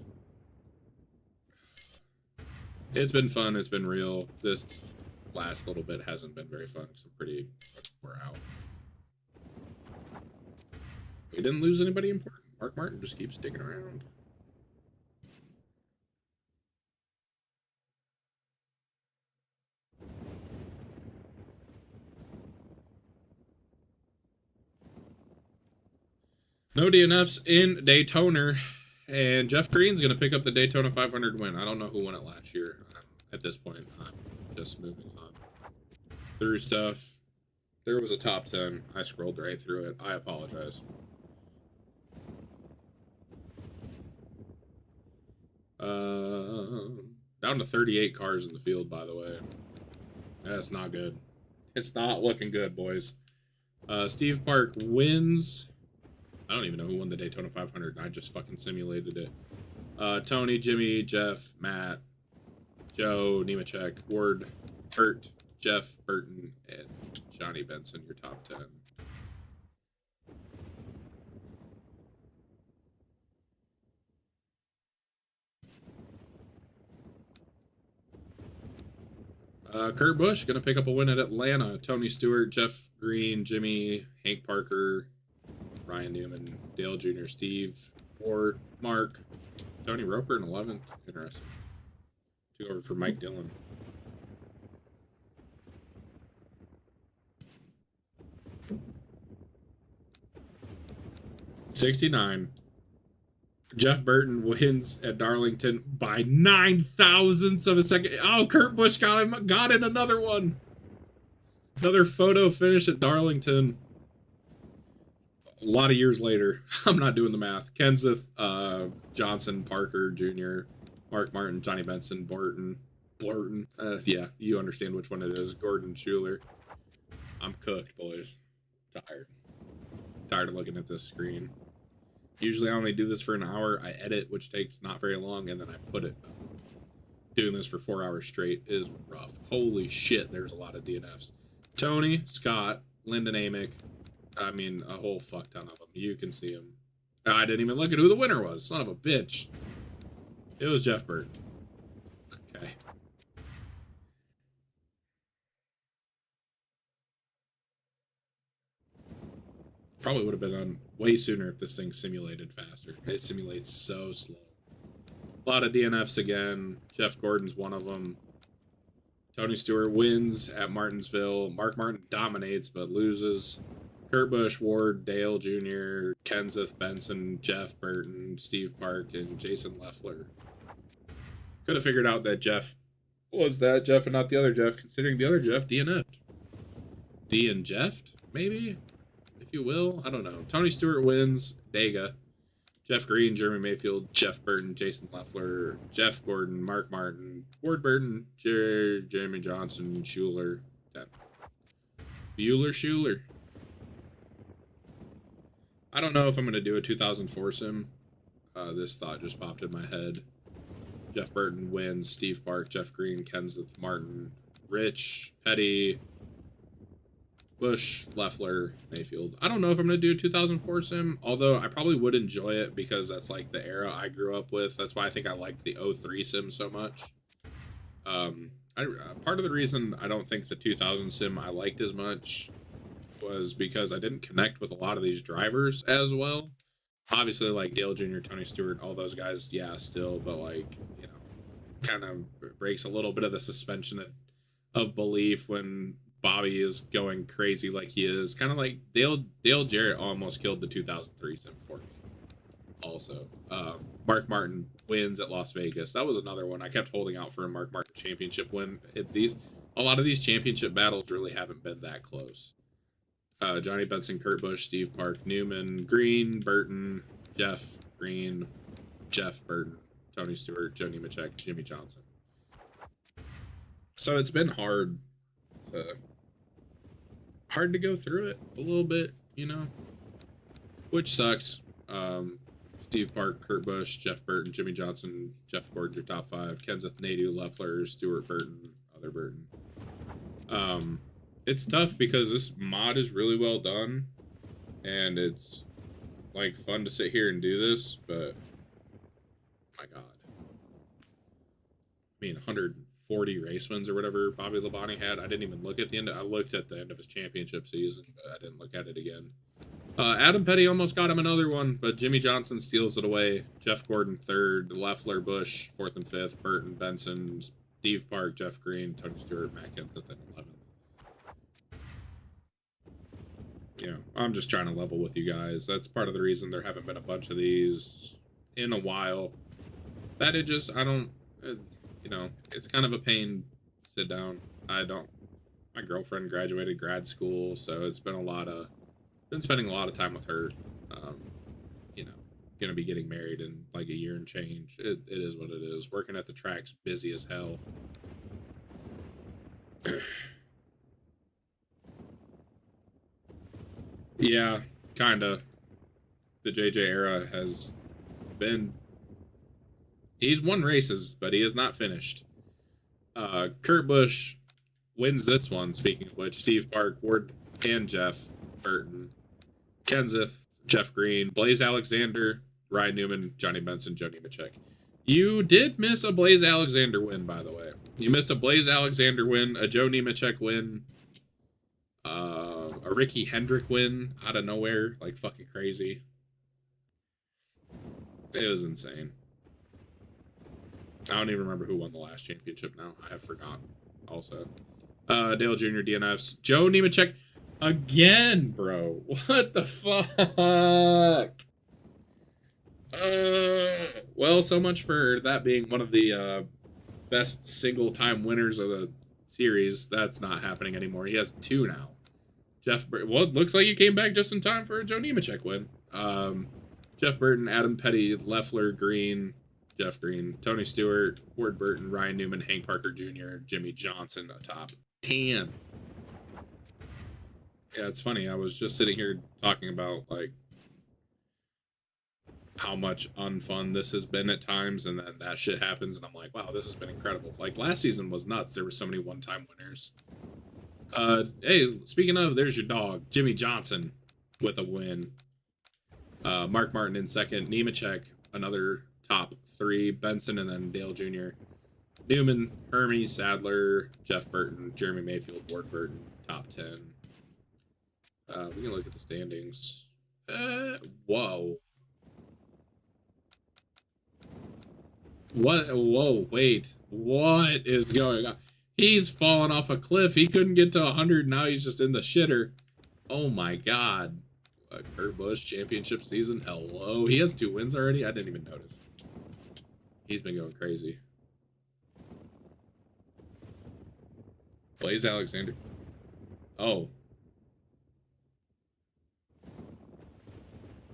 It's been fun. It's been real. This last little bit hasn't been very fun because I'm pretty wore out. We didn't lose anybody important. Mark Martin just keeps sticking around. No DNFs in Daytona, and Jeff Green's going to pick up the Daytona 500 win. I don't know who won it last year. At this point, I'm just moving on through stuff. There was a top 10. I scrolled right through it. I apologize. Down to 38 cars in the field, by the way. That's not good. It's not looking good, boys. Steve Park wins. I don't even know who won the Daytona 500. I just fucking simulated it. Tony, Jimmy, Jeff, Matt, Joe, Nemechek, Ward, Burt, Jeff, Burton, and Johnny Benson, your top 10. Kurt Busch going to pick up a win at Atlanta. Tony Stewart, Jeff Green, Jimmy, Hank Parker, Ryan Newman, Dale Jr., Steve, Ward, Mark, Tony Roper in 11th. Interesting. Took over for Mike Dillon. '69. Jeff Burton wins at Darlington by 9 thousandths of a second. Oh, Kurt Busch got in another one. Another photo finish at Darlington. A lot of years later. I'm not doing the math. Kenseth, Johnson, Parker Jr., Mark Martin, Johnny Benson, Blurton. Yeah, you understand which one it is. Gordon Schuler. I'm cooked, boys. Tired of looking at this screen. Usually I only do this for an hour. I edit, which takes not very long, and then I put it up. Doing this for 4 hours straight is rough. Holy shit, there's a lot of DNFs. Tony, Scott, Lyndon Amick. I mean, a whole fuck ton of them. You can see them. I didn't even look at who the winner was. Son of a bitch. It was Jeff Burton. Okay. Probably would have been on way sooner if this thing simulated faster. It simulates so slow. A lot of DNFs again. Jeff Gordon's one of them. Tony Stewart wins at Martinsville. Mark Martin dominates but loses. Kurt Busch, Ward, Dale Jr., Kenseth, Benson, Jeff Burton, Steve Park, and Jason Leffler. Could have figured out that Jeff was that Jeff and not the other Jeff, considering the other Jeff DNF'd. D and Jeff, maybe? If you will. I don't know. Tony Stewart wins. Dega. Jeff Green, Jeremy Mayfield, Jeff Burton, Jason Leffler, Jeff Gordon, Mark Martin, Ward Burton, Jeremy Johnson, Schuler. Schuler. I don't know if I'm going to do a 2004 sim. This thought just popped in my head. Jeff Burton wins. Steve Park, Jeff Green, Kenseth, Martin, Rich, Petty, Bush, Leffler, Mayfield. I don't know if I'm going to do a 2004 sim, although I probably would enjoy it because that's like the era I grew up with. That's why I think I liked the 03 sim so much. Part of the reason I don't think the 2000 sim I liked as much was because I didn't connect with a lot of these drivers as well. Obviously, like Dale Jr., Tony Stewart, all those guys, yeah, still, but like, you know, kind of breaks a little bit of the suspension of belief when Bobby is going crazy like he is. Kind of like Dale Jarrett almost killed the 2003 sim for me. Also, Mark Martin wins at Las Vegas. That was another one I kept holding out for a Mark Martin championship win. A lot of these championship battles really haven't been that close. Johnny Benson, Kurt Busch, Steve Park, Newman, Green, Burton, Jeff, Green, Jeff, Burton, Tony Stewart, Joe Nemechek, Jimmy Johnson. So it's been hard to go through it a little bit, you know, which sucks. Steve Park, Kurt Busch, Jeff Burton, Jimmy Johnson, Jeff Gordon, your top 5. Kenseth Nadu, Leffler, Stewart Burton, other Burton. It's tough because this mod is really well done, and it's like fun to sit here and do this, but my god. I mean, 140 race wins or whatever Bobby Labonte had. I didn't even look at the end. I looked at the end of his championship season, but I didn't look at it again. Adam Petty almost got him another one, but Jimmy Johnson steals it away. Jeff Gordon 3rd, Leffler, Busch 4th and 5th, Burton, Benson, Steve Park, Jeff Green, Tony Stewart, Matt Kenseth at 11th. You know, I'm just trying to level with you guys. That's part of the reason there haven't been a bunch of these in a while. That it just, I don't, you know, it's kind of a pain to sit down. My girlfriend graduated grad school, so it's been been spending a lot of time with her. You know, gonna be getting married in like a year and change. It is what it is. Working at the track's busy as hell. Yeah, kinda. The JJ era has been... He's won races, but he has not finished. Kurt Busch wins this one, speaking of which. Steve Park, Ward, and Jeff Burton. Kenseth, Jeff Green, Blaze Alexander, Ryan Newman, Johnny Benson, Joe Nemechek. You did miss a Blaze Alexander win, by the way. You missed a Blaze Alexander win, a Joe Nemechek win, a Ricky Hendrick win out of nowhere, like fucking crazy. It was insane. I don't even remember who won the last championship now. I have forgotten. Also, Dale Jr. DNFs. Joe Nemechek again, bro. What the fuck? Well, so much for that being one of the best single-time winners of the series. That's not happening anymore. He has 2 now. Well, it looks like he came back just in time for a Joe Nemechek win. Jeff Burton, Adam Petty, Leffler, Green, Jeff Green, Tony Stewart, Ward Burton, Ryan Newman, Hank Parker Jr., Jimmy Johnson atop 10. Yeah, it's funny. I was just sitting here talking about like how much unfun this has been at times, and then that shit happens, and I'm like, wow, this has been incredible. Like last season was nuts. There were so many one-time winners. Hey, speaking of, there's your dog, Jimmy Johnson, with a win. Mark Martin in 2nd, Nemechek, another top 3, Benson, and then Dale Jr. Newman, Hermie, Sadler, Jeff Burton, Jeremy Mayfield, Ward Burton, top 10. We can look at the standings. Whoa. What? Whoa, wait. What is going on? He's fallen off a cliff. He couldn't get to 100. Now he's just in the shitter. Oh my god. Kurt Busch championship season. Hello. He has 2 wins already. I didn't even notice. He's been going crazy. Blaze Alexander. Oh.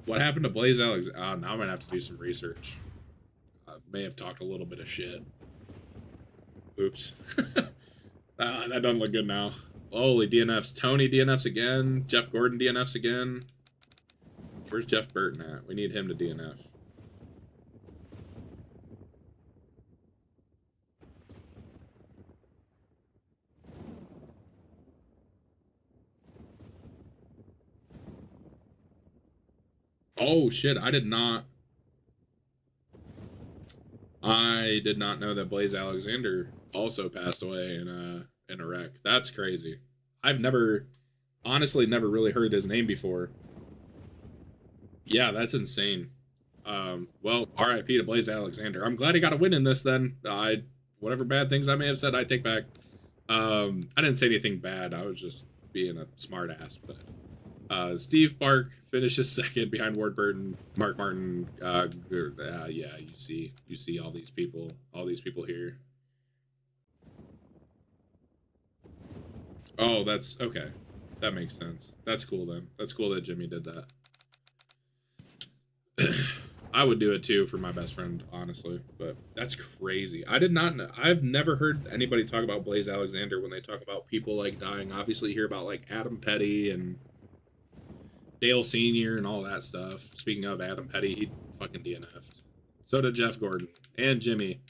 What happened to Blaze Alexander? Now I'm going to have to do some research. I may have talked a little bit of shit. Oops. That doesn't look good now. Holy DNFs. Tony DNFs again. Jeff Gordon DNFs again. Where's Jeff Burton at? We need him to DNF. Oh shit, I did not know that Blaze Alexander also passed away in a wreck. That's crazy. I've honestly never really heard his name before. Yeah, that's insane. Well, RIP to Blaze Alexander. I'm glad he got a win in this then. Whatever bad things I may have said, I take back. I didn't say anything bad. I was just being a smart ass, but Steve Park finishes 2nd behind Ward Burton, Mark Martin. Yeah, you see all these people here. Oh, that's okay. That makes sense. That's cool then. That's cool that Jimmy did that. I would do it too for my best friend, honestly. But that's crazy. I did not know. I've never heard anybody talk about Blaze Alexander when they talk about people like dying. Obviously, you hear about like Adam Petty and Dale Sr. and all that stuff. Speaking of Adam Petty, he fucking DNF'd. So did Jeff Gordon and Jimmy.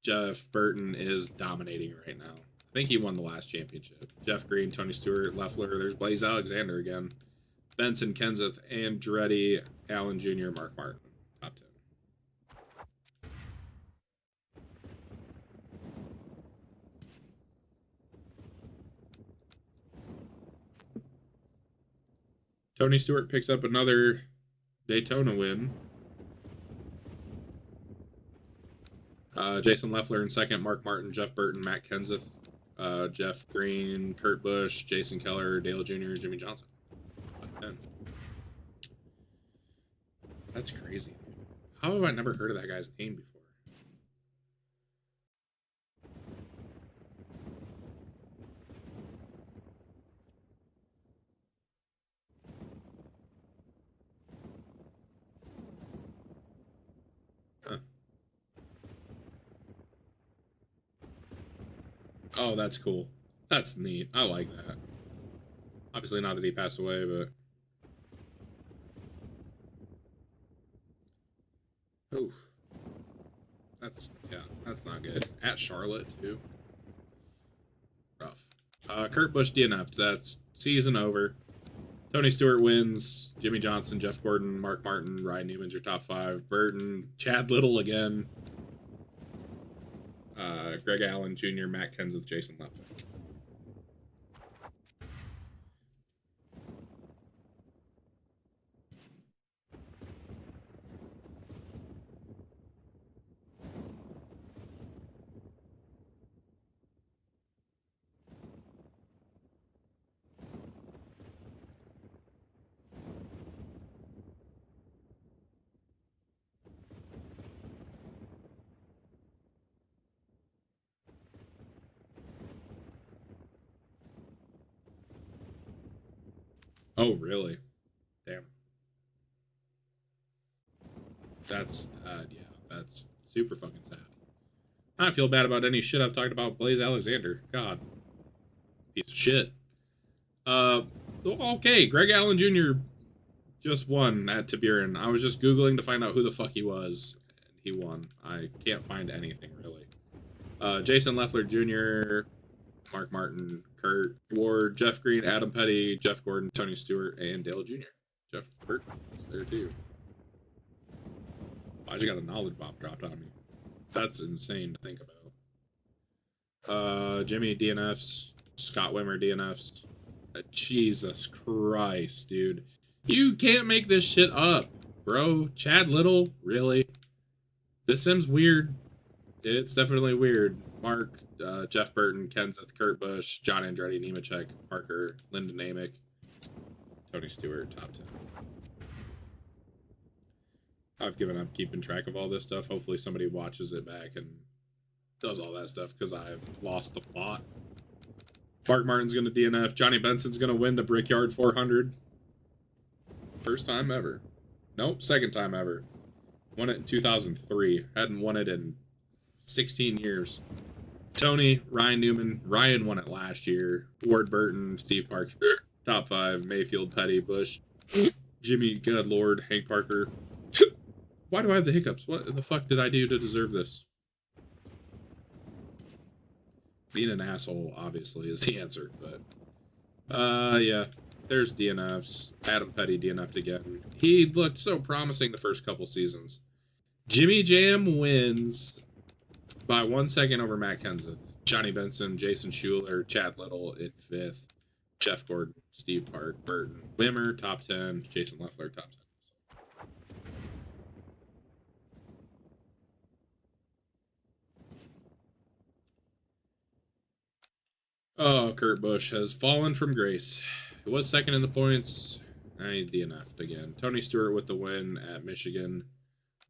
Jeff Burton is dominating right now. I think he won the last championship. Jeff Green, Tony Stewart, Leffler. There's Blaze Alexander again. Benson, Kenseth, Andretti, Allen Jr., Mark Martin. Top 10. Tony Stewart picks up another Daytona win. Jason Leffler in second, Mark Martin, Jeff Burton, Matt Kenseth, Jeff Green, Kurt Busch, Jason Keller, Dale Jr., Jimmy Johnson. Top 10. That's crazy, dude. How have I never heard of that guy's name before? Huh. Oh, that's cool. That's neat. I like that. Obviously not that he passed away, but... Oof. That's not good. At Charlotte, too. Rough. Kurt Busch DNF'd. That's season over. Tony Stewart wins. Jimmy Johnson, Jeff Gordon, Mark Martin, Ryan Newman's your top 5. Burton, Chad Little again. Greg Allen Jr., Matt Kenseth, Jason Leffler. Oh, really? Damn. That's, yeah, that's super fucking sad. I feel bad about any shit I've talked about Blaze Alexander. God. Piece of shit. Okay, Greg Allen Jr. just won at Tiburon. I was just Googling to find out who the fuck he was. And he won. I can't find anything, really. Jason Leffler Jr., Mark Martin, Kurt Ward, Jeff Green, Adam Petty, Jeff Gordon, Tony Stewart, and Dale Jr. Jeff Burton there too. I just got a knowledge bomb dropped on me. That's insane to think about. Jimmy DNFs, Scott Wimmer DNFs. Jesus Christ, dude. You can't make this shit up, bro. Chad Little, really? This seems weird. It's definitely weird. Mark, Jeff Burton, Kenseth, Kurt Busch, John Andretti, Nemechek, Parker, Lyndon Amick, Tony Stewart, top 10. I've given up keeping track of all this stuff. Hopefully somebody watches it back and does all that stuff because I've lost the plot. Mark Martin's going to DNF. Johnny Benson's going to win the Brickyard 400. First time ever. Nope, second time ever. Won it in 2003. Hadn't won it in 16 years. Tony, Ryan Newman. Ryan won it last year. Ward Burton, Steve Parks. Top 5. Mayfield, Petty, Busch. Jimmy, good lord. Hank Parker. Why do I have the hiccups? What the fuck did I do to deserve this? Being an asshole, obviously, is the answer, but... yeah. There's DNFs. Adam Petty DNF'd again. He looked so promising the first couple seasons. Jimmy Jam wins by 1 second over Matt Kenseth. Johnny Benson, Jason Schuler, Chad Little in 5th. Jeff Gordon, Steve Park, Burton. Wimmer, top 10. Jason Leffler, top 10. Oh, Kurt Busch has fallen from grace. It was second in the points. He's DNF'd again. Tony Stewart with the win at Michigan.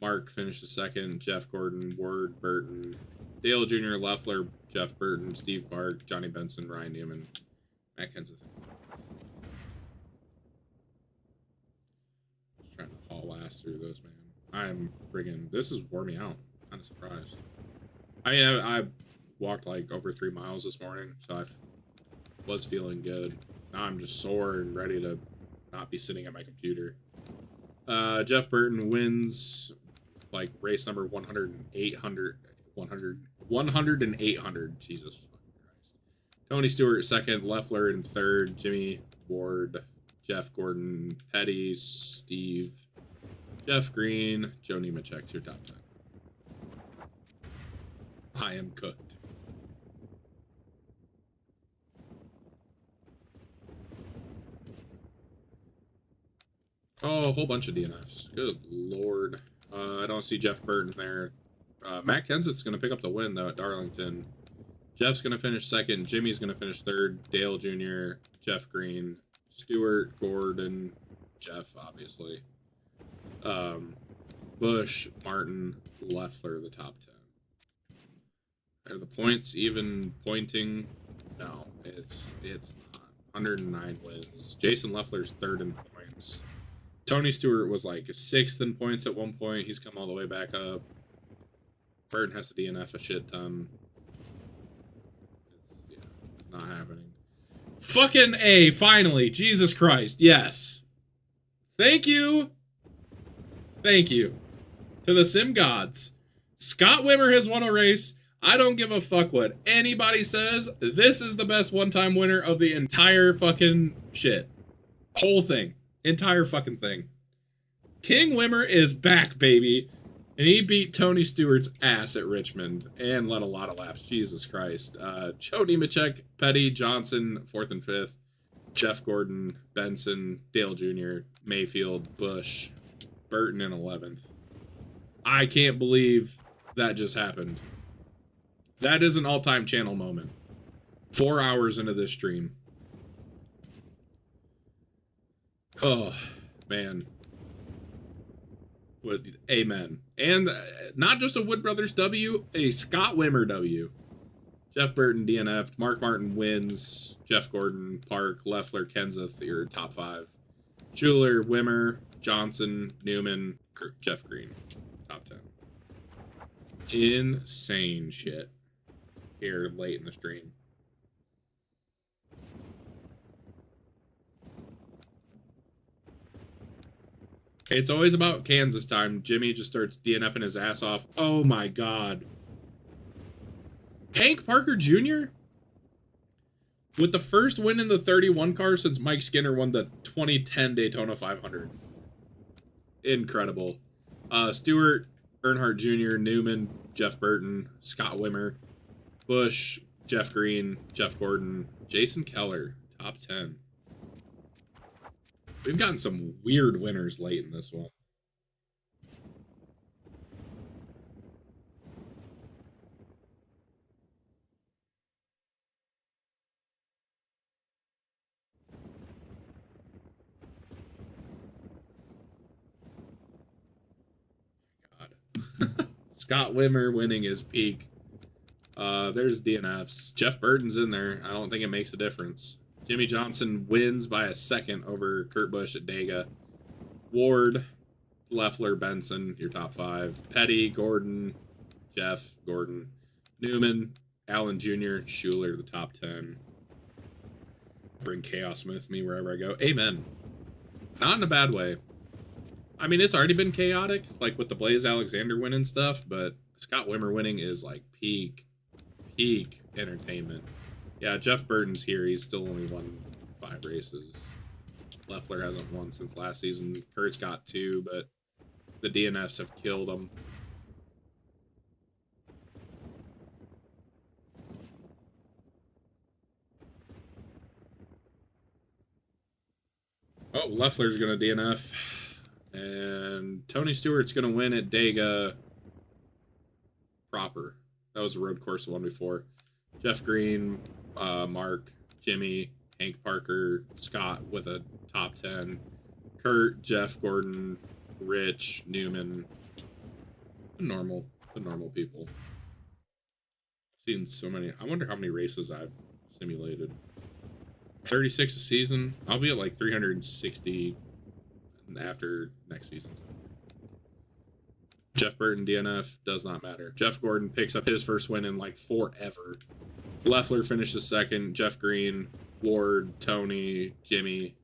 Mark finishes second. Jeff Gordon, Ward, Burton, Dale Jr., Leffler, Jeff Burton, Steve Park, Johnny Benson, Ryan Newman, Matt Kenseth. fast through this, man. I'm friggin', this is wore me out. Kind of surprised. I mean, I walked like over 3 miles this morning, so I was feeling good. Now I'm just sore and ready to not be sitting at my computer. Jeff Burton wins like race number 100 and 800, 100 and 800. Jesus fucking Christ. Tony Stewart second, Leffler in third, Jimmy Ward, Jeff Gordon, Petty, Steve, Jeff Green, Joe Nemechek's your top 10. I am cooked. Oh, a whole bunch of DNFs. Good lord. I don't see Jeff Burton there. Matt Kenseth's going to pick up the win, though, at Darlington. Jeff's going to finish second. Jimmy's going to finish third. Dale Jr., Jeff Green, Stewart, Gordon, Jeff, obviously. Bush, Martin, Leffler, the top 10. Are the points even pointing? No, it's not. 109 wins. Jason Leffler's third in points. Tony Stewart was like 6th in points at one point. He's come all the way back up. Burton has to DNF a shit ton. It's not happening. Fucking A, finally. Jesus Christ. Yes. Thank you. Thank you. To the sim gods. Scott Wimmer has won a race. I don't give a fuck what anybody says. This is the best one-time winner of the entire fucking shit. Whole thing. Entire fucking thing. King Wimmer is back, baby. And he beat Tony Stewart's ass at Richmond and led a lot of laps. Jesus Christ. Joe Nemechek, Petty, Johnson, 4th and 5th. Jeff Gordon, Benson, Dale Jr., Mayfield, Bush, Burton in 11th. I can't believe that just happened. That is an all-time channel moment. 4 hours into this stream. Oh, man. Amen. And not just a Wood Brothers W, a Scott Wimmer W. Jeff Burton DNF'd. Mark Martin wins. Jeff Gordon, Park, Leffler, Kenseth, your top 5. Schuler, Wimmer, Johnson, Newman, Jeff Green, top 10. Insane shit here late in the stream. It's always about Kansas time. Jimmy just starts DNFing his ass off. Oh my god. Hank Parker Jr.? With the first win in the 31 car since Mike Skinner won the 2010 Daytona 500. Incredible. Stewart, Earnhardt Jr., Newman, Jeff Burton, Scott Wimmer, Bush, Jeff Green, Jeff Gordon, Jason Keller, top 10. We've gotten some weird winners late in this one. God. Scott Wimmer winning his peak. There's DNFs. Jeff Burton's in there. I don't think it makes a difference. Jimmy Johnson wins by a second over Kurt Busch at Dega. Ward, Leffler, Benson, your top 5. Petty, Gordon, Jeff, Gordon, Newman, Allen Jr., Schuler, the top 10. Bring chaos with me wherever I go. Amen. Not in a bad way. I mean, it's already been chaotic, like with the Blaze Alexander winning stuff, but Scott Wimmer winning is like peak entertainment. Yeah, Jeff Burton's here. He's still only won 5 races. Leffler hasn't won since last season. Kurt's got 2, but the DNFs have killed him. Oh, Leffler's going to DNF. And Tony Stewart's going to win at Dega proper. That was a road course, the one before. Jeff Green, Mark, Jimmy, Hank Parker, Scott with a top 10. Kurt, Jeff, Gordon, Rich, Newman. The normal people. Seen so many. I wonder how many races I've simulated. 36 a season. I'll be at like 360 after next season. Jeff Burton, DNF, does not matter. Jeff Gordon picks up his first win in like forever. Leffler finishes second. Jeff Green, Ward, Tony, Jimmy,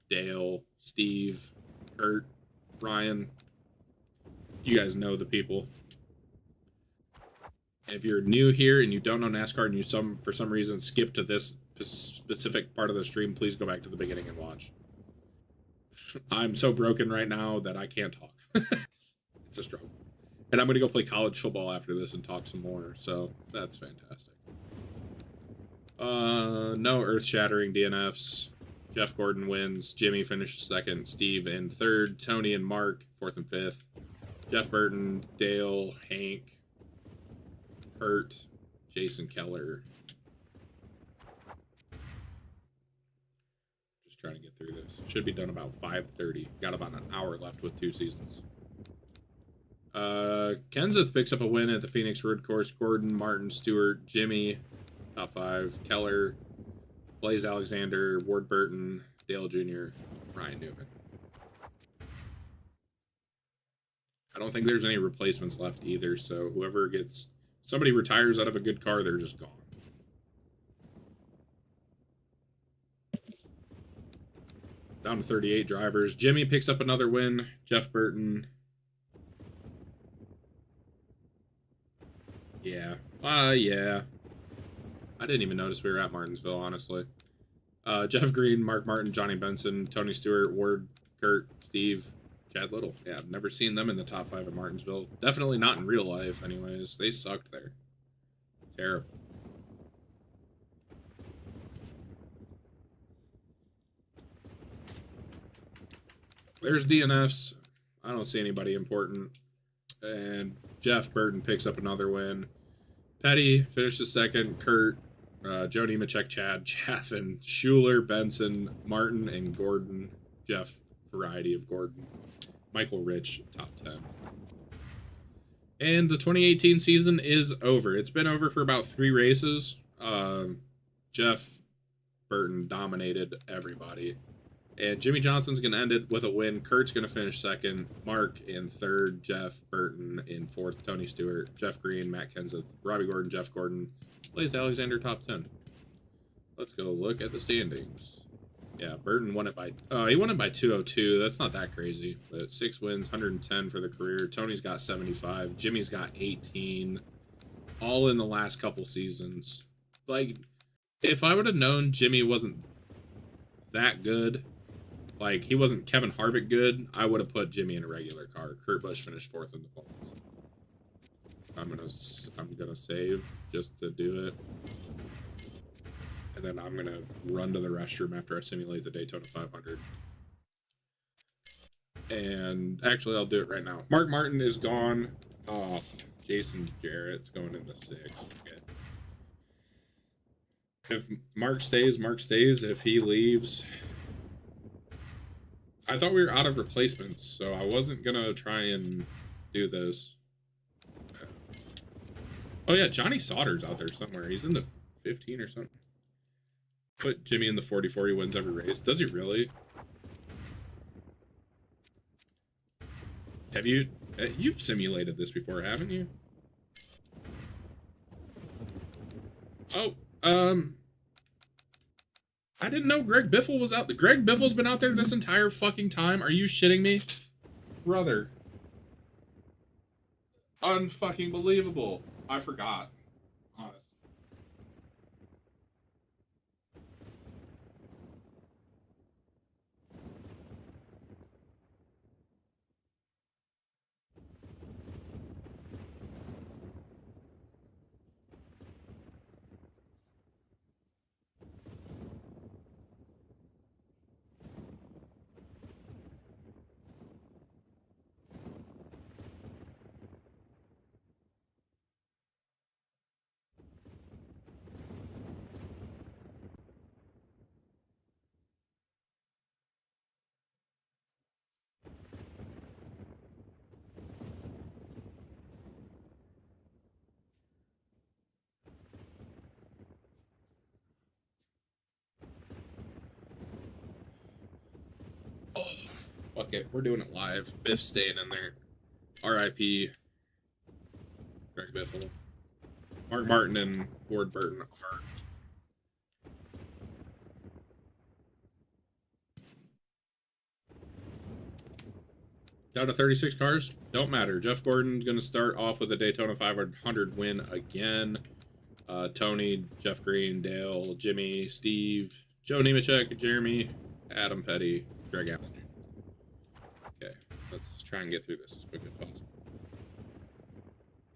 Dale, Steve, Kurt, Ryan. You guys know the people. If you're new here and you don't know NASCAR and you for some reason skip to this specific part of the stream, please go back to the beginning and watch. I'm so broken right now that I can't talk. It's a struggle. And I'm going to go play college football after this and talk some more, so that's fantastic. No earth-shattering DNFs. Jeff Gordon wins. Jimmy finishes second. Steve in third. Tony and Mark, fourth and fifth. Jeff Burton, Dale, Hank, Kurt, Jason Keller. Just trying to get through this. Should be done about 5:30. Got about an hour left with 2 seasons. Kenseth picks up a win at the Phoenix Road Course. Gordon, Martin, Stewart, Jimmy, top 5. Keller, Blaze Alexander, Ward Burton, Dale Jr., Ryan Newman. I don't think there's any replacements left either, so whoever gets... Somebody retires out of a good car, they're just gone. Down to 38 drivers. Jimmy picks up another win. Jeff Burton... Yeah. Yeah. I didn't even notice we were at Martinsville, honestly. Jeff Green, Mark Martin, Johnny Benson, Tony Stewart, Ward, Kurt, Steve, Chad Little. Yeah, I've never seen them in the top 5 at Martinsville. Definitely not in real life, anyways. They sucked there. Terrible. There's DNFs. I don't see anybody important. And Jeff Burton picks up another win. Petty finishes second. Kurt, Joe Nemechek, Chad, Chaffin, Schuler, Benson, Martin, and Gordon. Jeff, variety of Gordon. Michael Rich, top 10. And the 2018 season is over. It's been over for about 3 races. Jeff Burton dominated everybody. And Jimmy Johnson's going to end it with a win. Kurt's going to finish second. Mark in third. Jeff Burton in fourth. Tony Stewart, Jeff Green, Matt Kenseth, Robbie Gordon, Jeff Gordon. Blaze Alexander, top 10. Let's go look at the standings. Yeah, Burton won it by... he won it by 202. That's not that crazy. But 6 wins, 110 for the career. Tony's got 75. Jimmy's got 18. All in the last couple seasons. Like, if I would have known Jimmy wasn't that good... Like, he wasn't Kevin Harvick good, I would have put Jimmy in a regular car. Kurt Busch finished 4th in the polls. I'm gonna save just to do it. And then I'm gonna run to the restroom after I simulate the Daytona 500. And actually, I'll do it right now. Mark Martin is gone. Jason Jarrett's going into 6th. Okay. If Mark stays, Mark stays. If he leaves... I thought we were out of replacements, so I wasn't gonna try and do this. Oh yeah, Johnny Sauter's out there somewhere. He's in the 15 or something. Put Jimmy in the 44, he wins every race. Does he really? Have you... You've simulated this before, haven't you? Oh, I didn't know Greg Biffle was out. Greg Biffle's been out there this entire fucking time. Are you shitting me? Brother. Unfucking believable. I forgot. Honestly. Fuck it, we're doing it live. Biff's staying in there. R.I.P. Greg Biffle. Mark Martin and Ward Burton are. Down to 36 cars. Don't matter. Jeff Gordon's going to start off with a Daytona 500 win again. Tony, Jeff Green, Dale, Jimmy, Steve, Joe Nemechek, Jeremy, Adam Petty, Greg Allen. Okay, let's try and get through this as quick as possible.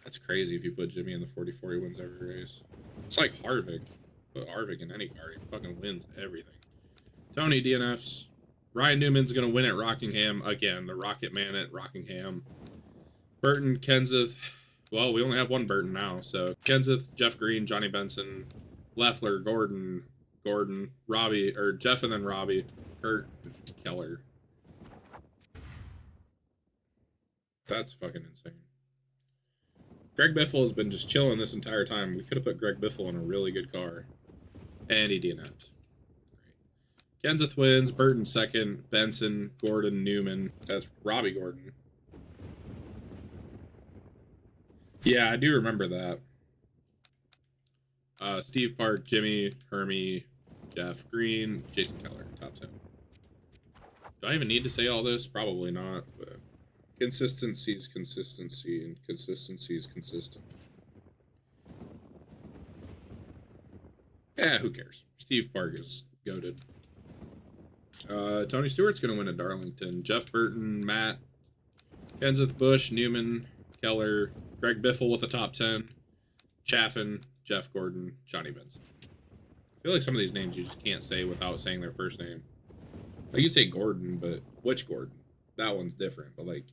That's crazy if you put Jimmy in the 40-40 he wins every race. It's like Harvick. Put Harvick in any car, he fucking wins everything. Tony, DNFs. Ryan Newman's going to win at Rockingham again. The Rocket Man at Rockingham. Burton, Kenseth. Well, we only have one Burton now. So Kenseth, Jeff Green, Johnny Benson, Leffler, Gordon, Robbie, or Jeff and then Robbie, Kurt, Keller. That's fucking insane. Greg Biffle has been just chilling this entire time. We could have put Greg Biffle in a really good car. And he DNF'd. Kenseth wins, Burton second, Benson, Gordon, Newman. That's Robbie Gordon. Yeah, I do remember that. Steve Park, Jimmy, Hermie, Jeff Green, Jason Keller, top 10. Do I even need to say all this? Probably not, but consistency is consistency, and consistency is consistent. Yeah, who cares? Steve Park is goated. Tony Stewart's going to win at Darlington. Jeff Burton, Matt, Kenseth, Bush, Newman, Keller, Greg Biffle with a top 10, Chaffin, Jeff Gordon, Johnny Benson. I feel like some of these names you just can't say without saying their first name. Like you say Gordon, but which Gordon? That one's different. But like,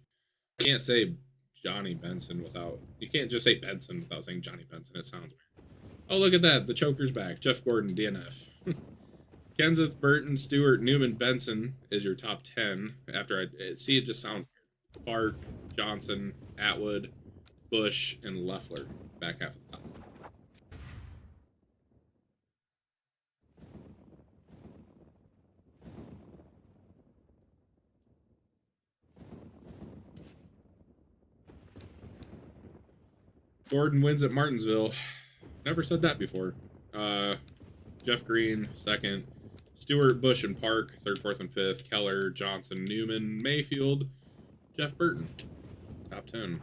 you can't say Johnny Benson without... You can't just say Benson without saying Johnny Benson. It sounds weird. Oh, look at that. The choker's back. Jeff Gordon, DNF. Kenseth, Burton, Stewart, Newman, Benson is your top 10. After I see, it just sounds weird. Park, Johnson, Atwood, Bush, and Leffler. Back half of the top. Gordon wins at Martinsville. Never said that before. Jeff Green, second. Stewart, Bush, and Park, third, fourth, and fifth. Keller, Johnson, Newman, Mayfield, Jeff Burton, top 10.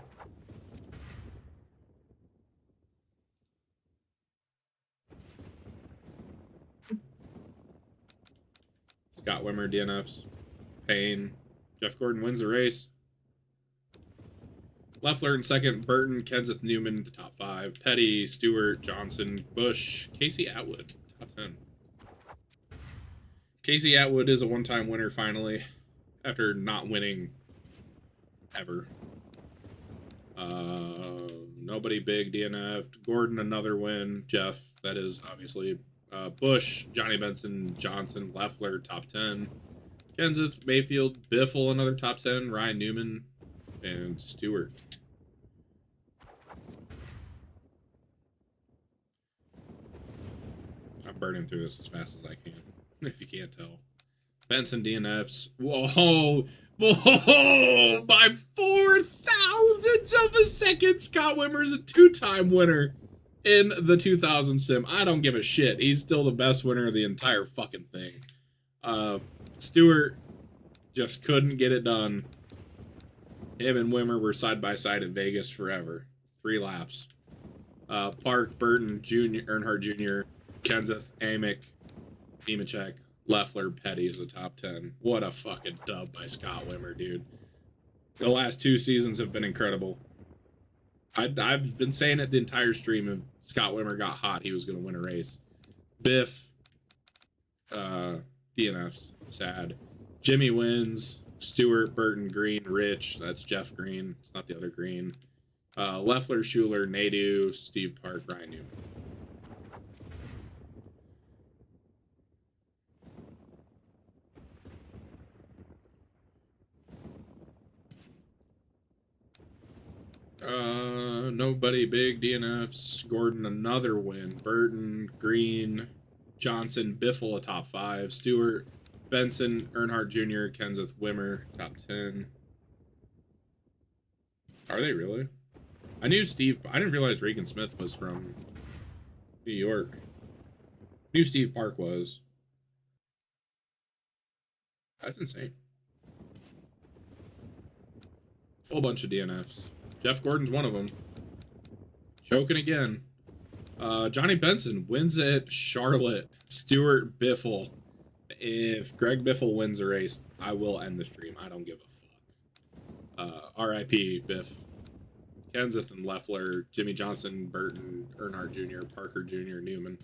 Scott Wimmer, DNFs. Payne. Jeff Gordon wins the race. Leffler in second. Burton, Kenseth, Newman, the top 5. Petty, Stewart, Johnson, Bush, Casey Atwood, top 10. Casey Atwood is a one-time winner finally, after not winning ever. Nobody big DNF'd. Gordon, another win. Jeff, that is obviously. Bush, Johnny Benson, Johnson, Leffler, top 10. Kenseth, Mayfield, Biffle, another top 10. Ryan Newman, and Stewart. I'm burning through this as fast as I can, if you can't tell. Benson DNFs. Whoa! Whoa! By 4 thousandths of a second, Scott Wimmer's a 2-time winner in the 2000 sim. I don't give a shit. He's still the best winner of the entire fucking thing. Stewart just couldn't get it done. Him and Wimmer were side by side in Vegas forever. 3 laps. Park, Burton, Earnhardt Jr., Kenseth, Amick, Nemechek, Leffler, Petty is the top 10. What a fucking dub by Scott Wimmer, dude. The last 2 seasons have been incredible. I've been saying it the entire stream. If Scott Wimmer got hot, he was going to win a race. Biff, DNFs, sad. Jimmy wins. Stewart, Burton, Green, Rich. That's Jeff Green. It's not the other Green. Leffler, Schuler, Nadu, Steve Park, Ryan Newman. Nobody big DNFs. Gordon, another win. Burton, Green, Johnson, Biffle, a top 5. Stewart, Benson, Earnhardt Jr., Kenseth, Wimmer, top 10. Are they really? I knew Steve. I didn't realize Regan Smith was from New York. Knew Steve Park was. That's insane. Whole bunch of DNFs. Jeff Gordon's one of them. Choking again. Johnny Benson wins at Charlotte. Stuart Biffle. If Greg Biffle wins a race, I will end the stream. I don't give a fuck. R.I.P. Biff. Kenseth and Leffler, Jimmy Johnson, Burton, Earnhardt Jr., Parker Jr., Newman.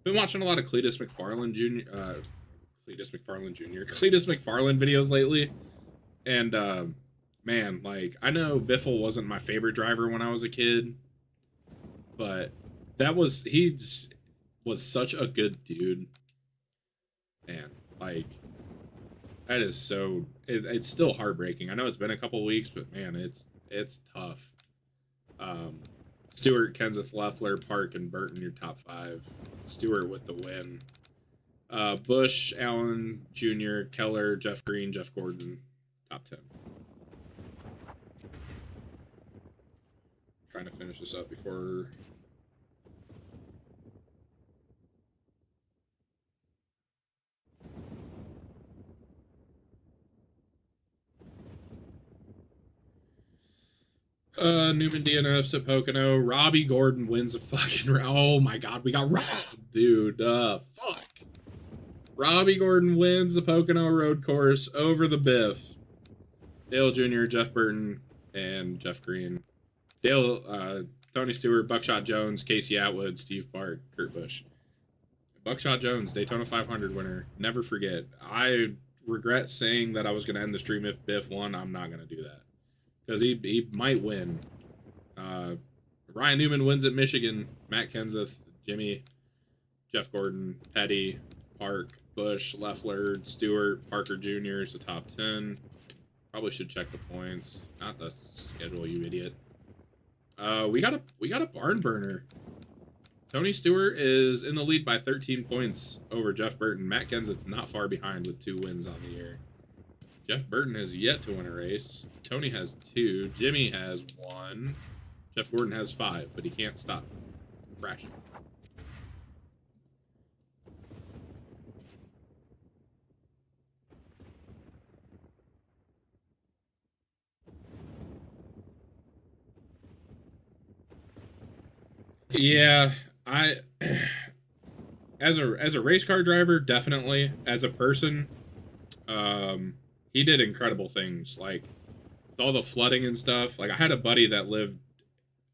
Been watching a lot of Cletus McFarland Jr. Cletus McFarland videos lately, and man, like, I know Biffle wasn't my favorite driver when I was a kid, but he was such a good dude. Man, like, that is so. It's still heartbreaking. I know it's been a couple weeks, but man, it's tough. Stewart, Kenseth, Leffler, Park, and Burton, your top 5. Stewart with the win. Bush, Allen Jr., Keller, Jeff Green, Jeff Gordon, top 10. Trying to finish this up before. Newman DNFs at Pocono. Robbie Gordon wins a fucking. Oh my god, we got robbed, dude. Fuck. Robbie Gordon wins the Pocono Road Course over the Biff. Dale Jr., Jeff Burton, and Jeff Green. Dale, Tony Stewart, Buckshot Jones, Casey Atwood, Steve Park, Kurt Busch. Buckshot Jones, Daytona 500 winner. Never forget. I regret saying that I was going to end the stream if Biff won. I'm not going to do that. Because he might win. Ryan Newman wins at Michigan. Matt Kenseth, Jimmy, Jeff Gordon, Petty, Park, Bush, Leffler, Stewart, Parker Jr. is the top 10. Probably should check the points. Not the schedule, you idiot. We got a barn burner. Tony Stewart is in the lead by 13 points over Jeff Burton. Matt Kenseth's not far behind with 2 wins on the year. Jeff Burton has yet to win a race. Tony has 2. Jimmy has 1. Jeff Gordon has 5, but he can't stop crashing. Yeah, as a race car driver, definitely. As a person, he did incredible things, like with all the flooding and stuff. Like, I had a buddy that lived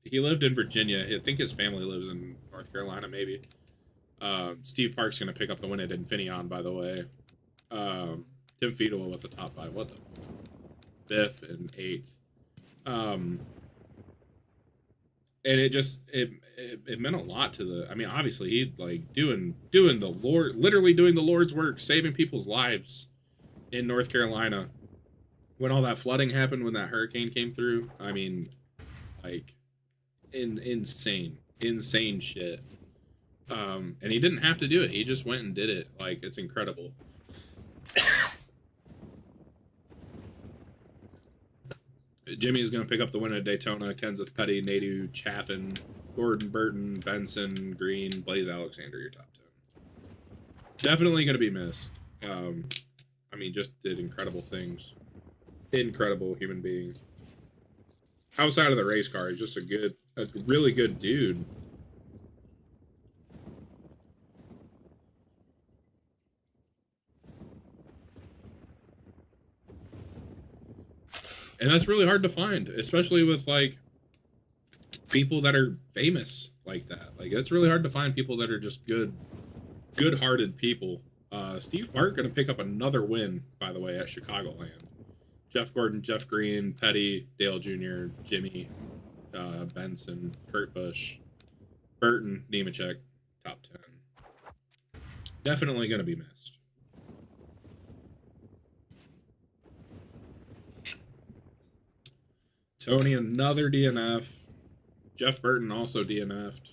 in Virginia. I think his family lives in North Carolina, maybe. Steve Park's gonna pick up the win at Infineon, by the way. Tim Fiedel with the top 5. What the fuck? Biff in 8th. And it meant a lot to the. I mean, obviously, he like doing literally doing the Lord's work, saving people's lives in North Carolina when all that flooding happened, when that hurricane came through. I mean, like, insane shit. And he didn't have to do it. He just went and did it. Like, it's incredible. Jimmy is going to pick up the win at Daytona. Kenseth, Petty, Nadu, Chaffin, Gordon, Burton, Benson, Green, Blaze Alexander, your top 10. Definitely going to be missed. I mean, just did incredible things. Incredible human being. Outside of the race car, he's just a really good dude. And that's really hard to find, especially with, like, people that are famous like that. Like, it's really hard to find people that are just good-hearted people. Steve Park going to pick up another win, by the way, at Chicagoland. Jeff Gordon, Jeff Green, Petty, Dale Jr., Jimmy, Benson, Kurt Busch, Burton, Nemechek, top 10. Definitely going to be missed. Tony, another DNF. Jeff Burton also DNF'd.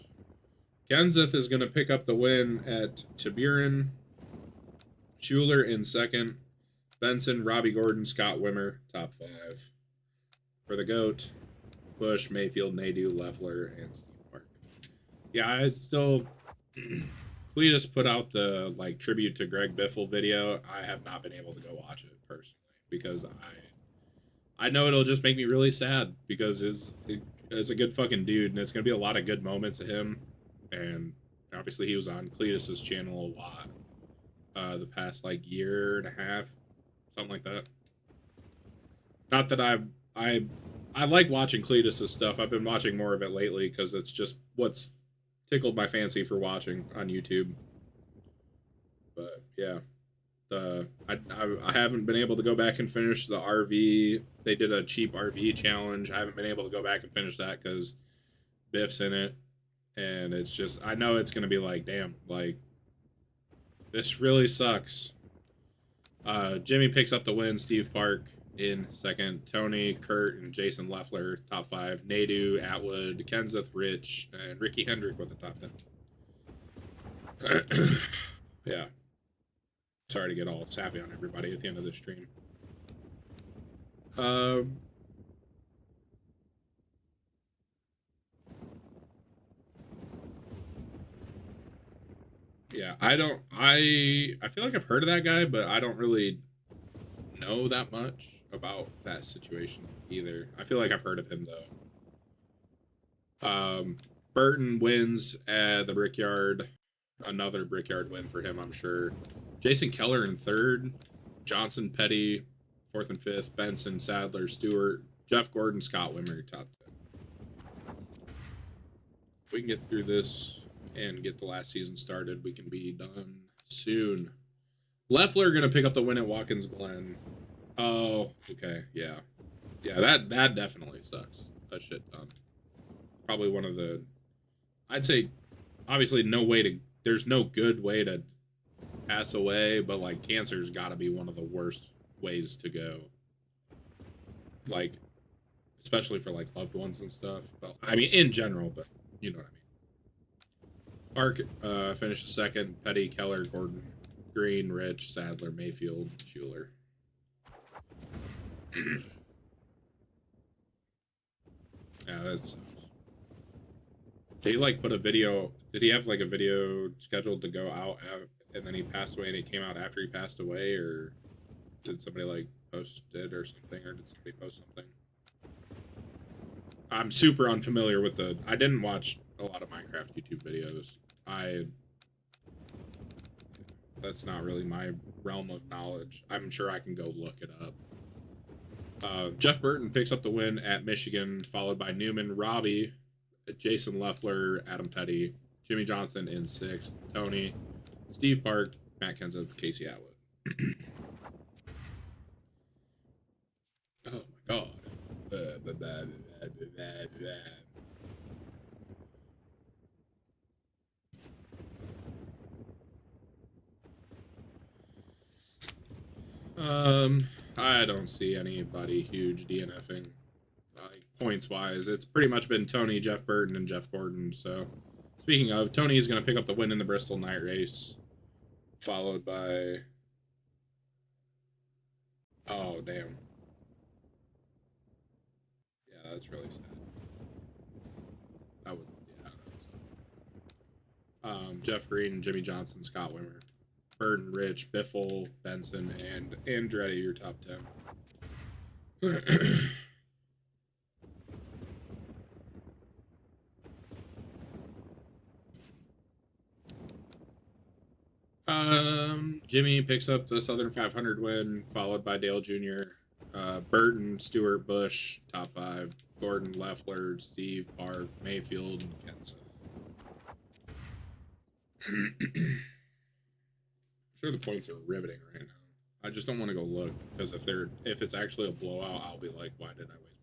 Kenseth is going to pick up the win at Tiburon. Schuler in 2nd. Benson, Robbie Gordon, Scott Wimmer, top 5. For the GOAT. Bush, Mayfield, Nadu, Leffler, and Steve Park. Yeah, I still... Cletus put out the like tribute to Greg Biffle video. I have not been able to go watch it personally because I know it'll just make me really sad because it's a good fucking dude and it's gonna be a lot of good moments of him. And obviously he was on Cletus's channel a lot the past like year and a half, something like that. Not that I like watching Cletus's stuff. I've been watching more of it lately because it's just what's tickled my fancy for watching on YouTube. But yeah, I haven't been able to go back and finish the RV. They did a cheap RV challenge. I haven't been able to go back and finish that because Biff's in it, and it's just I know it's gonna be like, damn, like this really sucks. Jimmy picks up the win. Steve Park in second. Tony, Kurt, and Jason Leffler top 5. Nadu, Atwood, Kenseth, Rich, and Ricky Hendrick with the top 10. Yeah. Sorry to get all sappy on everybody at the end of the stream. Yeah, I feel like I've heard of that guy, but I don't really know that much about that situation either. I feel like I've heard of him though. Burton wins at the Brickyard. Another Brickyard win for him, I'm sure. Jason Keller in third. Johnson, Petty, 4th and 5th. Benson, Sadler, Stewart, Jeff Gordon, Scott Wimmer, top 10. If we can get through this and get the last season started, we can be done soon. Leffler gonna pick up the win at Watkins Glen. Oh, okay, yeah. Yeah, that definitely sucks. A shit ton. Probably one of the... I'd say, obviously, there's no good way to pass away, but, like, cancer's gotta be one of the worst ways to go. Like, especially for, like, loved ones and stuff. But, I mean, in general, but you know what I mean. Park finished second. Petty, Keller, Gordon, Green, Rich, Sadler, Mayfield, Schuler. Yeah, that sucks. Did he like put a video? Did he have like a video scheduled to go out and then he passed away and it came out after he passed away, or did somebody like post it or something, or did somebody post something? I'm super unfamiliar with I didn't watch a lot of Minecraft YouTube videos. That's not really my realm of knowledge. I'm sure I can go look it up. Jeff Burton picks up the win at Michigan, followed by Newman, Robbie, Jason Leffler, Adam Petty, Jimmy Johnson in 6th, Tony, Steve Park, Matt Kenseth, Casey Atwood. Oh my god. I don't see anybody huge DNFing, like, points-wise. It's pretty much been Tony, Jeff Burton, and Jeff Gordon, so... Speaking of, Tony is going to pick up the win in the Bristol night race, followed by... Oh, damn. Yeah, that's really sad. That would... Yeah, I don't know. Jeff Green, Jimmy Johnson, Scott Wimmer. Burton, Rich, Biffle, Benson, and Andretti, your top 10. Jimmy picks up the Southern 500 win, followed by Dale Jr., Burton, Stewart, Bush, top 5, Gordon, Leffler, Steve, Park, Mayfield, and Kenseth. I'm sure the points are riveting right now. I just don't want to go look, because if it's actually a blowout, I'll be like, why did I waste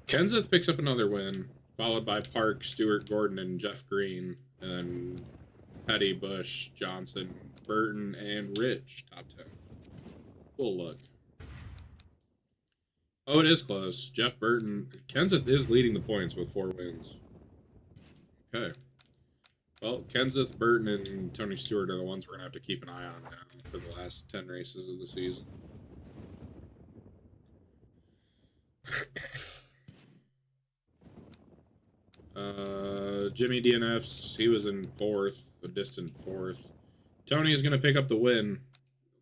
my time? Kenseth picks up another win, followed by Park, Stewart, Gordon, and Jeff Green, and then Petty, Bush, Johnson, Burton, and Rich, top 10. We'll look. Oh, it is close. Jeff Burton. Kenseth is leading the points with 4 wins. Okay. Well, Kenseth, Burton, and Tony Stewart are the ones we're going to have to keep an eye on now for the last 10 races of the season. Jimmy DNFs. He was in fourth, a distant fourth. Tony is going to pick up the win.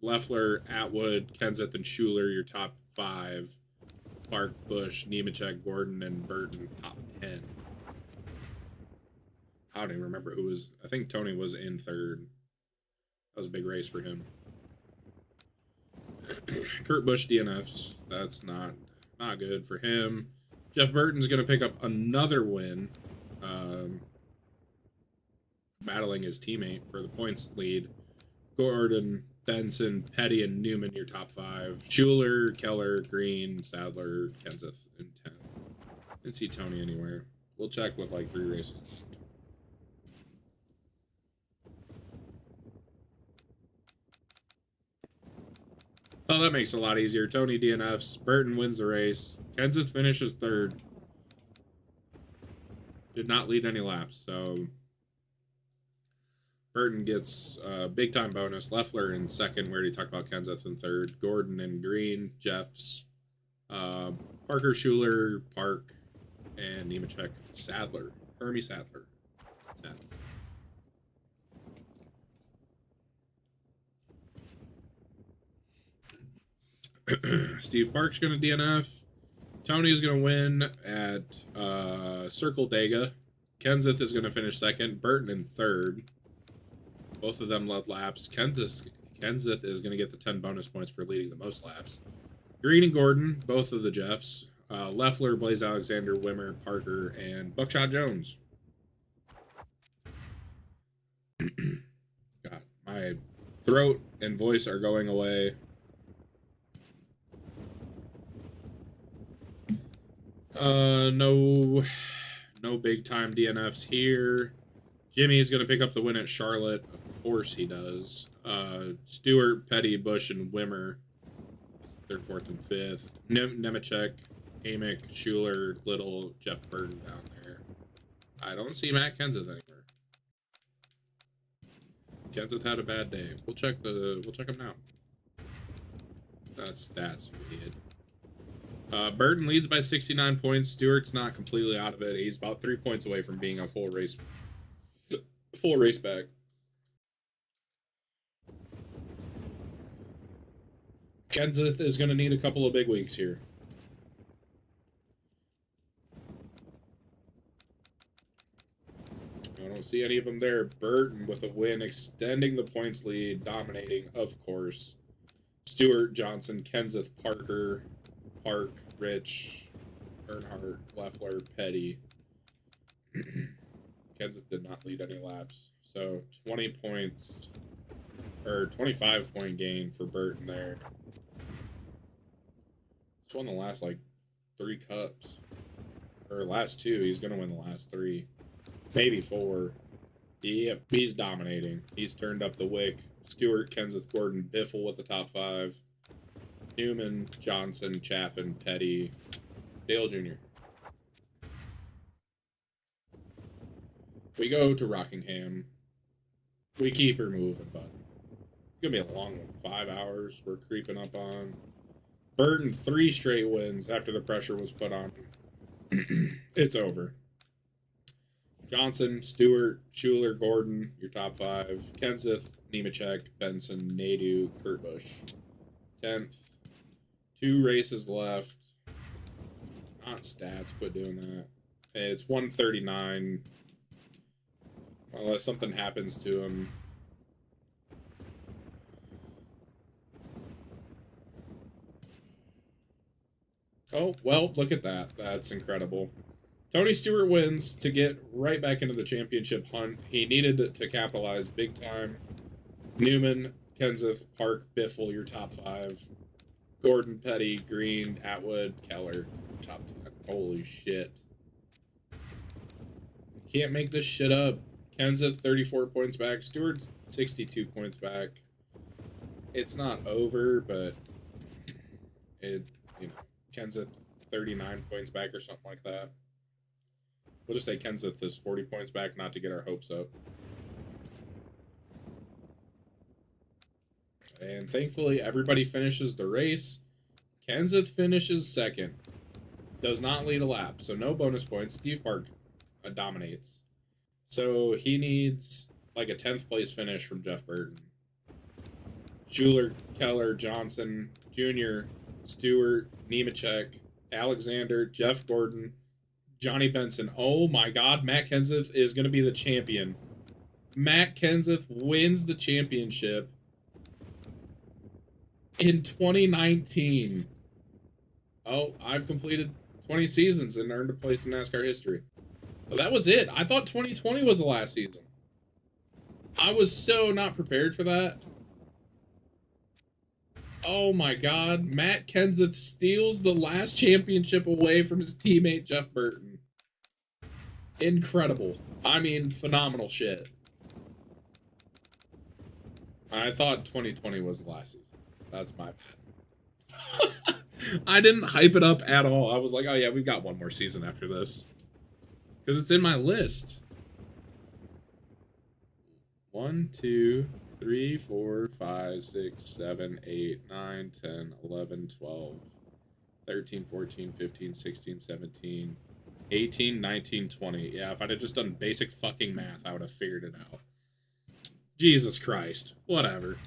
Leffler, Atwood, Kenseth, and Schuler, your top 5. Park, Bush, Nemechek, Gordon, and Burton, top 10. I don't even remember who was... I think Tony was in third. That was a big race for him. Kurt Busch DNFs. That's not good for him. Jeff Burton's going to pick up another win. Battling his teammate for the points lead. Gordon, Benson, Petty, and Newman, your top 5. Schuler, Keller, Green, Sadler, Kenseth, and 10. Didn't see Tony anywhere. We'll check with like 3 races. Oh, that makes it a lot easier. Tony DNFs. Burton wins the race. Kenseth finishes 3rd. Did not lead any laps, so Burton gets a big-time bonus. Leffler in 2nd. We already talked about Kenseth in 3rd. Gordon in green. Jeffs. Parker, Schuler, Park, and Nemechek. Sadler. Hermie Sadler. 10th. Steve Park's going to DNF. Tony's going to win at Circle Dega. Kenseth is going to finish 2nd. Burton in 3rd. Both of them led laps. Kenseth is going to get the 10 bonus points for leading the most laps. Green and Gordon, both of the Jeffs. Leffler, Blaze Alexander, Wimmer, Parker, and Buckshot Jones. God, my throat and voice are going away. No big time DNFs here. Jimmy's going to pick up the win at Charlotte. Of course he does. Stewart, Petty, Bush, and Wimmer. 3rd, 4th, and 5th. Nemechek, Amick, Schuler, Little, Jeff Burton down there. I don't see Matt Kenseth anywhere. Kenseth had a bad day. We'll check him now. That's stats, you idiot. Burton leads by 69 points. Stewart's not completely out of it. He's about 3 points away from being a full race back. Kenseth is going to need a couple of big weeks here. I don't see any of them there. Burton with a win, extending the points lead, dominating, of course. Stewart, Johnson, Kenseth, Parker, Park, Rich, Earnhardt, Leffler, Petty. Kenseth did not lead any laps. So 20 points, or 25 point gain for Burton there. He's won the last like 3 cups. Or last 2. He's going to win the last 3. Maybe 4. Yep, he's dominating. He's turned up the wick. Stewart, Kenseth, Gordon, Biffle with the top 5. Newman, Johnson, Chaffin, Petty, Dale Jr. We go to Rockingham. We keep her moving, bud. It's going to be a long one. 5 hours we're creeping up on. Burton, 3 straight wins after the pressure was put on. It's over. Johnson, Stewart, Schuler, Gordon, your top 5. Kenseth, Nemechek, Benson, Nadu, Kurt Busch. 10th. 2 races left. Not stats, quit doing that. It's 139. Unless something happens to him. Oh, well, look at that. That's incredible. Tony Stewart wins to get right back into the championship hunt. He needed to capitalize big time. Newman, Kenseth, Park, Biffle, your top 5. Gordon, Petty, Green, Atwood, Keller, top 10. Holy shit. Can't make this shit up. Kenseth, 34 points back. Stewart's 62 points back. It's not over, but Kenseth 39 points back or something like that. We'll just say Kenseth is 40 points back, not to get our hopes up. And thankfully, everybody finishes the race. Kenseth finishes 2nd. Does not lead a lap, so no bonus points. Steve Park dominates. So he needs like a 10th place finish from Jeff Burton. Schuler, Keller, Johnson, Jr., Stewart, Nemechek, Alexander, Jeff Gordon, Johnny Benson. Oh my God, Matt Kenseth is going to be the champion. Matt Kenseth wins the championship in 2019. Oh, I've completed 20 seasons and earned a place in NASCAR history. Well, that was it. I thought 2020 was the last season. I was so not prepared for that. Oh my God. Matt Kenseth steals the last championship away from his teammate Jeff Burton. Incredible. I mean, phenomenal shit. I thought 2020 was the last season. That's my bad. I didn't hype it up at all. I was like, oh yeah, we've got one more season after this. Because it's in my list. 1, 2, 3, 4, 5, 6, 7, 8, 9, 10, 11, 12, 13, 14, 15, 16, 17, 18, 19, 20. Yeah, if I'd have just done basic fucking math, I would have figured it out. Jesus Christ. Whatever.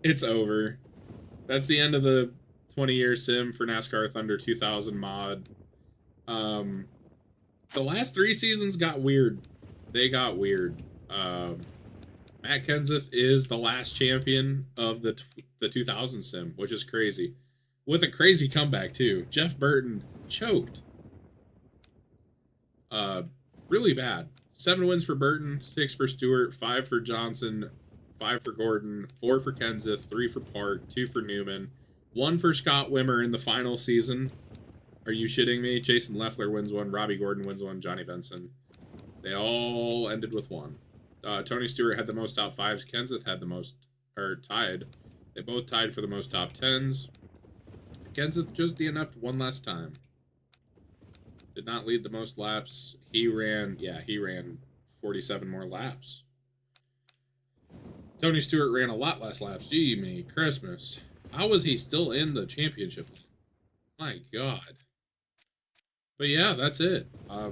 It's over. That's the end of the 20-year sim for NASCAR Thunder 2000 mod. The last 3 seasons got weird. They got weird. Matt Kenseth is the last champion of the 2000 sim, which is crazy. With a crazy comeback, too. Jeff Burton choked. Really bad. 7 wins for Burton, 6 for Stewart, 5 for Johnson, 5 for Gordon, 4 for Kenseth, 3 for Park, 2 for Newman, 1 for Scott Wimmer in the final season. Are you shitting me? Jason Leffler wins 1, Robbie Gordon wins 1, Johnny Benson. They all ended with 1. Tony Stewart had the most top 5s. Kenseth had the most, or tied. They both tied for the most top 10s. Kenseth just DNF'd 1 last time. Did not lead the most laps. He ran 47 more laps. Tony Stewart ran a lot less laps. Gee, me Christmas. How was he still in the championship? My God. But yeah, that's it.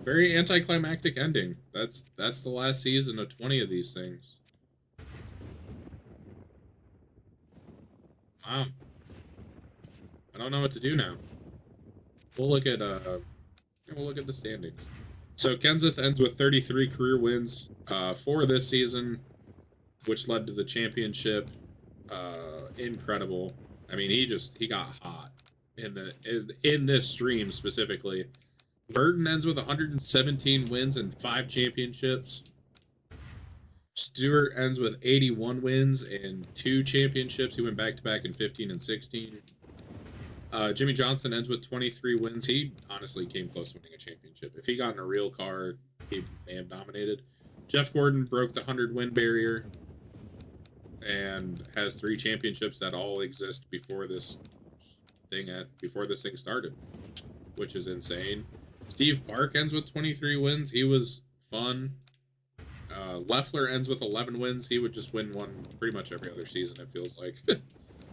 Very anticlimactic ending. That's the last season of 20 of these things. Wow. I don't know what to do now. We'll look at the standings. So Kenseth ends with 33 career wins for this season, which led to the championship. Incredible. I mean, he got hot in this stream specifically. Burton ends with 117 wins and 5 championships. Stewart ends with 81 wins and 2 championships. He went back-to-back in 15 and 16. Jimmy Johnson ends with 23 wins. He honestly came close to winning a championship. If he got in a real car, he may have dominated. Jeff Gordon broke the 100-win barrier and has 3 championships that all exist before this thing started, which is insane. Steve Park ends with 23 wins. He was fun. Leffler ends with 11 wins. He would just win one pretty much every other season, it feels like.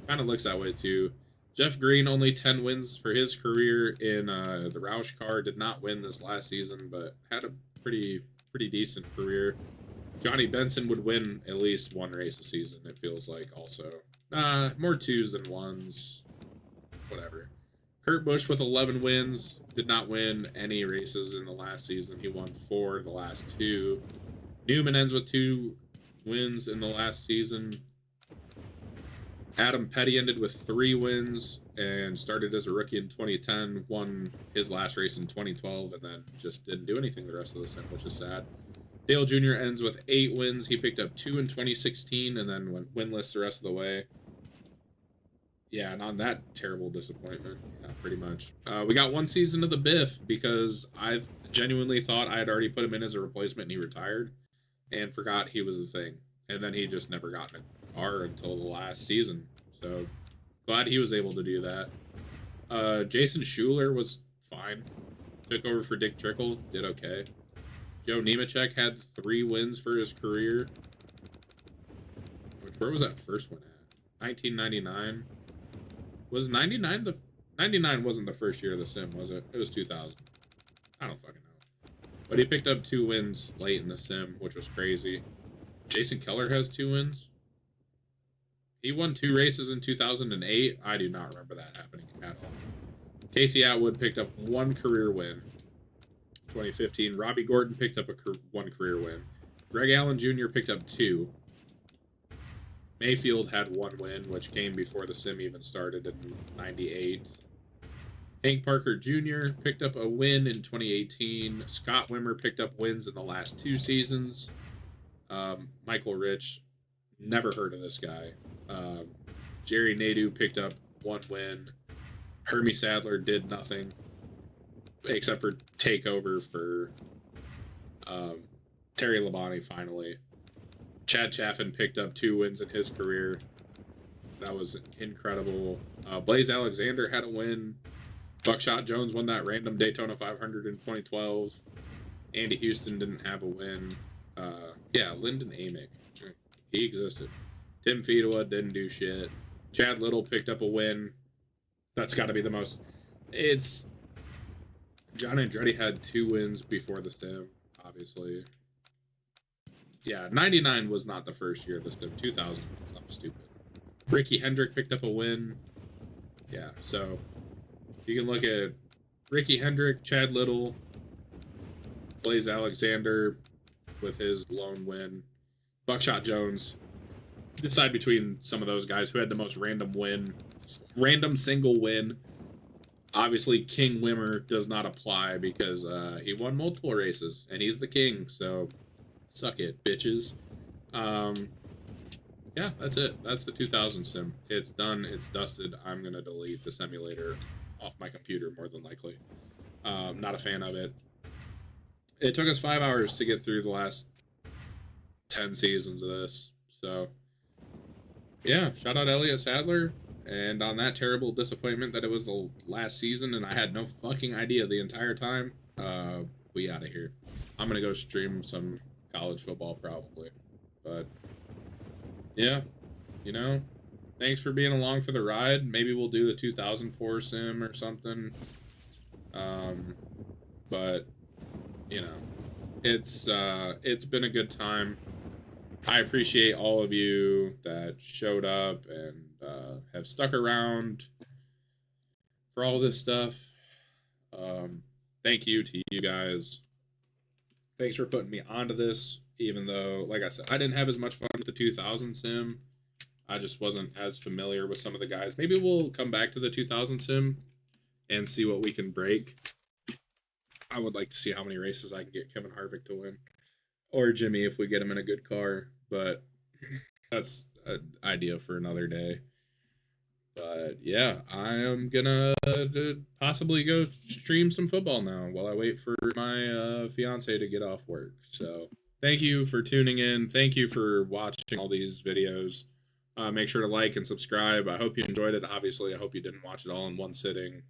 Kind of looks that way, too. Jeff Green, only 10 wins for his career in the Roush car. Did not win this last season, but had a pretty decent career. Johnny Benson would win at least 1 race a season, it feels like, also. More 2s than 1s. Whatever. Kurt Busch with 11 wins. Did not win any races in the last season. He won 4 the last 2. Newman ends with 2 wins in the last season. Adam Petty ended with 3 wins and started as a rookie in 2010. Won his last race in 2012 and then just didn't do anything the rest of the season, which is sad. Dale Jr. ends with 8 wins. He picked up 2 in 2016 and then went winless the rest of the way. Yeah, and on that terrible disappointment, yeah, pretty much. We got 1 season of the Biff because I genuinely thought I had already put him in as a replacement and he retired and forgot he was a thing. And then he just never got in a car until the last season. So glad he was able to do that. Jason Schuler was fine. Took over for Dick Trickle, did okay. Joe Nemechek had 3 wins for his career. Where was that first one at? 1999. Was 99 the... 99 wasn't the first year of the sim, was it? It was 2000. I don't fucking know. But he picked up 2 wins late in the sim, which was crazy. Jason Keller has 2 wins. He won 2 races in 2008. I do not remember that happening at all. Casey Atwood picked up 1 career win. 2015. Robbie Gordon picked up 1 career win. Greg Allen Jr. picked up 2. Mayfield had 1 win, which came before the sim even started in 98. Hank Parker Jr. picked up a win in 2018. Scott Wimmer picked up wins in the last 2 seasons. Michael Rich, never heard of this guy. Jerry Nadeau picked up 1 win. Hermie Sadler did nothing except for take over for Terry Labonte finally. Chad Chaffin picked up 2 wins in his career. That was incredible. Blaze Alexander had a win. Buckshot Jones won that random Daytona 500 in 2012. Andy Houston didn't have a win. Yeah, Lyndon Amick. He existed. Tim Fedewa didn't do shit. Chad Little picked up a win. That's got to be the most... It's... John Andretti had 2 wins before the sim, obviously. Yeah, 99 was not the first year of the sim. 2000 was something stupid. Ricky Hendrick picked up a win. Yeah, so you can look at Ricky Hendrick, Chad Little, Blaze Alexander with his lone win, Buckshot Jones. Decide between some of those guys who had the most random single win. Obviously, King Wimmer does not apply because he won multiple races, and he's the king, so suck it, bitches. Yeah, that's it. That's the 2000 sim. It's done. It's dusted. I'm going to delete the simulator off my computer, more than likely. Not a fan of it. It took us 5 hours to get through the last 10 seasons of this, so... Yeah, shout out Elliott Sadler. And on that terrible disappointment that it was the last season and I had no fucking idea the entire time, we out of here. I'm going to go stream some college football probably. But, yeah, you know, thanks for being along for the ride. Maybe we'll do the 2004 sim or something. But, you know, it's been a good time. I appreciate all of you that showed up and have stuck around for all this stuff. Thank you to you guys. Thanks for putting me onto this, even though, like I said, I didn't have as much fun with the 2000 sim. I just wasn't as familiar with some of the guys. Maybe we'll come back to the 2000 sim and see what we can break. I would like to see how many races I can get Kevin Harvick to win. Or Jimmy if we get him in a good car. But that's an idea for another day. But yeah, I am gonna possibly go stream some football now while I wait for my fiance to get off work. So thank you for tuning in. Thank you for watching all these videos. Make sure to like and subscribe. I hope you enjoyed it. Obviously, I hope you didn't watch it all in one sitting.